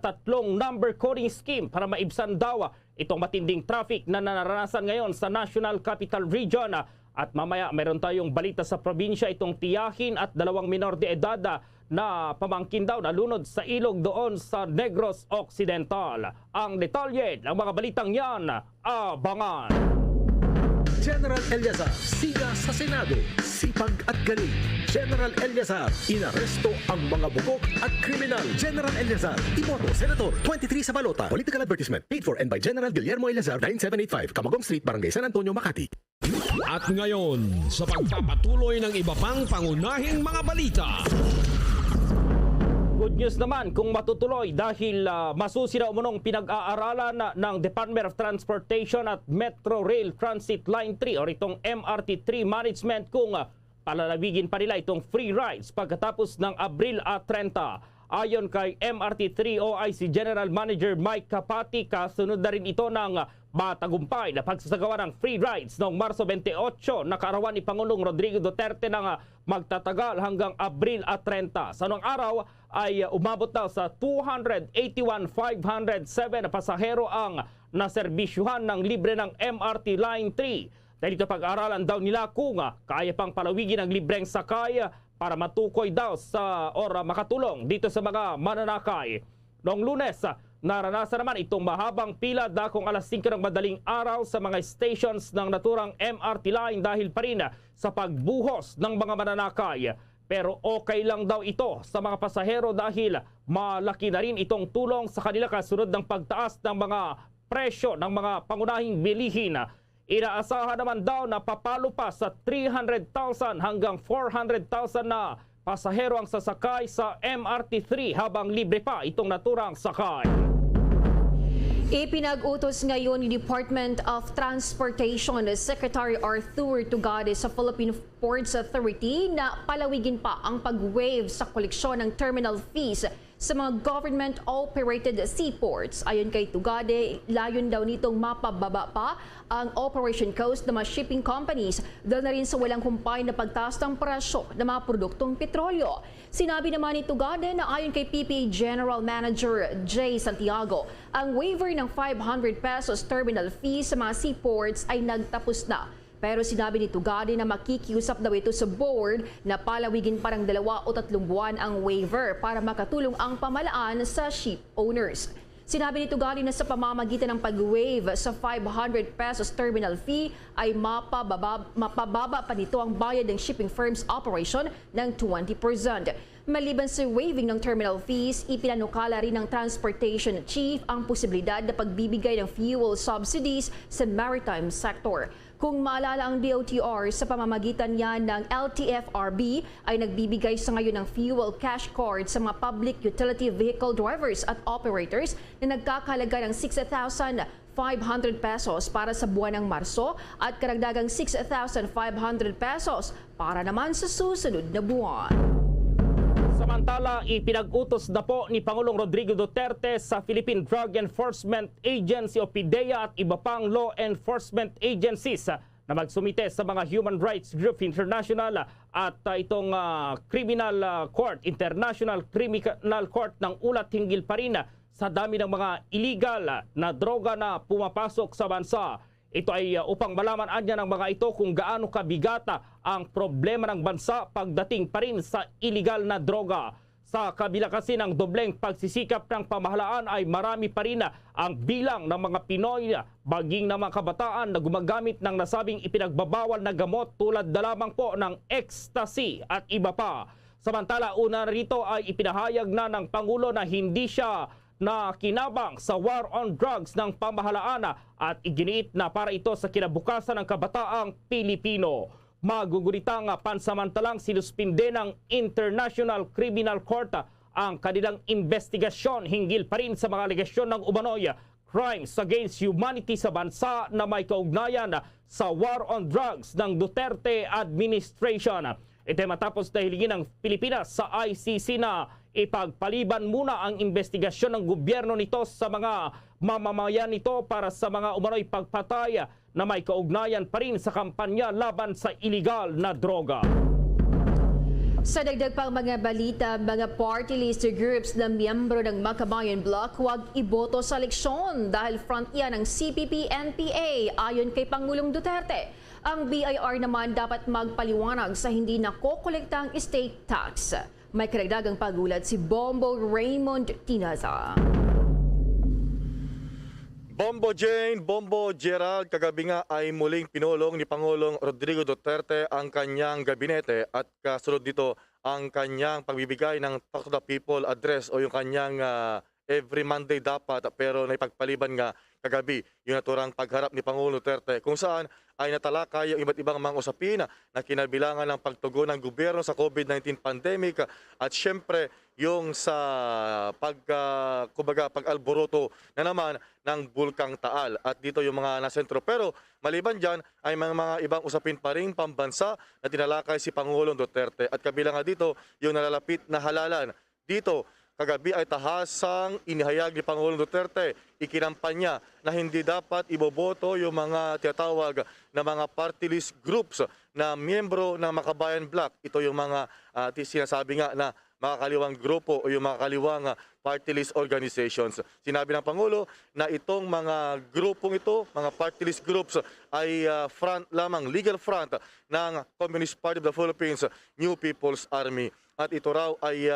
Speaker 17: number coding scheme para maibsan daw itong matinding traffic na naranasan ngayon sa National Capital Region. At mamaya meron tayong balita sa probinsya, itong tiyahin at 2 minor de edad na pamangkin daw na lunod sa ilog doon sa Negros Occidental. Ang detalye ng mga balitang yan, abangan!
Speaker 1: General Eliazar, siga sa Senado, sipag at galing. General Eliazar, inaresto ang mga bugok at kriminal. General Eliazar, iboto, Senator, 23 sa balota. Political advertisement, paid for and by General Guillermo Eliazar, 9785, Camagong Street, Barangay San Antonio, Makati.
Speaker 5: At ngayon, sa pagpapatuloy ng iba pang pangunahing mga balita.
Speaker 17: Good news naman kung matutuloy dahil masusi na umunong pinag-aaralan ng Department of Transportation at Metro Rail Transit Line 3 o itong MRT3 management kung palalawigin pa nila itong free rides pagkatapos ng Abril 30. Ayon kay MRT3 OIC General Manager Mike Kapati, kasunod na rin ito ng matagumpay na pagsasagawa ng free rides noong Marso 28 na kaarawan ni Pangulong Rodrigo Duterte na magtatagal hanggang Abril 30. Sa noong araw ay umabot daw sa 281,507 na pasahero ang naserbisyuhan ng libre ng MRT Line 3. Dahil ito pag-aaralan daw nila kung kaya pang palawigin ang libreng sakay para matukoy daw sa or makatulong dito sa mga mananakay. Noong Lunes, naranasan naman itong mahabang pila dakong alas 5 ng madaling araw sa mga stations ng naturang MRT line dahil pa rin sa pagbuhos ng mga mananakay. Pero okay lang daw ito sa mga pasahero dahil malaki na rin itong tulong sa kanila kasunod ng pagtaas ng mga presyo ng mga pangunahing bilihin. Inaasahan naman daw na papalo pa sa 300,000 hanggang 400,000 na pasahero ang sasakay sa MRT3 habang libre pa itong naturang sakay.
Speaker 21: Ipinag-utos ngayon ni Department of Transportation Secretary Arthur Tugade sa Philippine Ports Authority na palawigin pa ang pag-waive sa koleksyon ng terminal fees sa mga government-operated seaports. Ayon kay Tugade, layon daw nitong mapababa pa ang operation cost ng mga shipping companies dahil na rin sa walang humpay na pagtaas ng presyo ng mga produktong petrolyo. Sinabi naman ni Tugade na ayon kay PPA General Manager J. Santiago, ang waiver ng 500 pesos terminal fee sa mga seaports ay nagtapos na. Pero sinabi ni Tugade na makikiusap daw ito sa board na palawigin parang 2 o 3 buwan ang waiver para makatulong ang pamalaan sa ship owners. Sinabi ni Tugade na sa pamamagitan ng pag-waive sa 500 pesos terminal fee ay mapababa pa nito ang bayad ng shipping firm's operation ng 20%. Maliban sa waiving ng terminal fees, ipinanukala rin ng Transportation Chief ang posibilidad na pagbibigay ng fuel subsidies sa maritime sector. Kung maalala ang DOTR, sa pamamagitan niya ng LTFRB ay nagbibigay sa ngayon ng fuel cash card sa mga public utility vehicle drivers at operators na nagkakalaga ng 6,500 pesos para sa buwan ng Marso at karagdagang 6,500 pesos para naman sa susunod na buwan.
Speaker 17: Samantala, ipinag-utos na po ni Pangulong Rodrigo Duterte sa Philippine Drug Enforcement Agency o PDEA at iba pang law enforcement agencies na magsumite sa mga Human Rights Group International at itong Criminal Court, International Criminal Court ng ulat hinggil pa rin sa dami ng mga illegal na droga na pumapasok sa bansa. Ito ay upang malaman anya ng mga ito kung gaano kabigata ang problema ng bansa pagdating pa rin sa illegal na droga. Sa kabila kasi ng dobleng pagsisikap ng pamahalaan ay marami pa rin ang bilang ng mga Pinoy, baging ng mga kabataan na gumagamit ng nasabing ipinagbabawal na gamot tulad na lamang po ng ecstasy at iba pa. Samantala, una rito ay ipinahayag na ng Pangulo na hindi siya na kinabang sa war on drugs ng pamahalaan at iginiit na para ito sa kinabukasan ng kabataang Pilipino. Maguguritang pansamantalang sinuspinde ng International Criminal Court ang kanilang investigasyon hinggil pa rin sa mga alegasyon ng umano'y crimes against humanity sa bansa na may kaugnayan sa war on drugs ng Duterte administration. Ito ay matapos na hilingin ng Pilipinas sa ICC na ipagpaliban muna ang investigasyon ng gobyerno nito sa mga mamamayan nito para sa mga umano'y pagpatay na may kaugnayan pa rin sa kampanya laban sa iligal na droga.
Speaker 21: Sa dagdag pang mga balita, mga party list groups na miyembro ng Makabayan Bloc huwag iboto sa eleksyon dahil front yan ng CPP-NPA ayon kay Pangulong Duterte. Ang BIR naman dapat magpaliwanag sa hindi nakokolektang estate tax. May karagdagang pagulat si Bombo Raymond Tinaza.
Speaker 9: Bombo Jane, Bombo Gerald, kagabi nga ay muling pinulong ni Pangulong Rodrigo Duterte ang kanyang gabinete at kasunod dito ang kanyang pagbibigay ng Talk to the People address o yung kanyang every Monday dapat pero naipagpaliban nga kagabi yung naturang pagharap ni Pangulong Duterte kung saan ay natalakay yung iba't ibang mga usapin na kinabilangan ng pagtugon ng gobyerno sa COVID-19 pandemic at syempre yung sa pag-alboroto na naman ng Bulkang Taal at dito yung mga nasentro. Pero maliban dyan ay mga ibang usapin pa rin pambansa na tinalakay si Pangulong Duterte at kabilang nga dito yung nalalapit na halalan. Dito kagabi ay tahasang inihayag ni Pangulong Duterte, ikinampanya na hindi dapat iboboto yung mga tinatawag na mga party list groups na miyembro ng Makabayan Bloc. Ito yung mga sinasabi nga na mga kaliwang grupo o yung mga kaliwang party list organizations. Sinabi ng Pangulo na itong mga grupong ito, mga party list groups ay front lamang, legal front ng Communist Party of the Philippines, New People's Army. At ito raw ay,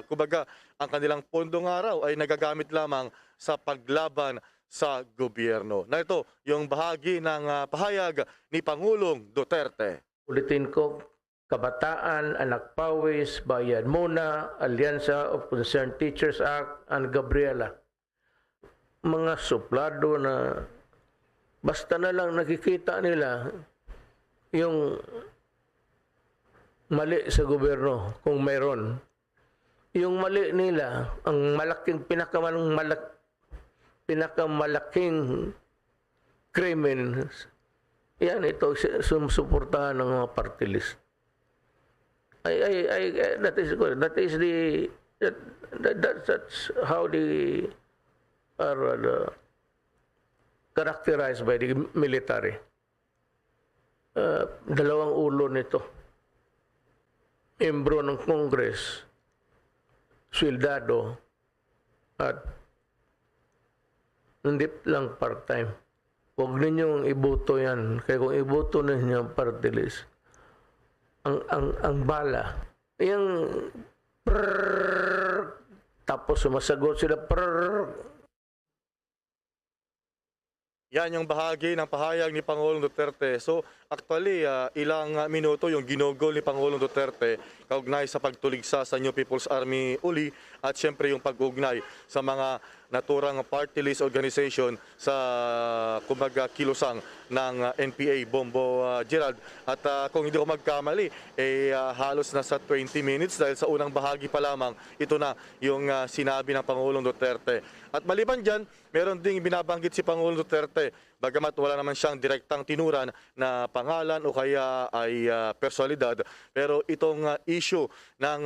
Speaker 9: kumbaga, ang kanilang pondong araw ay nagagamit lamang sa paglaban sa gobyerno. Na ito, yung bahagi ng pahayag ni Pangulong Duterte.
Speaker 20: Ulitin ko, Kabataan, Anak Pawis, Bayan Muna, Alyansa of Concerned Teachers Act, and Gabriela. Mga suplado na basta na lang nakikita nila yung mali sa gobyerno kung mayroon. Yung mali nila, ang pinakamalaking krimen, yan ito sumusuportahan ng mga party list. That's how they are characterized by the military. Dalawang ulo nito. Membro ng Congress, swildado, at hindi lang part-time. Huwag ninyong iboto yan. Kaya kung iboto ninyo ang party list, ang bala, yung prrrr, tapos sumasagot sila prrrr.
Speaker 4: Yan yung bahagi ng pahayag ni Pangulong Duterte. So actually, ilang minuto yung ginugol ni Pangulong Duterte kaugnay sa pagtuligsa sa New People's Army uli at syempre yung pag-ugnay sa mga naturang party list organization sa kumbaga kilusang ng NPA Bombo Gerald. At kung hindi ko magkamali, halos na sa 20 minutes dahil sa unang bahagi pa lamang, ito na yung sinabi ng Pangulong Duterte. At maliban dyan, meron ding binabanggit si Pangulong Duterte, bagamat wala naman siyang direktang tinuran na pangalan o kaya ay personalidad. Pero itong issue ng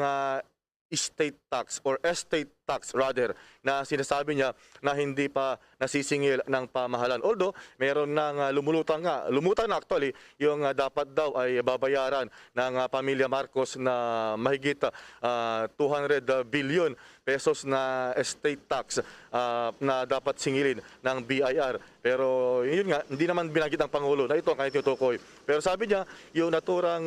Speaker 4: estate tax or estate tax rather na sinasabi niya na hindi pa nasisingil ng pamahalan. Although meron nang lumutang na actually yung dapat daw ay babayaran ng pamilya Marcos na mahigit 200 billion pesos na estate tax na dapat singilin ng BIR. Pero yun nga, hindi naman binanggit ng Pangulo na ito ang kanyang tinutukoy. Pero sabi niya, yung naturang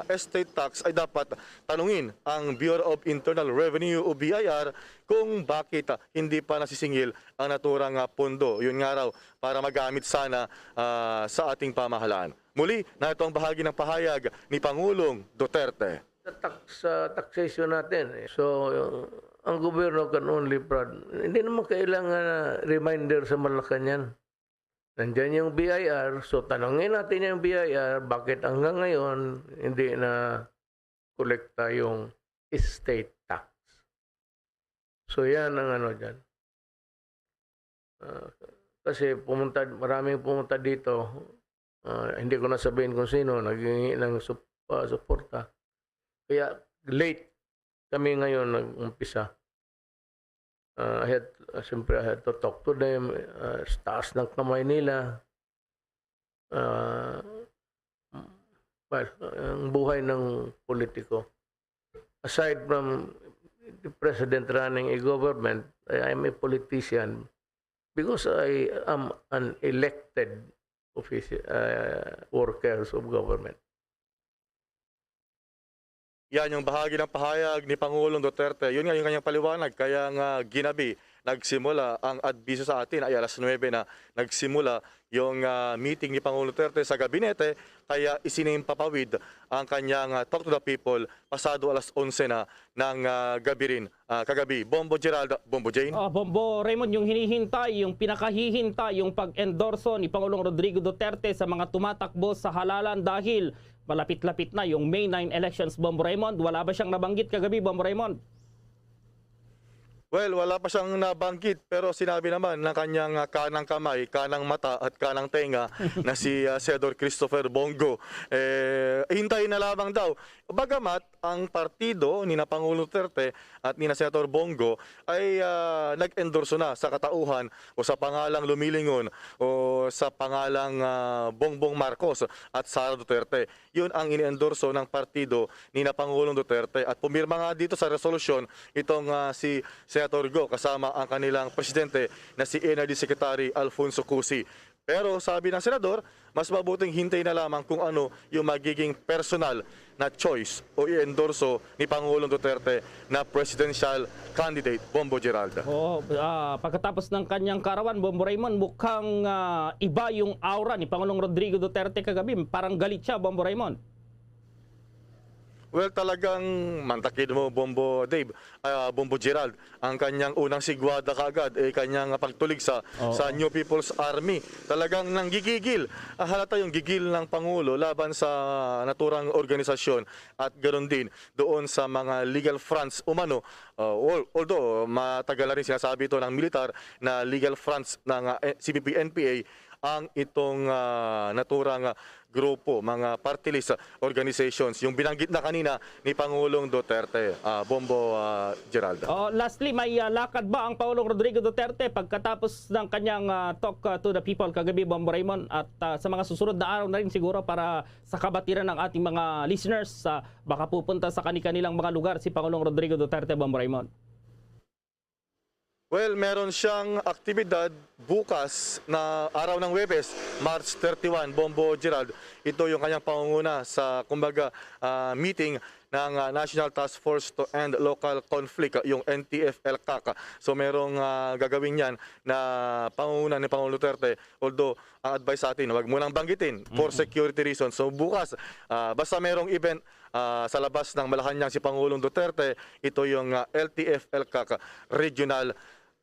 Speaker 4: estate tax ay dapat tanungin ang Bureau of Internal Revenue o BIR kung bakit hindi pa nasisingil ang naturang pondo. Yun nga raw, para magamit sana sa ating pamahalaan. Muli, na ito ang bahagi ng pahayag ni Pangulong Duterte.
Speaker 20: Sa taxation natin. So, ang gobyerno can only prod. Hindi naman kailangan reminder sa Malacanang. Nandiyan yung BIR. So, tanongin natin yung BIR, bakit hanggang ngayon hindi na kolekta yung estate tax. So, yan ang ano dyan. Kasi maraming pumunta dito. Hindi ko na sabihin kung sino, naghingi ng suporta. Kaya late kami ngayon nag-umpisa. I had to talk to them. Taas ng kamay nila. Ang buhay ng politiko. Aside from the president running a government, I am a politician because I am an elected workers of government.
Speaker 4: Yan yung bahagi ng pahayag ni Pangulong Duterte. Yun nga yung kanyang paliwanag. Kaya nga ginabi, nagsimula ang adviso sa atin ay alas 9 na nagsimula yung meeting ni Pangulong Duterte sa gabinete. Kaya isinimpapawid ang kanyang talk to the people pasado alas 11 na ng gabi rin, kagabi. Bombo Gerald, Bombo Jane.
Speaker 17: Bombo Raymond, yung hinihintay, yung pinakahihintay, yung pag-endorso ni Pangulong Rodrigo Duterte sa mga tumatakbo sa halalan dahil malapit-lapit na yung May 9 elections, Bombo Raymond. Wala ba siyang nabanggit kagabi, Bombo Raymond?
Speaker 4: Well, wala pa siyang nabanggit pero sinabi naman ng kanyang kanang kamay, kanang mata at kanang tenga na si Senador Christopher Bongo. Hintayin na lamang daw. Bagamat ang partido ni na Pangulong Duterte at ni na Senador Bongo ay nag-endorso na sa katauhan o sa pangalang lumilingon o sa pangalang Bongbong Marcos at Sara Duterte. Yun ang ini-endorso ng partido ni na Pangulong Duterte at pumirma nga dito sa resolusyon itong si Senator Go kasama ang kanilang presidente na si Energy Secretary Alfonso Cusi. Pero sabi ng senador, mas mabuting hintay na lamang kung ano yung magiging personal na choice o i-endorso ni Pangulong Duterte na presidential candidate, Bombo Gerald.
Speaker 17: Pagkatapos ng kanyang karawan, Bombo Raymond, mukhang iba yung aura ni Pangulong Rodrigo Duterte kagabi. Parang galit siya, Bombo Raymond.
Speaker 4: Well, talagang mantakid mo, Bombo Dave, Bombo Gerald, ang kanyang unang sigwada kaagad, kanyang pagtulig sa New People's Army. Talagang nanggigigil. Halata yung gigil ng Pangulo laban sa naturang organisasyon at ganoon din doon sa mga legal fronts umano. Although matagal na rin sinasabi ito ng militar na legal fronts ng CPP-NPA ang itong naturang grupo, mga party list organizations, yung binanggit na kanina ni Pangulong Duterte, Bombo Gerald.
Speaker 17: Lastly, may lakad ba ang Pangulong Rodrigo Duterte pagkatapos ng kanyang talk to the people kagabi, Bombo Raymond, at sa mga susunod na araw na rin siguro para sa kabatiran ng ating mga listeners, baka pupunta sa kanilang mga lugar si Pangulong Rodrigo Duterte, Bombo Raymond?
Speaker 4: Well, meron siyang aktibidad bukas na araw ng Huwebes, March 31, Bombo Gerald. Ito yung kanyang pangunguna sa kumbaga meeting ng National Task Force to End Local Conflict, yung NTF-ELCAC. So merong gagawin yan na pangunguna ni Pangulong Duterte. Although ang advice sa atin, wag mo nang banggitin for security reasons. So bukas, basta merong event sa labas ng Malacanang si Pangulong Duterte, ito yung LTF-ELCAC Regional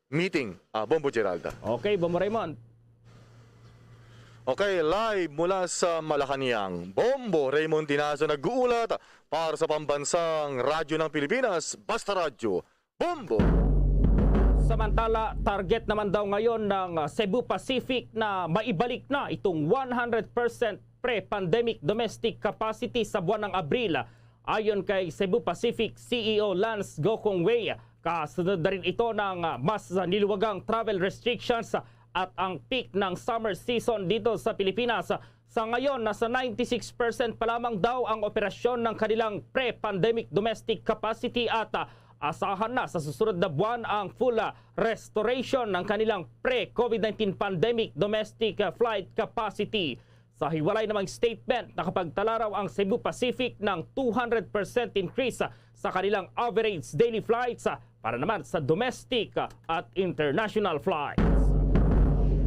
Speaker 4: Meeting, Bombo Gerald.
Speaker 17: Okay, Bombo Raymond.
Speaker 4: Okay, live mula sa Malacanang, Bombo Raymond Tinazo nag-uulat para sa pambansang radyo ng Pilipinas, Basta Radyo, Bombo.
Speaker 17: Samantala, target naman daw ngayon ng Cebu Pacific na maibalik na itong 100% pre-pandemic domestic capacity sa buwan ng Abril. Ayon kay Cebu Pacific CEO Lance Gokongwei, kasunod na rin ito ng mas niluwagang travel restrictions at ang peak ng summer season dito sa Pilipinas. Sa ngayon, nasa 96% pa lamang daw ang operasyon ng kanilang pre-pandemic domestic capacity at asahan na sa susunod na buwan ang full restoration ng kanilang pre-COVID-19 pandemic domestic flight capacity. Sa hiwalay namang statement, nakapagtala raw ang Cebu Pacific ng 200% increase sa kanilang average daily flights para naman sa domestic at international flights.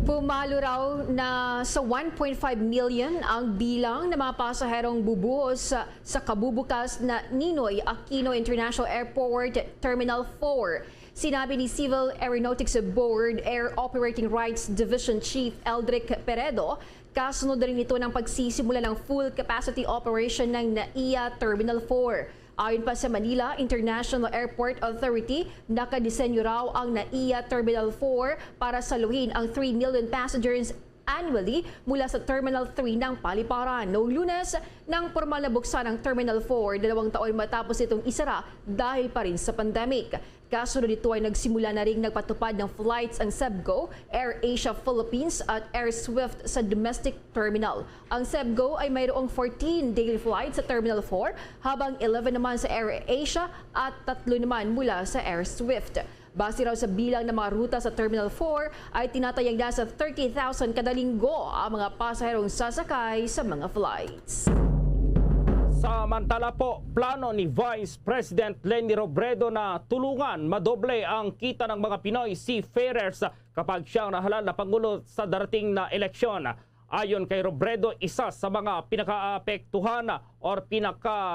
Speaker 21: Pumalo raw na sa 1.5 million ang bilang ng mga pasaherong bubuhos sa kabubukas na Ninoy Aquino International Airport Terminal 4. Sinabi ni Civil Aeronautics Board Air Operating Rights Division Chief Eldrick Peredo, kasunod rin ito ng pagsisimula ng full capacity operation ng NAIA Terminal 4. Ayon pa sa Manila International Airport Authority, nakadisenyo raw ang NAIA Terminal 4 para saluhin ang 3 million passengers annually mula sa Terminal 3 ng Paliparan. Noong Lunes, nang formal na buksan ang Terminal 4, 2 taon matapos itong isara dahil pa rin sa pandemic. Kasunod nito ay nagsimula na ring nagpatupad ng flights ang Cebgo, Air Asia Philippines at Air Swift sa domestic terminal. Ang Cebgo ay mayroong 14 daily flights sa Terminal 4, habang 11 naman sa Air Asia at 3 naman mula sa Air Swift. Base raw sa bilang ng mga ruta sa Terminal 4 ay tinatayang nasa 30,000 kada linggo ang mga pasaherong sasakay sa mga flights.
Speaker 17: Samantala po, plano ni Vice President Leni Robredo na tulungan madoble ang kita ng mga Pinoy seafarers kapag siyang nahalal na Pangulo sa darating na eleksyon. Ayon kay Robredo, isa sa mga pinaka-apektuhan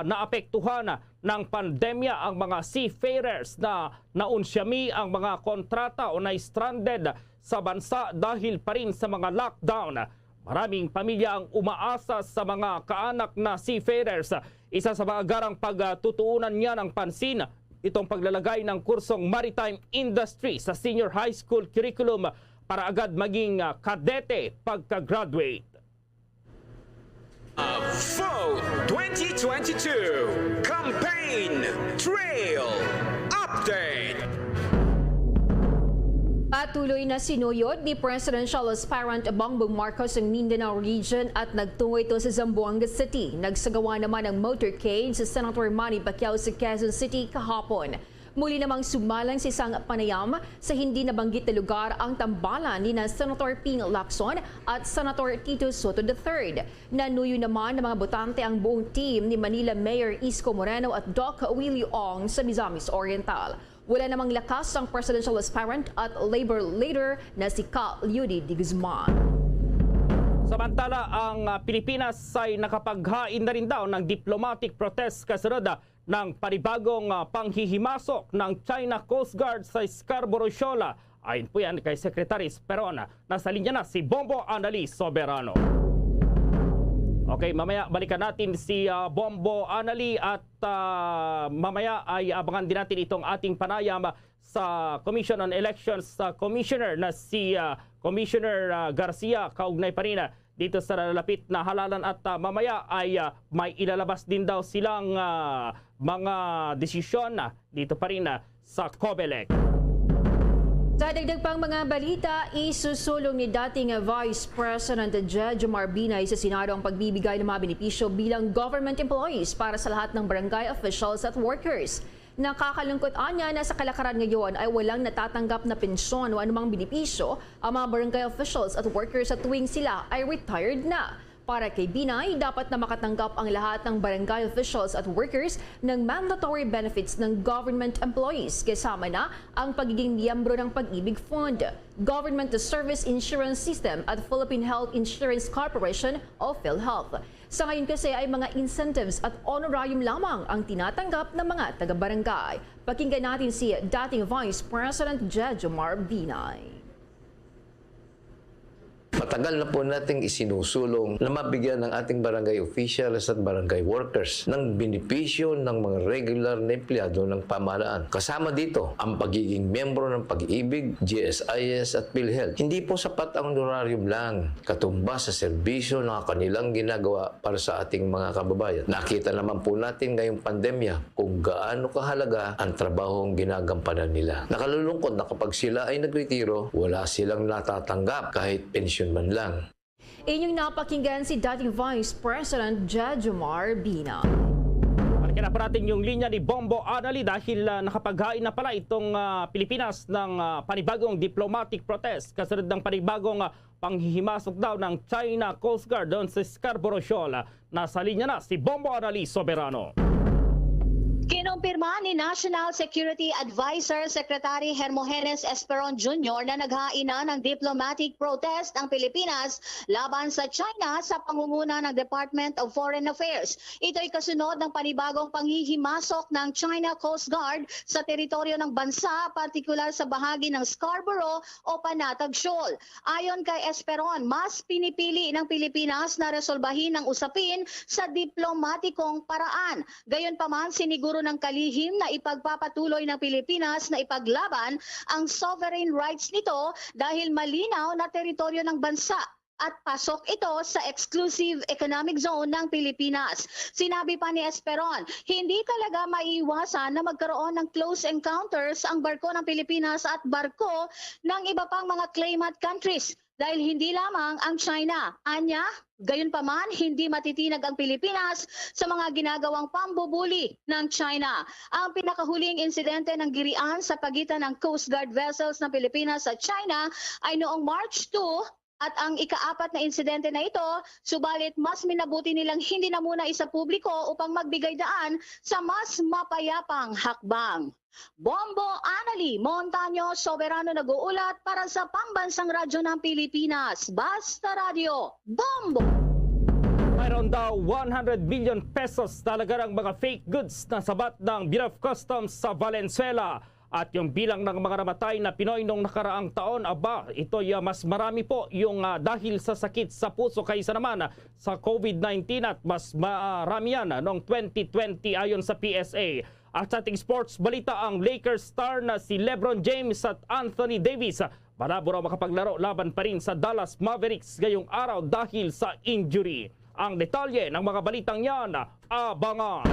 Speaker 17: naapektuhan ng pandemya ang mga seafarers na naunsyami ang mga kontrata o na-stranded sa bansa dahil pa rin sa mga lockdown. Maraming pamilya ang umaasa sa mga kaanak na seafarers. Isa sa mga garang pagtutuunan niya ng pansin, itong paglalagay ng kursong maritime industry sa senior high school curriculum para agad maging kadete pagka-graduate.
Speaker 8: Vote 2022 Campaign Trail Update.
Speaker 21: Patuloy na sinuyod ni Presidential Aspirant Bongbong Marcos ang Mindanao Region at nagtungo ito sa Zamboanga City. Nagsagawa naman ng motorcade sa Senator Manny Pacquiao sa Quezon City kahapon. Muli namang sumalang sa isang panayam sa hindi nabanggit na lugar ang tambalan ni na Senator Ping Lacson at Senator Tito Soto III. Nanuyo naman ng mga botante ang buong team ni Manila Mayor Isko Moreno at Doc Willie Ong sa Misamis Oriental. Wala namang lakas ang presidential aspirant at labor leader na si Ka Liudi de Guzman.
Speaker 17: Samantala, ang Pilipinas ay nakapaghain na rin daw ng diplomatic protest kasunod ng panibagong panghihimasok ng China Coast Guard sa Scarborough Shoal. Ayon po yan kay Secretary Esperon. Nasa linya na si Bombohanay Soberano. Okay, mamaya balikan natin si Bombohanay at mamaya ay abangan din natin itong ating panayam sa Commission on Elections Commissioner na si Commissioner Garcia, kaugnay pa rin dito sa lalapit na halalan at mamaya ay may ilalabas din daw silang mga desisyon dito pa rin sa COMELEC.
Speaker 21: Sa dagdag pang mga balita, isusulong ni dating Vice President Judge Marbinay sa Senado ang pagbibigay ng mga benepisyo bilang government employees para sa lahat ng barangay officials at workers. Nakakalungkot anya na sa kalakaran ngayon ay walang natatanggap na pensyon o anumang benepisyo ang mga barangay officials at workers sa tuwing sila ay retired na. Para kay Binay, dapat na makatanggap ang lahat ng barangay officials at workers ng mandatory benefits ng government employees, kasama na ang pagiging miyembro ng Pag-ibig Fund, Government Service Insurance System at Philippine Health Insurance Corporation o PhilHealth. Sa ngayon kasi ay mga incentives at honorarium lamang ang tinatanggap ng mga taga-barangay. Pakinggan natin si dating Vice President Judge Binay.
Speaker 12: Matagal na po nating isinusulong na mabigyan ng ating barangay officials at barangay workers ng benepisyo ng mga regular na empleyado ng pamahalaan. Kasama dito ang pagiging miyembro ng Pag-ibig, GSIS at PhilHealth. Hindi po sapat ang honorarium lang, katumbas sa serbisyo na kanilang ginagawa para sa ating mga kababayan. Nakita naman po natin ngayong pandemya kung gaano kahalaga ang trabahong ginagampanan nila. Nakalulungkot na kapag sila ay nagretiro, wala silang natatanggap kahit pensyon man lang.
Speaker 21: Inyong napakinggan si dating Vice President Judge Binay.
Speaker 17: Balikan na po natin yung linya ni Bombohanay dahil nakapaghain na pala itong Pilipinas ng panibagong diplomatic protest kasunod ng panibagong panghihimasok daw ng China Coast Guard doon sa Scarborough Shoal. Nasa linya na si Bombohanay Soberano.
Speaker 13: Kinumpirma ni National Security Advisor Secretary Hermogenes Esperon Jr. na naghain na ng diplomatic protest ang Pilipinas laban sa China sa pangunguna ng Department of Foreign Affairs. Ito'y kasunod ng panibagong panghihimasok ng China Coast Guard sa teritoryo ng bansa, partikular sa bahagi ng Scarborough o Panatag Shoal. Ayon kay Esperon, mas pinipili ng Pilipinas na resolbahin ang usapin sa diplomatikong paraan. Gayunpaman, siniguro ng kalihim na ipagpapatuloy ng Pilipinas na ipaglaban ang sovereign rights nito dahil malinaw na teritoryo ng bansa at pasok ito sa exclusive economic zone ng Pilipinas. Sinabi pa ni Esperon, hindi talaga maiiwasan na magkaroon ng close encounters ang barko ng Pilipinas at barko ng iba pang mga claimant countries dahil hindi lamang ang China. Anya, gayunpaman, hindi matitinag ang Pilipinas sa mga ginagawang pambubuli ng China. Ang pinakahuling insidente ng girian sa pagitan ng Coast Guard vessels ng Pilipinas at China ay noong March 2 at ang ika-4 na insidente na ito, subalit mas minabuti nilang hindi na muna isa publiko upang magbigay daan sa mas mapayapang hakbang. Bombohanay, Montaño Soberano nag-uulat para sa Pambansang Radyo ng Pilipinas. Basta Radio, Bombo!
Speaker 17: Mayroon daw 100 billion pesos talaga ng mga fake goods na sabat ng Bureau of Customs sa Valenzuela. At yung bilang ng mga namatay na Pinoy nung nakaraang taon, ito'y mas marami po yung dahil sa sakit sa puso kaysa naman sa COVID-19 at mas marami yan noong 2020 ayon sa PSA. At sa ating sports balita, ang Lakers star na si LeBron James at Anthony Davis malabo raw makapaglaro laban pa rin sa Dallas Mavericks ngayong araw dahil sa injury. Ang detalye ng mga balitang yan, abangan!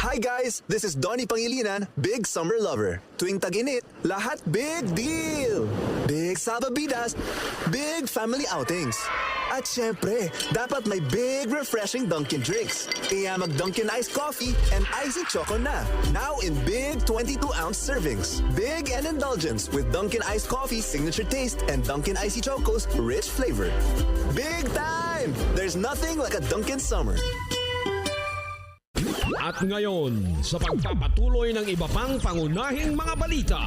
Speaker 18: Hi guys! This is Donnie Pangilinan, Big Summer Lover. Tuwing tag-init, lahat big deal! Big salbabidas, big family outings. At syempre, dapat may big refreshing Dunkin' drinks. Kaya mag-Dunkin' Iced Coffee and Icy Choco na. Now in big 22-ounce servings. Big and indulgence with Dunkin' Iced Coffee signature taste and Dunkin' Icy Choco's rich flavor. Big time! There's nothing like a Dunkin' summer.
Speaker 5: At ngayon, sa pagpapatuloy ng iba pang pangunahing mga balita.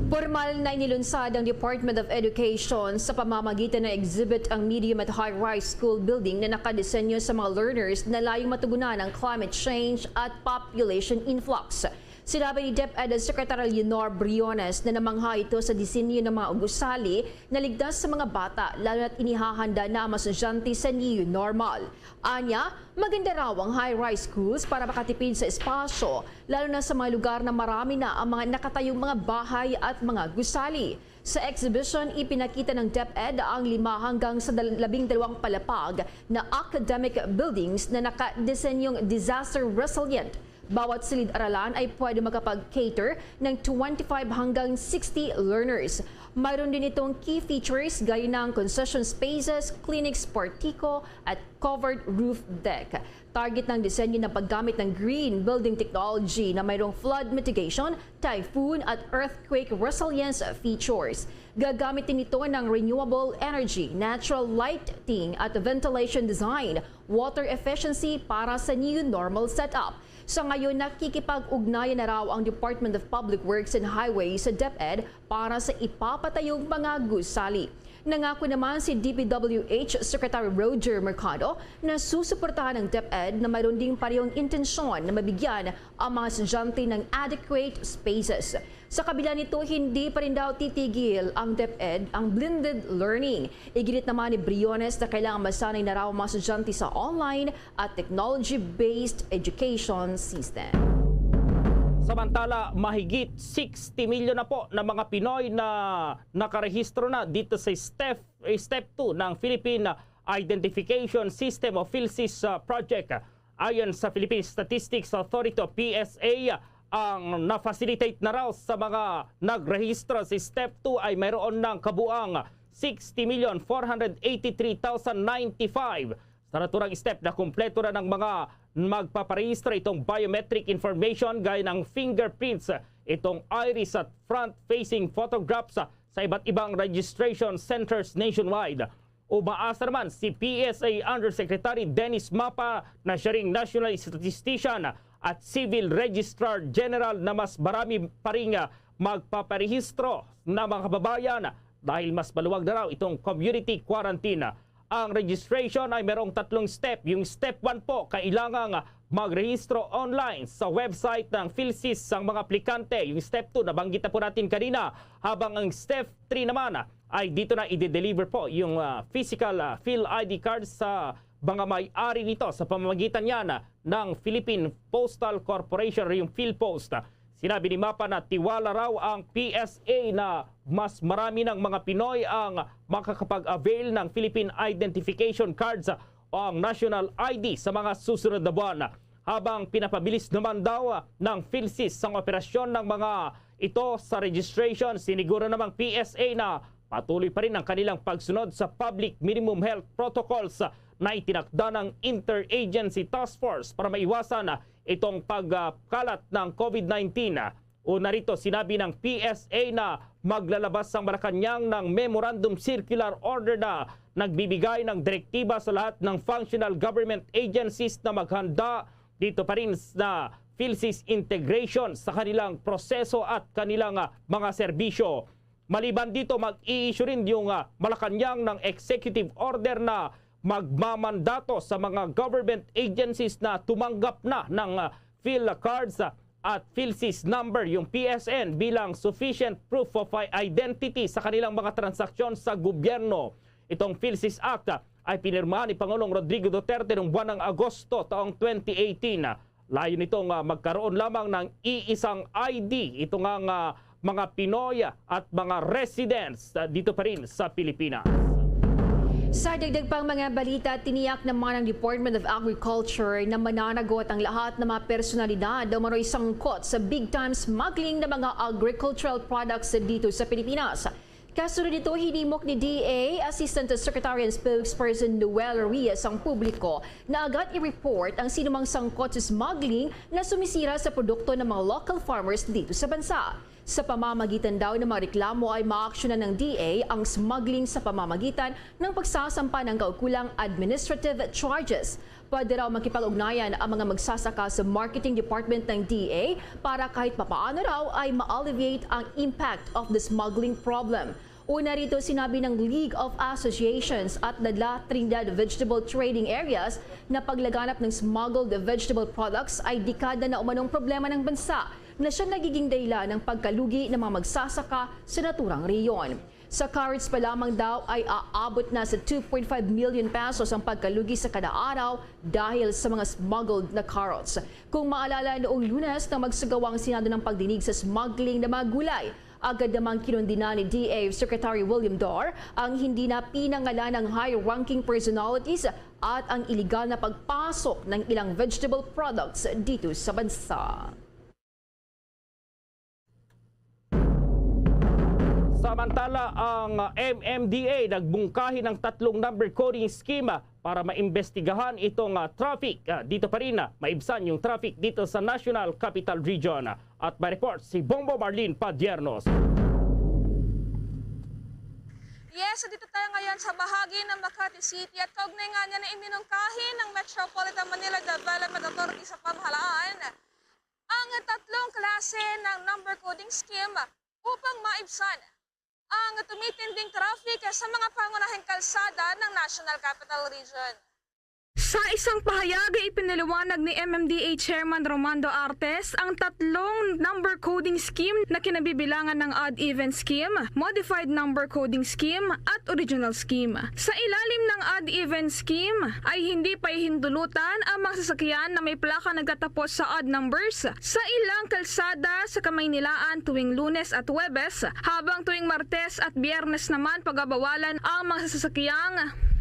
Speaker 21: Porma Formal na inilunsad ang Department of Education sa pamamagitan ng exhibit ang medium at high-rise school building na nakadesenyo sa mga learners na layong matugunan ang climate change at population influx. Sinabi ni DepEd Secretary Leonor Briones na namangha ito sa disenyo ng mga gusali na ligtas sa mga bata lalo na't inihahanda na ang mga estudyante sa new normal. Anya, maganda raw ang high-rise schools para makatipid sa espasyo lalo na sa mga lugar na marami na ang mga nakatayong mga bahay at mga gusali. Sa exhibition, ipinakita ng DepEd ang 5 hanggang sa 12 palapag na academic buildings na nakadesenyong disaster resilient. Bawat silid-aralan ay pwede makapag-cater ng 25 hanggang 60 learners. Mayroon din itong key features gaya ng concession spaces, clinics, portico at covered roof deck. Target ng disenyo ng paggamit ng green building technology na mayroong flood mitigation, typhoon at earthquake resilience features. Gagamit din ito ng renewable energy, natural lighting at ventilation design, water efficiency para sa new normal setup. Sa ngayon, nakikipag-ugnayan na raw ang Department of Public Works and Highways sa DepEd para sa ipapatayong mga gusali. Nangako naman si DPWH Secretary Roger Mercado na susuportahan ng DepEd na mayroon ding parehong intensyon na mabigyan ang mga estudyante ng adequate spaces. Sa kabila nito, hindi pa rin daw titigil ang DepEd ang blended learning. Iginit naman ni Briones na kailangan masanay na raw ang mga estudyante sa online at technology-based education system.
Speaker 17: Samantala, mahigit 60 milyon na po na mga Pinoy na nakarehistro na dito sa Step 2 ng Philippine Identification System o PhilSys project. Ayon sa Philippine Statistics Authority o PSA, ang na-facilitate na raw sa mga nagrehistro sa Step 2 ay mayroon ng kabuang 60,483,095. Sa naturang step na kumpleto na ng mga magpaparehistro itong biometric information gaya ng fingerprints, itong iris at front-facing photographs sa iba't ibang registration centers nationwide. Umaasa naman si PSA Undersecretary Dennis Mapa na siya ring National Statistician at Civil Registrar General na mas marami pa rin magpaparehistro na mga kababayan dahil mas maluwag na raw itong community quarantine. Ang registration ay merong 3 step. Yung step 1 po, kailangang magrehistro online sa website ng PhilSys ang mga aplikante. Yung step 2, nabanggit na po natin kanina. Habang ang step 3 naman ay dito na i-deliver po yung physical Phil ID card sa mga may-ari nito sa pamamagitan yan ng Philippine Postal Corporation o yung PhilPost. Sinabi ni Mapa na tiwala raw ang PSA na mas marami ng mga Pinoy ang makakapag-avail ng Philippine Identification Cards o ang National ID sa mga susunod na buwan. Habang pinapabilis naman daw ng PhilSys ang operasyon ng mga ito sa registration, siniguro namang PSA na patuloy pa rin ang kanilang pagsunod sa public minimum health protocols na itinakda ng Interagency Task Force para maiwasan itong pagkalat ng COVID-19. Una rito, sinabi ng PSA na maglalabas ang Malacanang ng Memorandum Circular Order na nagbibigay ng direktiba sa lahat ng functional government agencies na maghanda dito pa rin na PhilSys integration sa kanilang proseso at kanilang mga serbisyo. Maliban dito, mag-i-issue rin yung Malacanang ng executive order na magmamandato sa mga government agencies na tumanggap na ng Phil cards at PhilSys number, yung PSN, bilang sufficient proof of identity sa kanilang mga transaksyon sa gobyerno. Itong PhilSys Act ay pinirmahan ni Pangulong Rodrigo Duterte noong buwan ng Agosto taong 2018. Layo nitong magkaroon lamang ng iisang ID. Ito nga mga Pinoy at mga residents dito pa rin sa Pilipinas.
Speaker 21: Sa dagdag pang mga balita, tiniyak naman ng Department of Agriculture na mananagot ang lahat ng mga personalidad o maro'y sangkot sa big-time smuggling ng mga agricultural products dito sa Pilipinas. Kasunod nito, hinimok ni DA Assistant Secretary and Spokesperson Noel Rias ang publiko na agad i-report ang sinumang sangkot sa smuggling na sumisira sa produkto ng mga local farmers dito sa bansa. Sa pamamagitan daw ng mga reklamo ay maaksyonan ng DA ang smuggling sa pamamagitan ng pagsasampa ng kaukulang administrative charges. Pwede raw makipag-ugnayan ang mga magsasaka sa marketing department ng DA para kahit papaano raw ay ma-alleviate ang impact of the smuggling problem. Una rito sinabi ng League of Associations at La Trinidad Vegetable Trading Areas na paglaganap ng smuggled vegetable products ay dekada na umanong problema ng bansa na siya nagiging dahilan ng pagkalugi ng mga magsasaka sa naturang reyon. Sa carrots pa lamang daw ay aabot na sa 2.5 million pesos ang pagkalugi sa kada araw dahil sa mga smuggled na carrots. Kung maalala noong Lunes na magsagawang Senado ng pagdinig sa smuggling na mga gulay, agad namang kinundina ni DA Secretary William Dor ang hindi na pinangalan ng high-ranking personalities at ang iligal na pagpasok ng ilang vegetable products dito sa bansa.
Speaker 17: Samantala, ang MMDA nagbungkahi ng 3 number coding scheme para maimbestigahan itong traffic. Dito pa rin maibsan yung traffic dito sa National Capital Region. At may report si Bombo Padiernos.
Speaker 14: Yes, dito tayo ngayon sa bahagi ng Makati City at kaugnay nga niya na iminungkahi ng Metropolitan Manila Development Authority sa pamahalaan ang 3 klase ng number coding scheme upang maibsan ang tumitinding traffic sa mga pangunahing kalsada ng National Capital Region. Sa isang pahayag ay ipinaliwanag ni MMDA Chairman Romando Artes ang 3 number coding scheme na kinabibilangan ng odd-even scheme, modified number coding scheme at original scheme. Sa ilalim ng odd-even scheme ay hindi pa hihintulutan ang mga sasakyan na may plaka nagtatapos sa odd numbers sa ilang kalsada sa Kamaynilaan tuwing Lunes at Huwebes, habang tuwing Martes at Biyernes naman pagbabawalan ang mga sasakyang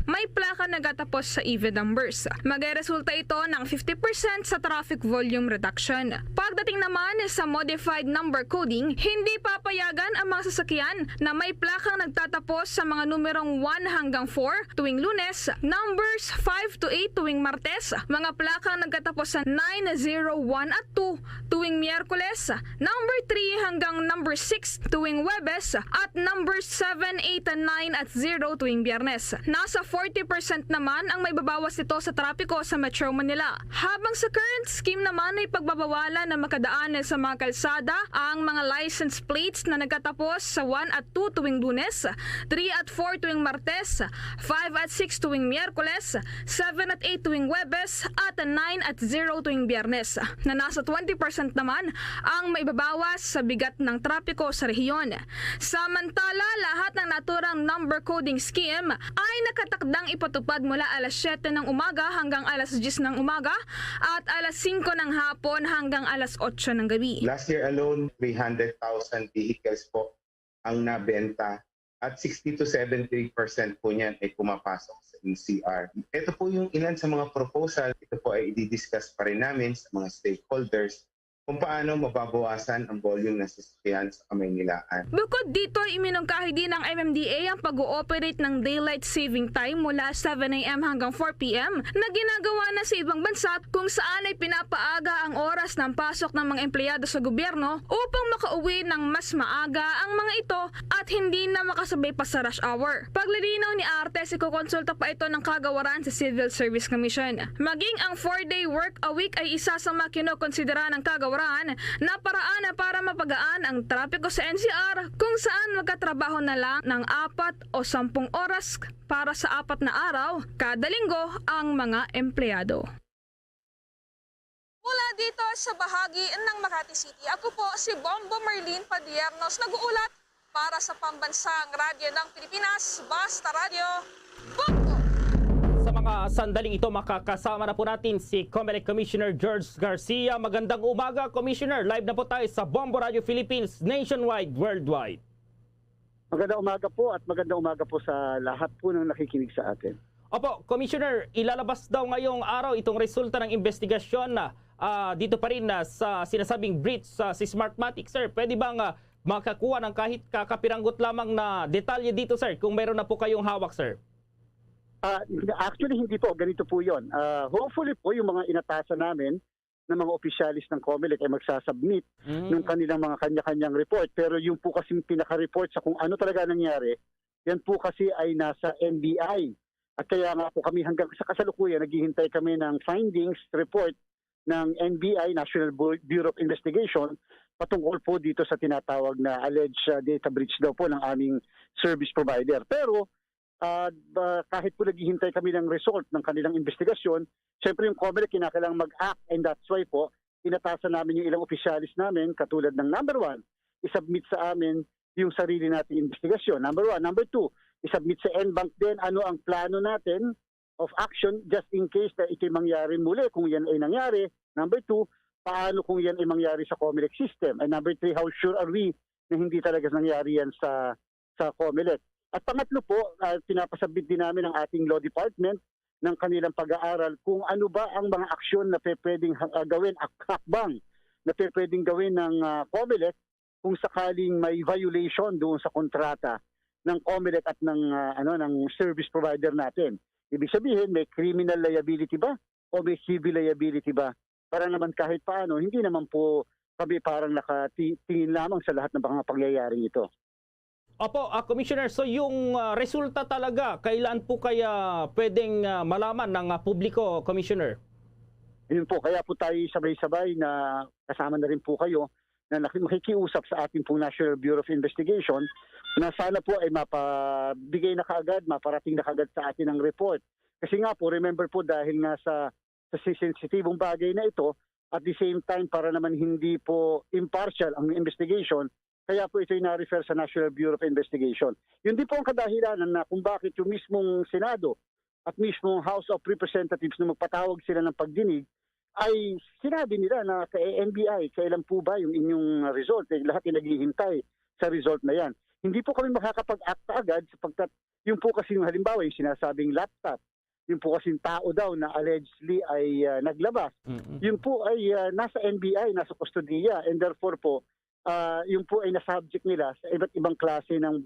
Speaker 14: may plaka nagatapos sa even numbers. Magresulta ito ng 50% sa traffic volume reduction. Pagdating naman sa modified number coding, hindi papayagan ang mga sasakyan na may plakang nagtatapos sa mga numerong 1 hanggang 4 tuwing Lunes, numbers 5 to 8 tuwing Martes, mga plakang nagtatapos sa 9, 0, 1 at 2 tuwing Miyerkules, number 3 hanggang number 6 tuwing Huwebes, at number 7, 8, and 9 at 0 tuwing Biyernes. Nasa 40% naman ang may babawas nito sa trapiko sa Metro Manila. Habang sa current scheme naman ay pagbabawalan na makadaan sa mga kalsada ang mga license plates na nagkatapos sa 1 at 2 tuwing Lunes, 3 at 4 tuwing Martes, 5 at 6 tuwing Miyerkules, 7 at 8 tuwing Huwebes, at 9 at 0 tuwing Biyernes. Na nasa 20% naman ang may babawas sa bigat ng trapiko sa rehiyon. Samantala, lahat ng naturang number coding scheme ay nakatakdang ipatupad mula alas 7 ng umaga hanggang alas 10 ng umaga at alas 5 ng hapon hanggang alas 8 ng gabi.
Speaker 15: Last year alone, 300,000 vehicles po ang nabenta at 60 to 70% po niyan ay pumapasok sa NCR. Ito po yung ilan sa mga proposal. Ito po ay i-discuss pa rin namin sa mga stakeholders kung paano mababawasan ang volume ng sasakyan sa Kamaynilaan.
Speaker 14: Bukod dito, iminungkahi din ng MMDA ang pag-ooperate ng daylight saving time mula 7 a.m. hanggang 4 p.m. na ginagawa na sa ibang bansa kung saan ay pinapaaga ang oras ng pasok ng mga empleyado sa gobyerno upang makauwi ng mas maaga ang mga ito at hindi na makasabay pa sa rush hour. Paglilinaw ni Artes, ikukonsulta pa ito ng kagawaran sa Civil Service Commission. Maging ang 4-day work a week ay isa sa mga kinokonsidera ng kagawaran na paraan para mapagaan ang trapiko sa NCR kung saan magkatrabaho na lang ng 4 o 10 oras para sa 4 na araw kada linggo ang mga empleyado. Mula dito sa bahagi ng Makati City, ako po si Bombo Padiernos, nag-uulat para sa Pambansang Radyo ng Pilipinas, Basta Radio, Bombo!
Speaker 17: Sa mga sandaling ito, makakasama na po natin si Comelec Commissioner George Garcia. Magandang umaga, Commissioner. Live na po tayo sa Bombo Radio Philippines, nationwide, worldwide.
Speaker 16: Magandang umaga po at magandang umaga po sa lahat po ng nakikinig sa atin.
Speaker 17: Opo, Commissioner, ilalabas daw ngayong araw itong resulta ng investigasyon na dito pa rin sa sinasabing breach si Smartmatic. Sir, pwede bang makakuha ng kahit kakapiranggot lamang na detalye dito, sir, kung meron na po kayong hawak, sir?
Speaker 16: Actually, hindi po. Ganito po yun. Hopefully po, yung mga inatasan namin ng mga opisyalis ng COMELEC ay magsasubmit ng kanilang mga kanya-kanyang report. Pero yung po kasi pinaka-report sa kung ano talaga nangyari, yan po kasi ay nasa NBI. At kaya nga po kami hanggang sa kasalukuyan, naghihintay kami ng findings report ng NBI, National Bureau of Investigation, patungkol po dito sa tinatawag na alleged data breach daw po ng aming service provider. Pero kahit po naghihintay kami ng result ng kanilang investigasyon, siyempre yung COMELEC kinakailangan mag-act, and that's why po, inatasan namin yung ilang opisyalis namin, katulad ng number 1, isubmit sa amin yung sarili nating investigasyon. Number 1. Number 2, isubmit sa NBank din ano ang plano natin of action just in case na ito'y mangyari muli kung yan ay nangyari. Number 2, paano kung yan ay mangyari sa COMELEC system. And number 3, how sure are we na hindi talaga nangyari yan sa COMELEC. At pangatlo po, pinapasabit din namin ang ating law department ng kanilang pag-aaral kung ano ba ang mga aksyon na pwedeng gawin, hakbang na pwedeng gawin ng COMELEC kung sakaling may violation doon sa kontrata ng COMELEC at ng service provider natin. Ibig sabihin, may criminal liability ba o may civil liability ba? Para naman kahit paano, hindi naman po kami parang nakatingin lamang sa lahat ng mga pangyayaring ito.
Speaker 17: Opo, Commissioner, so yung resulta talaga, kailan po kaya pwedeng malaman ng publiko, Commissioner?
Speaker 16: Yun po, kaya po tayo sabay-sabay na kasama na rin po kayo na makikiusap sa ating pong National Bureau of Investigation na sana po ay mapabigay na kaagad, maparating na kaagad sa atin ang report. Kasi nga po, remember po, dahil nga sa sensitibong bagay na ito, at the same time para naman hindi po impartial ang investigation, kaya po ito'y na-refer sa National Bureau of Investigation. Yun din po ang kadahilanan na kung bakit yung mismong Senado at mismong House of Representatives na magpatawag sila ng pagdinig, ay sinabi nila na kay NBI, kailan po ba yung inyong result? Lahat ay naghihintay sa result na yan. Hindi po kami makakapag-act agad sapagkat yung po kasi yung halimbawa yung sinasabing laptop, yung po kasing tao daw na allegedly ay naglabas, yun po ay nasa NBI, nasa kustodiya, and therefore po, yung po ay na-subject nila sa iba't ibang klase ng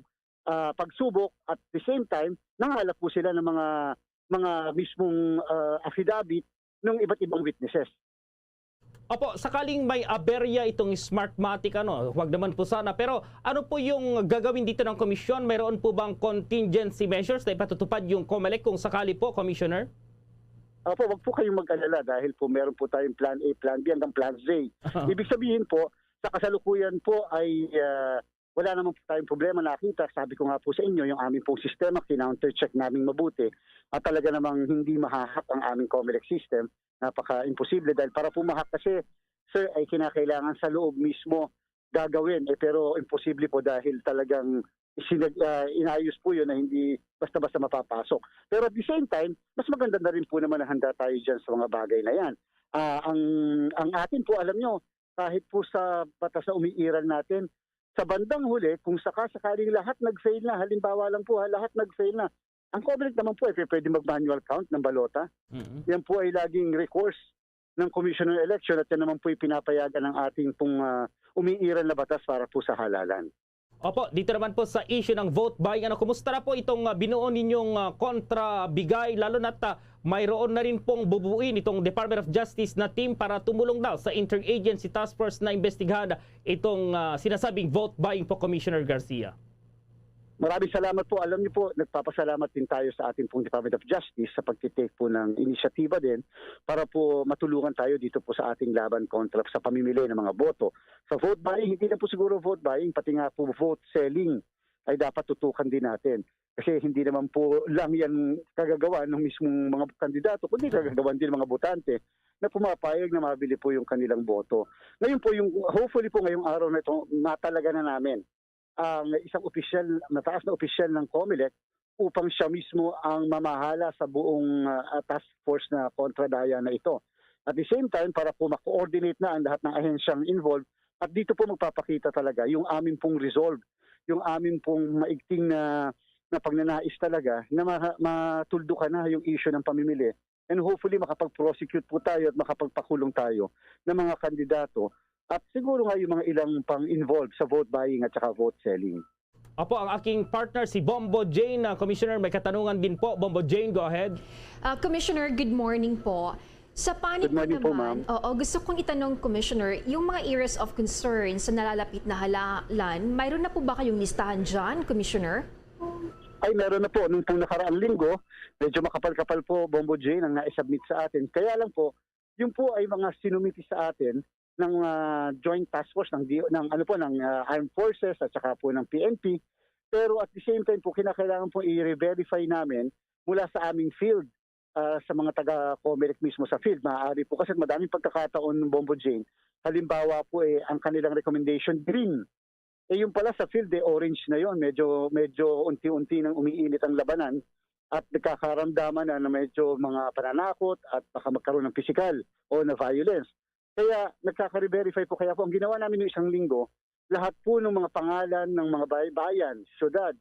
Speaker 16: pagsubok at the same time, nangalap po sila ng mga mismong affidavit ng iba't ibang witnesses.
Speaker 17: Opo, sakaling may aberya itong Smartmatic, huwag naman po sana. Pero ano po yung gagawin dito ng komisyon? Mayroon po bang contingency measures na ipatutupad yung COMELEC kung sakali po, Commissioner?
Speaker 16: Opo, wag po kayong mag-alala dahil po meron po tayong plan A, plan B hanggang plan Z. Ibig sabihin po, sa kasalukuyan po ay wala naman po tayong problema nakita. Sabi ko nga po sa inyo, yung aming pong sistema, kinounter-check namin mabuti at talaga namang hindi mahahack ang aming COMELEC system. Napaka-imposible dahil para pumahack kasi, sir, ay kinakailangan sa loob mismo gagawin. Pero imposible po dahil talagang inayos po yun na hindi basta-basta mapapasok. Pero at the same time, mas maganda na rin po naman na handa tayo dyan sa mga bagay na yan. Ang atin po, alam nyo, kahit po sa batas na umiiral natin, sa bandang huli, kung sakaling lahat nag-fail na, halimbawa lang po, lahat nag-fail na, ang COMELEC naman po ay pwede mag-manual count ng balota. Yan po ay laging recourse ng Commission on Election at yan naman po ay pinapayagan ng ating pong umiiral na batas para po sa halalan.
Speaker 17: Opo, dito naman po sa issue ng vote buying, kumusta na po itong binuo ninyong kontra-bigay, lalo na't mayroon na rin pong bubuuin itong Department of Justice na team para tumulong daw sa Interagency Task Force na imbestigahan itong sinasabing vote buying po, Commissioner Garcia.
Speaker 16: Maraming salamat po. Alam niyo po, nagpapasalamat din tayo sa ating pong Department of Justice sa pagtitake po ng inisyatiba din para po matulungan tayo dito po sa ating laban kontra sa pamimili ng mga boto. Sa vote buying, hindi na po siguro vote buying, pati nga po vote selling ay dapat tutukan din natin. Kasi hindi naman po lang yan kagagawa ng mismong mga kandidato, kundi kagagawan din ng mga botante na pumapayag na mabili po yung kanilang boto. Ngayon po, hopefully po ngayong araw na ito, matalaga na namin ang isang opisyal, mataas na opisyal ng COMELEC upang siya mismo ang mamahala sa buong task force na kontradaya na ito. At the same time, para po ma-coordinate na ang lahat ng ahensyang involved at dito po magpapakita talaga yung aming pong resolve, yung aming pong maigting na pagnanais talaga na matuldukan na yung issue ng pamimili. And hopefully makapag-prosecute po tayo at makapagpakulong tayo ng mga kandidato. At siguro nga yung mga ilang pang-involved sa vote buying at saka vote selling.
Speaker 17: Opo, ang aking partner si Bombo Jane. Commissioner, may katanungan din po. Bombo Jane, go ahead.
Speaker 21: Commissioner, good morning po. Sa panig
Speaker 16: Good morning po,
Speaker 21: naman, gusto kong itanong, Commissioner, yung mga areas of concern sa nalalapit na halalan, mayroon na po ba kayong listahan dyan, Commissioner?
Speaker 16: Ay, meron na po. Nung pong nakaraang linggo, medyo makapal-kapal po, Bombo J, nang na-submit sa atin. Kaya lang po, yung po ay mga sinumiti sa atin ng Joint Task Force ng Armed Forces at saka po ng PNP. Pero at the same time po, kinakailangan po i-verify namin mula sa aming field. Sa mga taga-Comelec mismo sa field. Maaari po kasi madaming pagkakataon ng Bombo Jane. Halimbawa po ang kanilang recommendation green. Yung pala sa field orange na yon. Medyo unti-unti nang umiinit ang labanan at nagkakaramdaman na medyo mga pananakot at baka magkaroon ng physical o na violence. Kaya nagkaka-verify po. Kaya po ang ginawa namin ng isang linggo, lahat po ng mga pangalan ng mga bayan, syudad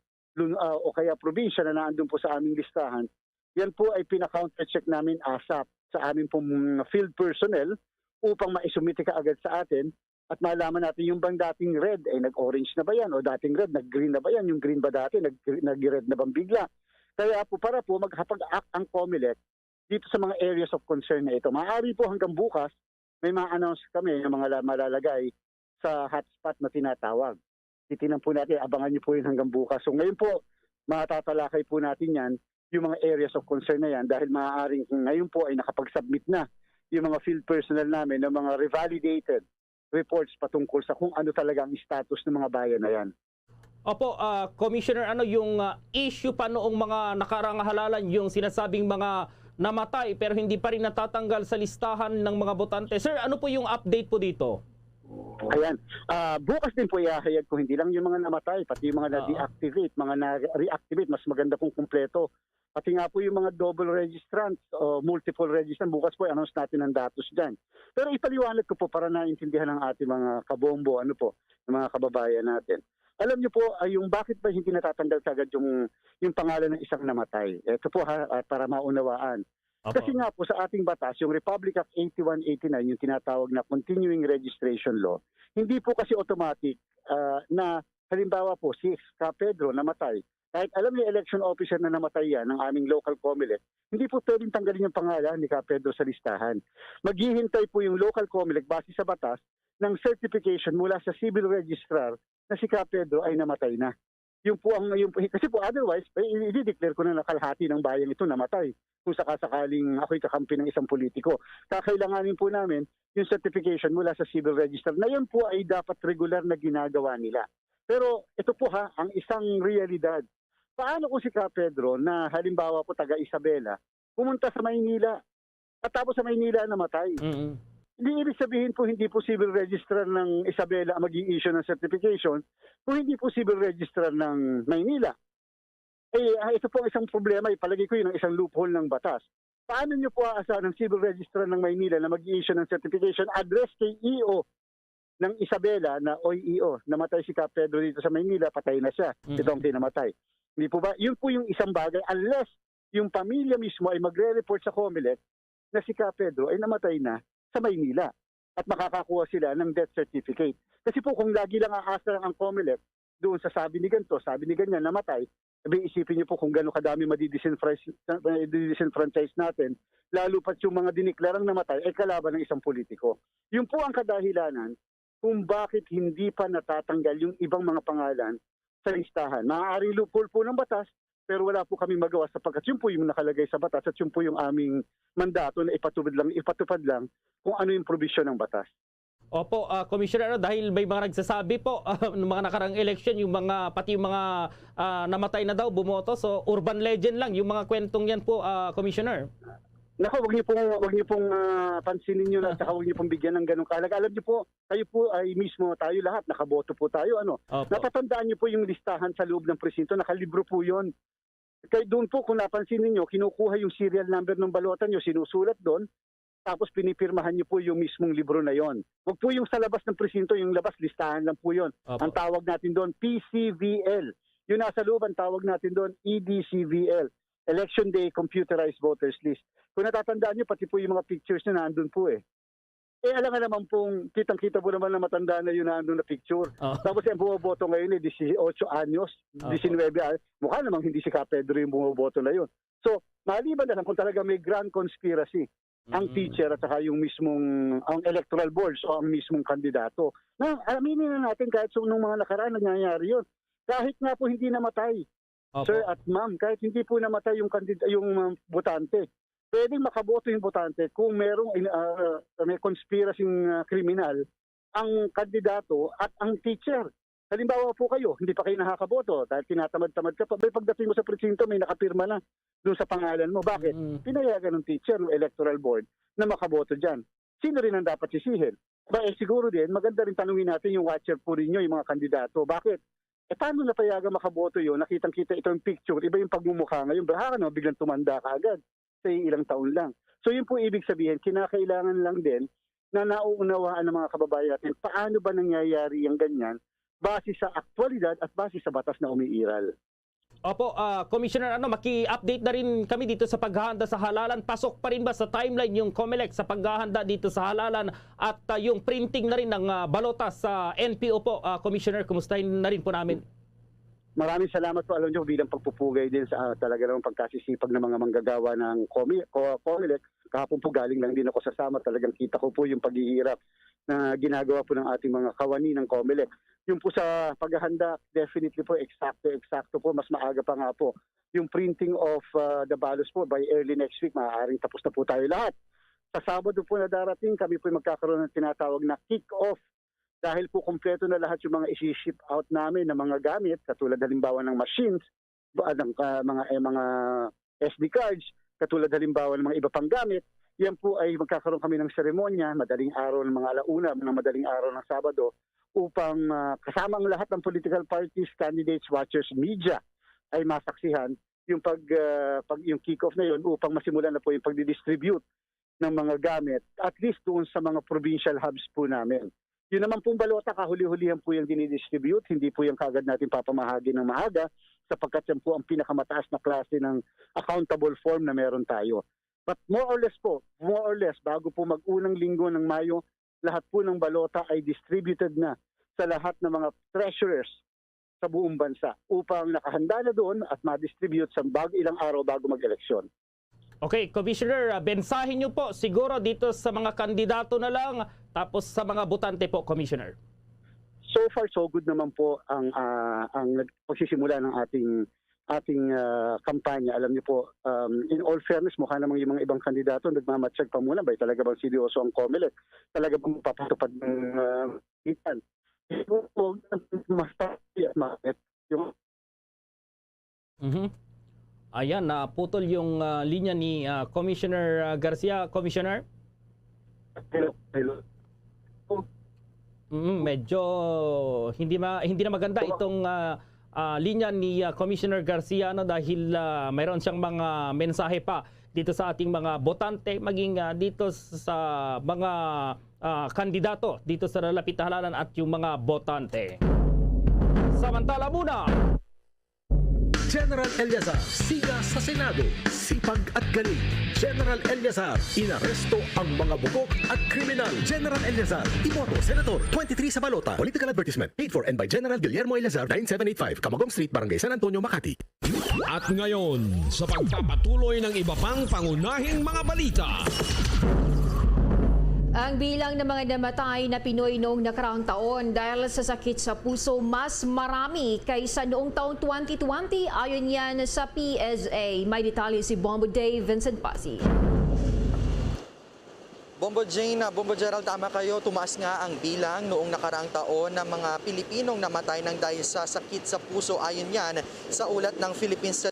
Speaker 16: o kaya probinsya na naandun po sa aming listahan, yan po ay pina-counter-check namin ASAP sa aming pong field personnel upang maisumite ka agad sa atin at malaman natin yung bang dating red ay nag-orange na ba yan o dating red nag-green na ba yan, yung green ba dati nag-red na bang bigla. Kaya po para po maghapag-act ang Comelec dito sa mga areas of concern na ito. Maaari po hanggang bukas may ma-announce kami ng mga malalagay sa hotspot na tinatawag. Titinan po natin, abangan niyo po yun hanggang bukas. So ngayon po, matatalakay po natin yan yung mga areas of concern na yan dahil maaaring ngayon po ay nakapag-submit na yung mga field personnel namin ng mga revalidated reports patungkol sa kung ano talaga ang status ng mga bayan na yan.
Speaker 17: Opo, Commissioner, yung issue pa noong mga nakarang halalan, yung sinasabing mga namatay pero hindi pa rin natatanggal sa listahan ng mga botante. Sir, ano po yung update po dito?
Speaker 16: Ayan. Bukas din po ihahayag ko hindi lang yung mga namatay, pati yung mga na-deactivate, mga na-reactivate, mas maganda kung kumpleto. Pati nga po yung mga double registrants o multiple registrant, bukas po i-announce natin ang datos dyan. Pero ipaliwanag ko po para naintindihan ng ating mga kabombo, ng mga kababayan natin. Alam niyo po, yung bakit ba hindi natatanggal kagad yung pangalan ng isang namatay? Ito po para maunawaan. Kasi nga po sa ating batas, yung Republic Act 8189, yung tinatawag na Continuing Registration Law, hindi po kasi automatic na halimbawa po si Ka Pedro namatay. Kahit alam niyo election officer na namatay yan ng aming local Comelec, hindi po pwedeng tanggalin yung pangalan ni Ka Pedro sa listahan. Maghihintay po yung local Comelec base sa batas ng certification mula sa civil registrar na si Ka Pedro ay namatay na. Kasi po otherwise, i-declare ko na nakalahati ng bayan ito namatay kung sakasakaling ako'y kakampi ng isang politiko. Kakailanganin po namin yung certification mula sa civil register na yun po ay dapat regular na ginagawa nila. Pero ito po ang isang realidad. Paano kung si Ka Pedro na halimbawa po taga Isabela pumunta sa Maynila at tapos sa Maynila namatay? Hindi ibig sabihin po hindi po civil registrar ng Isabela ang mag-i-issue ng certification kung hindi po civil registrar ng Maynila. Ito po isang problema, ipalagay ko yun ang isang loophole ng batas. Paano nyo po aasahan ng civil registrar ng Maynila na mag-i-issue ng certification address kay EO ng Isabela na EO, namatay si Ka Pedro dito sa Maynila, patay na siya, ito ang kinamatay. Hindi po ba? Yun po yung isang bagay unless yung pamilya mismo ay magre-report sa Comelec na si Ka Pedro ay namatay na sa Maynila at makakakuha sila ng death certificate. Kasi po kung lagi lang aasa ang Comelec doon sa sabi ni ganito, sabi ni ganyan, namatay, isipin niyo po kung gano'ng kadami madidisenfranchise natin, lalo pat yung mga diniklarang namatay ay kalaban ng isang politiko. Yun po ang kadahilanan kung bakit hindi pa natatanggal yung ibang mga pangalan sa listahan. Maaaring loophole po ng batas, pero wala po kaming magawa sapagkat yun po yung nakalagay sa batas at yun po yung aming mandato na ipatupad lang kung ano yung provision ng batas.
Speaker 17: Opo, Commissioner, dahil may mga nagsasabi po ng mga nakarang election, pati yung mga namatay na daw bumoto, so urban legend lang yung mga kwentong yan po, Commissioner.
Speaker 16: Nako, wag niyo pong pansinin niyo at saka wag niyo pong bigyan ng ganung kahalaga. Alam niyo po, kayo po ay mismo tayo lahat, nakaboto po tayo. Natatandaan niyo po yung listahan sa loob ng presinto, nakalibro po 'yon. Kaya doon po kung napansin niyo, kinukuha yung serial number ng balota niyo, sinusulat doon, tapos pinipirmahan niyo po yung mismong libro na 'yon. Wag po yung sa labas ng presinto, yung labas listahan lang po 'yon. Ang tawag natin doon PCVL. Yung nasa loob ang tawag natin doon EDCVL. Election Day Computerized Voters List. Kung natatandaan niyo, pati po yung mga pictures na nandun po alam nga naman pong kitang-kita po naman na matanda na yun nandun na picture. Tapos yung bumoboto ngayon 18 anyos, 19 mukha namang hindi si Ka Pedro yung bumoboto na yun. So, maliban na lang kung talaga may grand conspiracy ang teacher at saka yung mismong ang electoral boards o ang mismong kandidato. Na aminin na natin kahit nung mga nakaraan nangyayari yun. Kahit nga po hindi namatay, sir at ma'am, kahit hindi po namatay yung botante, pwedeng makaboto yung botante kung merong may conspiracy kriminal ang kandidato at ang teacher. Halimbawa po kayo, hindi pa kayo nakakaboto dahil tinatamad-tamad ka pa. Pagdating mo sa presinto, may nakapirma na doon sa pangalan mo. Bakit? Pinayagan ng teacher, ng electoral board, na makaboto dyan. Sino rin ang dapat sisihin? Siguro din, maganda rin tanungin natin yung watcher po rin nyo, yung mga kandidato. Bakit? Paano napayagan makaboto yun? Nakitang-kita ito yung picture, iba yung pagmumukha ngayon. Baka biglang tumanda ka agad sa ilang taon lang. So yun po ibig sabihin, kinakailangan lang din na nauunawaan ng mga kababayan natin paano ba nangyayari yung ganyan base sa aktwalidad at base sa batas na umiiral.
Speaker 17: Opo, Commissioner, maki-update na rin kami dito sa paghahanda sa halalan. Pasok pa rin ba sa timeline yung COMELEC sa paghahanda dito sa halalan at yung printing na rin ng balota sa NPO po? Commissioner, kumustahin na rin po namin.
Speaker 16: Maraming salamat po, alam nyo, bilang pagpupugay din sa talaga namang pagkasisipag ng mga manggagawa ng COMELEC. Kahapon po galing lang din ako sa Samar. Talagang kita ko po yung paghihirap na ginagawa po ng ating mga kawani ng COMELEC. Yung po sa paghahanda, definitely po, eksakto po, mas maaga pa nga po. Yung printing of the ballots po by early next week, maaaring tapos na po tayo lahat. Sa Sabado po na darating, kami po magkakaroon ng tinatawag na kick-off. Dahil po kumpleto na lahat yung mga isi-ship out namin ng mga gamit, katulad halimbawa ng machines, mga SD cards, katulad halimbawa ng mga iba pang gamit, yan po ay magkakaroon kami ng seremonya, madaling araw ng mga alauna, mga madaling araw ng Sabado, upang kasama ang lahat ng political parties, candidates, watchers, media ay masaksihan yung yung kick-off na yun upang masimulan na po yung pagdidistribute ng mga gamit, at least doon sa mga provincial hubs po namin. Yun naman pong balota, kahuli-hulihan po yung dinidistribute, hindi po yung kagad natin papamahagi ng maaga sapagkat yan po ang pinakamataas na klase ng accountable form na meron tayo. But more or less, bago po mag-unang linggo ng Mayo, lahat po ng balota ay distributed na sa lahat ng mga treasurers sa buong bansa upang nakahanda na doon at ma-distribute sa ilang araw bago mag-eleksyon.
Speaker 17: Okay, Commissioner, bensahin niyo po siguro dito sa mga kandidato na lang, tapos sa mga botante po, Commissioner.
Speaker 16: So far, so good naman po ang pagsisimula ng ating kampanya. Alam niyo po, in all fairness, mukha namang yung mga ibang kandidato nagmamatsyag pa muna. Ba talaga bang seryoso ang COMELEC? Talaga bang mapapatupad ng itan?
Speaker 17: Ayan, naputol yung linya ni Commissioner Garcia. Commissioner?
Speaker 16: Hello.
Speaker 17: Medyo hindi na maganda itong linya ni Commissioner Garcia dahil mayroon siyang mga mensahe pa dito sa ating mga botante, maging dito sa mga kandidato dito sa lalapit na halalan at yung mga botante. Samantala muna,
Speaker 1: General Eliazar, siga sa Senado, sipag at galing. General Eliazar, inaresto ang mga bugok at kriminal. General Eliazar, iboto, Senator, 23 sa balota. Political advertisement, paid for and by General Guillermo Eliazar, 9785, Camagong Street, Barangay San Antonio, Makati.
Speaker 5: At ngayon, sa pagpapatuloy ng iba pang pangunahing mga balita.
Speaker 21: Ang bilang ng mga namatay na Pinoy noong nakaraang taon dahil sa sakit sa puso mas marami kaysa noong taong 2020 ayon yan sa PSA. May detalye si Bombo Dave Vincent Pasi.
Speaker 7: Bombo Jane, Bombo Gerald, tama kayo. Tumaas nga ang bilang noong nakaraang taon ng mga Pilipinong namatay ng dahil sa sakit sa puso ayon yan sa ulat ng Philippines.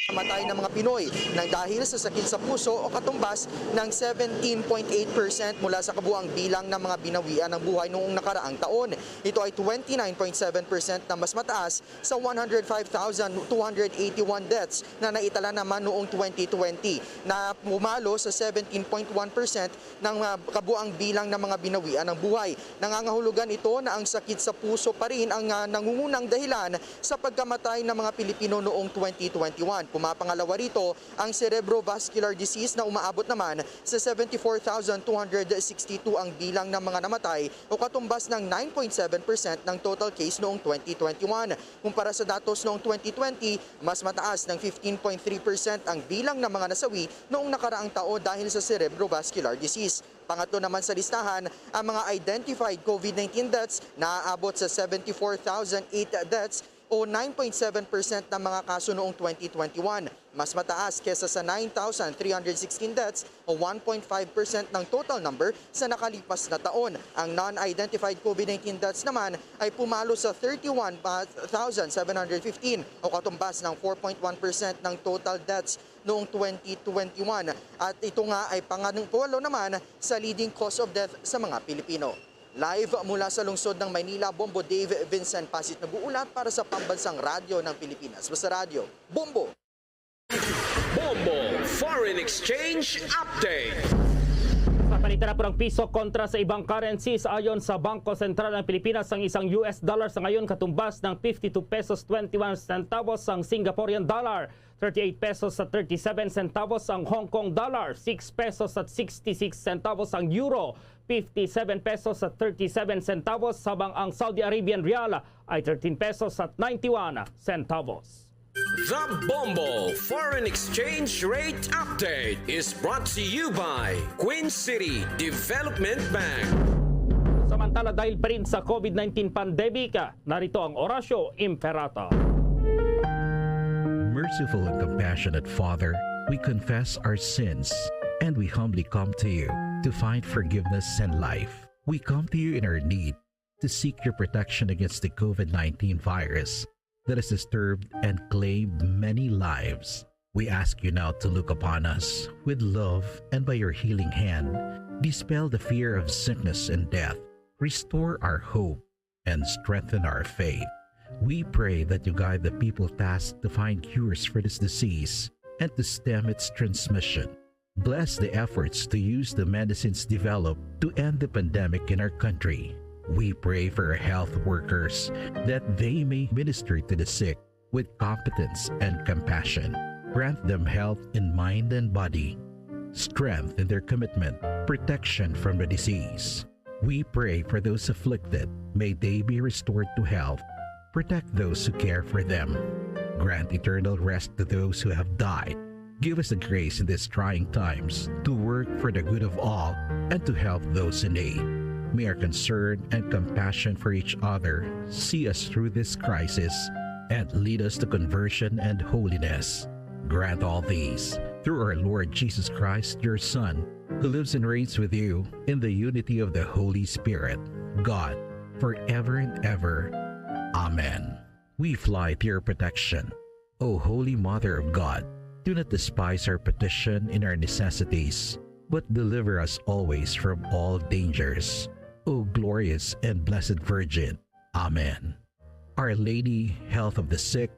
Speaker 7: Namatay ng mga Pinoy nang dahil sa sakit sa puso o katumbas ng 17.8% mula sa kabuang bilang ng mga binawian ng buhay noong nakaraang taon. Ito ay 29.7% na mas mataas sa 105,281 deaths na naitala naman noong 2020 na pumalo sa 17.1% ng kabuang bilang ng mga binawian ng buhay. Nangangahulugan ito na ang sakit sa puso pa rin ang nangungunang dahilan sa pagkamatay ng mga Pilipino noong 2021. pangalawa rito ang cerebrovascular disease na umaabot naman sa 74,262 ang bilang ng mga namatay o katumbas ng 9.7% ng total case noong 2021. Kumpara sa datos noong 2020, mas mataas ng 15.3% ang bilang ng mga nasawi noong nakaraang taon dahil sa cerebrovascular disease. Pangatlo naman sa listahan ang mga identified COVID-19 deaths na aabot sa 74,008 deaths o 9.7% ng mga kaso noong 2021. Mas mataas kesa sa 9,316 deaths o 1.5% ng total number sa nakalipas na taon. Ang non-identified COVID-19 deaths naman ay pumalo sa 31,715 o katumbas ng 4.1% ng total deaths noong 2021. At ito nga ay pangalawa naman sa leading cause of death sa mga Pilipino. Live mula sa lungsod ng Maynila, Bombo Dave Vincent Pasit nag-uulat para sa Pambansang Radyo ng Pilipinas. Basta Radyo, Bombo!
Speaker 8: Bombo Foreign Exchange Update.
Speaker 17: Papalitan na po ng piso kontra sa ibang currencies ayon sa Bangko Sentral ng Pilipinas. Ang isang US dollar sa ngayon katumbas ng 52 pesos 21 centavos ang Singaporean dollar, 38 pesos at 37 centavos ang Hong Kong dollar, 6 pesos at 66 centavos ang euro, 57 pesos at 37 centavos, habang ang Saudi Arabian rial ay 13 pesos at 91 centavos.
Speaker 8: The Bombo Foreign Exchange Rate Update is brought to you by Queen City Development Bank.
Speaker 17: Samantala, dahil pa rin sa COVID-19 pandemic, narito ang Orasyo Imperata.
Speaker 3: Merciful and compassionate Father, we confess our sins and we humbly come to you to find forgiveness and life. We come to you in our need to seek your protection against the COVID-19 virus that has disturbed and claimed many lives. We ask you now to look upon us with love and by your healing hand, dispel the fear of sickness and death, restore our hope, and strengthen our faith. We pray that you guide the people tasked to find cures for this disease and to stem its transmission. Bless the efforts to use the medicines developed to end the pandemic in our country. We pray for our health workers that they may minister to the sick with competence and compassion. Grant them health in mind and body, strength in their commitment, protection from the disease. We pray for those afflicted. May they be restored to health. Protect those who care for them. Grant eternal rest to those who have died. Give us the grace in these trying times to work for the good of all and to help those in need. May our concern and compassion for each other see us through this crisis and lead us to conversion and holiness. Grant all these through our Lord Jesus Christ, your Son, who lives and reigns with you in the unity of the Holy Spirit, God, forever and ever. Amen. We fly to your protection, O Holy Mother of God. Do not despise our petition in our necessities, but deliver us always from all dangers. O glorious and blessed Virgin. Amen. Our Lady, health of the sick,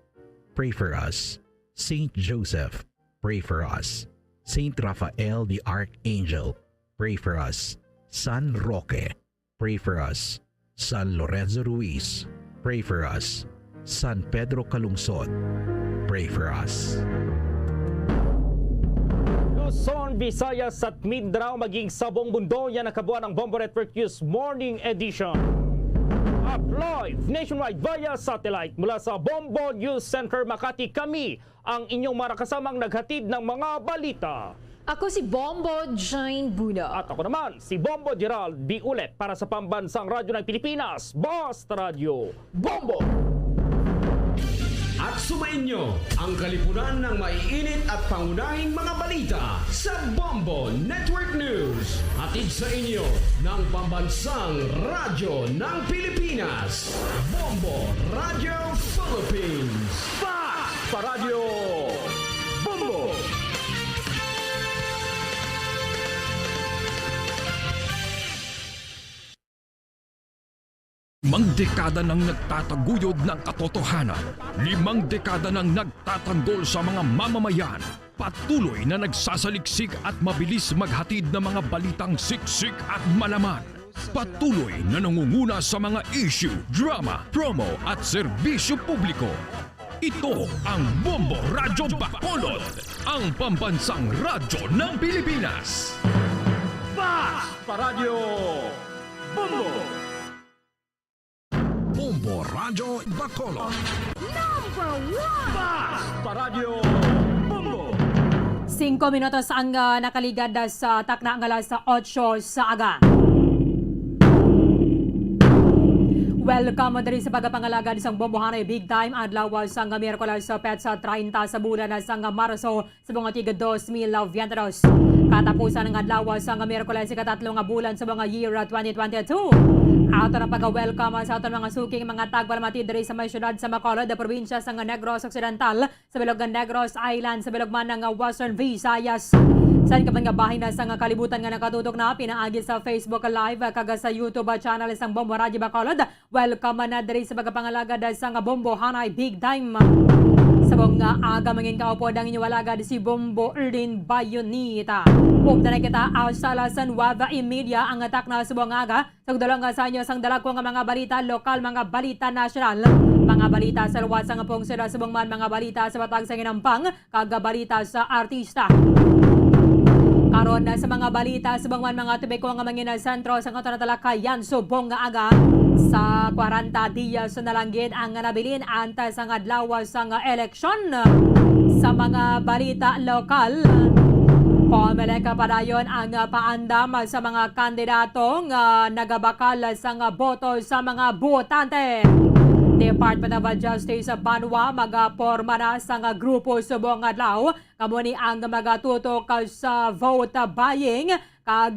Speaker 3: pray for us. Saint Joseph, pray for us. Saint Raphael the Archangel, pray for us. San Roque, pray for us. San Lorenzo Ruiz, pray for us. San Pedro Calungsod, pray for us.
Speaker 17: Luzon, Visayas at Mindanao maging sa buong mundo, yan ang kabuuan ng Bombo Network News Morning Edition. Up live nationwide via satellite mula sa Bombo News Center Makati, kami ang inyong marakasamang naghatid ng mga balita.
Speaker 21: Ako si Bombo Jane Buna.
Speaker 17: At ako naman si Bombo Gerald B. Ulet para sa Pambansang Radyo ng Pilipinas, Basta Radio, Bombo!
Speaker 8: At sumainyo ang kalipunan ng maiinit at pangunahing mga balita sa Bombo Network News. Hatid sa inyo ng Pambansang Radyo ng Pilipinas, Bombo Radio Philippines.
Speaker 17: Sa Radyo Bombo!
Speaker 5: Limang dekada nang nagtataguyod ng katotohanan. 5 dekada nang nagtatanggol sa mga mamamayan. Patuloy na nagsasaliksik at mabilis maghatid ng mga balitang siksik at malaman. Patuloy na nangunguna sa mga issue, drama, promo at serbisyo publiko. Ito ang Bombo Radyo Bacolod, ang pambansang radyo ng Pilipinas.
Speaker 8: Fast Paradyo Bombo!
Speaker 5: Bombo Radyo Bacolod.
Speaker 8: Number 1! Fast Paradyo Bombo!
Speaker 10: 5 minutos ang nakaligad sa takna ng alas 8 sa aga. Welcome diri sa pagpangalaga ni sang Bombohanay Bigtime adlaw sa Miyerkules sa petsa 30 sa bulan sa Marso sa mga tiga 2022. Katapusan ng adlaw sa Miyerkules sa katatlong bulan sa mga year 2022. Ato na pag-welcome sa aton mga suking mga tagpalamati diri sa may syudad sa Bacolod, probinsya sa Negros Occidental, sa bilog ng Negros Island, sa bilog man ng Western Visayas. Saan ka man nga bahay na sa kalibutan nga nakatutok na pinaagi sa Facebook Live kaga sa YouTube channel sang Bombo Radyo Bacolod. Welcome na diri sa pagpangalaga sa Bombohanay Bigtime. Sa mga aga mangin kaupod ang inyong alagad si Bombo Erlyn Bayonita. Upda na kita sa San Nueva Media ang atak na subong aga. Sagdalang sa inyo sang dalag ko nga mga balita lokal, mga balita nasyonal, mga balita sa luwas sang pong sila subong man, mga balita sa batang sa ginampang, kaga balita sa artista. Karon na sa mga balita sa bangman mga tubig ko nga mangina sentro sa katalakayan subong nga aga sa 40 dias na langgit ang nabilin anta sa adlaw sa eleksyon. Sa mga balita lokal, Pumeleka padayon ang paandam sa mga kandidato nga nagabakal sa boto sa mga botante. Department of Justice sa Banwa magaporma na sa grupo subong adlaw kamo ni ang magatutok sa vote buying kag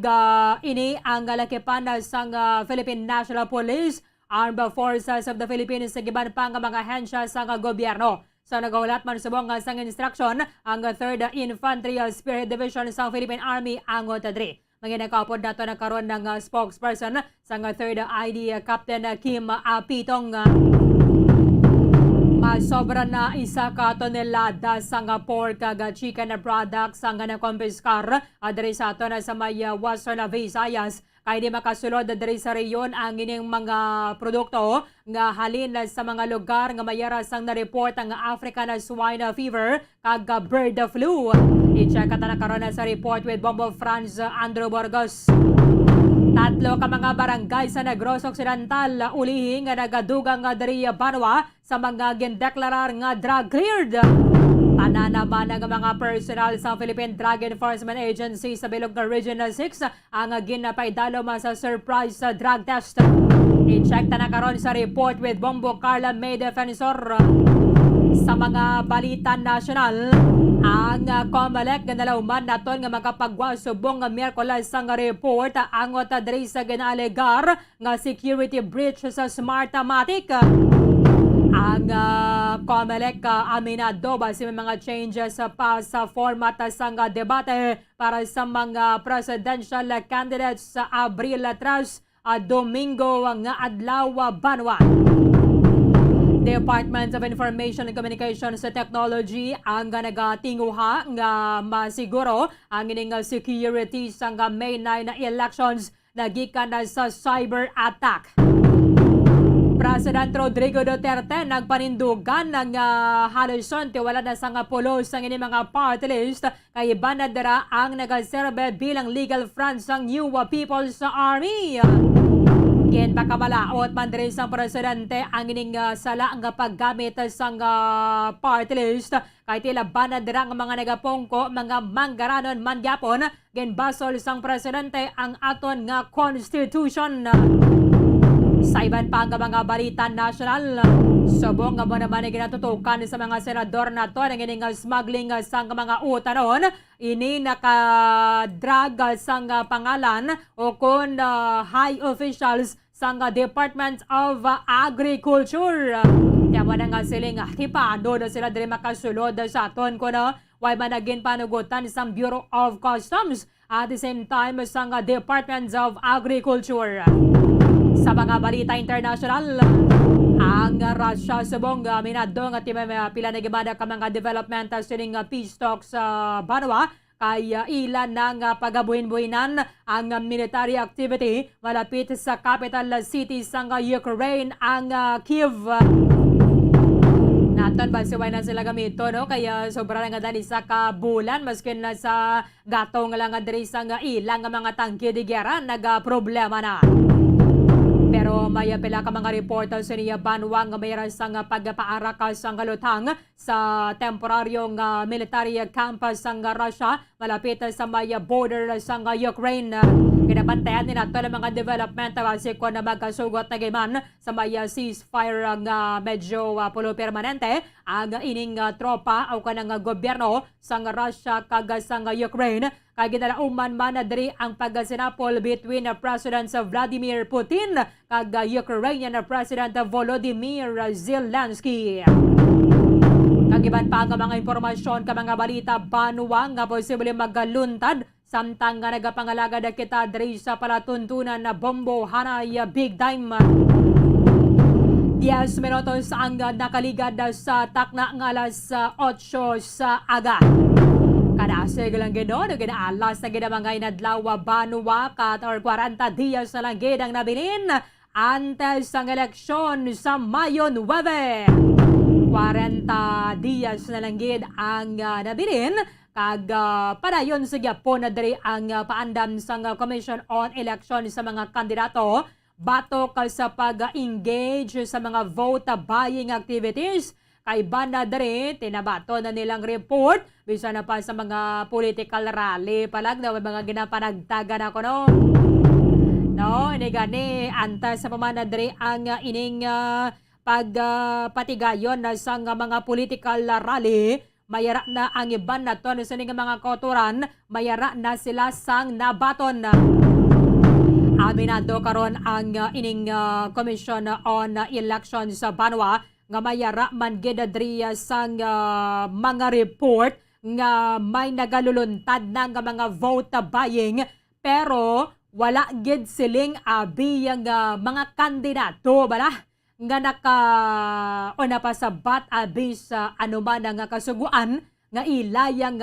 Speaker 10: ini ang lakipan sa Philippine National Police, Armed Forces of the Philippines sa giban pa nga mga hensya sa gobyerno. Sa nagaulat man subong sang instruction ang 3rd Infantry Spirit Division sa Philippine Army ang otadri. Manginakapod nato na karon ng spokesperson sa 3rd ID Captain Kim Apitong. Masobra na 1 tonelada sa pork kag chicken products ang nakompiskar adre sa ato na sa may Western Visayas. Kay di makasulod diri sa reyon ang ining mga produkto nga halin sa mga lugar nga mayara sang na-report ang African swine fever kag bird flu. I-check ata na karon sa report with Bombo Franz Andrew Burgos. 3 ka mga barangay sa Negros Occidental ulihi nga nagadugang nga diri Banwa sa mga gindeklarar nga drug cleared. Tanan naman ang mga personal sa Philippine Drug Enforcement Agency sa bilog ng Region 6 ang ginapaidalo sa surprise drug test. I-check ta na karon sa report with Bombo Carla May Defensor. Sa mga balita nasyonal, ang COMELEC ganalawman naton nga makapagwa subong nga Miyerkules sang report ang diri sa ginalegar nga security breach sa Smartmatic. Ang COMELEC aminado ba si mga changes pa sa format sang debate para sa mga presidential candidates sa Abril 3 Domingo nga adlaw Banwa. Department of Information and Communications Technology ang nagatinguha nga masiguro ang ining security sa May 9 na elections nagikan na sa cyber attack. President Rodrigo Duterte nagpanindugan ng halusonte wala na sa pulos ang ining mga party list kay banadara ang nagaserbe bilang legal front sang New People's Army. Ken pakabalaot man diri sa presidente ang ining sala nga paggamit sang party list kay tila banadira nga mga nagapongko mga manggaranon man gyapon gen basol sang presidente ang aton nga constitution. Sa iban pa ang mga balita national, subong nga mo naman ginatutukan sa mga senador nato ang ining smuggling sang mga utanon, ini nakadrag sang pangalan o kon high officials sang Department of Agriculture. Kaya mo na nga siling tipado na sila diri makasulod sa aton ko na way managin panugutan sa Bureau of Customs at the same time sang Department of Agriculture. Sa mga balita international, ang Russia subong minadong at pila na gimada ka mga development sining peace talks sa Banwa kay ilan ng pagabuhin-buhinan ang military activity malapit sa capital city sa Ukraine ang Kiev. Naton ba
Speaker 2: siway na sila gamito, no? Kaya sobra nga dali sa kabulan, maskin na sa gatong lang nga diri sa nga ilang nga mga tangke di gera, nag-problema na. Pero may pila ka mga reporter sa niya banwang nga mayroon sa pagpaarakas ang galutang sa temporaryong military campus sa Russia malapit sa may border sa Ukraine. Kinabantayan din nato ng mga development base ko na magkasugot na giman sa may ceasefire nga medyo pulo permanente ang ining tropa o kanang gobyerno sa Russia kag sa Ukraine. Kay ginalauman man na diri ang pagsinapol between President Vladimir Putin kag Ukrainian President Volodymyr Zelensky. Kagiban pa ang mga impormasyon ka mga balita banuwang nga posible magaluntad samtang nga nagapangalagad kita diri sa palatuntunan na Bombohanay Bigtime. 10 minutos ang nakaligad sa takna nga alas 8 sa aga. Kadasig lang gino'n, ginaalas na ginamangay na dlawa banuwa kat or 40 diyas na lang ang nabilin antes ang eleksyon sa Mayo 9. 40 diyas na lang ang nabilin kag padayon sa gyapon na diri ang paandam sa Commission on Election sa mga kandidato batok sa pag-engage sa mga vote buying activities. Kay banda dere, tinabato na nilang report, bisa na pa sa mga political rally palag na mga ginapanagtagan ako no. No, ini gani, antas sa pamana dere ang ining pagpatigayon na sa mga political rally, mayara na ang iban na to sa mga kotoran, mayara na sila sang nabaton. Aminado karon ang ining Commission on Election sa Banwa, nga mayara man gidadriya sang mga report nga may nagaluluntad na nga mga vote buying pero wala gid siling abi ang mga kandidato bala nga naka o napasabat abi sa anuman nga kasuguan nga ilayang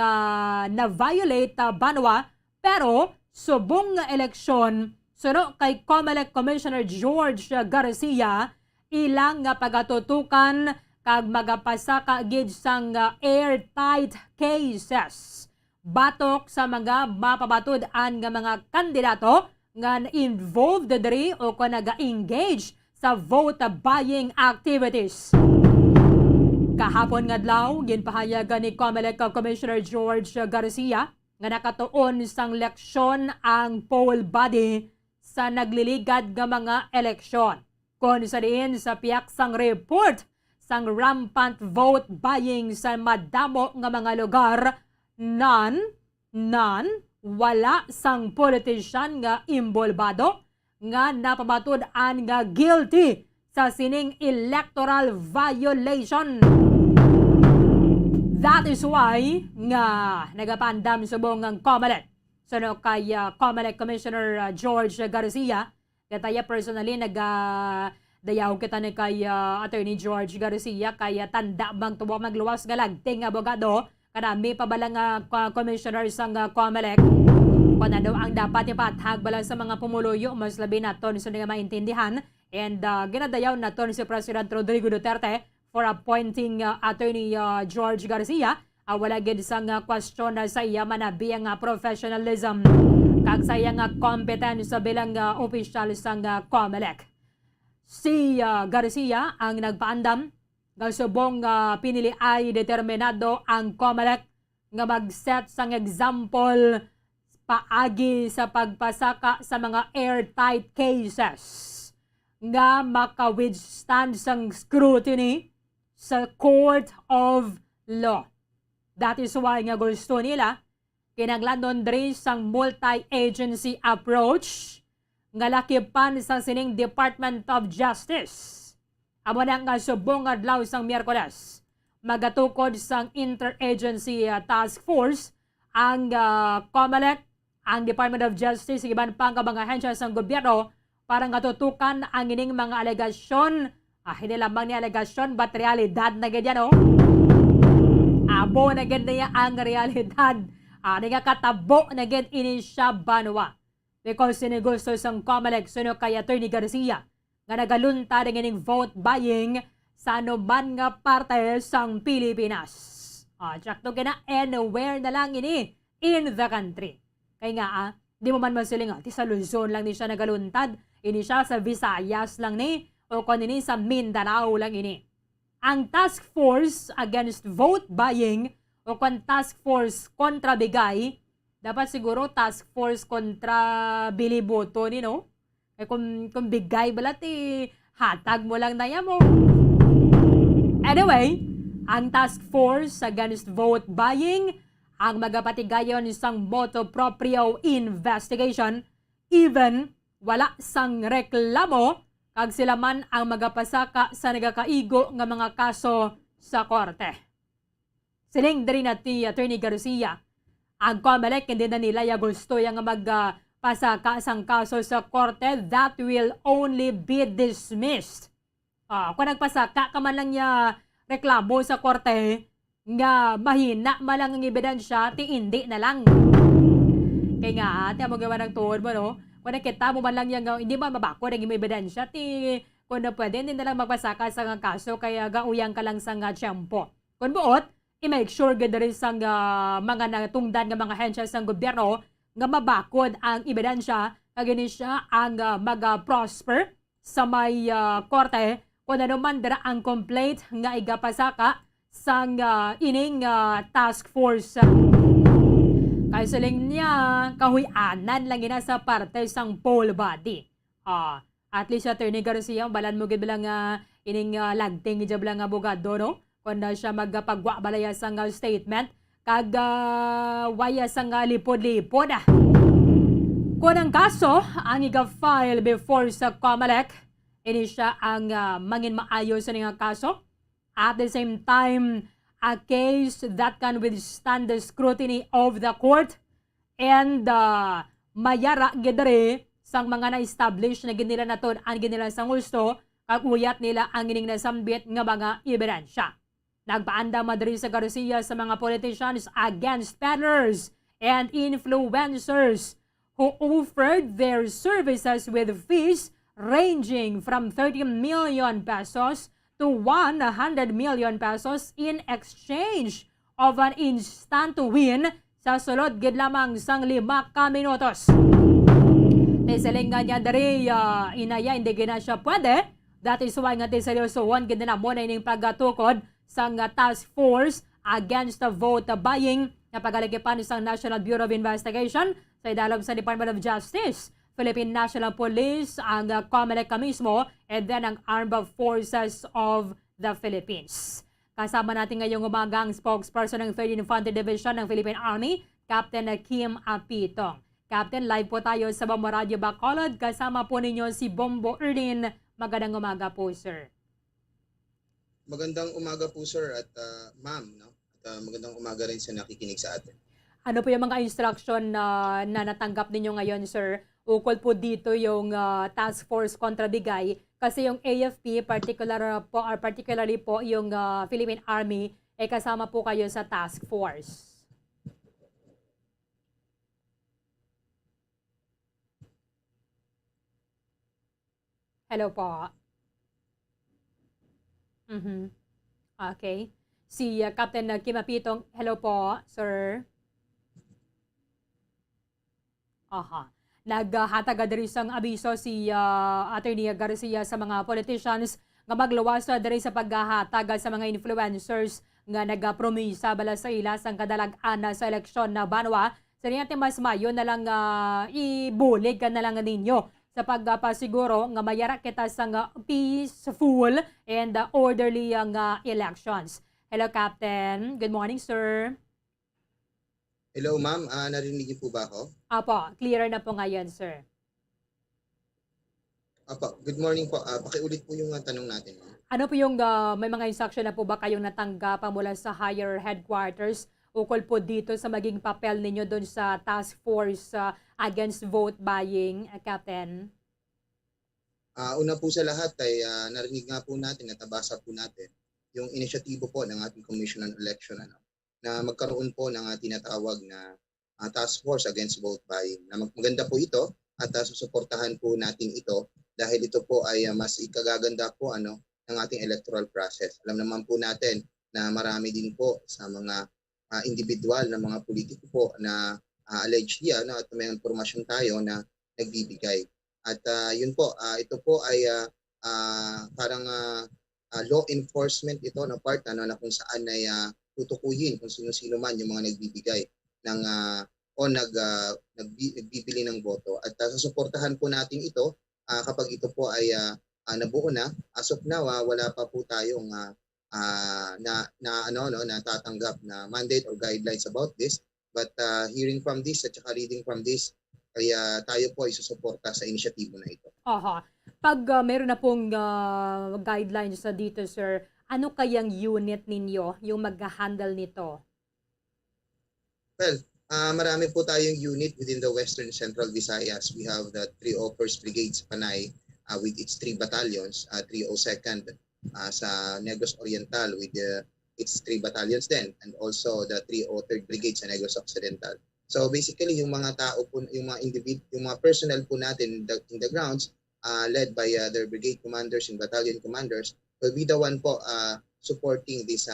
Speaker 2: na violate banwa pero subong nga eleksyon suno kay COMELEC Commissioner George Garcia ilang nga pagatutukan kag magapasa ka gid sang airtight cases batok sa mga mapabatud-an nga mga kandidato nga involved diri o ko naga-engage sa vote buying activities. Kahapon nga adlaw ginpahayagan ni COMELEC Commissioner George Garcia nga nakatuon sang leksyon ang poll body sa nagliligad nga mga eleksyon. Kung sa diin sa piyaksang report sang rampant vote buying sa madamo nga mga lugar, wala sang politician nga imbolbado nga napamatud-an nga guilty sa sining electoral violation. That is why nga nagapandam subong ang COMELEC. Suno kay COMELEC Commissioner George Garcia, kataya personally dayaw kita ni kay Attorney George Garcia kay tanda bang tuwa magluwas galagting abogado kanami pa bala nga commissioner sang COMELEC kung ano ang dapat ipatag bala sa mga pumuluyo mas labi naton sa nga maintindihan and ginadayaw naton si President Rodrigo Duterte for appointing Attorney George Garcia. Wala gid sang question sa iya manabi ang professionalism kag sa iya nga competence sa bilang opisyal sang COMELEC. Si Garcia ang nagpaandam nga subong pinili ay determinado ang COMELEC nga mag-set sang example paagi sa pagpasaka sa mga airtight cases nga maka-withstand sang scrutiny sa Court of Law. That is why nga gusto nila kinanglanon diri sang multi-agency approach nga lakipan sa sining Department of Justice. Amo na nga subong adlaw sang Miyerkules magatukod sang Interagency Task Force ang COMELEC, ang Department of Justice, iban pang mga ahensya sang gobyerno para nga tutukan ang ining mga alegasyon. Hindi lamang ni alegasyon but realidad na ganyan abo na gid niya ang realidad. Nga katabo na gid ini siya banwa. Because sinigusto sang COMELEC suno kay Attorney Garcia nga nagaluntad ang ining vote buying sa anuman nga parte sang Pilipinas. Tsakto kina anywhere na lang ini in the country. Kaya nga di mo man masiling ti sa Luzon lang ni siya nagaluntad, ini siya sa Visayas lang ni, o kung ini sa Mindanao lang ini. Ang Task Force Against Vote Buying o kung Task Force kontra bigay, dapat siguro Task Force kontra bili boto ni no? Kung bigay bala ti hatag mo lang na yan mo. Anyway, ang Task Force Against Vote Buying ang magapatigayon isang motu proprio investigation even wala sang reklamo kag sila man ang magapasaka sa nagakaigo nga mga kaso sa korte. Siling diri na ti Attorney Garcia, ang COMELEC hindi na nila ya gusto yang magpasaka sang kaso sa korte that will only be dismissed. Kung nagpasaka ka man lang niya reklamo sa korte nga mahina malang ang ebidensya, ti hindi na lang. Kaya nga, ati mo gawa ng tuhod mo, no? Kung nakita mo man lang yung hindi ba mabako ng ebidensya, ti kung na pwede, hindi na lang magpasaka sa kaso, kaya gauyang ka lang sa tiyempo. Kung buot, i-make sure ganda rin sa mga natungdan ng mga hensya sa gobyerno nga mabakod ang ebidensya, kagini siya ang mag-prosper sa may korte kung ano man dara ang complaint nga igapasaka sang ining task force. Kaya siling niya kahuyanan lang ina sa parte sang poll body. At least Attorney Garcia, balan mo gid bilang ining lagting ija bilang abogado, no? Kung na siya magpagwa balaya sang statement kag waya sang lipod-lipod. Kung ang kaso ang iga-file before sa COMELEC, ini siya ang mangin maayos sa nga kaso. At the same time, a case that can withstand the scrutiny of the court and mayara gidere sang mga na-establish na ginila naton ang ginila sang gusto kag uyat nila ang ining nasambit nga mga ebidensya. Nagpaanda madri sa Garcia sa mga politicians against peddlers and influencers who offered their services with fees ranging from 30 million pesos to 100 million pesos in exchange of an instant win sa sulod gid lamang sang 5 minutos. Nisiling nga niya dari inaya hindi gina siya pwede. That is why nga seryosohon gid na mo na ining paggatukod sang task force against the vote buying na pagaligipan sa National Bureau of Investigation sa idalog sa Department of Justice, Philippine National Police, ang COMELEC mismo, and then ang Armed Forces of the Philippines. Kasama natin ngayong umaga ang spokesperson ng 3rd Infantry Division ng Philippine Army, Captain Kim Apitong. Captain, live po tayo sa Bombo Radio Bacolod. Kasama po ninyo si Bombo Erlyn. Magandang umaga po, sir.
Speaker 6: Magandang umaga po, sir, at ma'am, no? At magandang umaga rin sa nakikinig sa atin.
Speaker 2: Ano po yung mga instruction na natanggap ninyo ngayon, sir? Ukol po dito yung task force kontra bigay kasi yung AFP particularly po yung Philippine Army ay kasama po kayo sa task force. Hello po. Okay. Si Captain Kim Apitong, hello po, sir. Naghatag diri sang abiso si Attorney Garcia sa mga politicians nga magluwas diri sa paghahatag sa mga influencers nga nagapromisa bala sa ila sang kadalag-an sa eleksyon na banwa. Sa niya mas mayo na lang ibulig ka na lang ninyo sa pagpasiguro nga mayara kita sang peaceful and orderly ang elections. Hello, Captain. Good morning, sir.
Speaker 6: Hello, ma'am. Narinig niyo po ba ako?
Speaker 2: Apo, clearer na po ngayon, sir.
Speaker 6: Apo, good morning po. Pakiulit po yung tanong natin, ma'am.
Speaker 2: Ano po yung may mga instruction na po ba kayong natanggap mula sa higher headquarters ukol po dito sa maging papel ninyo doon sa task force against vote buying, Captain?
Speaker 6: Una po sa lahat ay narinig nga po natin, natabasa po natin yung inisyatibo po ng ating Commission on Election na magkaroon po ng tinatawag na task force against vote buying. Na maganda po ito at susuportahan po natin ito dahil ito po ay mas ikagaganda po ng ng ating electoral process. Alam naman po natin na marami din po sa mga individual na mga politiko po na allegedly at may impormasyon tayo na nagbibigay. At yun po, ito po ay parang law enforcement ito na part na kung saan ay tutukuyin kung sino-sino man yung mga nagbibigay ng nagbibili ng boto. At sasuportahan po natin ito kapag ito po ay nabuo na. As of now, wala pa po tayong natatanggap na mandate or guidelines about this. But hearing from this at saka reading from this, kaya tayo po ay susuporta sa inisyatibo na ito.
Speaker 2: Aha. Pag meron na pong guidelines sa dito, sir, ano kayang unit ninyo yung mag-handle nito?
Speaker 6: Well, marami po tayong unit within the Western Central Visayas. We have the 301st Brigade sa Panay with its 3 battalions, 302nd sa Negros Oriental with its 3 battalions then, and also the 303rd Brigade sa Negros Occidental. So basically, yung mga tao po, yung mga personnel po natin in the grounds, led by their brigade commanders and battalion commanders, will be the one po supporting this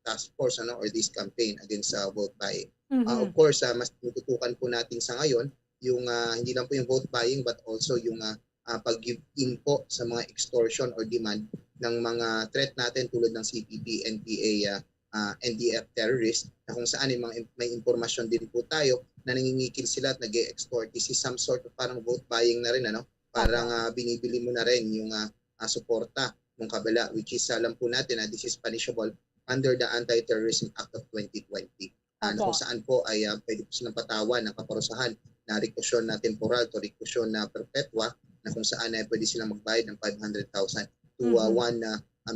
Speaker 6: task force or this campaign against vote buying. Of course, mas tututukan po natin sa ngayon yung hindi lang po yung vote buying but also yung pag-give in po sa mga extortion or demand ng mga threat natin tulad ng CPP, NPA, NDF terrorist na kung saan may impormasyon din po tayo na nangingikil sila at nag-extort. This is some sort of parang vote buying na rin, parang binibili mo na rin yung suporta ng kabila, which is alam po natin na this is punishable under the Anti-Terrorism Act of 2020. Na kung saan po ay pwede po silang patawan ng kaparusahan na rekusyon na temporal to rekusyon na perpetua na kung saan ay pwede silang magbayad ng 500,000 to 1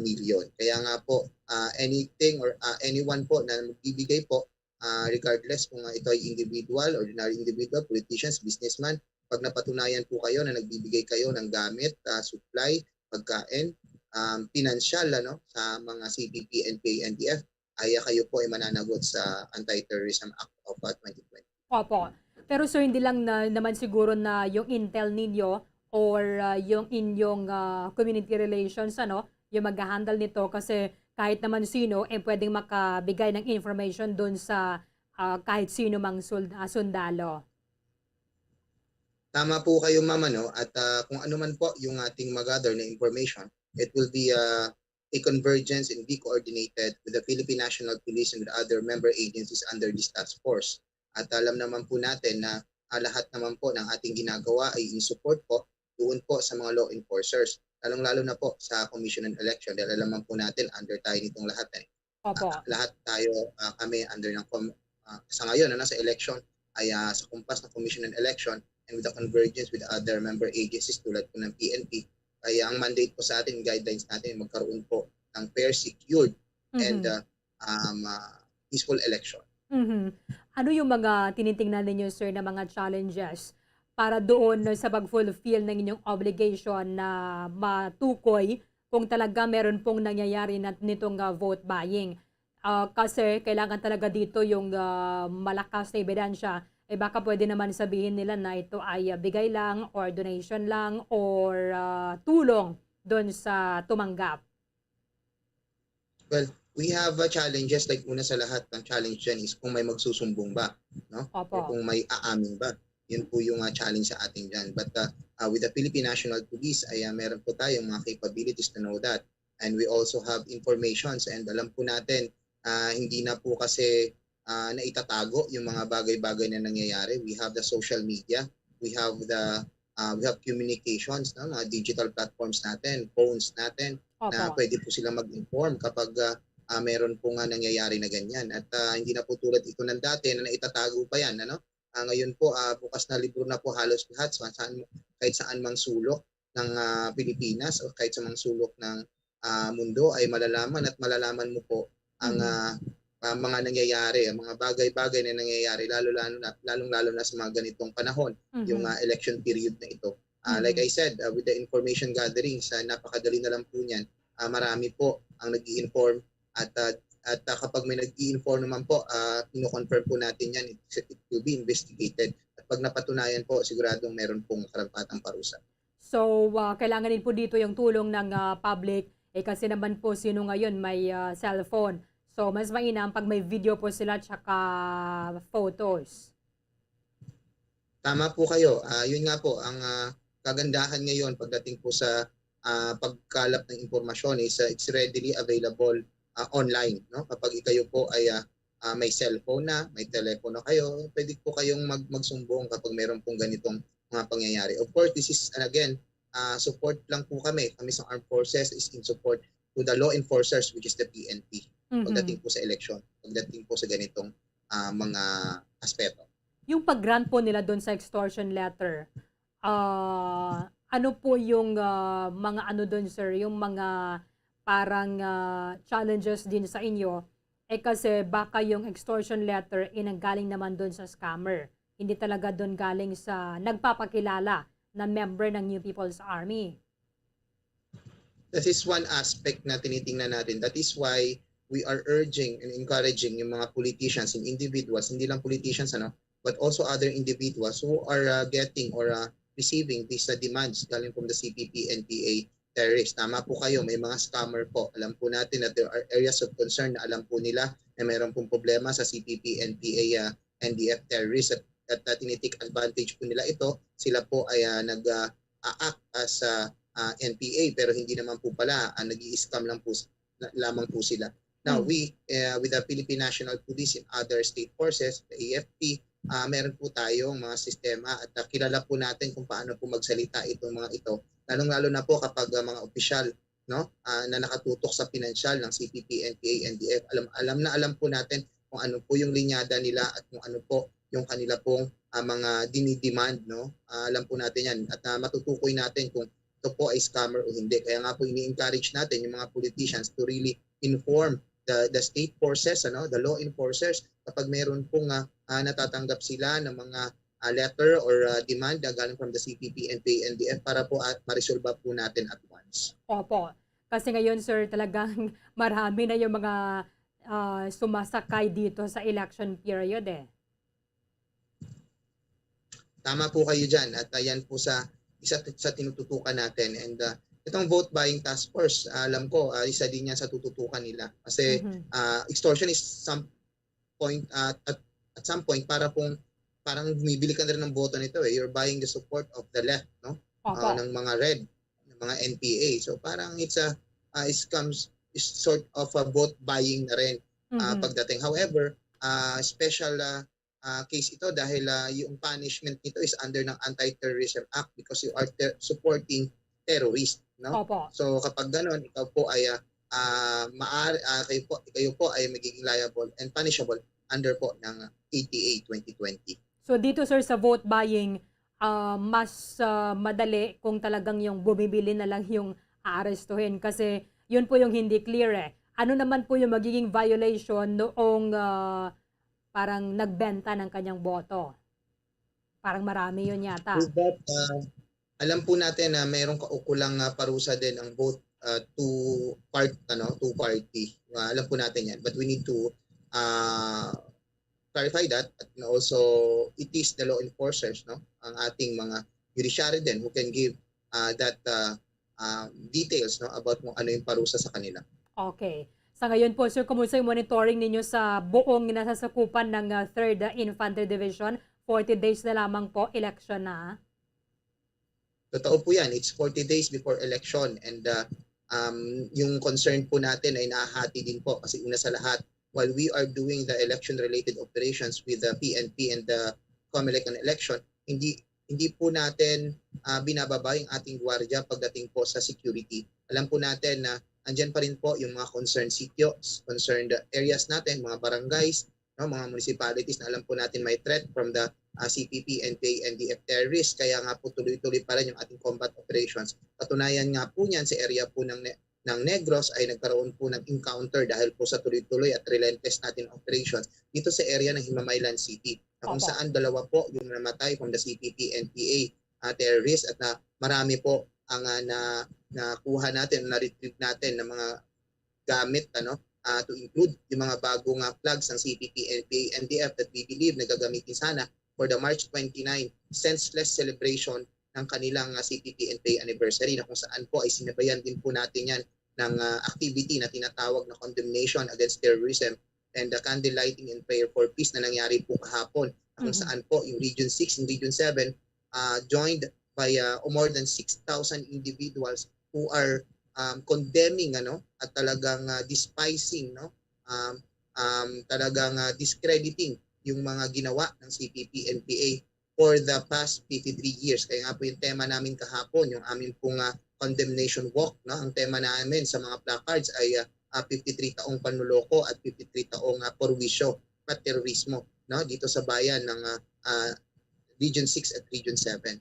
Speaker 6: million. Kaya nga po, anything or anyone po na magbibigay po, regardless kung ito ay individual, ordinary individual, politicians, businessman, pag napatunayan po kayo na nagbibigay kayo ng gamit, supply, pagkain, financial sa mga CPP, NPA, NDF, ay kayo po ay mananagot sa Anti-Terrorism Act of 2020.
Speaker 2: Opo. Pero so hindi lang naman siguro na yung intel ninyo or yung inyong community relations yung mag-handle nito kasi kahit naman sino pwedeng makabigay ng information doon sa kahit sino mang sundalo.
Speaker 6: Tama po kayo, ma'am, at kung ano man po yung ating mag-gather na information, it will be a convergence and be coordinated with the Philippine National Police and with other member agencies under this task force. At alam naman po natin na lahat naman po ng ating ginagawa ay in support po doon po sa mga law enforcers. Lalong-lalo na po sa Commission on Election dahil alam naman po natin under tayo nitong lahat. Lahat tayo kami under ng sa ngayon sa election ay sa kumpas ng Commission on Election and with the convergence with other member agencies tulad po ng PNP. Kaya ang mandate po sa atin, guidelines natin magkaroon po ng fair, secured and peaceful election.
Speaker 2: Ano yung mga tinitingnan ninyo, sir, na mga challenges para doon sa pag-fulfill ng inyong obligation na matukoy kung talaga meron pong nangyayari nitong vote buying? Kasi kailangan talaga dito yung malakas na ebidensya. Baka pwede naman sabihin nila na ito ay bigay lang or donation lang or tulong doon sa tumanggap.
Speaker 6: Well, we have challenges like una sa lahat ng challenge dyan is kung may magsusumbong ba, o kung may aamin ba. Yun po yung challenge sa atin dyan. But with the Philippine National Police, ay meron po tayong mga capabilities to know that. And we also have informations and alam po natin, hindi na po kasi naitatago yung mga bagay-bagay na nangyayari. We have the social media, we have communications, mga digital platforms natin, phones natin, na pwede po sila mag-inform kapag meron po nga nangyayari na ganyan. At hindi na po tulad ito ng dati na naitatago pa yan. Ngayon po, bukas na libro na po halos lahat kahit saan mang sulok ng Pilipinas o kahit sa mang sulok ng mundo ay malalaman at malalaman mo po ang mga nangyayari, ang mga bagay-bagay na nangyayari, lalong-lalo na sa mga ganitong panahon, yung election period na ito. Like I said, with the information gatherings, napakadali na lang po niyan. Marami po ang nag-i-inform at kapag may nag-i-inform naman po, ino-confirm po natin yan, it will be investigated. At pag napatunayan po, siguradong meron pong karampatang parusa.
Speaker 2: So So, kailangan din po dito yung tulong ng public. Kasi naman po sino ngayon may cellphone. So, mas mainam pag may video po sila tsaka photos.
Speaker 6: Tama po kayo. Yun nga po, ang kagandahan ngayon pagdating po sa pagkalap ng impormasyon is it's readily available online. No? Kapag kayo po ay may cellphone na, may telepono kayo, pwede po kayong magsumbong kapag meron pong ganitong mga pangyayari. Of course, this is, and again, support lang po kami. Kami sa Armed Forces is in support to the law enforcers, which is the PNP. Pagdating po sa election, pagdating po sa ganitong mga aspeto.
Speaker 2: Yung pag-grant po nila doon sa extortion letter, ano po yung mga ano doon, sir? Yung mga parang challenges din sa inyo? Kasi baka yung extortion letter inanggaling naman doon sa scammer. Hindi talaga doon galing sa nagpapakilala na member ng New People's Army.
Speaker 6: That is one aspect na tinitingnan natin. That is why we are urging and encouraging yung mga politicians and individuals, hindi lang politicians, but also other individuals who are getting or receiving these demands galing from the CPP, NPA terrorists. Tama po kayo, may mga scammer po. Alam po natin that there are areas of concern na alam po nila na mayroon pong problema sa CPP, NPA, NDF terrorists at tinitik advantage po nila ito. Sila po ay nag-act as NPA pero hindi naman po pala, nag-i-scam lang po lamang po sila. Now, we, with the Philippine National Police and other state forces, the AFP, meron po tayong mga sistema at kilala po natin kung paano po magsalita itong mga ito. Lalong-lalo na po kapag mga opisyal na nakatutok sa pinansyal ng CPP, NPA, NDF, alam po natin kung ano po yung linyada nila at kung ano po yung kanila pong mga dinidemand. Alam po natin yan at matutukoy natin kung ito po ay scammer o hindi. Kaya nga po ini-encourage natin yung mga politicians to really inform the state forces, the law enforcers, kapag meron pong natatanggap sila ng mga letter or demand galing from the CPP, NPA, NDF para po at ma-resolve po natin at once.
Speaker 2: Opo. Kasi ngayon, sir, talagang marami na yung mga sumasakay dito sa election period eh.
Speaker 6: Tama po kayo dyan at yan po sa isa sa tinututukan natin. And itong vote buying task force, alam ko, isa din yan sa tututukan nila. Kasi extortion is some point, at some point, parang bumibili ka na rin ng boto nito. You're buying the support of the left, ng mga red, ng mga NPA. So parang it's sort of a vote buying na rin pagdating. However, special case ito dahil yung punishment nito is under ng Anti-Terrorism Act because you are supporting terrorists. So kapag gano'n, ikaw po ay kayo po ay magiging liable and punishable under po ng ATA 2020.
Speaker 2: So dito, sir, sa vote buying, mas madali kung talagang yung bumibili na lang yung aarestuhin kasi yun po yung hindi clear eh. Ano naman po yung magiging violation noong parang nagbenta ng kanyang boto? Parang marami yun yata.
Speaker 6: But, alam po natin na mayroong kaukulang parusa din ang vote two party. Alam po natin yan. But we need to clarify that at also it is the law enforcers, ang ating mga judiciary din who can give that details about kung ano yung parusa sa kanila.
Speaker 2: Okay. Sa ngayon po, sir, kumusta yung monitoring ninyo sa buong nasasakupan ng 3rd Infantry Division? 40 days na lamang po, election na.
Speaker 6: Totoo po yan. It's 40 days before election and yung concern po natin ay nahahati din po kasi una sa lahat, while we are doing the election-related operations with the PNP and the COMELEC on election, hindi po natin binababa yung ating gwardiya pagdating po sa security. Alam po natin na andyan pa rin po yung mga concerned sitios, concerned areas natin, mga barangays, mga municipalities na alam po natin may threat from the CPP, NPA, NDF terrorists. Kaya nga po tuloy-tuloy pa rin yung ating combat operations. Patunayan nga po niyan sa area po ng Negros ay nagkaroon po ng encounter dahil po sa tuloy-tuloy at relentless natin operations dito sa area ng Himamaylan City. Na kung saan dalawa po yung namatay from the CPP, NPA terrorists at na marami po ang nakuha natin, na-retrieve natin ng mga gamit to include yung mga bagong flags ng CPP, NPA, NDF that we believe na gagamitin sana for the March 29 senseless celebration ng kanilang CPP and Pay anniversary, na kung saan po ay sinabayan din po natin yan ng activity na tinatawag na condemnation against terrorism and the candle lighting and prayer for peace na nangyari po kahapon, na kung saan po yung Region 6 and Region 7 joined by more than 6,000 individuals who are condemning at talagang despising, talagang discrediting yung mga ginawa ng CPP and PA for the past 53 years. Kaya nga po yung tema namin kahapon, yung amin pong condemnation walk, ang tema namin sa mga placards ay 53 taong panluloko at 53 taong porwisyo at terorismo dito sa bayan ng Region 6 at Region 7.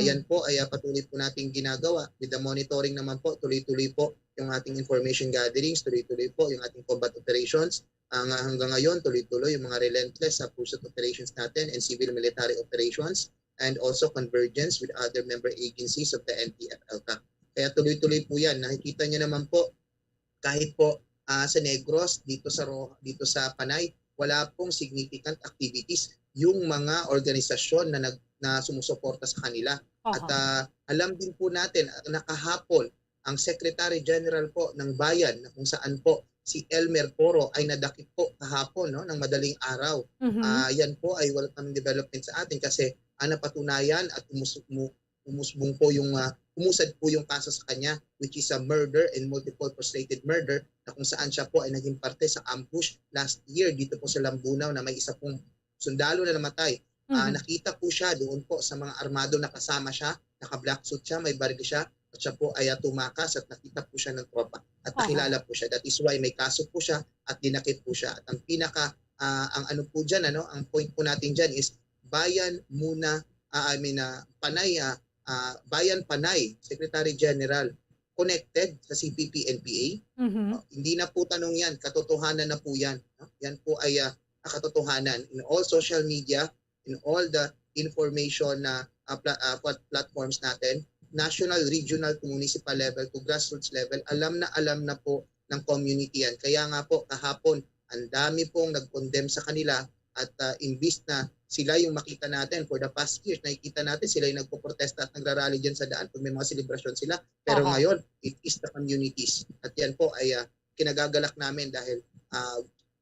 Speaker 6: Yan po ay patuloy po nating ginagawa. With the monitoring naman po, tuloy-tuloy po yung ating information gatherings, tuloy-tuloy po yung ating combat operations. Hanggang ngayon, tuloy-tuloy yung mga relentless pursuit operations natin and civil military operations, and also convergence with other member agencies of the NTF-ELCA. Kaya tuloy-tuloy po yan. Nakikita nyo naman po, kahit po sa Negros, dito sa Panay, wala pong significant activities yung mga organisasyon na sumusuporta sa kanila. At alam din po natin na kahapon ang Secretary General po ng Bayan, na kung saan po si Elmer Poro ay nadakip po kahapon ng madaling araw. Yan po ay welcome development sa atin kasi napatunayan at umusbong po umusad po yung kaso sa kanya, which is a murder and multiple frustrated murder, na kung saan siya po ay naging parte sa ambush last year dito po sa Lambunaw na may isa pong sundalo na namatay. Nakita po siya doon po sa mga armado na kasama siya, naka-black suit siya, may baril siya, at siya po ay tumakas at nakita po siya ng tropa at nakilala po siya. That is why may kaso po siya at dinakip po siya. At ang ang ano po dyan, ang point po natin dyan is Bayan muna, Panay, Bayan Panay, Secretary General, connected sa CPP and PA. Hindi na po tanong yan, katotohanan na po yan. Yan po ay katotohanan. In all social media, in all the information na platforms natin, national, regional, to municipal level, to grassroots level, alam na po ng community yan. Kaya nga po kahapon, ang dami pong nag-condemn sa kanila at imbis na sila yung makita natin for the past years, nakikita natin sila yung nagpo-protesta at nagrarally dyan sa daan pag may mga celebration sila. Pero ngayon, it is the communities. At yan po ay kinagagalak namin dahil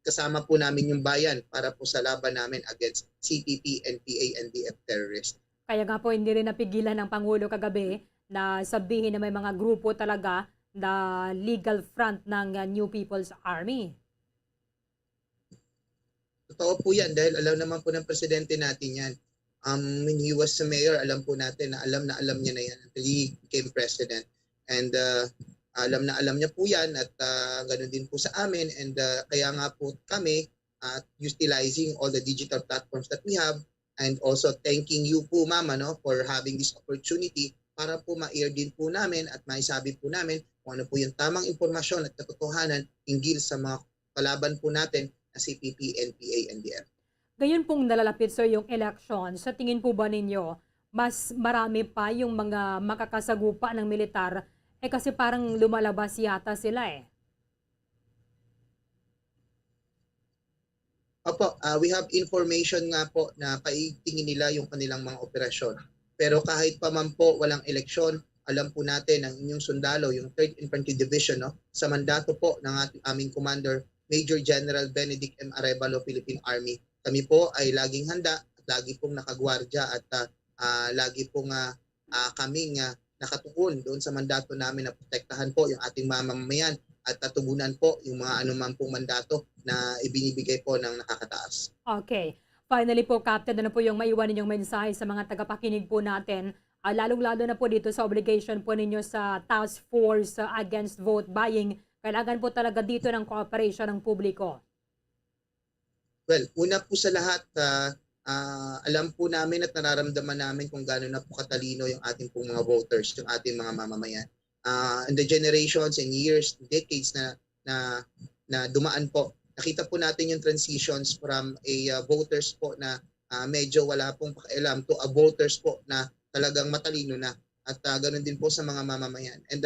Speaker 6: kasama po namin yung bayan para po sa laban namin against CPP, NPA, and DF terrorists.
Speaker 2: Kaya nga po hindi rin napigilan ng Pangulo kagabi na sabihin na may mga grupo talaga na legal front ng New People's Army.
Speaker 6: Totoo po yan dahil alam naman po ng presidente natin yan. When he was a mayor, alam po natin na alam niya na yan until he became president. And alam niya po yan at ganoon din po sa amin. And kaya nga po kami utilizing all the digital platforms that we have, and also thanking you po mama for having this opportunity para po ma-air din po namin at maisabi po namin kung ano po yung tamang impormasyon at katotohanan hinggil sa mga kalaban po natin na CPP, NPA, NDF.
Speaker 2: Ngayon pong nalalapit sir yung election, sa tingin po ba ninyo mas marami pa yung mga makakasagupa ng militar kasi parang lumalabas yata sila
Speaker 6: Opo, we have information nga po na paitingin nila yung kanilang mga operasyon. Pero kahit pa man po walang eleksyon, alam po natin ang inyong sundalo, yung 3rd Infantry Division, sa mandato po ng aming commander, Major General Benedict M. Arevalo, Philippine Army. Kami po ay laging handa at lagi pong nakagwardya at lagi pong kaming nakatuon doon sa mandato namin na protektahan po yung ating mamamayan at tugunan po yung mga anuman pong mandato na ibinibigay po ng nakakataas.
Speaker 2: Okay. Finally po, Captain, ano po yung maiwan ninyong mensahe sa mga tagapakinig po natin, lalong-lalo na po dito sa obligation po ninyo sa Task Force Against Vote Buying. Kailangan po talaga dito ng cooperation ng publiko.
Speaker 6: Well, una po sa lahat, alam po namin at nararamdaman namin kung gaano na po katalino yung ating pong mga voters, yung ating mga mamamayan. In the generations and years, decades na dumaan po, nakita po natin yung transitions from a voters po na medyo wala pong pakialam to a voters po na talagang matalino na at ganoon din po sa mga mamamayan. And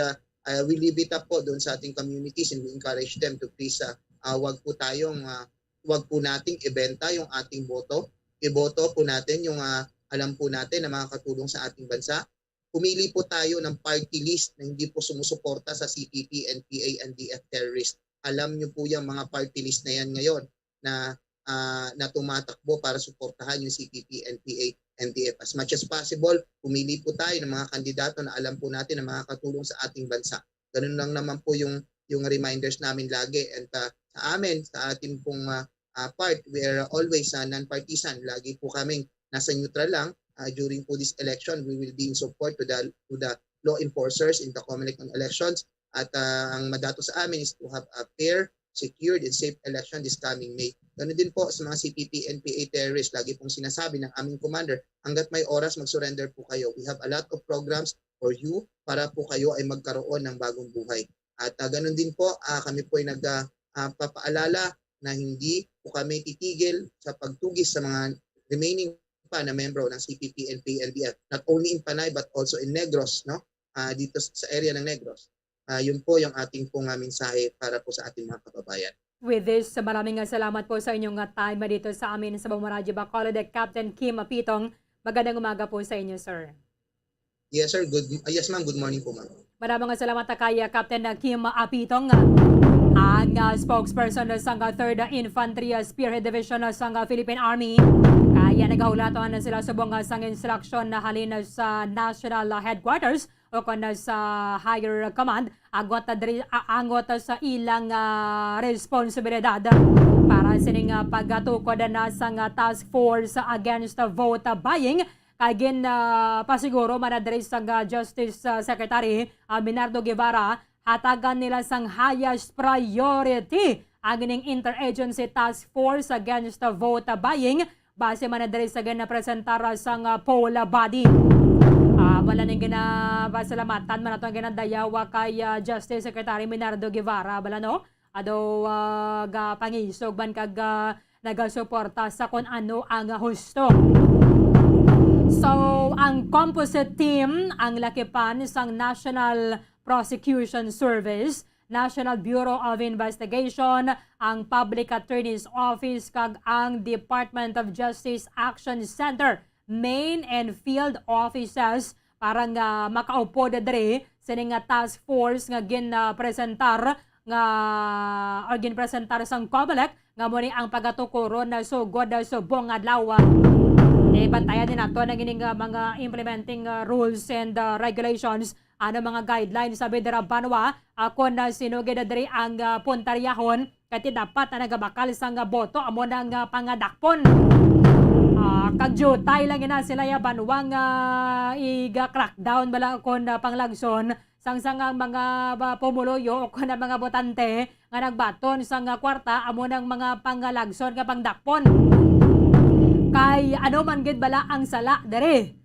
Speaker 6: we leave it up po doon sa ating communities and we encourage them to please wag po nating ibenta yung ating boto. Iboto po natin yung alam po natin na makakatulong sa ating bansa. pumili po tayo ng party list na hindi po sumusuporta sa CPP, NPA, NDF terrorist. Alam niyo po yung mga party list na yan ngayon na tumatakbo para suportahan yung CPP, NPA, NDF. As much as possible, pumili po tayo ng mga kandidato na alam po natin na makakatulong sa ating bansa. Ganun lang naman po yung reminders namin lagi. And sa amin, sa ating pong part, we are always non-partisan. Lagi po kaming nasa neutral lang. During po this election, we will be in support to the law enforcers in the COMELEC on elections. At ang madato sa amin is to have a fair, secured, and safe election this coming May. Ganun din po sa mga CPP, NPA terrorists. Lagi pong sinasabi ng aming commander, hanggat may oras, mag-surrender po kayo. We have a lot of programs for you para po kayo ay magkaroon ng bagong buhay. At ganun din po, kami po ay nagpapaalala na hindi po kami titigil sa pagtugis sa mga remaining pa na membro ng CPP, NPA, NDF. Not only in Panay but also in Negros, no? Dito sa area ng Negros. Yun po yung ating pong mensahe para po sa ating mga kababayan.
Speaker 2: With this, maraming salamat po sa inyong time dito sa amin sa Bombo Radio Bacolod, Captain Kim Apitong. Magandang umaga po sa inyo, sir.
Speaker 6: Yes, sir. Yes, ma'am. Good morning po, ma'am.
Speaker 2: Maraming salamat kay Captain Kim Apitong, ang spokesperson sa 3rd Infantry Spearhead Division sa Philippine Army. Kaya nagahulatan na sila subong sang instruction na halin sa National Headquarters o kung sa Higher Command, angot sa ilang responsibilidad para sining pagtukod na sa Task Force Against Vote Buying. Kagin pasiguro manadres sa Justice Secretary Bernardo Guevara, hatagan nila sang highest priority ang ining Interagency Task Force Against Vote Buying base manadres sa ginapresentar sang poll body. Wala nang ginapasalamatan man atong ginadayawa kay Justice Secretary Bernardo Guevara bala no ado pangisog ban kag nagasuporta sa kung ano ang husto. So ang composite team ang lakipan sang National Prosecution Service, National Bureau of Investigation, ang Public Attorney's Office kag ang Department of Justice Action Center main and field offices para nga makaupo dere sining task force nga ginpresentar sang COMELEC nga mo ni ang pagatukuro na sugod subong adlaw. Bantayan din nato ng ining mga implementing rules and regulations, ano mga guidelines sa Bidra Banwa kung sinugid diri ang puntaryahon kati dapat na nagabakal sang boto amo nang pangadakpon. Kagjutay lang ina sila ya banwang iga-crackdown bala kon panglagson sang mga pumuloyo o kon mga botante nga nagbaton sang kwarta amo nang mga pangalagson nga pangdakpon. Kay ano man gid bala ang sala dere.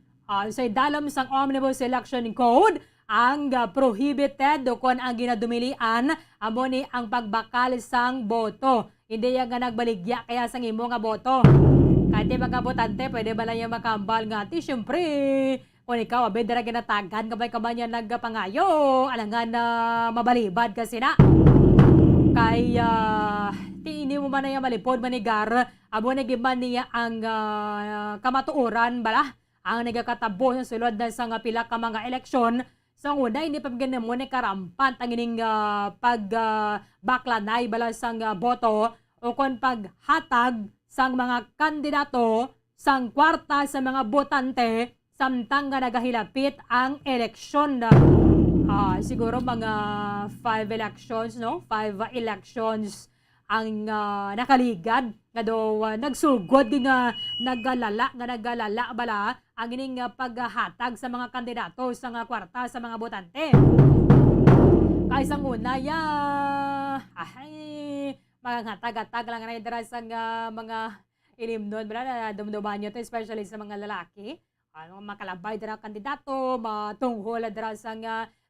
Speaker 2: Sa dalom sang Omnibus Election Code, ang prohibited o kon ang ginadumilian amo ni ang pagbakal sang boto. Hindi nga nagbaligya kaya sang imo nga boto. Kahit mga botante, pwede ba lang yung makambal nga ti, syempre, kung ikaw, abed na ginatagan, kamay niya nagpangayo, alangan na mabalibad kasi na. Kaya, tiini mo man na yung malipod, manigar, abo nagiman niya ang kamatuoran, bala, ang nagakatabo sa sulod na sa pila ka mga eleksyon. Sa una, hindi pa ganun mo ni karampan, ang ining pagbaklanay, bala sang boto, o kung paghatag, sang mga kandidato sang kwarta sa mga botante samtang nga nagahilapit ang eleksyon. Siguro mga 5 elections, no? 5 elections ang nakaligad nga do nagsugod nga nagalala bala ang ining paghatag sa mga kandidato sa nga kwarta sa mga botante. Kay sang una maghatag-hatag lang na idara sa mga ilimnon, na dumduman nyo to, especially sa mga lalaki. Makalabay dara kandidato, matunghol dara sa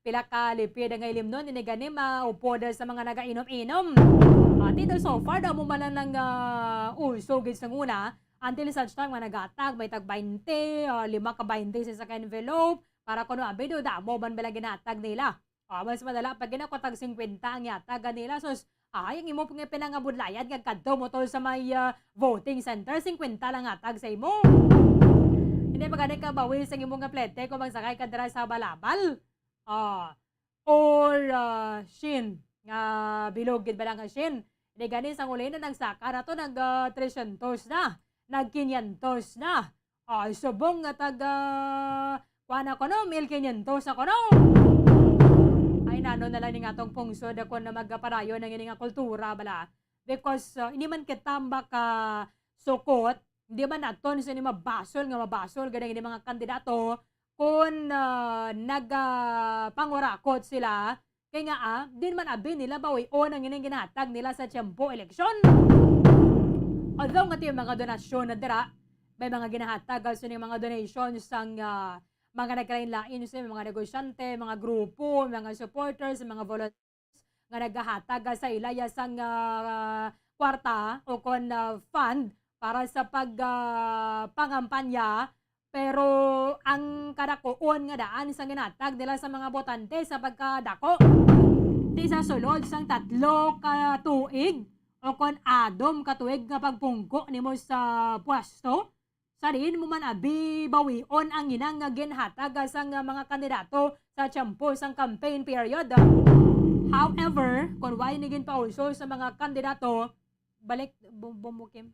Speaker 2: pila ka lipid nga ilimnon, inigani maupo dara sa mga nagainom-inom. Dito so far, daw mo man lang usogid sa una, until such time nagatag, may tag 20, 5 ka 20 sa envelope, para kuno abido, damo man bala ginatag nila. Mas madala, pag ginakotag 50 ang yatag nila, so ang imo pong pinangabudlayan kag kadto mo to sa may voting center 50 lang atag sa imo. Hindi Hindi magani ka bawi sa imong nga plete kung magsakay ka dira sa balabal. Or shin nga bilog gid ba lang nga shin. Hindi gani sang uli na nagsaka na to nag 300 na, nag 500 na. Subong nga taga kuana ko no 1,500 ako no. Ay nano na lang ni nga tong pungsod ako na magparayo ng ini nga kultura bala. Because hindi man kitamba ka sukot, hindi man aton sa ni mabasol ganang ini mga kandidato kung nagapangurakot sila kay nga din man abi nila bawi o nang ining ginatag nila sa tiyempo eleksyon. Although nga yung mga donasyon na dira, may mga ginahatag sa mga donations sang mga nagkalain-lain sa mga negosyante, mga grupo, mga supporters, mga volunteers nga naghahatag sa ilaya sang kwarta o kon fund para sa pangampanya. Pero ang kadakoon nga daan sa ginatag nila sa mga botante sa pagkadako di sa sulod sang 3 ka tuig o kon adom ka tuig nga pagpungko nimo sa pwesto sa diin mo man abi bawion ang inang nga ginhatag sang mga kandidato sa tiyempo sang campaign period. However, kung why nigin pauso sa mga kandidato balik Bombo Kim.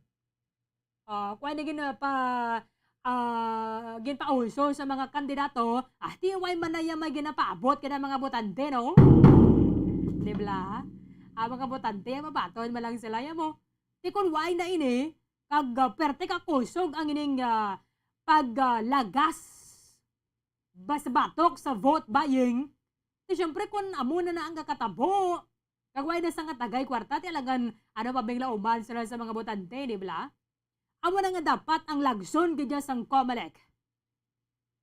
Speaker 2: Kung nigin ginpauso sa mga kandidato, di way manaya may ginapaabot kada mga botante, no? Dibla? Mga botante, mabaton malang sila mo. Di kun way na ini, kag perte ka kusog ang ining paglagas bas batok sa vote buying. Di syempre kun amo na ang kakatabo, kag way na sa nga tagay kwarta, ti alagan pabigla uman sila sa mga botante, dibla? Amo na nga dapat ang lagson gidya sang COMELEC.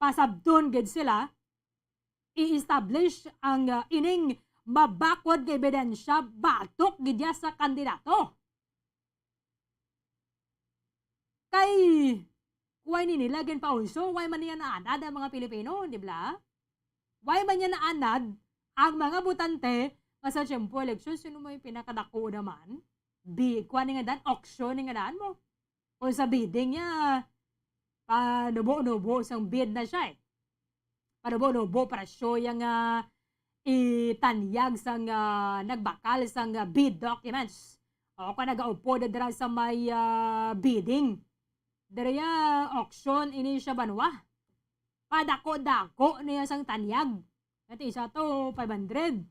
Speaker 2: Pasabton gid sila i-establish ang ining mabakod nga ebidensya batok gidya sa kandidato. Kay why nila gen pauso, why man niya naanad ang mga Pilipino, di ba? Why man niya naanad ang mga botante nga sa tiyempo eleksyon, sino mo yung pinakadako naman? Kuha nga dan, auction nga daan mo. O sa bidding niya, panubo-nubo sang bid na siya eh. Panubo-nubo para show yung itanyag sang nagbakal sang bid documents. O kung nag-aupo na dira sa may bidding. Dira auction ini siya banwa. Padako-dako niya sang tanyag. At isa to 500.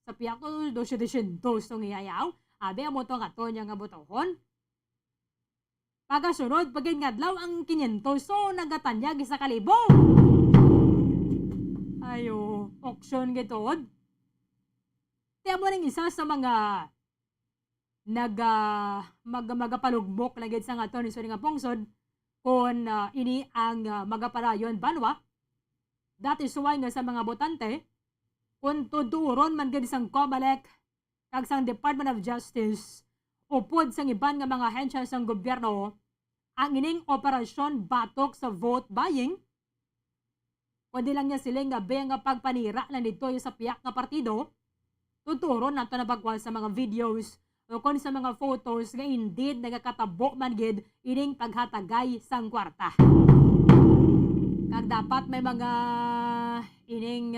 Speaker 2: Sa piyak to 200 itong iyayaw. Abi mo to nga to niya nga butohon. Pagkasunod, pagin ngadlaw ang 500, so nagatanyag isa kalibo. Ayo, auction gitod. Tiyan mo rin isa sa mga magapalugmok na gid sa nga to ni nga pungsod kung ini ang magaparayon banwa. That is why nga sa mga botante, kung tuduron man gid sang COMELEC kag sang Department of Justice upod sang iban nga mga ahensya sang gobyerno ang ining operasyon batok sa vote buying. Kundi lang niya sila nga nga pagpanira lang dito sa piyak nga partido, tuturo nato na bagwal sa mga videos o kung sa mga photos nga indeed nagakatabo man gid ining paghatagay sang kwarta. Kag dapat may mga ining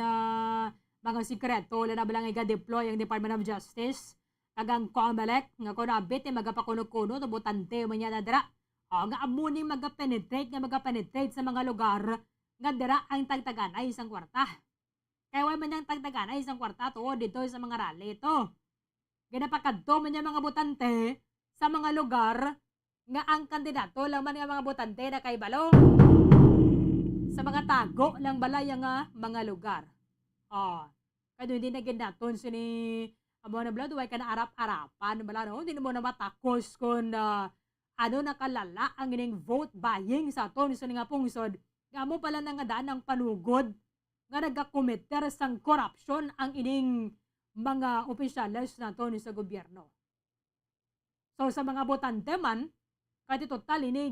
Speaker 2: mga sikreto na nabalang iga-deploy ang Department of Justice kagang COMELEC nga kung nabit magapakuno-kuno to botante man niya na dira. Nga amuning magapenetrate sa mga lugar nga dira ang tagtaganay isang kwarta. Kaya way man yang tagtaganay isang kwarta to dito sa mga rally to. Ginapakadto man mga botante sa mga lugar nga ang kandidato lang man nga mga botante na kay balo. Sa mga tago lang balay nga mga lugar. Kaya hindi na ginaton sini amo na blood way ka na arap-arapan bala no, hindi mo na matakos kung nakalala ang ining vote buying sa aton sa nga pungsod. Nga mo pala na nga daan ang panugod nga nagakomiter sang corruption ang ining mga opisyales na aton sa gobyerno. So sa mga botante man, kahit total ini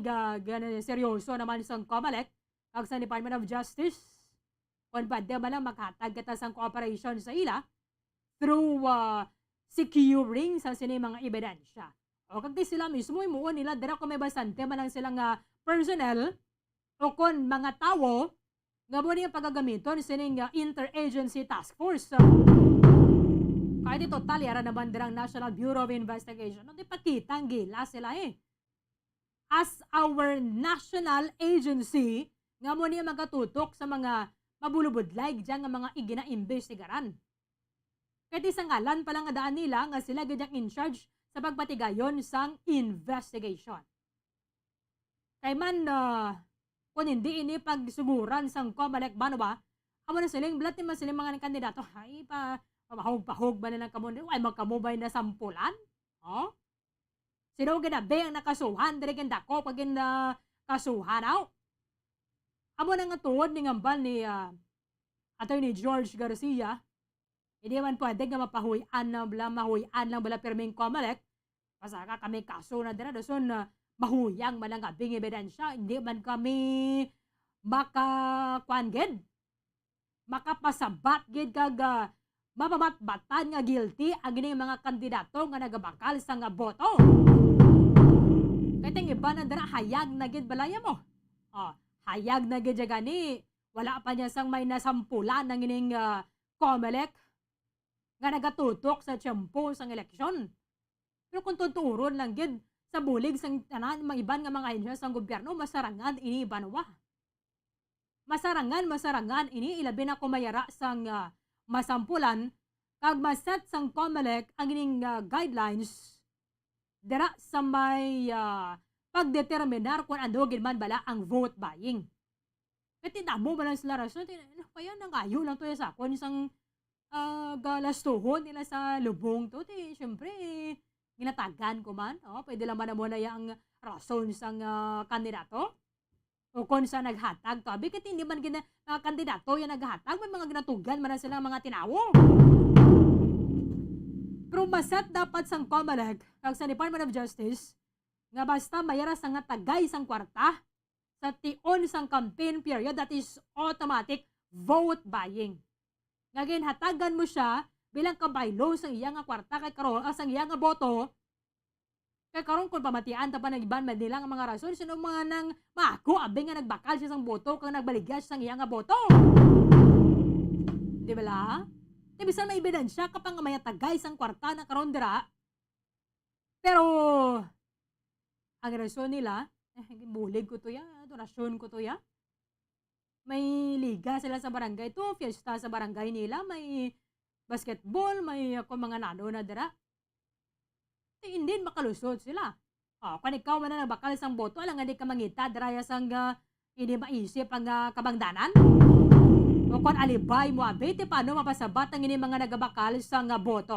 Speaker 2: seryoso naman sang COMELEC kag sa Department of Justice kung pwede man lang maghatag kita sang cooperation sa ila through securing sa sini mga ebidensya. O kag di sila mismo imuon nila dira kung may bastante man lang silang personnel o kon mga tawo nga mo niya pagagamiton sining interagency task force. Kahit ito total yara naman dirang National Bureau of Investigation. Hindi pakitang gila sila as our national agency nga mo niya magatutok sa mga mabulubudlay diyan nga mga igina-imbestigaran. Kahit isang ngalan pa lang nga daan nila nga sila gadyang in charge sa pagpatigayon sang investigation. Kay man kung hindi ini pagsuguran sang Comelec ba no ba, amo na siling blat ni man siling mga kandidato ay pa pahog ba na ng kamundi ay magkamubay na sampulan? Oh? Sino ginabi ang nakasuhan diri ganda ko pag kasuhan aw? Amo na nga tuod ni ngambal ni Attorney George Garcia. Hindi man pwede nga mahuyan lang bala pirming Comelec. Pasaka kami kaso na dira dason mahuyang man ang abing ebidensya. Hindi man kami makakuanged. Makapasabat gid kag mapabatbatan nga guilty ang gini mga kandidato nga nagabakal sa nga boto. Kaya ting iba na dira hayag na gid balaya mo. Hayag na gid gani. Wala pa niya sang may nasampulan ng ining Comelec nga nagatutok sa tiyempo sang eleksyon. Pero kung tuturon lang gid sa bulig sang tanan mga iban nga mga ahensya sang gobyerno, masarangan ini banwa. Masarangan ini ilabi na kumayara sang masampulan kag maset sang Comelec ang ining guidelines dira sa may pagdeterminar kung ano gid man bala ang vote buying. Kasi damo ba lang sila rason? Kaya nangayo lang to sa kon isang galastuhon nila sa lubong to. Siyempre, ginatagan ko man. Pwede lang man mo na yung rason sang kandidato. O kung sa naghatag to. Abik hindi man kandidato yung naghatag. May mga ginatugan man na sila mga tinawo. Pero maset dapat sang Comelec kag sa Department of Justice nga basta mayara sang tagay sang kwarta sa tion sang campaign period, that is automatic vote buying. Nga hatagan mo siya bilang kabaylo sang iya nga kwarta kay karon sang iya nga boto. Kay karon kung pamatian ta pa ng iban man nila nga mga rason sino mga nang mako abing nga nagbakal siya sang boto kang nagbaligya sang iya nga boto. Di ba la? Di bisan may ebidensya kapag may tagay sang kwarta na karon dira. Pero ang rason nila bulig ko to ya, donasyon ko to ya. May liga sila sa barangay to, fiesta sa barangay nila, may basketball, may mga nano na dira. Hindi makalusot sila. Kung ikaw man na nagbakal isang boto, alang hindi ka mangita, dira sang hindi maisip ang kabangdanan. O kung alibay mo abete, paano mapasabat ang hindi mga nagabakal sang boto.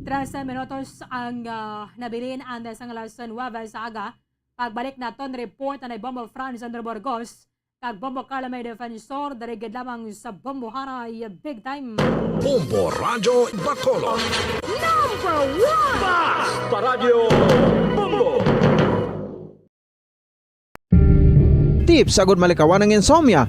Speaker 2: 13 minutos ang nabilin andas ang alas 9 sa aga. Pagbalik naton report na Bombo Franz Andrew Burgos kag Bombo Carla may defensor darigid lamang sa Bombohanay Bigtime.
Speaker 1: Bombo Radio Bacolod.
Speaker 21: Number 1!
Speaker 1: Basta Radio Bombo.
Speaker 9: Tips sagud malikawan ng insomnia.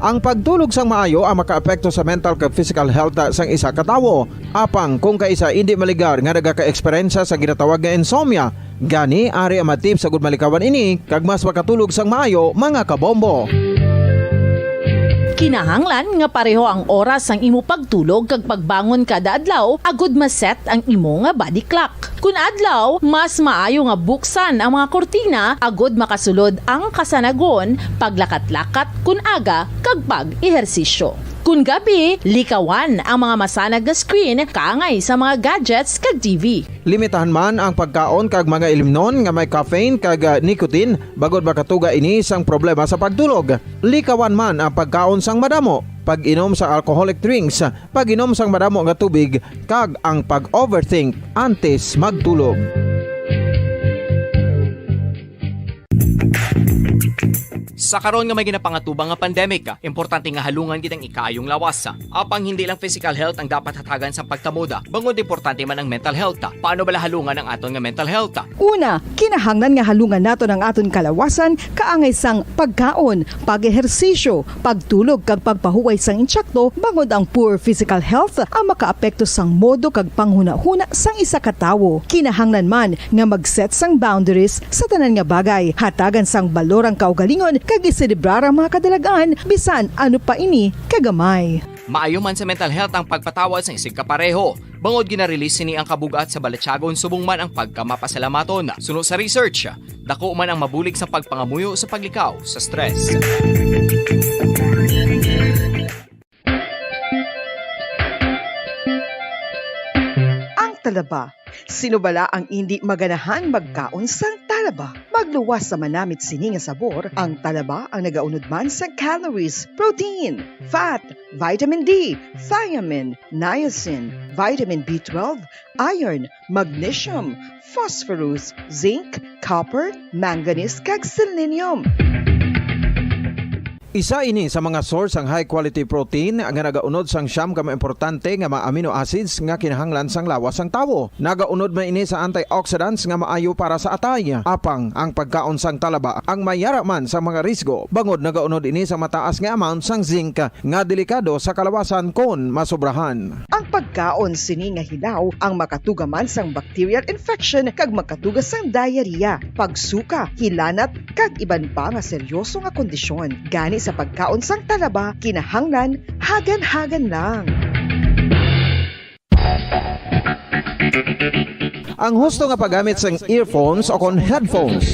Speaker 9: Ang pagtulog sang maayo ang makaapekto sa mental kag physical health sang isa ka tawo. Apang kung kaisa hindi maligar nga nagaka-eksperyensya sa ginatawag nga insomnia, gani ari ang matip sagud malikawan ini kag mas makatulog sang maayo mga kabombo.
Speaker 11: Kinahanglan nga pareho ang oras ang imo pagtulog kag pagbangon kada adlaw agud maset ang imo nga body clock. Kun adlaw, mas maayo nga buksan ang mga kortina agud makasulod ang kasanagon, paglakat-lakat kun aga kag pag-ehersisyo. Kun gabi, likawan ang mga masanag nga screen kaangay sa mga gadgets kag TV.
Speaker 9: Limitahan man ang pagkaon kag mga ilimnon nga may caffeine kag nicotine bagod makatuga ini sang problema sa pagtulog. Likawan man ang pagkaon sang madamo, pag-inom sa alcoholic drinks, pag-inom sang madamo nga tubig kag ang pag-overthink antes magtulog.
Speaker 19: Sa karon nga may ginapangatubang nga pandemic, importante nga halungan kitang ikaayong lawas. Apang hindi lang physical health ang dapat hatagan sa pagtamuda, bangod importante man ang mental health. Paano bala halungan ang aton nga mental health?
Speaker 22: Una, kinahanglan nga halungan nato ng aton kalawasan kaangay sang pagkaon, pag-ehersisyo, pagtulog kag pagpahuway sang insyakto bangod ang poor physical health ang makaapekto sang modo kag panghuna-huna sang isa ka tawo. Kinahanglan man nga mag-set sang boundaries sa tanan nga bagay, hatagan sang balor ang kaugalingon kag iselebrar ang mga kadalagaan bisan ano pa ini kagamay.
Speaker 19: Maayo man sa mental health ang pagpatawad sa isig kapareho. Bangod ginarelease ni ang kabugat sa Balatyagon subong man ang pagkamapasalamaton. Sunod sa research, dako man ang mabulig sa pagpangamuyo sa paglikaw sa stress.
Speaker 22: Ang talaba. Sino bala ang hindi maganahan magkaon sang talaba? Magluwas sa manamit sini nga sabor, ang talaba ang nagaunod man sa calories, protein, fat, vitamin D, thiamine, niacin, vitamin B12, iron, magnesium, phosphorus, zinc, copper, manganese kag selenium.
Speaker 23: Isa ini sa mga source ang high quality protein nga nagaunod sang siyam ka importante nga mga amino acids nga kinahanglan sang lawas sang tawo. Nagaunod man ini sa antioxidants nga maayo para sa atay. Apang ang pagkaon sang talaba ang mayara man sa mga risgo. Bangod nagaunod ini sa mataas nga amount sang zinc nga delikado sa kalawasan kon masobrahan.
Speaker 22: Ang pagkaon sini nga hilaw ang makatugaman sang bacterial infection kag makatuga sang diarrhea, pagsuka, hilanat kag iban pa nga seryoso nga kondisyon. Gani sa pagkaon sang talaba, kinahanglan hagan-hagan lang.
Speaker 23: Ang husto nga paggamit sang earphones o kon headphones.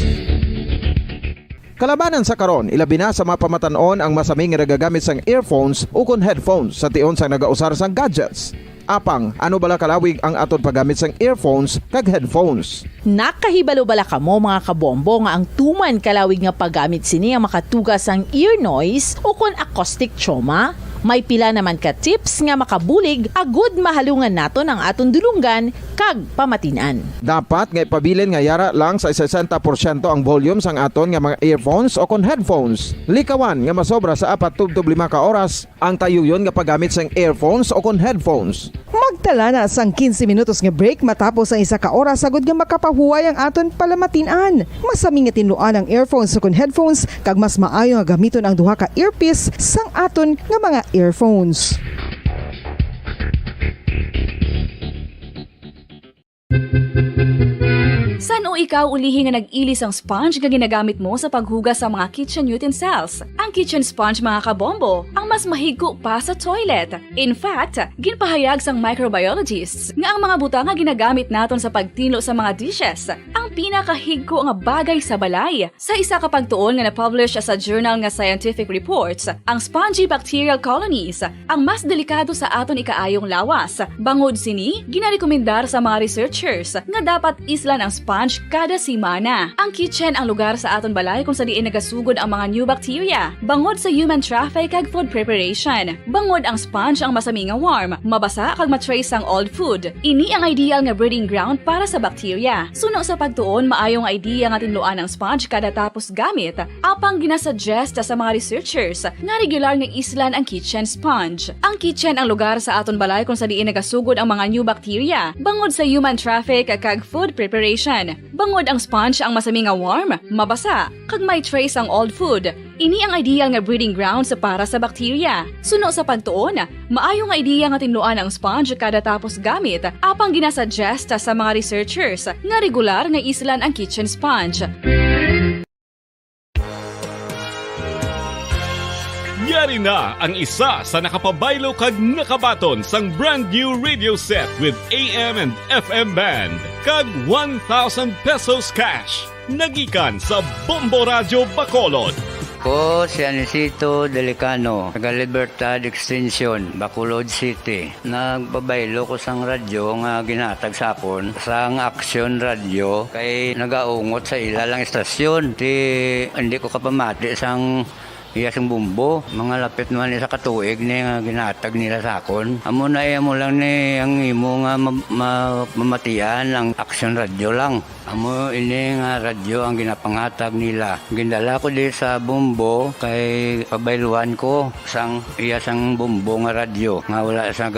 Speaker 23: Kalabanan sa karon, ilabi na sa mapamatanon ang masaming nga nagagamit sang earphones o kon headphones sa tion sang nagausar sang gadgets. Apang, ano bala kalawig ang aton paggamit sang earphones kag headphones?
Speaker 11: Nakahibalo bala kamo mga kabombo nga ang tuman kalawig nga paggamit sini ang makatugas ang ear noise o kon acoustic trauma? May pila naman ka tips nga makabulig agud mahalungan naton ang aton dulunggan kag pamatinan.
Speaker 23: Dapat nga ipabilin nga yara lang sa 60% ang volume sang aton nga mga earphones o kon headphones. Likawan nga masobra sa 4-5 ka oras ang tayuyon nga paggamit sang earphones o kon headphones.
Speaker 22: Magtala na sang 15 minutos nga break matapos ang isa ka oras sagud nga makapahuway ang aton palamatinan. Masami nga tinluan ang earphones o kon headphones kag mas maayo nga gamiton ang duha ka earpiece sang aton nga mga earphones.
Speaker 24: San o ikaw ulihi nga nag-ilis ang sponge nga ginagamit mo sa paghugas sa mga kitchen utensils? Ang kitchen sponge mga kabombo, ang mas mahigko pa sa toilet. In fact, ginpahayag sang microbiologists nga ang mga butang nga ginagamit naton sa pagtinlo sa mga dishes ang pinakahigko nga bagay sa balay. Sa isa ka pagtuon nga na-publish sa journal nga Scientific Reports, ang spongy bacterial colonies ang mas delikado sa aton ikaayong lawas. Bangod sini, ginarekomendar sa mga researchers nga dapat islan ang sponge kada simana. Ang kitchen ang lugar sa aton balay kung sa diin nagasugod ang mga new bacteria. Bangod sa human traffic kag food preparation. Bangod ang sponge ang masami nga warm, mabasa kag matrace ang old food. Ini ang ideal nga breeding ground para sa bacteria. Suno sa pagtuon, maayong idea nga tinluan ang sponge kada tapos gamit. Apang ginasuggest sa mga researchers nga regular nga islan ang kitchen sponge. Ang kitchen ang lugar sa aton balay kung sa diin nagasugod ang mga new bacteria. Bangod sa human traffic kag food preparation. Bangod ang sponge ang masami nga warm, mabasa, kag may trace ang old food. Ini ang ideal nga breeding grounds para sa bacteria. Suno sa pagtuon, maayo nga idea nga tinluan ang sponge kada tapos gamit, apang ginasuggest sa mga researchers nga regular nga islan ang kitchen sponge.
Speaker 25: Yari na ang isa sa nakapabaylo kag nakabaton sang brand new radio set with AM and FM band kag 1,000 pesos cash. Nagikan sa Bombo Radio Bacolod.
Speaker 26: Ko si Anisito Delicano, taga Libertad Extension, Bacolod City. Nagbabaylo ko sang radyo nga ginatag sapon sang Action Radio kay nagaungot sa ilalang estasyon. Hindi ko kapamati sang iyasang Bombo. Mga lapit naman sa katuig ni nga ginatag nila sa akon. Amo na mo lang ni ang imo nga mamatian ang action radio lang. Amo ini nga radyo ang ginapangatag nila. Gindala ko di sa Bombo kay pabayluan ko sang iyasang Bombo nga radyo nga wala sa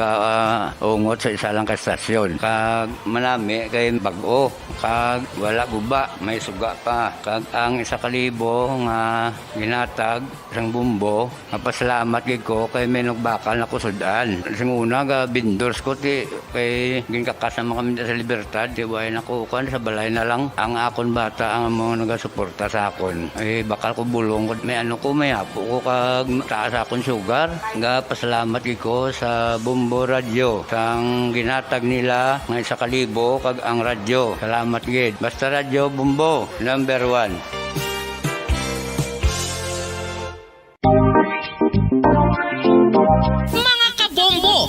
Speaker 26: ungot sa isa lang ka stasyon. Kag manami kay bag-o kag wala guba may suga pa. Kag ang 1,000 nga ginatag sang Bombo mapasalamat gid ko kay may nagbakal na kusudan. Sing una ga bindors ko ti kay ginkakasama kami sa Libertad di way nakukuan sa balay na lang ang akon bata ang mga nagasuporta sa akon. Ay bakal ko bulong may ano ko may apo ko kag taas akon sugar. Nga pasalamat ko sa Bombo Radio sang ginatag nila nga 1,000 kag ang radyo. Salamat gid. Basta radyo Bombo number 1.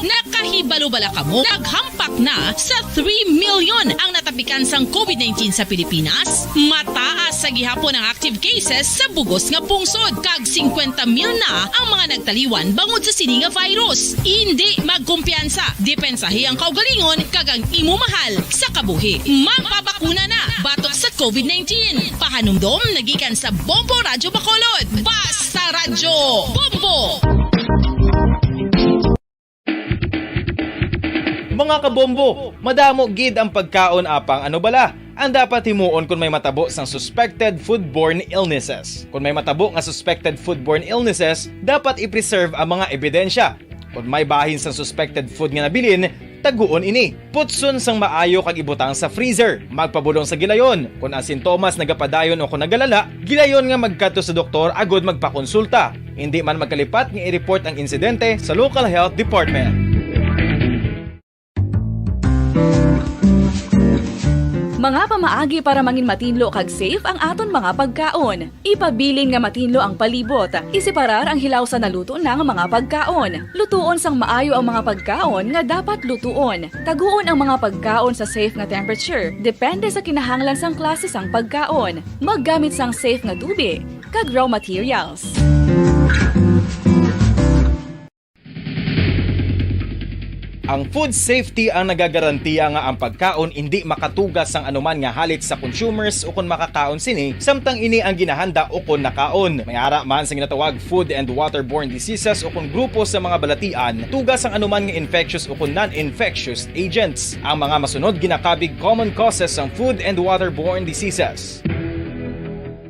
Speaker 4: Nakahibalo-bala ka mo, naghampak na sa 3 million ang natapikan sang COVID-19 sa Pilipinas. Mataas sa gihapon ang active cases sa bugos nga pungsod. Kag 50 mil na ang mga nagtaliwan bangod sa sini nga virus. Hindi magkumpiyansa. Depensahi ang kaugalingon kag ang imo mahal sa kabuhi. Magpabakuna na batok sa COVID-19. Pahanumdom nagikan sa Bombo Radyo Bacolod. Basta Radyo Bombo!
Speaker 12: Mga kabombo, madamo gid ang pagkaon apang ano bala. Ang dapat himuon kung may matabo sang suspected foodborne illnesses. Kung may matabo nga suspected foodborne illnesses, dapat i-preserve ang mga ebidensya. Kung may bahin sang suspected food nga nabilin, taguon ini. Putson sang maayo kag ibutang sa freezer. Magpabulong sa gilayon. Kung ang sintomas nagapadayon o kung nagalala, gilayon nga magkadto sa doktor agud magpakonsulta. Hindi man magkalipat nga i-report ang insidente sa local health department.
Speaker 24: Mga pamaagi para mangin matinlo kag safe ang aton mga pagkaon. Ipabilin nga matinlo ang palibot. Isiparar ang hilaw sa naluto ng mga pagkaon. Lutuon sang maayo ang mga pagkaon nga dapat lutuon. Taguon ang mga pagkaon sa safe nga temperature. Depende sa kinahanglan sang klase sang pagkaon. Maggamit sang safe nga tubig kag raw materials.
Speaker 12: Ang food safety ang nagagarantiya nga ang pagkaon hindi makatugas sang anuman nga halit sa consumers o kung makakaon sini, samtang ini ang ginahanda o kung nakaon. May ara man sa ginatawag food and waterborne diseases o kung grupo sa mga balatian, tugas ang anuman nga infectious o kung non-infectious agents. Ang mga masunod ginakabig common causes ng food and waterborne diseases.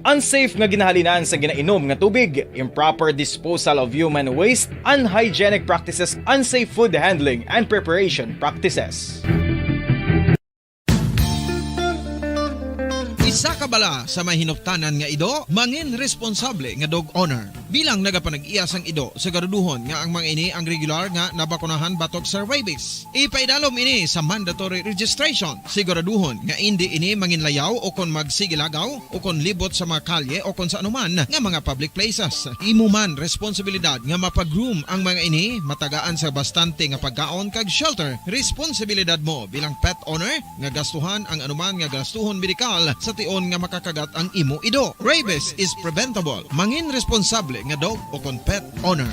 Speaker 12: Unsafe nga ginahalinan sa ginainom nga tubig, improper disposal of human waste, unhygienic practices, unsafe food handling and preparation practices.
Speaker 23: Isa ka bala sa may hinuptanan nga ido, mangin responsable nga dog owner. Bilang nagapanag-iyas ang ido, siguraduhon nga ang mga ini ang regular nga nabakunahan batok sa rabies. Ipaidalom ini sa mandatory registration. Siguraduhon nga hindi ini manginlayaw o kon magsigilagaw o kon libot sa mga kalye o kon sa anuman nga mga public places. Imo man responsibilidad nga mapag-groom ang mga ini, matagaan sa bastante nga pagkaon kag shelter. Responsibilidad mo bilang pet owner nga gastuhan ang anuman nga gastuhon medikal sa tion nga makakagat ang imo ido. Rabies is preventable. Mangin responsable nga dog o kon pet owner.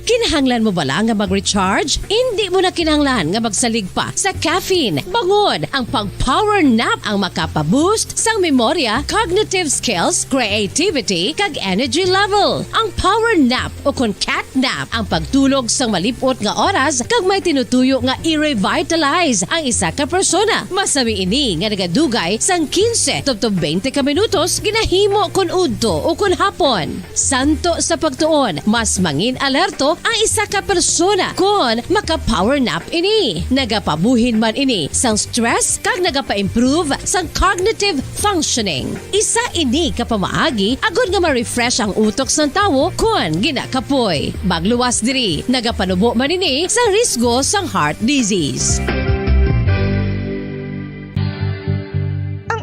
Speaker 10: Kinahanglan mo bala nga mag-recharge? Hindi mo na kinahanglan nga magsalig pa sa caffeine. Bangod ang pag-power nap ang makapaboost sang memorya, cognitive skills, creativity, kag energy level. Ang power nap o kon cat nap ang pagtulog sang malipot nga oras kag may tinutuyo nga i-revitalize ang isa ka persona. Masabi ini nga nagadugay sang 15 tubtob 20 ka minutos ginahimo kun udto o kun hapon. Santo sa pagtuon, mas mangin alerto ang isa ka persona kung maka-power nap ini. Nagapabuhin man ini sang stress kag nagapa-improve sang cognitive functioning. Isa ini ka pamaagi agud nga ma-refresh ang utok sang tawo kung ginakapoy. Magluwas diri, nagapanubo man ini sang risgo sang heart disease.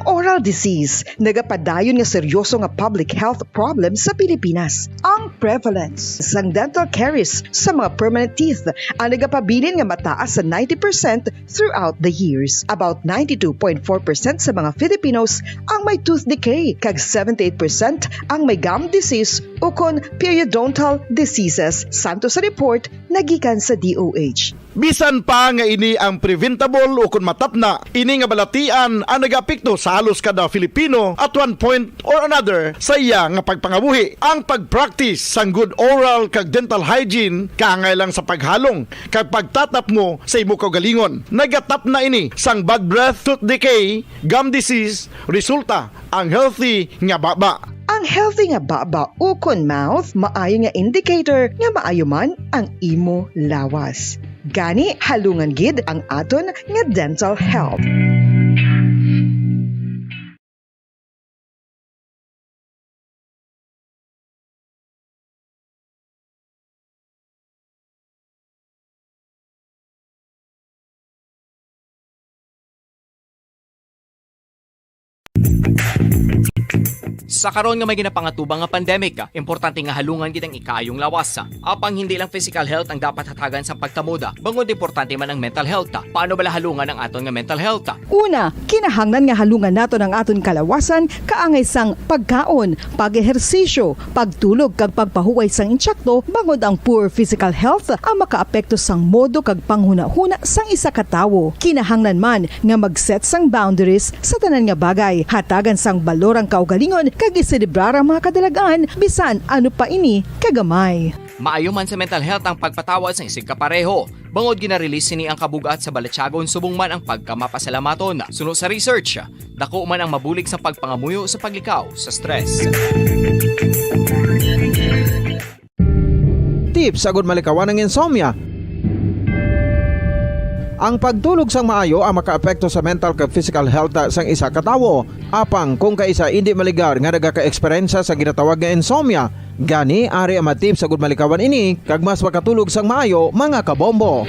Speaker 13: Oral
Speaker 22: dental disease, nagapadayon nga seryoso nga public health problem sa Pilipinas. Ang prevalence sang dental caries sa mga permanent teeth ang nagapabilin nga mataas sa 90% throughout the years. About 92.4% sa mga Filipinos ang may tooth decay, kag 78% ang may gum disease o kon periodontal diseases, santo sa report nagikan sa DOH.
Speaker 9: Bisan pa nga ini ang preventable o kung matapna, ini nga balatian ang nag-apekto sa halos kada Filipino at one point or another sa iya nga pagpangabuhi. Ang pag-practice sang good oral kag dental hygiene kaangay lang sa paghalong kag pagtatap mo sa imo kaugalingon. Nagatap na ini sang bad breath, tooth decay, gum disease, resulta ang healthy nga baba.
Speaker 22: Ang healthy nga baba o kon mouth maayo nga indicator nga maayo man ang imo lawas. Gani halungan gid ang aton nga dental health.
Speaker 19: Sa karon nga may ginapangatubang nga pandemic, importante nga halungan gid ang ikaayong lawas. Apang hindi lang physical health ang dapat hatagan sa pagtamuda, bangod importante man ang mental health. Paano bala halungan ang aton nga mental health?
Speaker 22: Una, kinahanglan nga halungan nato ang aton kalawasan kaangay sang pagkaon, pag-ehersisyo, pagtulog kag pagpahuway sang insyakto, bangod ang poor physical health ang makaapekto sang modo kag panghuna-huna sang isa ka tawo. Kinahanglan man nga mag-set sang boundaries sa tanan nga bagay, hatagan sang balorang kaugalingon kag iselebrar ang mga kadalagaan bisan ano pa ini kagamay.
Speaker 19: Maayo man sa mental health ang pagpatawad sa isig kapareho. Bangod ginarelease sini ang kabugat sa Balatyagon subong man ang pagkamapasalamaton. Sunod sa research, dako man ang mabulig sa pagpangamuyo sa paglikaw sa stress.
Speaker 23: Tips agud malikawan ng insomnia. Ang pagtulog sang maayo ang makaapekto sa mental kag physical health sang isa ka tawo. Apang kung kaisa hindi maligar nga nagaka-eksperyensya sa ginatawag nga insomnia, gani ari ang matip sa gud malikawan ini kag mas makatulog sang maayo mga kabombo.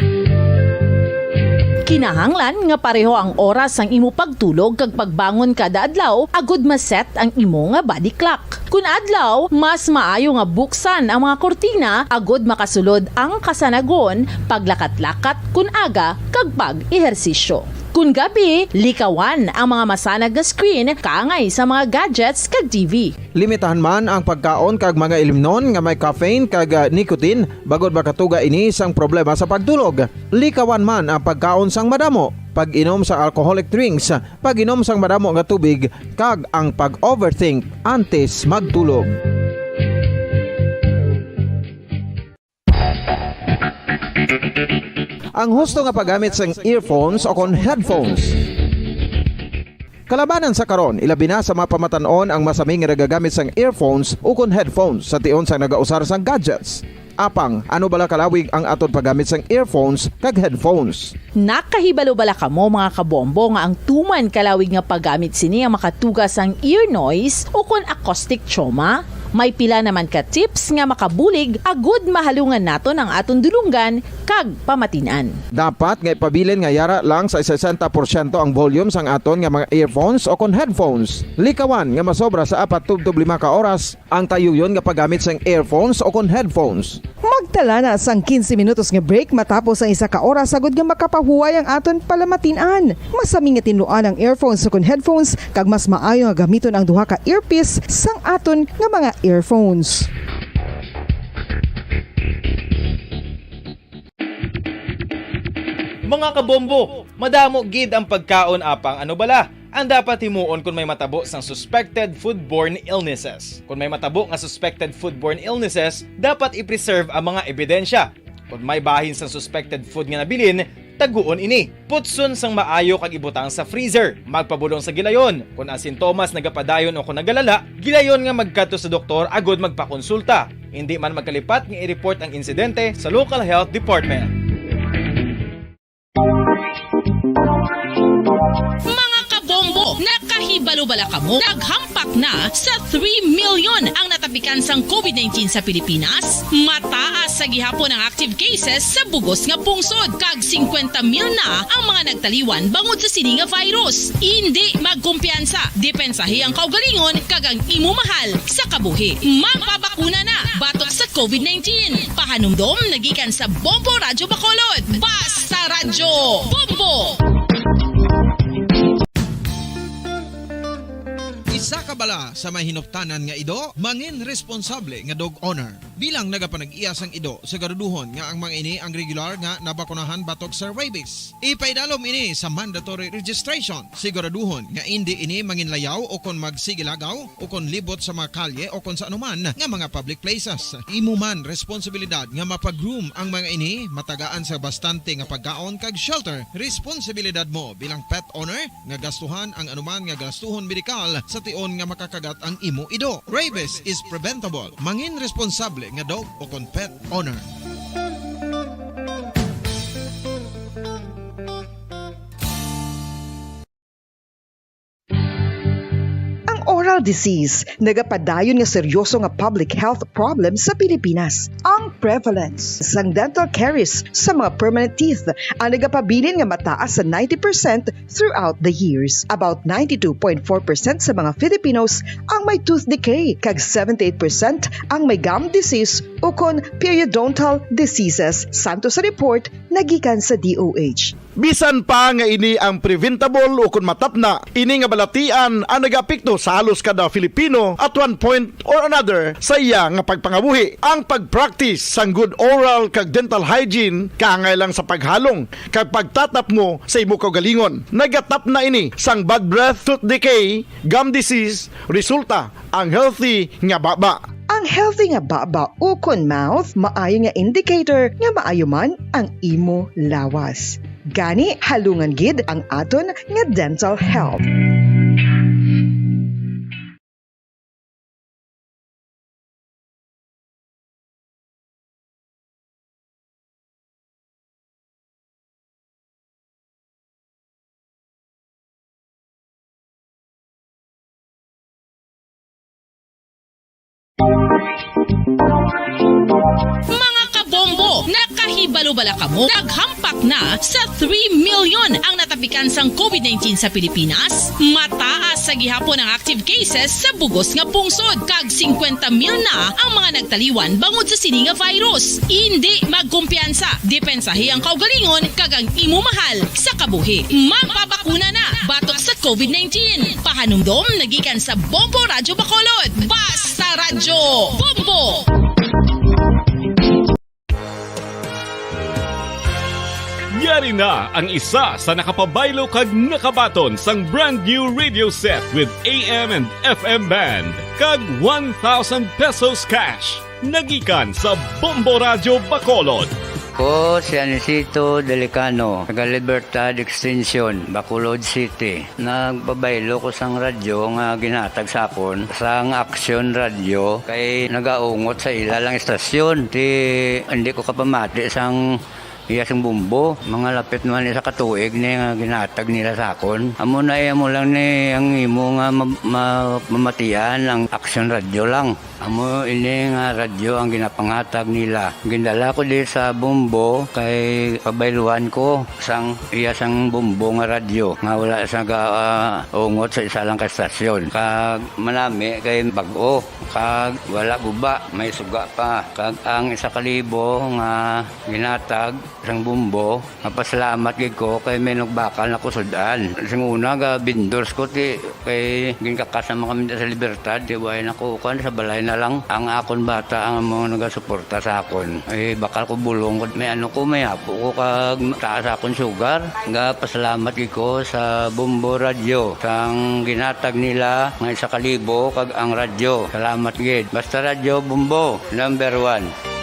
Speaker 11: Kinahanglan nga pareho ang oras sang imo pagtulog kag pagbangon kada adlaw agud maset ang imo nga body clock. Kun adlaw, mas maayo nga buksan ang mga kortina agud makasulod ang kasanagon, paglakat-lakat kun aga kag pag-ehersisyo. Kun gabi, likawan ang mga masanag nga screen kaangay sa mga gadgets kag TV.
Speaker 23: Limitahan man ang pagkaon kag mga ilimnon nga may caffeine kag nicotine bagod makatuga ini sang problema sa pagtulog. Likawan man ang pagkaon sang madamo, pag-inom sa alcoholic drinks, pag-inom sang madamo nga tubig kag ang pag-overthink antes magtulog. Ang husto nga paggamit sang earphones o kon headphones. Kalabanan sa karon, ilabi na sa mga pamatanon ang masaming nga nagagamit sang earphones o kon headphones sa tion sang nagausar sang gadgets. Apang, ano bala kalawig ang aton paggamit sang earphones kag headphones?
Speaker 11: Nakahibalo bala kamo mga kabombo nga ang tuman kalawig nga paggamit sini ang makatugas sang ear noise o kon acoustic trauma? May pila naman ka tips nga makabulig agud mahalungan naton ang aton dulunggan kag pamatinan.
Speaker 23: Dapat nga ipabilin nga yara lang sa 60% ang volume sang aton nga mga earphones o kon headphones. Likawan nga masobra sa 4-5 ka oras ang tayuyon nga paggamit sang earphones o kon headphones.
Speaker 22: Magtala na sang 15 minutos nga break matapos ang isa ka oras agud nga makapahuway ang aton palamatinan. Masami nga tinuan ang earphones o kon headphones kag mas maayo nga gamiton ang duha ka earpiece sang aton nga mga earphones.
Speaker 12: Mga kabombo, madamo gid ang pagkaon apang ano bala? Ang dapat himuon kung may matabo sang suspected foodborne illnesses. Kung may matabo nga suspected foodborne illnesses, dapat i-preserve ang mga ebidensya. Kung may bahin sang suspected food nga nabilin, taguon ini. Putson sang maayo kag ibutang sa freezer. Magpabulong sa gilayon. Kung ang sintomas nagapadayon o kung nagalala, gilayon nga magkadto sa doktor agud magpakonsulta. Hindi man magkalipat nga i-report ang insidente sa local health department.
Speaker 4: Mga kabombo, nakahibalo bala kamo? Naghampak na sa 3 million ang natapikan sang COVID-19 sa Pilipinas, mataas sa gihapon ang active cases sa bugos nga pungsod, kag 50,000 na ang mga nagtaliwan bangod sa sini nga virus. Hindi magkumpiyansa, depensahe ang kaugalingon kag ang imo mahal sa kabuhi. Magpabakuna na batok sa COVID-19. Pahanumdom nagikan sa Bombo Radyo Bacolod. Basta Radyo Bombo!
Speaker 23: Isa ka bala sa may hinuptanan nga ido, mangin responsable nga dog owner. Bilang nagapanag-iyas ang ido, siguraduhon nga ang mga ini ang regular nga nabakunahan batok sa rabies. Ipaidalom ini sa mandatory registration. Siguraduhon nga hindi ini manginlayaw o kon magsigilagaw o kon libot sa mga kalye o kon sa anuman nga mga public places. Imo man responsibilidad nga mapag-groom ang mga ini, matagaan sa bastante nga pagkaon kag shelter. Responsibilidad mo bilang pet owner nga gastuhan ang anuman nga gastuhon medikal sa tion nga makakagat ang imo ido. Rabies is preventable. Mangin responsable nga dog o kon pet owner.
Speaker 22: Oral disease, nagapadayon nga seryoso nga public health problem sa Pilipinas. Ang prevalence sang dental caries sa mga permanent teeth ang nagapabilin nga mataas sa 90% throughout the years. About 92.4% sa mga Filipinos ang may tooth decay, kag 78% ang may gum disease o kon periodontal diseases, santo sa report nagikan sa DOH.
Speaker 9: Bisan pa nga ini ang preventable o kung matapna, ini nga balatian ang nag-apekto sa halos kada Filipino at one point or another sa iya nga pagpangabuhi. Ang pag-practice sang good oral kag dental hygiene kaangay lang sa paghalong kag pagtatap mo sa imo kaugalingon. Nagatap na ini sang bad breath, tooth decay, gum disease, resulta ang healthy nga baba.
Speaker 22: Ang healthy nga baba o kon mouth, maayo nga indicator nga maayo man ang imo lawas. Gani halungan gid ang aton nga dental health.
Speaker 4: Mga kabombo, nakahibalo-bala kamo, naghampak na sa 3 million ang natapikan sang COVID-19 sa Pilipinas. Mataas sa gihapon ang active cases sa bugos nga pungsod, kag 50,000 na ang mga nagtaliwan bangod sa sini nga virus. Hindi magkumpiyansa, depensahe ang kaugalingon kag ang imo mahal sa kabuhi. Magpabakuna na batok sa COVID-19. Pahanumdom nagikan sa Bombo Radyo Bacolod. Basta Radyo Bombo!
Speaker 25: Yari na ang isa sa nakapabaylo kag nakabaton sang brand new radio set with AM and FM band kag 1,000 pesos cash. Nagikan sa Bombo Radyo Bacolod.
Speaker 26: Ko si Anisito Delicano, taga Libertad Extension, Bacolod City. Nagbabaylo ko sang radyo nga ginatag sakon sang Action Radio kay nagaungot sa ilalang estasyon. Hindi ko kapamati sang iyasang Bombo, mga lapit naman sa katuig ni nga ginatag nila sakon. Amo na mo lang ni ang imo nga mamatian ang Action Radio lang. Amo ini nga radyo ang ginapangatag nila. Gindala ko di sa Bombo kay pabayluan ko sang iyasang Bombo nga radyo. Nga wala sa ungot sa isa lang ka estasyon. Kag manami kay bag-o. Kag wala guba, may suga pa. Kag ang 1,000 nga ginatag sang Bombo, mapasalamat gid ko kay may nagbakal na kusudan. Sing una ga vendors ko ti kay ginkakasama kami sa Libertad, di way nakukan sa balay na lang ang akon bata ang mga nagasuporta sa akon. Eh bakal ko bulong may ano ko may apo ko kag taas akon sugar. Nga pasalamat gid ko sa Bombo Radio sang ginatag nila nga 1,000 kag ang radyo. Salamat gid. Basta Radyo Bombo number 1.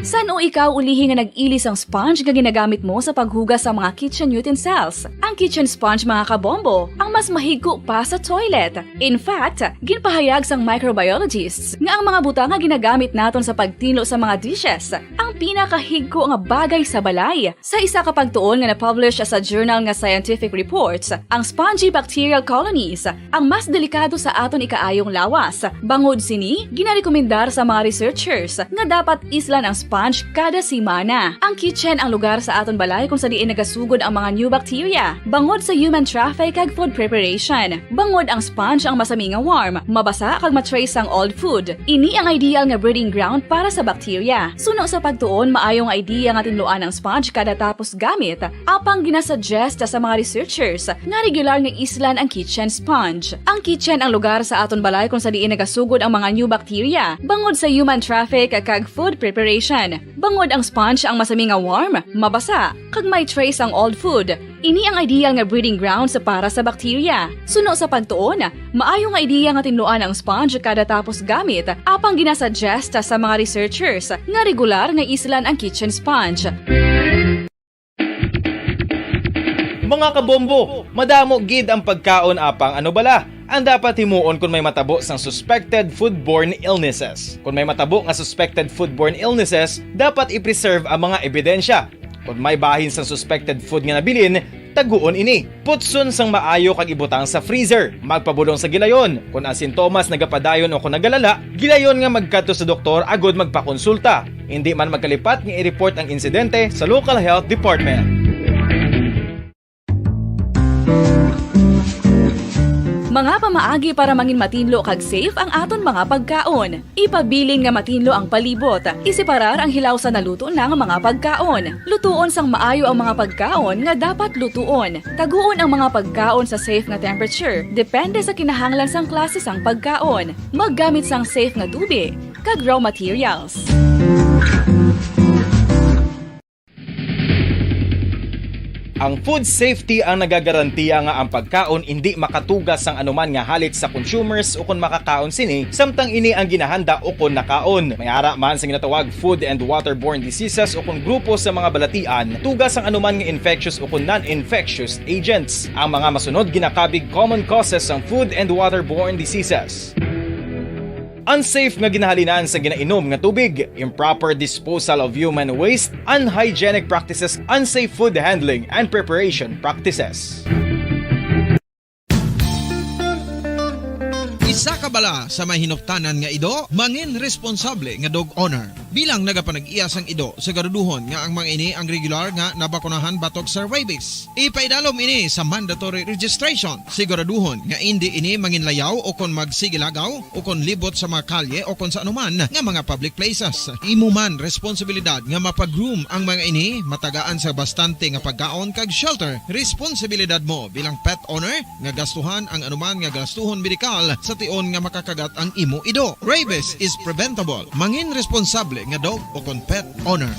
Speaker 24: San Mao ikaw ulihi nga nag-ilis ang sponge nga ginagamit mo sa paghugas sa mga kitchen utensils. Ang kitchen sponge mga kabombo, ang mas mahigko pa sa toilet. In fact, ginpahayag sang microbiologists nga ang mga butang nga ginagamit naton sa pagtinlo sa mga dishes ang pinakahigko nga bagay sa balay. Sa isa ka pagtuon nga na-publish sa journal nga Scientific Reports, ang spongy bacterial colonies ang mas delikado sa aton ikaayong lawas. Bangod sini, ginarekomendar sa mga researchers nga dapat islan ang sponge kada simana. Ang kitchen ang lugar sa aton balay kung sa diin nagasugod ang mga new bacteria. Bangod sa human traffic kag food preparation. Bangod ang sponge ang masami nga warm, mabasa kag matrace ang old food. Ini ang ideal nga breeding ground para sa bacteria. Suno sa pagtuon, maayong idea nga tinluan ang sponge kada tapos gamit. Apang ginasuggest sa mga researchers nga regular nga islan ang kitchen sponge. Ang kitchen ang lugar sa aton balay kung sa diin nagasugod ang mga new bacteria. Bangod sa human traffic kag food preparation. Bangod ang sponge ang masami nga warm, mabasa, kag may trace ang old food. Ini ang ideal nga breeding ground sa para sa bacteria. Suno sa pagtuon, maayong idea nga tinluan ang sponge kada tapos gamit. Apang ginasuggest sa mga researchers nga regular nga islan ang kitchen sponge.
Speaker 12: Mga kabombo, madamo gid ang pagkaon apang ano bala ang dapat himuon kung may matabo sang suspected foodborne illnesses. Kung may matabo nga suspected foodborne illnesses, dapat i-preserve ang mga ebidensya. Kung may bahin sang suspected food nga nabilin, taguon ini. Putson sang maayo kag ibutang sa freezer. Magpabulong sa gilayon. Kung ang sintomas nagapadayon o kung nagalala, gilayon nga magkadto sa doktor agud magpakonsulta. Hindi man magkalipat nga i-report ang insidente sa local health department.
Speaker 24: Mga pamaagi para mangin matinlo kag safe ang aton mga pagkaon. Ipabilin nga matinlo ang palibot. Isiparar ang hilaw sa naluto na nga mga pagkaon. Lutuon sang maayo ang mga pagkaon nga dapat lutuon. Taguon ang mga pagkaon sa safe nga temperature. Depende sa kinahanglan sang klase sang pagkaon. Maggamit sang safe nga tubig kag raw materials.
Speaker 12: Ang food safety ang nagagarantiya nga ang pagkaon hindi makatugas sang anuman nga halit sa consumers o kung makakaon sini, samtang ini ang ginahanda o kung nakaon. May ara man sa ginatawag food and waterborne diseases o kung grupo sa mga balatian, tugas ang anuman nga infectious o kung non-infectious agents. Ang mga masunod ginakabig common causes ng food and waterborne diseases: unsafe nga ginahalinan sa ginainom nga tubig, improper disposal of human waste, unhygienic practices, unsafe food handling and preparation practices.
Speaker 23: Isa ka bala sa may hinuptanan nga ido, mangin responsable nga dog owner. Bilang nagapanag-iyas ang ido, siguraduhon nga ang mga ini ang regular nga nabakunahan batok sa rabies. Ipaidalom ini sa mandatory registration. Siguraduhon nga hindi ini manginlayaw o kon magsigilagaw o kon libot sa mga kalye o kon sa anuman nga mga public places. Imo man responsibilidad nga mapag-groom ang mga ini, matagaan sa bastante nga pagkaon kag shelter. Responsibilidad mo bilang pet owner nga gastuhan ang anuman nga gastuhon medikal sa tion nga makakagat ang imo ido. Rabies is preventable. Mangin responsable nga dog o kon pet owner.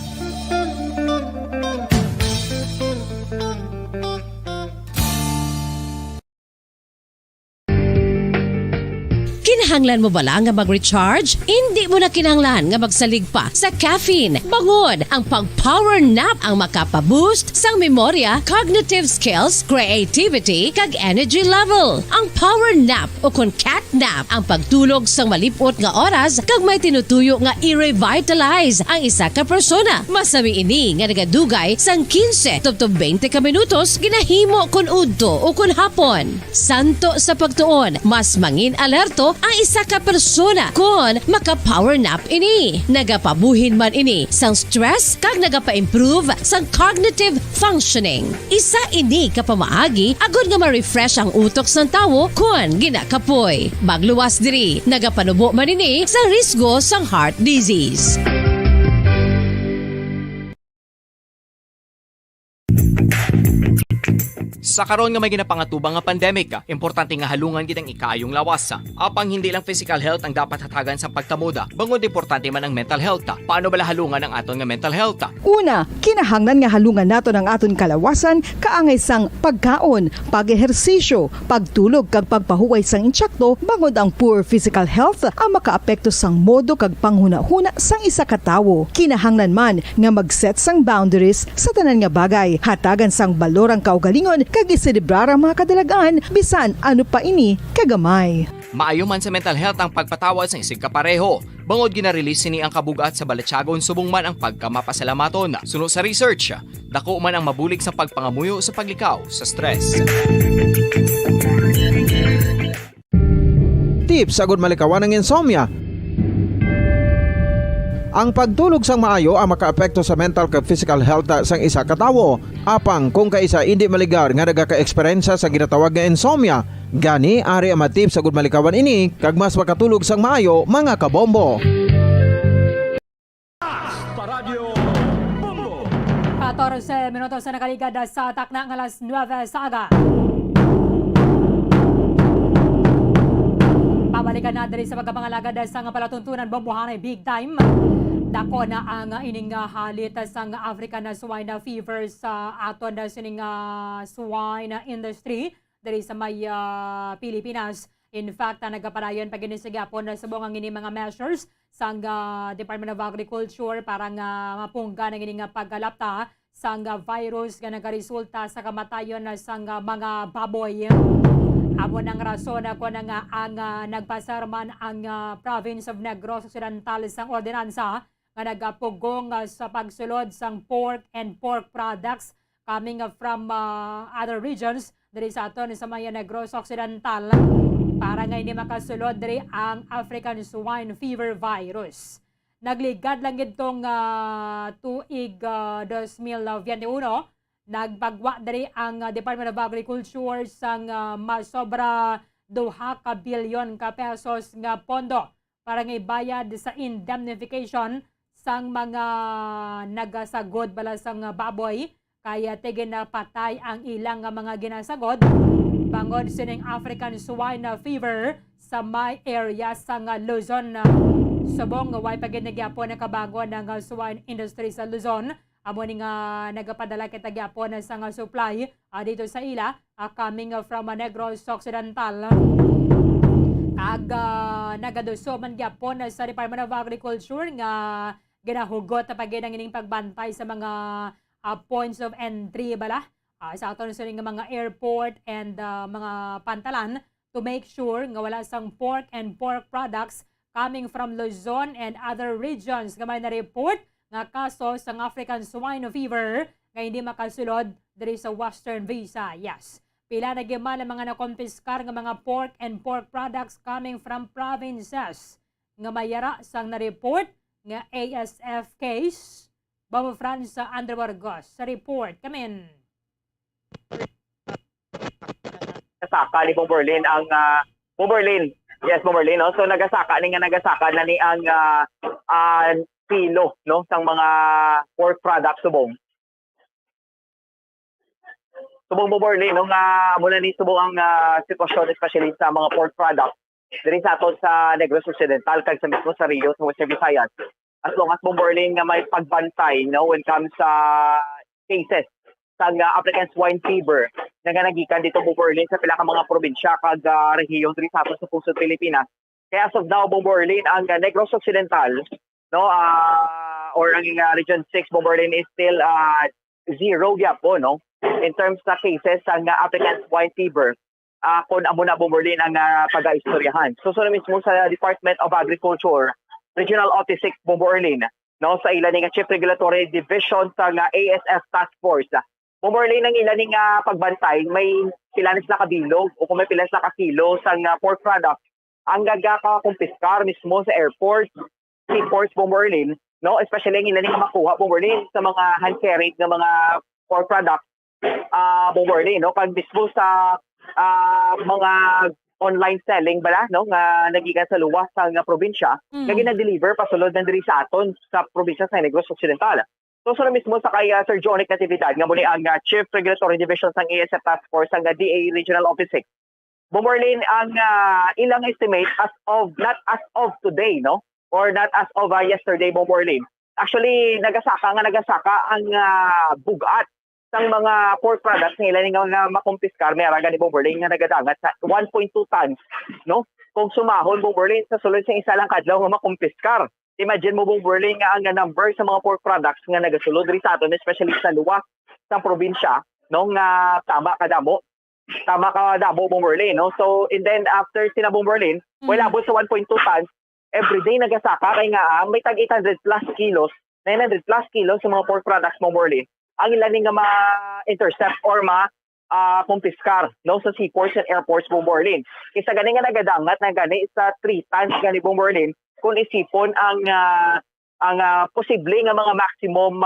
Speaker 10: Kinahanglan mo bala nga mag-recharge? Hindi mo na kinahanglan nga magsalig pa sa caffeine. Bangod ang pag-power nap ang makapaboost sang memorya, cognitive skills, creativity, kag energy level. Ang power nap o kon cat nap ang pagtulog sang malipot nga oras kag may tinutuyo nga i-revitalize ang isa ka persona. Masami ini nga nagadugay sang 15 to 20 ka minutos ginahimo kun udto o kun hapon. Santo sa pagtuon, mas mangin alerto ang isa ka persona kung maka-power nap ini. Nagapabuhin man ini sang stress kag nagapa-improve sang cognitive functioning. Isa ini kapamaagi agud nga ma-refresh ang utok sang tawo kung ginakapoy. Magluwas diri, nagapanubo man ini sang risgo sang heart disease.
Speaker 19: Sa karon nga may ginapangatubang nga pandemic, importante nga halungan gid ang ikaayong lawas. Apang hindi lang physical health ang dapat hatagan sa pagtamuda, bangod importante man ang mental health. Paano bala halungan ang aton nga mental health?
Speaker 22: Una, kinahanglan nga halungan nato ng aton kalawasan kaangay sang pagkaon, pag-ehersisyo, pagtulog kag pagpahuway sang insyakto bangod ang poor physical health ang makaapekto sang modo kag panghuna-huna sang isa ka tawo. Kinahanglan man nga mag-set sang boundaries sa tanan nga bagay, hatagan sang balorang kaugalingon kag iselebrar ang mga kadalagaan bisan ano pa ini kagamay.
Speaker 19: Maayo man sa mental health ang pagpatawad sa isig kapareho. Bangod ginarelease ni ang kabugat sa Balatyagon subong man ang pagkamapasalamaton. Suno sa research, dako man ang mabulig sa pagpangamuyo sa paglikaw sa stress.
Speaker 23: Tips agud malikawan ng insomnia. Ang pagtulog sang maayo ang makaapekto sa mental kag physical health sang isa ka tawo. Apang kung kaisa hindi maligar nga nagaka-eksperyensya sa ginatawag nga insomnia, gani ari ang matip sa gud malikawan ini kag mas makatulog sang maayo mga kabombo.
Speaker 17: Paradyo Bombo.
Speaker 2: 14 minutos na nakaligad sa takna ng alas 9 sa aga. Pabalikan na diri sa pagkapangalagad sa nga palatuntunan Bombohanay Bigtime. Dako na ang ining halit sa African swine fever sa aton na sining swine industry diri sa may Pilipinas. In fact, nagapadayon pag inisigapon na subong ang ining mga measures sa Department of Agriculture para nga mapungga ng ining paggalapta sa virus nga nagaresulta sa kamatayon sa mga baboy. Amo ng rason ako na nga ang nagpasarman ang province of Negros Occidental sang ordinansa nga nagapugong sa pagsulod sang pork and pork products coming from other regions diri sa aton sa may Negros Occidental para nga hindi makasulod diri ang African swine fever virus. Nagligad lang itong tuig 2021, nagpagwa diri ang Department of Agriculture sang masobra 2 ka bilyon ka pesos nga pondo para nga ibayad sa indemnification sang mga nagasagod bala sang baboy kaya tigin na patay ang ilang mga ginasagod bangod sining African swine fever sa may area sang Luzon. Subong way paginagyapo na kabago ng swine industry sa Luzon. Amo ni nga nagapadala kita gyapon sa supply dito sa ila coming from Negros Occidental. Kag nagaduso man gyapon sa Department of Agriculture nga ginahugot na pagin ining pagbantay sa mga points of entry bala sa aton sa mga airport and mga pantalan to make sure nga wala sang pork and pork products coming from Luzon and other regions nga may na-report nga kaso sa African swine fever nga hindi makasulod diri sa Western Visayas. Pila na gyud ang mga nakonpiskar nga mga pork and pork products coming from provinces nga mayara sang na-report nga ASF case. Bombo France sa Andre Burgos sa report. Kamin.
Speaker 13: Nagasaka ni Bomberlin ang Bomberlin. Yes, Bomberlin. No? So nagasaka na ni ang kilo no sang mga pork products subong. Subong Bomberlin no nga mula ni subong ang sitwasyon especially sa mga pork products diri sa aton sa Negros Occidental kag sa mismo sa Rio sa Western Visayas. As long as Bomberlin nga may pagbantay no when comes sa cases sa African swine fever nga nagikan dito Bomberlin sa pila ka mga probinsya kag rehiyon diri sa aton sa pusod Pilipinas. Kaya as of now Bomberlin ang Negros Occidental no or ang region 6 Bomberlin is still zero gyapon no in terms sa cases sa African swine fever. Kung amo na Bomberlin ang pag-aistoryahan. So mismo sa Department of Agriculture Regional Office 6 Bomberlin no sa ilan nga Chief Regulatory Division sa ASF Task Force. Bomberlin ang ilan nga pagbantay may pilanis na kabilog o kung may pilanis na kakilo sa pork product ang gagaka-kumpiskar mismo sa airport, seaports Bomberlin no especially ang ilan nga makuha Bomberlin sa mga hand-carried nga mga pork product Bomberlin no kag mismo sa mga online selling bala no nga nagikan sa luwas sa probinsya nga gina-deliver pasulod na diri sa aton sa probinsya sa Negros Occidental. So sunod mismo sa kay Sir Jonic Natividad nga muli ang Chief Regulatory Division sang ASF Task Force ang DA Regional Office 6. Bomborlin ang ilang estimate as of not as of today, no? Or not as of yesterday, Bomborlin. Actually, nagasaka ang bugat sang mga pork products nga ilan nga makumpiskar may araga ni Bomborlin nga nagadangat sa 1.2 tons, no? Kung sumahon Bomborlin sa sulod sa isa lang kadlaw nga makumpiskar. Imagine mo Bomborlin nga ang number sa mga pork products nga nagasulod ri sa aton, especially sa luwas sa probinsya, no? Nga tama ka damo Bomborlin, no? So and then after sina Bomborlin, wala abot sa 1.2 tons everyday nagasaka kay nga may tag 800 plus kilos, 900 plus kilos sa mga pork products Bomborlin. Ang ilan nga ma-intercept or kumpiskar, no, sa seaports and airports Bomborlin. Isa gani nga nagadangat na gani sa 3 tons gani Bomborlin kung isipon ang posible nga mga maximum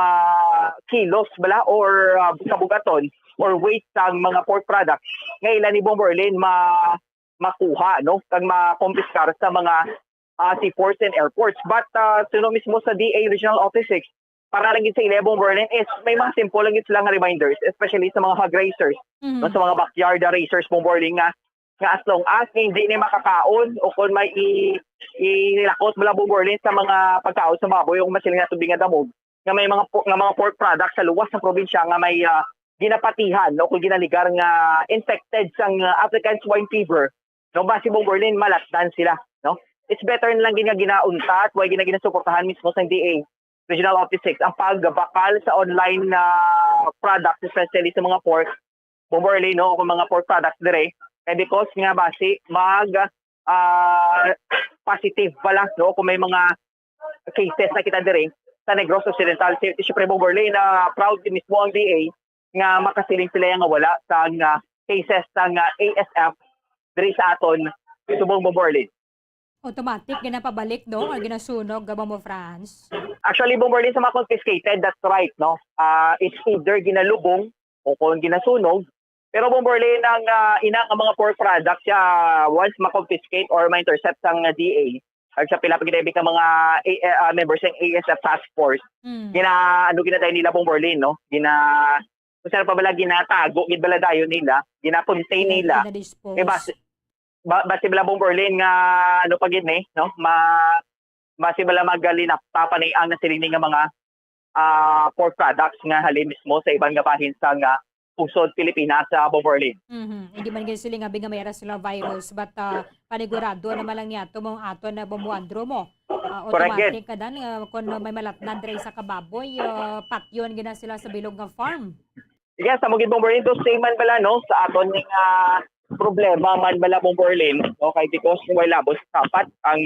Speaker 13: kilos bala or kabugaton or weight sang mga pork products nga ilan ni Bomborlin makuha, no, kag makumpiskar sa mga seaports and airports. But sino mismo sa DA Regional Office 6 para lang sa ila Bomborlin is may mga simple lang silang reminders, especially sa mga hog racers, no, sa mga backyard racers Bomborlin nga as long as hindi ni makakaon o kung may ilakot mula Bomborlin sa mga pagkaon sa baboy o masiling na tubig nga damog nga may mga pork products sa luwas ng probinsya nga may ginapatihan o kung ginaligar nga infected sang African swine fever, no, base Bomborlin malatdan sila, no. It's better nilang ginaunta at why ginasuportahan mismo sa DA Regional Office 6 ang pagbakal sa online products, especially sa mga pork Bomborlin, no, o mga pork products dire. Kaya because nga base positive pala, no, kung may mga cases na kita dire sa Negros Occidental. Siyempre Bomborlin na proud din mismo ang DA nga makasiling sila nga wala sa cases ng ASF dire sa aton subong Bomborlin.
Speaker 2: Automatic ginapabalik, no? O ginasunog gaba mo France?
Speaker 13: Actually, Bomborlin sa mga confiscated, that's right, no? It's either ginalubong o kung ginasunog. Pero Bomborlin ang ina ang mga pork products once ma-confiscate or ma-intercept sang DA, at sa pila paginaibig ng mga members ng ASF Task Force, ginatay nila Bomborlin, no? Kung saan pa bala ginatago, ginbaladayon nila, gina-contain nila. Base bala Bomborlin nga pagid ni, no, base bala magalinap papanay ang nasiling nga mga pork products nga halin mismo sa ibang nga bahin sa pusod Pilipinas sa Bomborlin.
Speaker 2: Hindi man gani sila nga mayara sila virus but panigurado naman lang niya tumong aton na bomboandro mo. Automatic ka dan kung may malatnan diri sa kababoy patyon gina sila sa bilog nga farm.
Speaker 13: Yes, sa mugid Bomborlin to same man bala, no, sa aton ning problema man bala Bomborlin, okay, because may labos sapat ang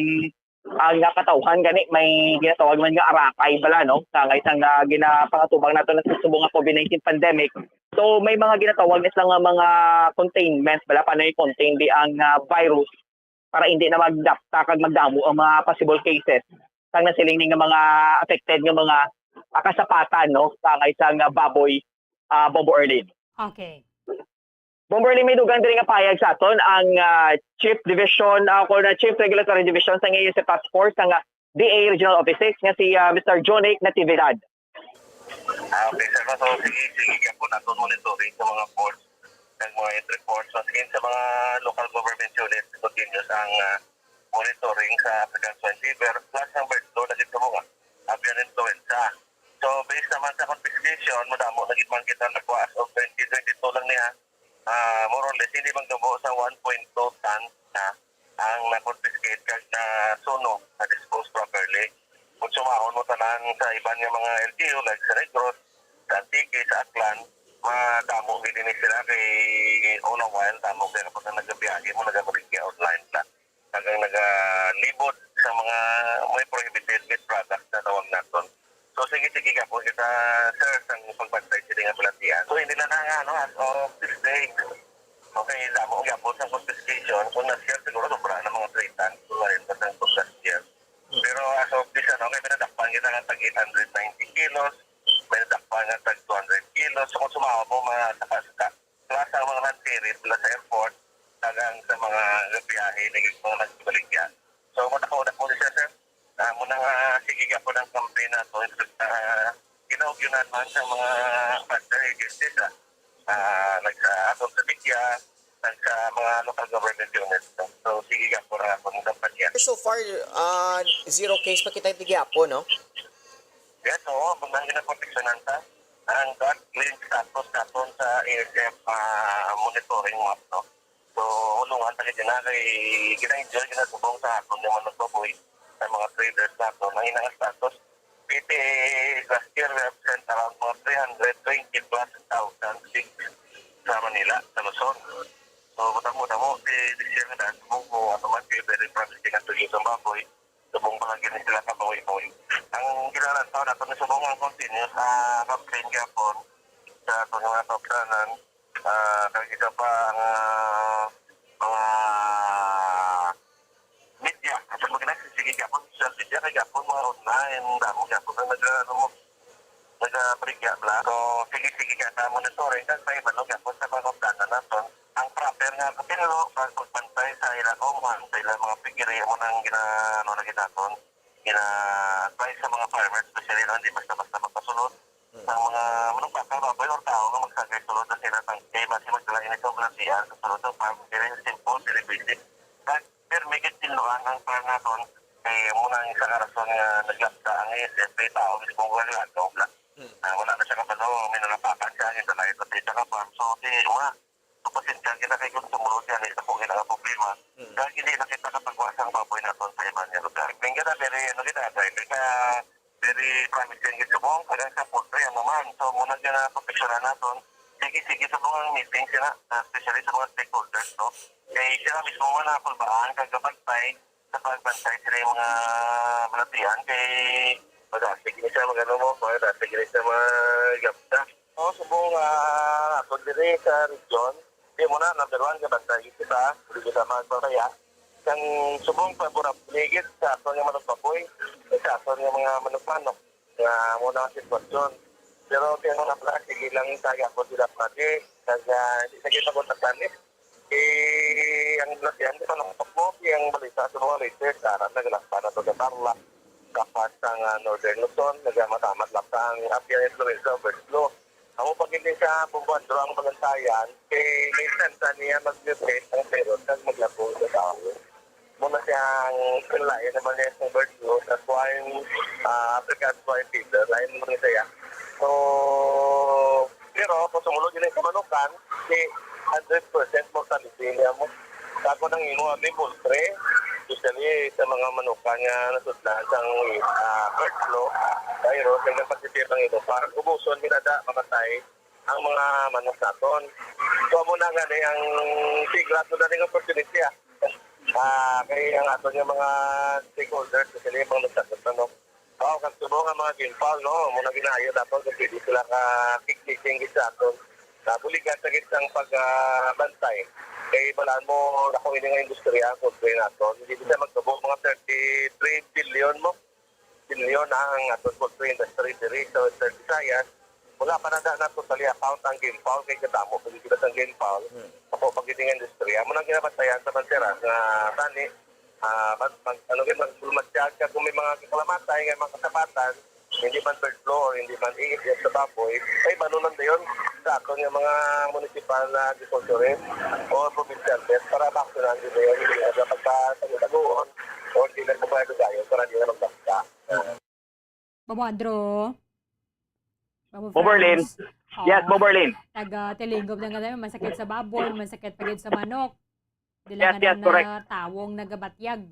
Speaker 13: katawhan gani may ginatawag man nga arakay bala, no, sa isang ginapangatubang nato na susubong nga COVID-19 pandemic. So may mga ginatawag na lang mga containment bala paano i-contain di ang virus para hindi na magdapta kag magdamo ang mga possible cases sang nasiling nga mga affected nga mga kasapatan, no, sa isang baboy Bomborlin.
Speaker 2: Okay.
Speaker 13: Bomborlin may dugang diri nga payag sa aton ang Chief Division Chief Regulatory Division sa ASF Task Force ng DA Regional Office 6 nga si Mr. Jonic Natividad.
Speaker 7: Okay, sir. So, sige po natin monitoring sa mga ports ng mga entry ports. So, sige sa mga local government units, continuous ang monitoring sa African swine fever plus ang bird flu na dito mga avian influenza. So, based naman sa confiscation, madamo naging man kita nagwa as of 2022 lang niya. More or less, hindi magdabo sa 1.2 tons na ang na-confiscate kag na sunog na dispose properly. Kung sumahon mo tanan sa iban nga mga LGU like sa Negros, sa Antique, sa Aklan, madamo din sila kay unang while, damo kaya kapag nagabiyahe mo, nagabarigya online na. Hanggang nagalibot sa mga may prohibited meat products na tawag natin. So sige ka po kita, sir, sa pagbantay sila nga pelatian. So hindi na as of this day. Okay, damo nga po sa confiscation. Kung na-share siguro, sobra na mga 3 tons. So ngayon pa sa last Pero as of this, may nadakpan kita nga tag 890 kilos, may nadakpan nga tag 200 kilos. So kung sumawa po, matakas ka. Plus ang mga non-series mula sa airport, tagang sa mga biyahe, naging mga nagbaligya. So matakaw na po siya, sir. Muna nga sige ka po ng campaign na ito, ginaugyunan man sa mga partner agencies nagsa-atong sa media, nagsa mga local government units. So sige ka po na akong kampanya.
Speaker 3: So far, zero case pa kita itigyapon, no?
Speaker 7: Yes, oo. Magmahal na proteksyonan ta. Ang clean status natin sa ASF monitoring map, no? So, ulungan tayo din na kay gina-enjoy, ginasubong sa aton yung managbaboy sa mga traders natin. Ang inang status, PTA last year represent around mga 320 plus thousand sa Manila, sa Luzon. So, mutang-mutang this year na subong ko man kayo very promising ang tuloy sa baboy. Subong palagi na sila kabawi-bawi. Ang ginalan tao natin na subong ang continuous campaign kapon sa aton mga topsanan. Kaya isa pa ang mga media. Kasi pag nagsisige kapon, social media, kaya kapon mga online, damo kapon na nag-brigya bla. So, sige-sige ka sa monitoring, kasi may ibalong kapon sa mga topsanan natin. Ang proper nga kapinlo, pagpantay sa ilang oman, sa ilang mga pigiri mo nang ginaton, gina-advise sa mga farmers, especially na hindi basta-basta magpasunod ng mga manubakang baboy or tao na magsagay-sulod na sila ng basi magdala inito blasiyan sa sulod ng farm. Very simple, very basic. Pero may kitiluan ang farm natin, kaya muna yung isang arason nga naglapsa ang ASF, tao, mismo wala nga, wala na siya kapalo, may nalapakan siya, yung talay at sa ka-farm. So, di mga pasensya kita kay kung tumulong yan isa po ginang problema dahil hindi na kita kapagwasang baboy natin sa iba niya lugar. Kaya kita very promising kita po kaya sa poultry naman. So muna dyan na proteksyonan natin. Sige sa mga meeting sila, especially sa mga stakeholders. No? Kaya sila mismo mga napulbaan kagabantay sa pagbantay sila yung mga malatihan kay mag-asig nila mga mag-asig nila sa mga gapta. So subong atod diri sa region. Di mo na, number one, kabantay kita, hindi kita magpapaya. Kang subong paborapligid sa ato ng managbaboy, sa ato ng mga managmanok, na muna ang sitwasyon. Pero kaya mga pala, sige lang tayo ako sila pati, kaya hindi sa kita ko nagtanis. Ang lasihan, di pa nakapag mo, yung balita sa mga latest, sarap nagalakpa na ito sa Tarla, kapas ang Northern Luzon, nagamatamat laksa ang Apia Influenza Overflow. Ako pag hindi sa Bombohanay ang pagantayan, may sensa niya mag-mutate ang perot at maglabo sa tao. Muna siyang pinlayan naman niya sa bird flu sa swine, African swine fever, lain mo niya. So, pero kung sumulog yun sa manukan, 100% mortality niya mo. Kako nang imo ang poultry, especially sa mga manukan nga nasudlan sa bird flu, virus, ang nagpasisip ng ito, parang ubuson, minada, mamatay ang mga manok natin. So, muna nga ang sigla ito na rin opportunity. Kaya ang ato yung mga stakeholders, kasi yung mga nagsasatanong, kung subong ang mga ginpal, no? Muna ginayo dapat kung pwede sila ka-kick-kicking sa ato. Buligan sa gitang pagbantay. Kaya balaan mo na kung hindi nga industriya ang poultry natin. Hindi bisa magtubong mga 33 billion ang ating poultry industry diri sa Western Visayas. Wala pa na totally account ang game fowl kay katamo pag kita ang game fowl. Ako pag hindi nga industriya mo nang ginabantayan sa banteras nga tani magsulmatsyag ka kung may mga kakalamatay nga mga kasapatan, hindi man bird flu or hindi man iis sa baboy, ay banunan na yun sa ato ng mga municipal na agriculture o provincial para bakunan din yun, hindi na pagkataguan o hindi na pumayag tayo para hindi na magbakta.
Speaker 2: Babandro.
Speaker 13: Erlyn. Yes, Erlyn.
Speaker 2: Taga-Tilinggob lang kami, masakit sa baboy, masakit pagid sa manok.
Speaker 13: Yes, correct.
Speaker 2: Na tawong nagabatyag.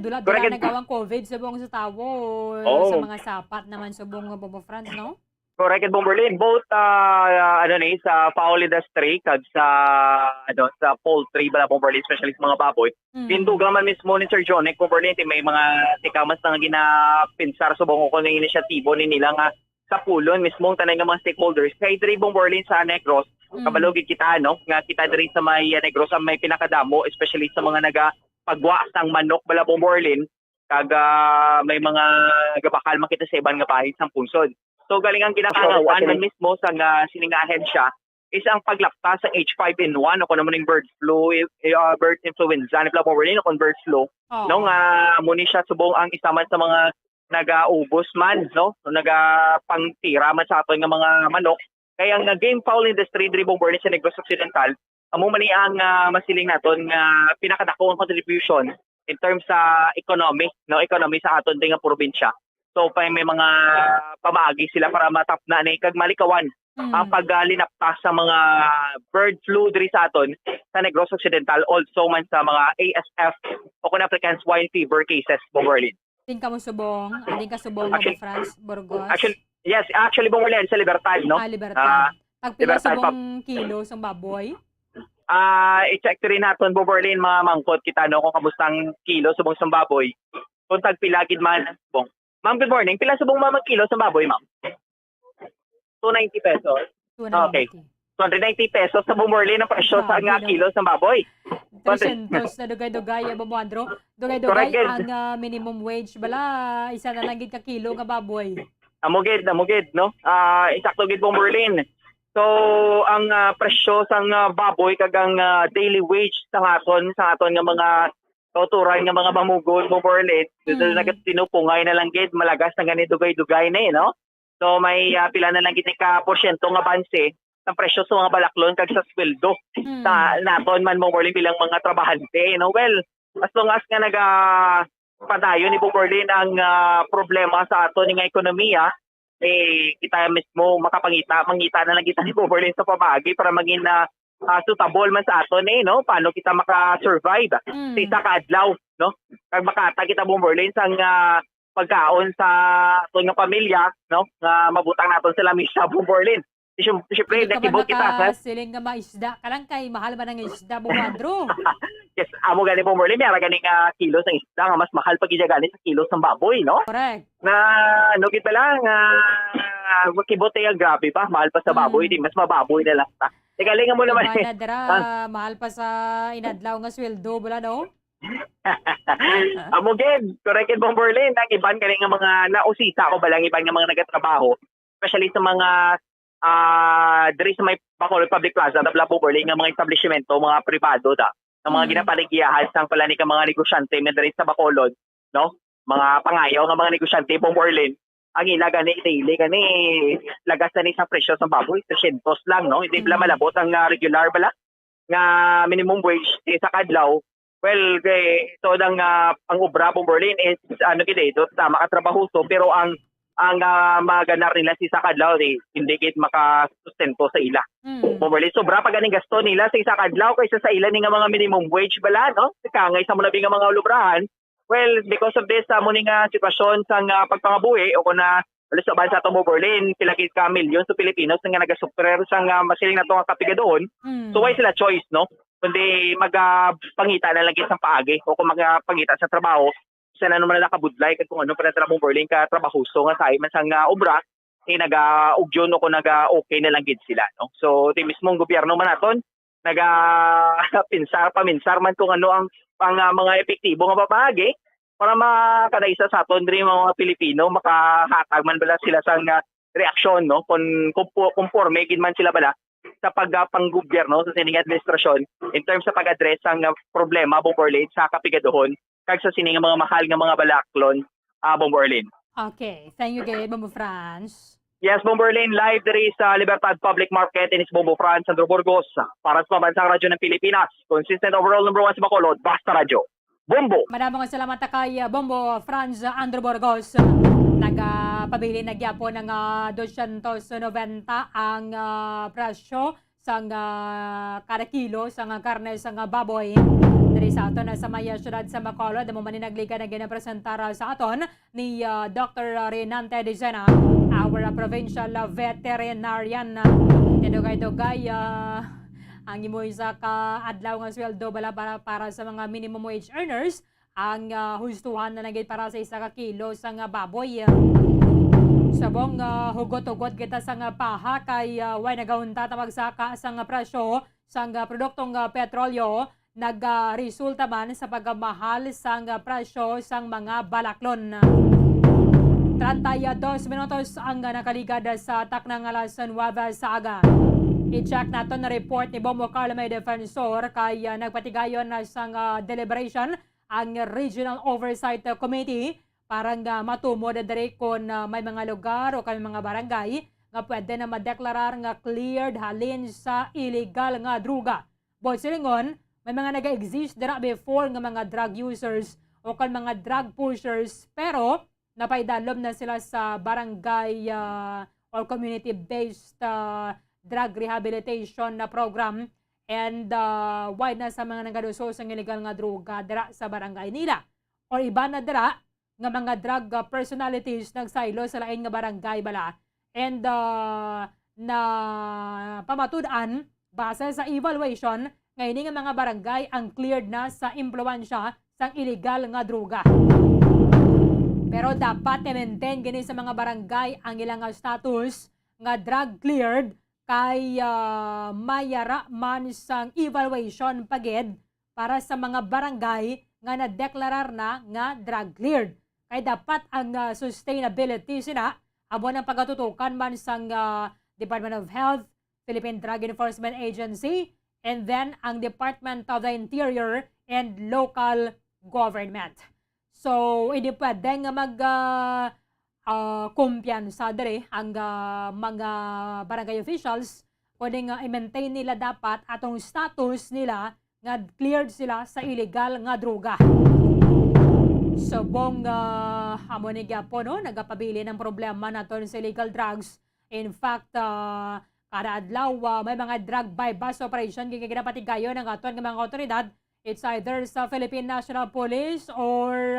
Speaker 2: Dula nagawang COVID subong sa tawo sa mga sapat naman subong Bombo France, no?
Speaker 13: Correct, Erlyn. Both sa fowl industry kag sa poultry bala Erlyn, especially sa mga baboy. Pindugang man mismo ni Sir John Erlyn, may mga tikamas na ginapinsar subong ko ng inisyatibo ni nila nga sa pulon mismo ang tanay ng mga stakeholders. Kay diri Erlyn sa Negros, kabalogid kita nga kita diri sa may Negros ang may pinakadamo, especially sa mga pagwa sang manok bala Erlyn, kag may mga gabakal makita sa ibang nga bahin sang punsod. So galing ang ginakangawaan man mismo sa siningahen siya is ang paglapta sa H5N1 o kung naman yung bird flu, bird influenza, ni Erlyn o kung bird flu. No nga muni siya subong ang isa man sa mga nagaubos man, no? Nagapangtira man sa aton nga mga manok. Kaya ang game fowl industry diri Bombohanay sa Negros Occidental, amo man ni ang masiling naton nga pinakadako ang contribution in terms sa economy, no? Economy sa aton ding nga probinsya. So pa may mga pamaagi sila para matap na ni kag malikawan ang paglinaptas sa mga bird flu diri sa aton sa Negros Occidental, also man sa mga ASF o kung African swine fever cases Bombohanay.
Speaker 2: Ading ka mo subong, ading ka subong mo France, Burgos.
Speaker 13: Actually Bombohanay sa Libertad, no?
Speaker 2: Libertad. Pagpila
Speaker 13: Libertad,
Speaker 2: subong kilo sa baboy?
Speaker 13: I-check rin natin Bombohanay mga mangkot kita no kung kamustang kilo subong sa baboy. Kung tagpilagid man bong. Ma'am, good morning. Pila subong mamang kilo sa baboy, ma'am? 290 pesos.
Speaker 2: 290.
Speaker 13: Okay. 290 pesos sa Bombohanay ng presyo sa nga kilo sa baboy.
Speaker 2: 300 na dugay-dugay, Bomboandro. Dugay-dugay ang minimum wage. Bala, isa na lang gid ka kilo nga baboy.
Speaker 13: Amugid, no? Isakto gid Bombohanay. So, ang presyo sa baboy kagang daily wage sa aton nga mga kauturan nga mga mamugod Bombohanay, tinupungay na lang gid malagas na ganito dugay-dugay na no? So may pila na lang gid ka porsyento nga banse ng presyo sa mga balaklon kag sa sweldo sa naton man Bombohanay bilang mga trabahante, no? Well, as long as nga padayon ni Bombohanay ang problema sa aton nga ekonomiya, kita mismo mangita na lang kita ni Bombohanay sa pamagi para maging suitable man sa aton no? Paano kita maka-survive sa isa ka adlaw, no? Kag makata kita Bombohanay sa pagkaon sa aton nga pamilya, no? Nga mabutang naton sila misa Bombohanay. Siyempre, nakibot kita.
Speaker 2: Siling nga maisda ka lang kay mahal ba ng isda, Bomboandro?
Speaker 13: Yes, amo gani Bombohanay, may gani nga kilo sa isda nga mas mahal pag gani sa kilo sa baboy, no?
Speaker 2: Correct.
Speaker 13: Na nugit pa lang makibot ay grabe pa, mahal pa sa baboy, di mas mababoy na lang ta. Galingan mo naman.
Speaker 2: Mahal pa sa inadlaw nga sweldo, bala no?
Speaker 13: Amugid, correct Bombohanay, nag-iban galing nga mga nausisa ko balang iban nga mga nagatrabaho, especially sa mga diri sa may Bacolod Public Plaza, dabla Bombohanay nga mga establishmento, mga privado da, ng mga ginapaligiyahan sang pala ni ka mga negosyante nga diri sa Bacolod, no? Mga pangayaw nga mga negosyante Bombohanay. Ang ilaga daily gani lagas na ni sa presyo sa baboy 300 lang, no? Hindi bala malabot ang regular bala nga minimum wage sa kadlaw. Well, so ang obra Bombohanay is gid tama ka trabaho pero ang maganar nila sa kadlaw hindi gid makasustento sa ila. Bombohanay sobra pa ganing gasto nila sa isa kadlaw kaysa sa ila ni nga mga minimum wage bala, no? Kangay sa labi nga mga lubrahan. Well, because of this, mo nga sitwasyon sa pagpangabuhi o kung alas sa bansa itong Bombohanay, pilagid ka milyon sa Pilipinos nga nagasuprer sa masiling na itong kapigadoon. So why sila choice, no? Kundi magpangita na lang sa paagi o kung magpangita sa trabaho, isa na naman nakabudlay kung ano para sa Bombohanay ka trabaho. So nga sa iman sa obra, nag-ugyon o kung nag-okay na lang gid sila, no? So di mismong gobyerno man naton, paminsan man kung ano ang mga epektibo nga babagi para makadaisa sa aton diri mga Pilipino, makahatag man bala sila sa reaksyon, no? Kung conforme gid man sila bala sa pagpanggobyerno sa sining administrasyon in terms sa pag-address ang problema Bombohanay sa kapigadohon kag sa sining mga mahal nga mga balaklon Bombohanay.
Speaker 2: Okay, thank you kay Bombo France.
Speaker 13: Yes, Bombohanay, live diri sa Libertad Public Market in Bombo France, Sandro Burgos, para sa Pambansang Radyo ng Pilipinas. Consistent overall number 1 sa Bacolod, Basta Radyo. Bombo!
Speaker 2: Maraming salamat kay Bombo France Andrew Burgos. Nagpabili nagyapo ng 290 ang presyo sa kada kilo sa karne sa baboy. Dari sa aton sa maya syudad sa Bacolod, mo man nagliga na ginapresentar sa aton ni Dr. Renante Dizena, our provincial veterinarian. Tinugay-dugay ang imo isa ka adlaw nga sweldo bala para sa mga minimum wage earners, ang hustuhan na nagit para sa isa ka kilo sa baboy. Sabong hugot-hugot kita sa paha kay way nagaunta tamag saka sa presyo sa produktong petrolyo, nagresulta man sa pagmahal sa presyo sa mga balaklon. 32 minutos ang nakaligad sa taknang alas 9 sa aga. I-check nato na report ni Bombo Carlo May Defensor kay nagpatigayon sa deliberation ang Regional Oversight Committee parang matumo na diri kung may mga lugar o kami mga barangay nga pwede na madeklarar nga cleared halin sa illegal nga druga. Boy silingon, may mga nag-exist dira before nga mga drug users o kan mga drug pushers pero napaidalom na sila sa barangay or community-based drug rehabilitation na program and wide na sa mga nagaduso sa illegal nga droga dira sa barangay nila. Or iba na dira nga mga drug personalities nagsaylo sa lain nga barangay bala and na pamatud-an base sa evaluation nga ini nga mga barangay ang cleared na sa impluwensya sang illegal nga droga. Pero dapat i-maintain gini sa mga barangay ang ilang status nga drug cleared kay mayara man sang evaluation pagid para sa mga barangay nga nadeklarar na nga drug cleared. Kay dapat ang sustainability sila abo ng pagatutukan man sang Department of Health, Philippine Drug Enforcement Agency, and then ang Department of the Interior and local government. So, hindi pwede nga kumpiyansa dere ang mga barangay officials kundi nga i-maintain nila dapat atong status nila nga cleared sila sa illegal nga droga. So, bong amo ni Gapo, no, nagapabili ng problema naton sa illegal drugs. In fact, kada adlaw may mga drug bypass operation ginapatigayon ng aton ng mga otoridad. It's either sa Philippine National Police or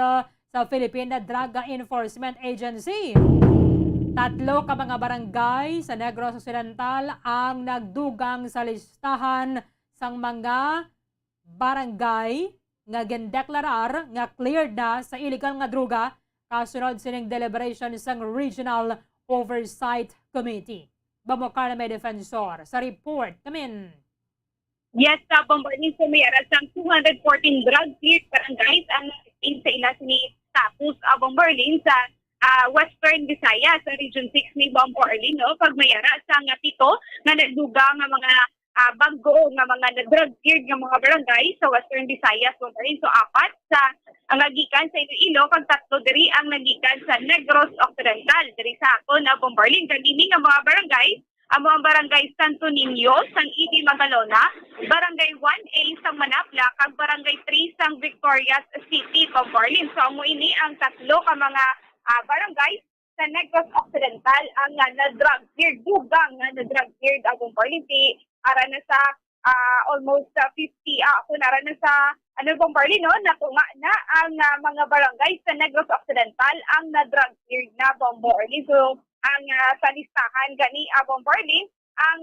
Speaker 2: sa Philippine Drug Enforcement Agency. 3 ka mga barangay sa Negros Occidental ang nagdugang sa listahan sang mga barangay nga gindeklarar nga cleared na sa illegal nga droga kasunod sining deliberation sang Regional Oversight Committee. Bamokar na may defensor sa report. Come in.
Speaker 5: Yes, sa Bombohanay sa mayroon sang 214 drug-cleared barangays ang sa ilas ni status Bombohanay sa Western Visayas sa Region 6 ni Bombohanay, no? Pag mayroon sang 7 na nagduga nga mga bago nga mga drug-cleared nga mga barangay sa Western Visayas, Bombohanay. So 4 sa ang nagikan sa Iloilo, kag 3 diri ang nagikan sa Negros Occidental. Diri sa akon Bombohanay, kanini nga mga barangay ang mga barangay Santo Niño, San Ibi, Magalona, Barangay 1A sa Manapla, kag Barangay 3 sa Victorias City, Bombohanay. So amo ini ang 3 ka mga barangay sa Negros Occidental ang na-drug cleared, dugang na drug cleared Bombohanay. Ara na sa almost 50, ako nara na sa Bombohanay, no? Natunga na ang mga barangay sa Negros Occidental ang na-drug cleared na Bombohanay. So ang sa listahan gani Bombohanay ang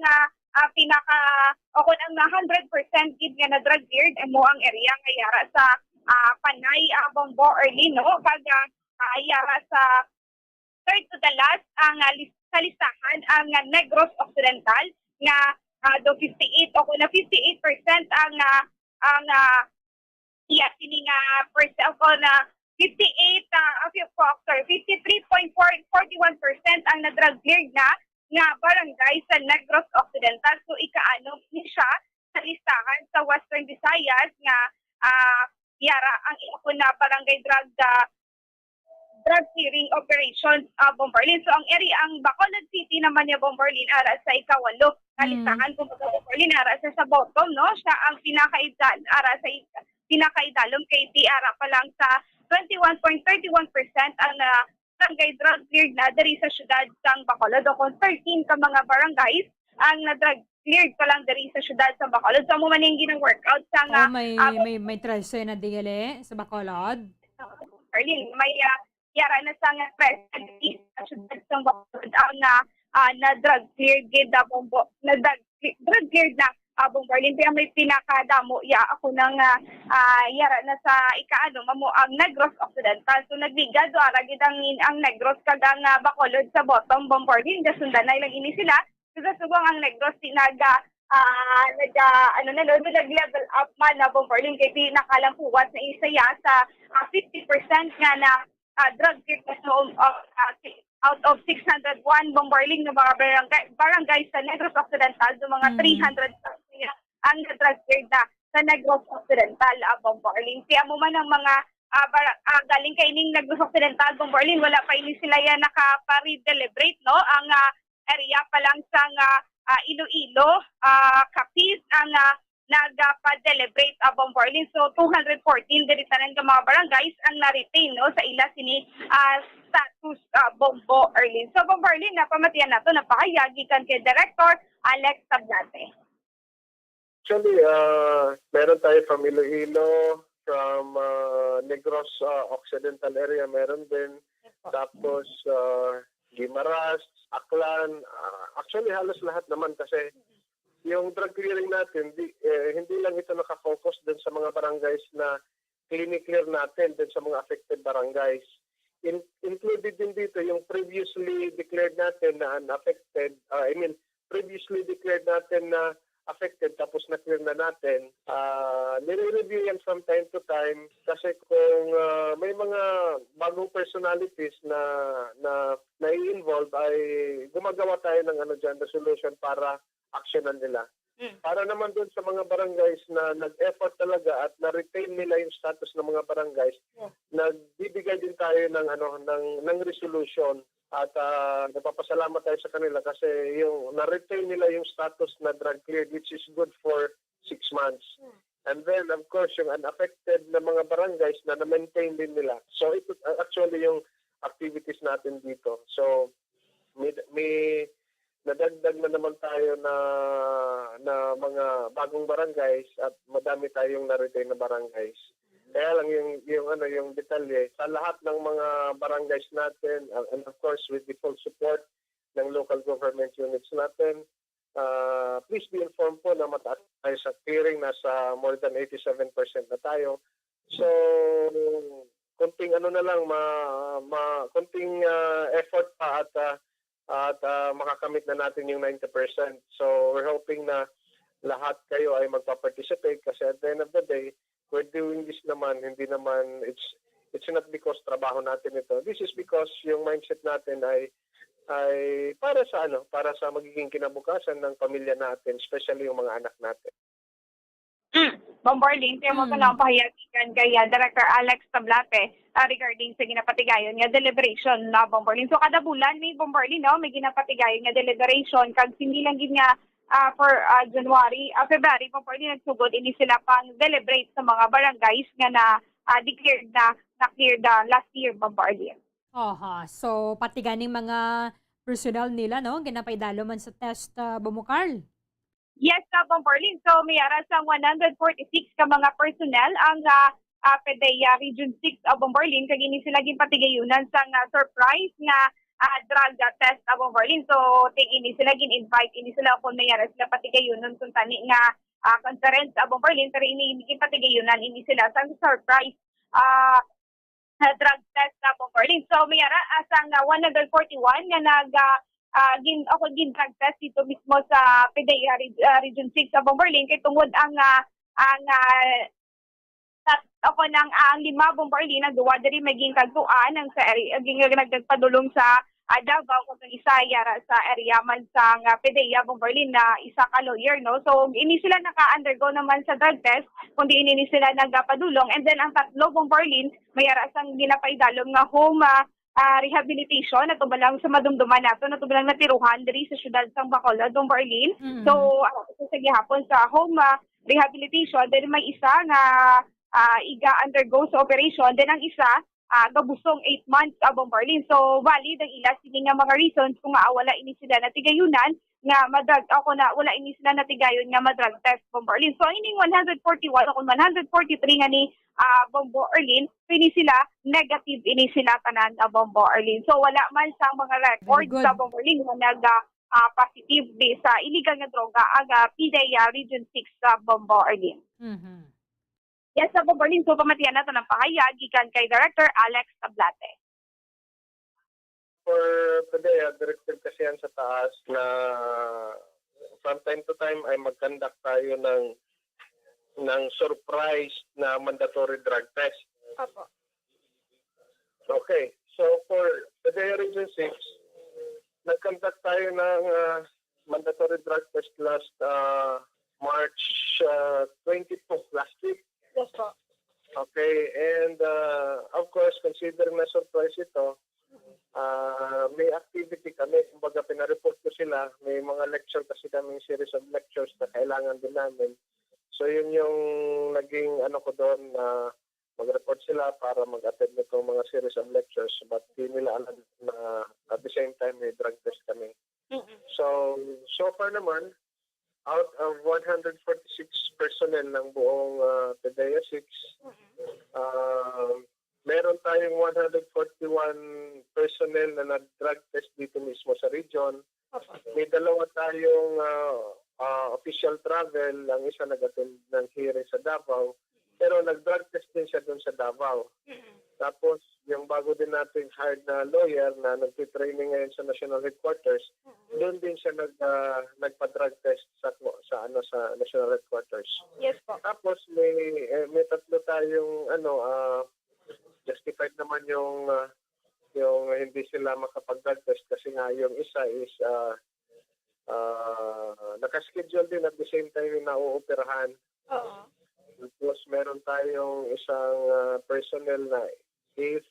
Speaker 5: pinaka o kung ang 100% gid nga na drug cleared mo ang area nga yara sa Panay Bombohanay, no? Kag yara sa third to the last ang sa listahan ang Negros Occidental nga do 58 o kung na 58% ang sini nga percent o na 53.41% ang na-drug cleared na nga barangay sa Negros Occidental. So ikaano ni siya sa listahan sa Western Visayas nga yara ang iko na barangay drug clearing operations Bombohanay. So ang area ang Bacolod City naman niya Bombohanay ara sa ika-8 na listahan kung Bombohanay ara sa bottom, no? Siya ang pinakaidalom kay ara pa lang sa 21.31% ang barangay drug cleared na dari sa syudad sang Bacolod. O kung 13 ka mga barangays ang na-drug cleared pa lang dari sa syudad sa Bacolod. So mo man yung ginang-workout sang
Speaker 2: may 13 na digili sa Bacolod.
Speaker 5: Erlyn, may yara na sang president sa syudad sang Bacolod ang na-drug cleared gid Bombo na drug cleared na Bombohanay. Kaya may pinakadamo ako nang yara na sa ikaano mamo ang Negros Occidental. So nagbigado ara gid ang Negros kag ang Bacolod sa bottom Bombohanay. Gasundan na lang ini sila. Sugasubong ang Negros nag-level up man na Bombohanay kay pinakalampuwas na isaya sa 50% nga na drug cleared out of 601 Bombohanay na mga barangay sa Negros Occidental, so mga 300 ang na-drug cleared na sa Negros Occidental Bombohanay. Kaya mo man ang mga galing kay ining Negros Occidental, Bombo Erlyn, wala pa ini sila yan nakapa-redeliberate, no? Ang area pa lang sa Iloilo, Capiz, ang nagpa-deliberate Bombo Erlyn. So 214 diritanan ka mga barangays ang na-retain, no, sa ila sini status Bombo Erlyn. So Bombo Erlyn, napamatiyan nato napakayagi kan kay Director Alex Tablate.
Speaker 8: Actually, meron tayo from Iloilo, from Negros Occidental area, meron din. Tapos Guimaras, Aklan, actually halos lahat naman kasi yung drug clearing natin, hindi lang ito nakafocus din sa mga barangays na clear natin din sa mga affected barangays. Included din dito yung previously declared natin na unaffected, previously declared natin na affected tapos na-clear na natin. Nire-review yan from time to time kasi kung may mga bagong personalities na i-involve ay gumagawa tayo ng resolution para actionan nila. Para naman doon sa mga barangays na nag-effort talaga at na-retain nila yung status ng mga barangays, nagbibigay din tayo ng resolution. At napapasalamat tayo sa kanila kasi yung na-retain nila yung status na drug cleared, which is good for 6 months. And then, of course, yung unaffected na mga barangays na na-maintain din nila. So, ito actually yung activities natin dito. So, may nadagdag na naman tayo na mga bagong barangays at madami tayong na-retain na barangays. Kaya lang yung detalye sa lahat ng mga barangays natin and of course with the full support ng local government units natin, please be informed po na mataas tayo sa clearing, nasa more than 87% na tayo. So konting konting effort pa at makakamit na natin yung 90%. So we're hoping na lahat kayo ay magpa-participate kasi at the end of the day, we're doing this naman, hindi naman, it's not because trabaho natin ito. This is because yung mindset natin ay para sa magiging kinabukasan ng pamilya natin, especially yung mga anak natin.
Speaker 5: Bombo Erlyn, kaya mo lang pahayagikan kay Director Alex Tablate regarding sa ginapatigayon nga deliberation na Bombo Erlyn. So kada bulan may Bombo Erlyn, no, may ginapatigayon nga deliberation kag hindi lang gid nga for February, Bombo Erlyn nagsugod ini sila pang deliberate sa mga barangays nga na declared na cleared last year, Bombo Erlyn.
Speaker 2: So pati ganing mga personnel nila, no, ginapaidalo man sa test bumukal.
Speaker 5: Yes, Bombo Erlyn. So may arasang 146 ka mga personnel ang PDEA Region 6 Bombo Erlyn kag ini sila ginpatigayunan sa surprise nga drug test Bombo Erlyn. So ini sila gin-invite ini sila kung may sila patigayunan kung tani nga conference Bombo Erlyn pero ini ginpatigayunan ini sila sa surprise drug test Bombo Erlyn. So may asang 141 nga gin-drug test dito mismo sa PDEA Region 6 Bombo Erlyn kay tungod ang lima Bombo Erlyn nagduwa diri maging kagtuan ang sa area nagpadulong sa Davao kung Isaya sa area man sa PDEA Bombo Erlyn na isa ka lawyer, no. So ini sila naka-undergo naman sa drug test kundi ini sila nagapadulong and then ang tatlo Bombo Erlyn may arasang ginapaidalom nga home rehabilitation na tubalang sa madumduman nato na tubalang natiruhan diri sa syudad sang Bacolod Bombo Erlyn. So sa gihapon sa home rehabilitation then may isa nga iga-undergo sa operation. Then ang isa, gabusong 8 months Bombo Erlyn. So, valid ang ila sini nga mga reasons kung wala ini sila natigayunan nga wala ini sila natigayon nga madrag test Bombo Erlyn. So, ining 141 o 143 nga ni Bombo Erlyn, ini sila negative ini sila tanan Bombo Erlyn. So, wala man sa mga records sa Bombo Erlyn nga positive sa illegal nga droga ang PDEA Region 6 Bombo Erlyn. Yes, Bombo Erlyn. So, pamatiyan natin ang pahayag gikan kay Director Alex Tablate.
Speaker 8: For PDEA, directed kasi yan sa taas na from time to time ay mag-conduct tayo ng surprise na mandatory drug test.
Speaker 5: Opo.
Speaker 8: Okay. So, for PDEA Region 6, nag-conduct tayo ng mandatory drug test last March 22, last week.
Speaker 5: Yes po.
Speaker 8: Okay, and of course, considering na surprise ito, may activity kami, kumbaga pinareport ko sila, may mga lecture kasi kaming series of lectures na kailangan din namin. So yun yung naging ko doon na mag-report sila para mag-attend nitong mga series of lectures, but di nila alam na at the same time may drug test kami. So far naman, out of 146 personnel ng buong PDEA 6, meron tayong 141 personnel na nag-drug test dito mismo sa region. May dalawa tayong official travel, ang isa nag-attend ng hearing sa Davao, pero nag-drug test din siya doon sa Davao. Tapos, yung bago din natin hired na lawyer na nagtitraining ngayon sa National Headquarters, doon din siya nagpa-drug test sa National Headquarters.
Speaker 5: Yes po.
Speaker 8: Tapos, may tatlo tayong justified naman yung hindi sila makapag-drug test kasi nga yung isa is nakaschedule din at the same time yung nauoperahan.
Speaker 5: Oo.
Speaker 8: Tapos meron tayong isang personnel na is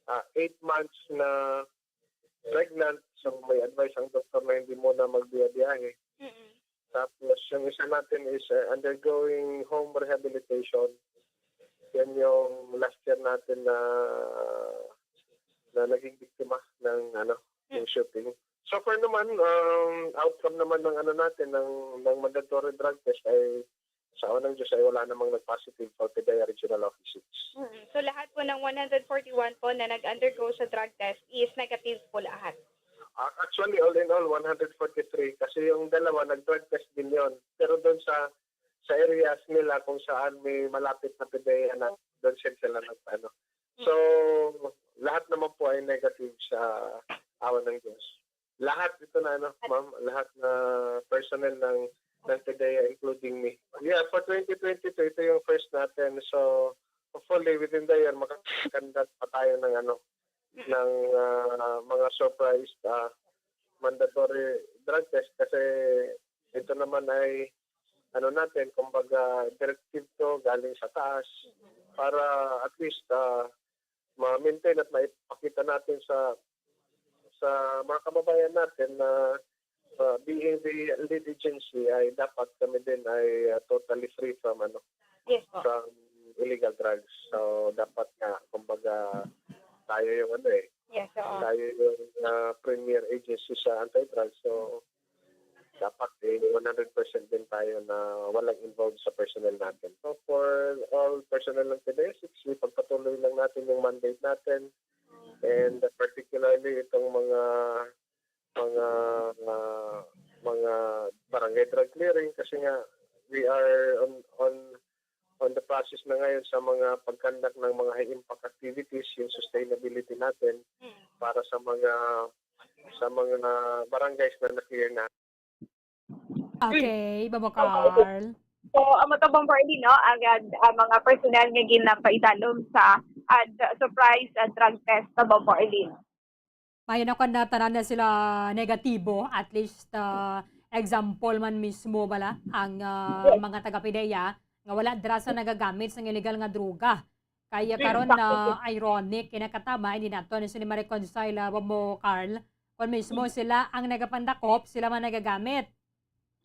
Speaker 8: 8 months na pregnant, so may advice ang doktor na hindi muna magbiyahe. Tapos yung isa natin is undergoing home rehabilitation. Yan yung last year natin na naging biktima ng yung shooting. So far naman, outcome naman ng natin ng mandatory drug test ay sa unang Diyos ay wala namang nag-positive for PDEA Regional Office 6.
Speaker 5: So lahat po ng 141 po na nag-undergo sa drug test is negative po lahat?
Speaker 8: Actually, all in all, 143 kasi yung dalawa nag-drug test din yon. Pero doon sa areas nila kung saan may malapit na PDEA na doon sila nagpaano. So, lahat naman po ay negative sa awan ng Diyos. Lahat ito na ma'am, lahat na personnel ng PDEA including me. Yeah, for 2022 ito yung first natin. So, hopefully within the year makakandat pa tayo ng ng mga surprise mandatory drug test kasi ito naman ay natin, kumbaga directive to galing sa taas para at least ma-maintain at maipakita natin sa mga kababayan natin na being the lead agency ay dapat kami din ay totally free from from illegal drugs. So dapat nga kumbaga tayo yung tayo yung premier agency sa anti-drugs. So dapat 100% din tayo na walang involved sa personnel natin. So for all personnel ng PDEA 6, ipagpatuloy lang natin yung mandate natin and particularly itong mga barangay drug clearing kasi nga we are on the process na ngayon sa mga pagkandak ng mga high impact activities, yung sustainability natin para sa mga barangays na na-clear na.
Speaker 2: Okay, Babo Carl.
Speaker 5: So, ito Bombardi, agad mga personnel nga ginapaitalom sa surprise drug test sa Bombardi.
Speaker 2: Mayon ako na tanan na sila negatibo, at least example man mismo bala ang mga taga-PDEA nga wala dira sa nagagamit sa illegal nga droga. Kaya karon na ironic kinakatama hindi nato ni sila ma-reconcile Bombo Carl kung mismo sila ang nagapandakop, sila man nagagamit.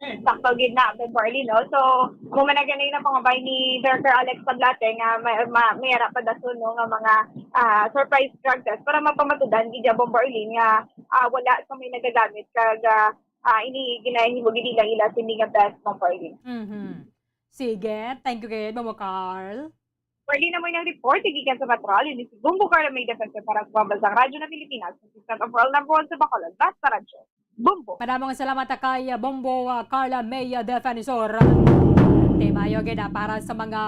Speaker 5: Sakto gid na Bombardi, So, kung managanay na pangabay ni Dr. Alex Tablate nga mayara pa dason nga mga surprise drug test para mapamatudan gid Bombardi nga wala sa may nagagamit kag ini ginahimo gid lang ila sindi nga best Bombardi.
Speaker 2: Sige, thank you kay Bombo Carl.
Speaker 5: Pwede na mo yung report, igikan sa patrol, yun si Bombo Carl may defense para sa Pambansang Radyo na Pilipinas, Assistant Overall Number 1 sa Bacolod, Basta Radyo. Bombo.
Speaker 2: Maraming salamat kay Bombo Carla May Defensor. Mayo gina para sa mga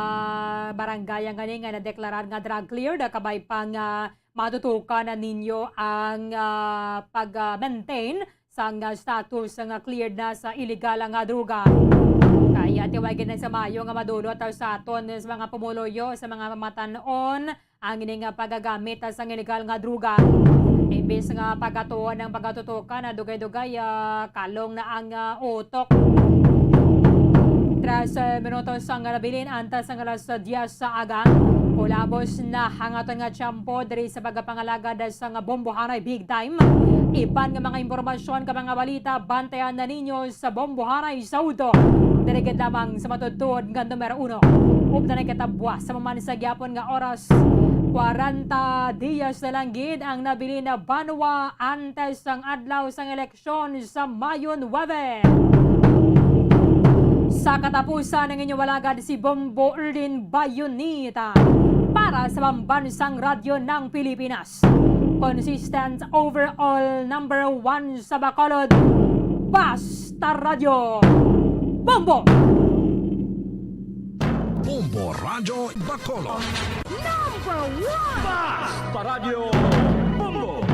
Speaker 2: barangay nga nga na-deklarar nga drug cleared, kabay pang matutukan na ninyo ang pag-maintain sa status nga cleared na sa illegal nga droga. Kaya tiwagin na sa Mayo nga madulot sa aton sa mga pumuloyo, sa mga matanon ang ining pagagamit sa illegal nga droga. Imbes nga pagatuon ng pagatutukan na dugay-dugay kalong na ang utok. 3 minutos ang nabilin antas ang alas 10 sa aga. Kulabos na hangaton nga tiyampo diri sa pagpapangalagad sa nga Bombohanay Bigtime. Iban nga mga impormasyon ka mga balita bantayan na ninyo sa Bombohanay Saudo. Dirigid lamang sa matutod nga numero 1. Upna na katabwa sa maman sa gyapon nga oras 40 diyas na lang gid ang nabili na banwa antes sang adlaw sang eleksyon sa Mayo 9. Sa katapusan ng inyong walagad si Bombo Erlyn Bayonita para sa pambansang radyo ng Pilipinas. Consistent overall number 1 sa Bacolod, Basta Radio, Bombo!
Speaker 1: Bombo Radio Bacolod.
Speaker 17: Basta Radio Bombo!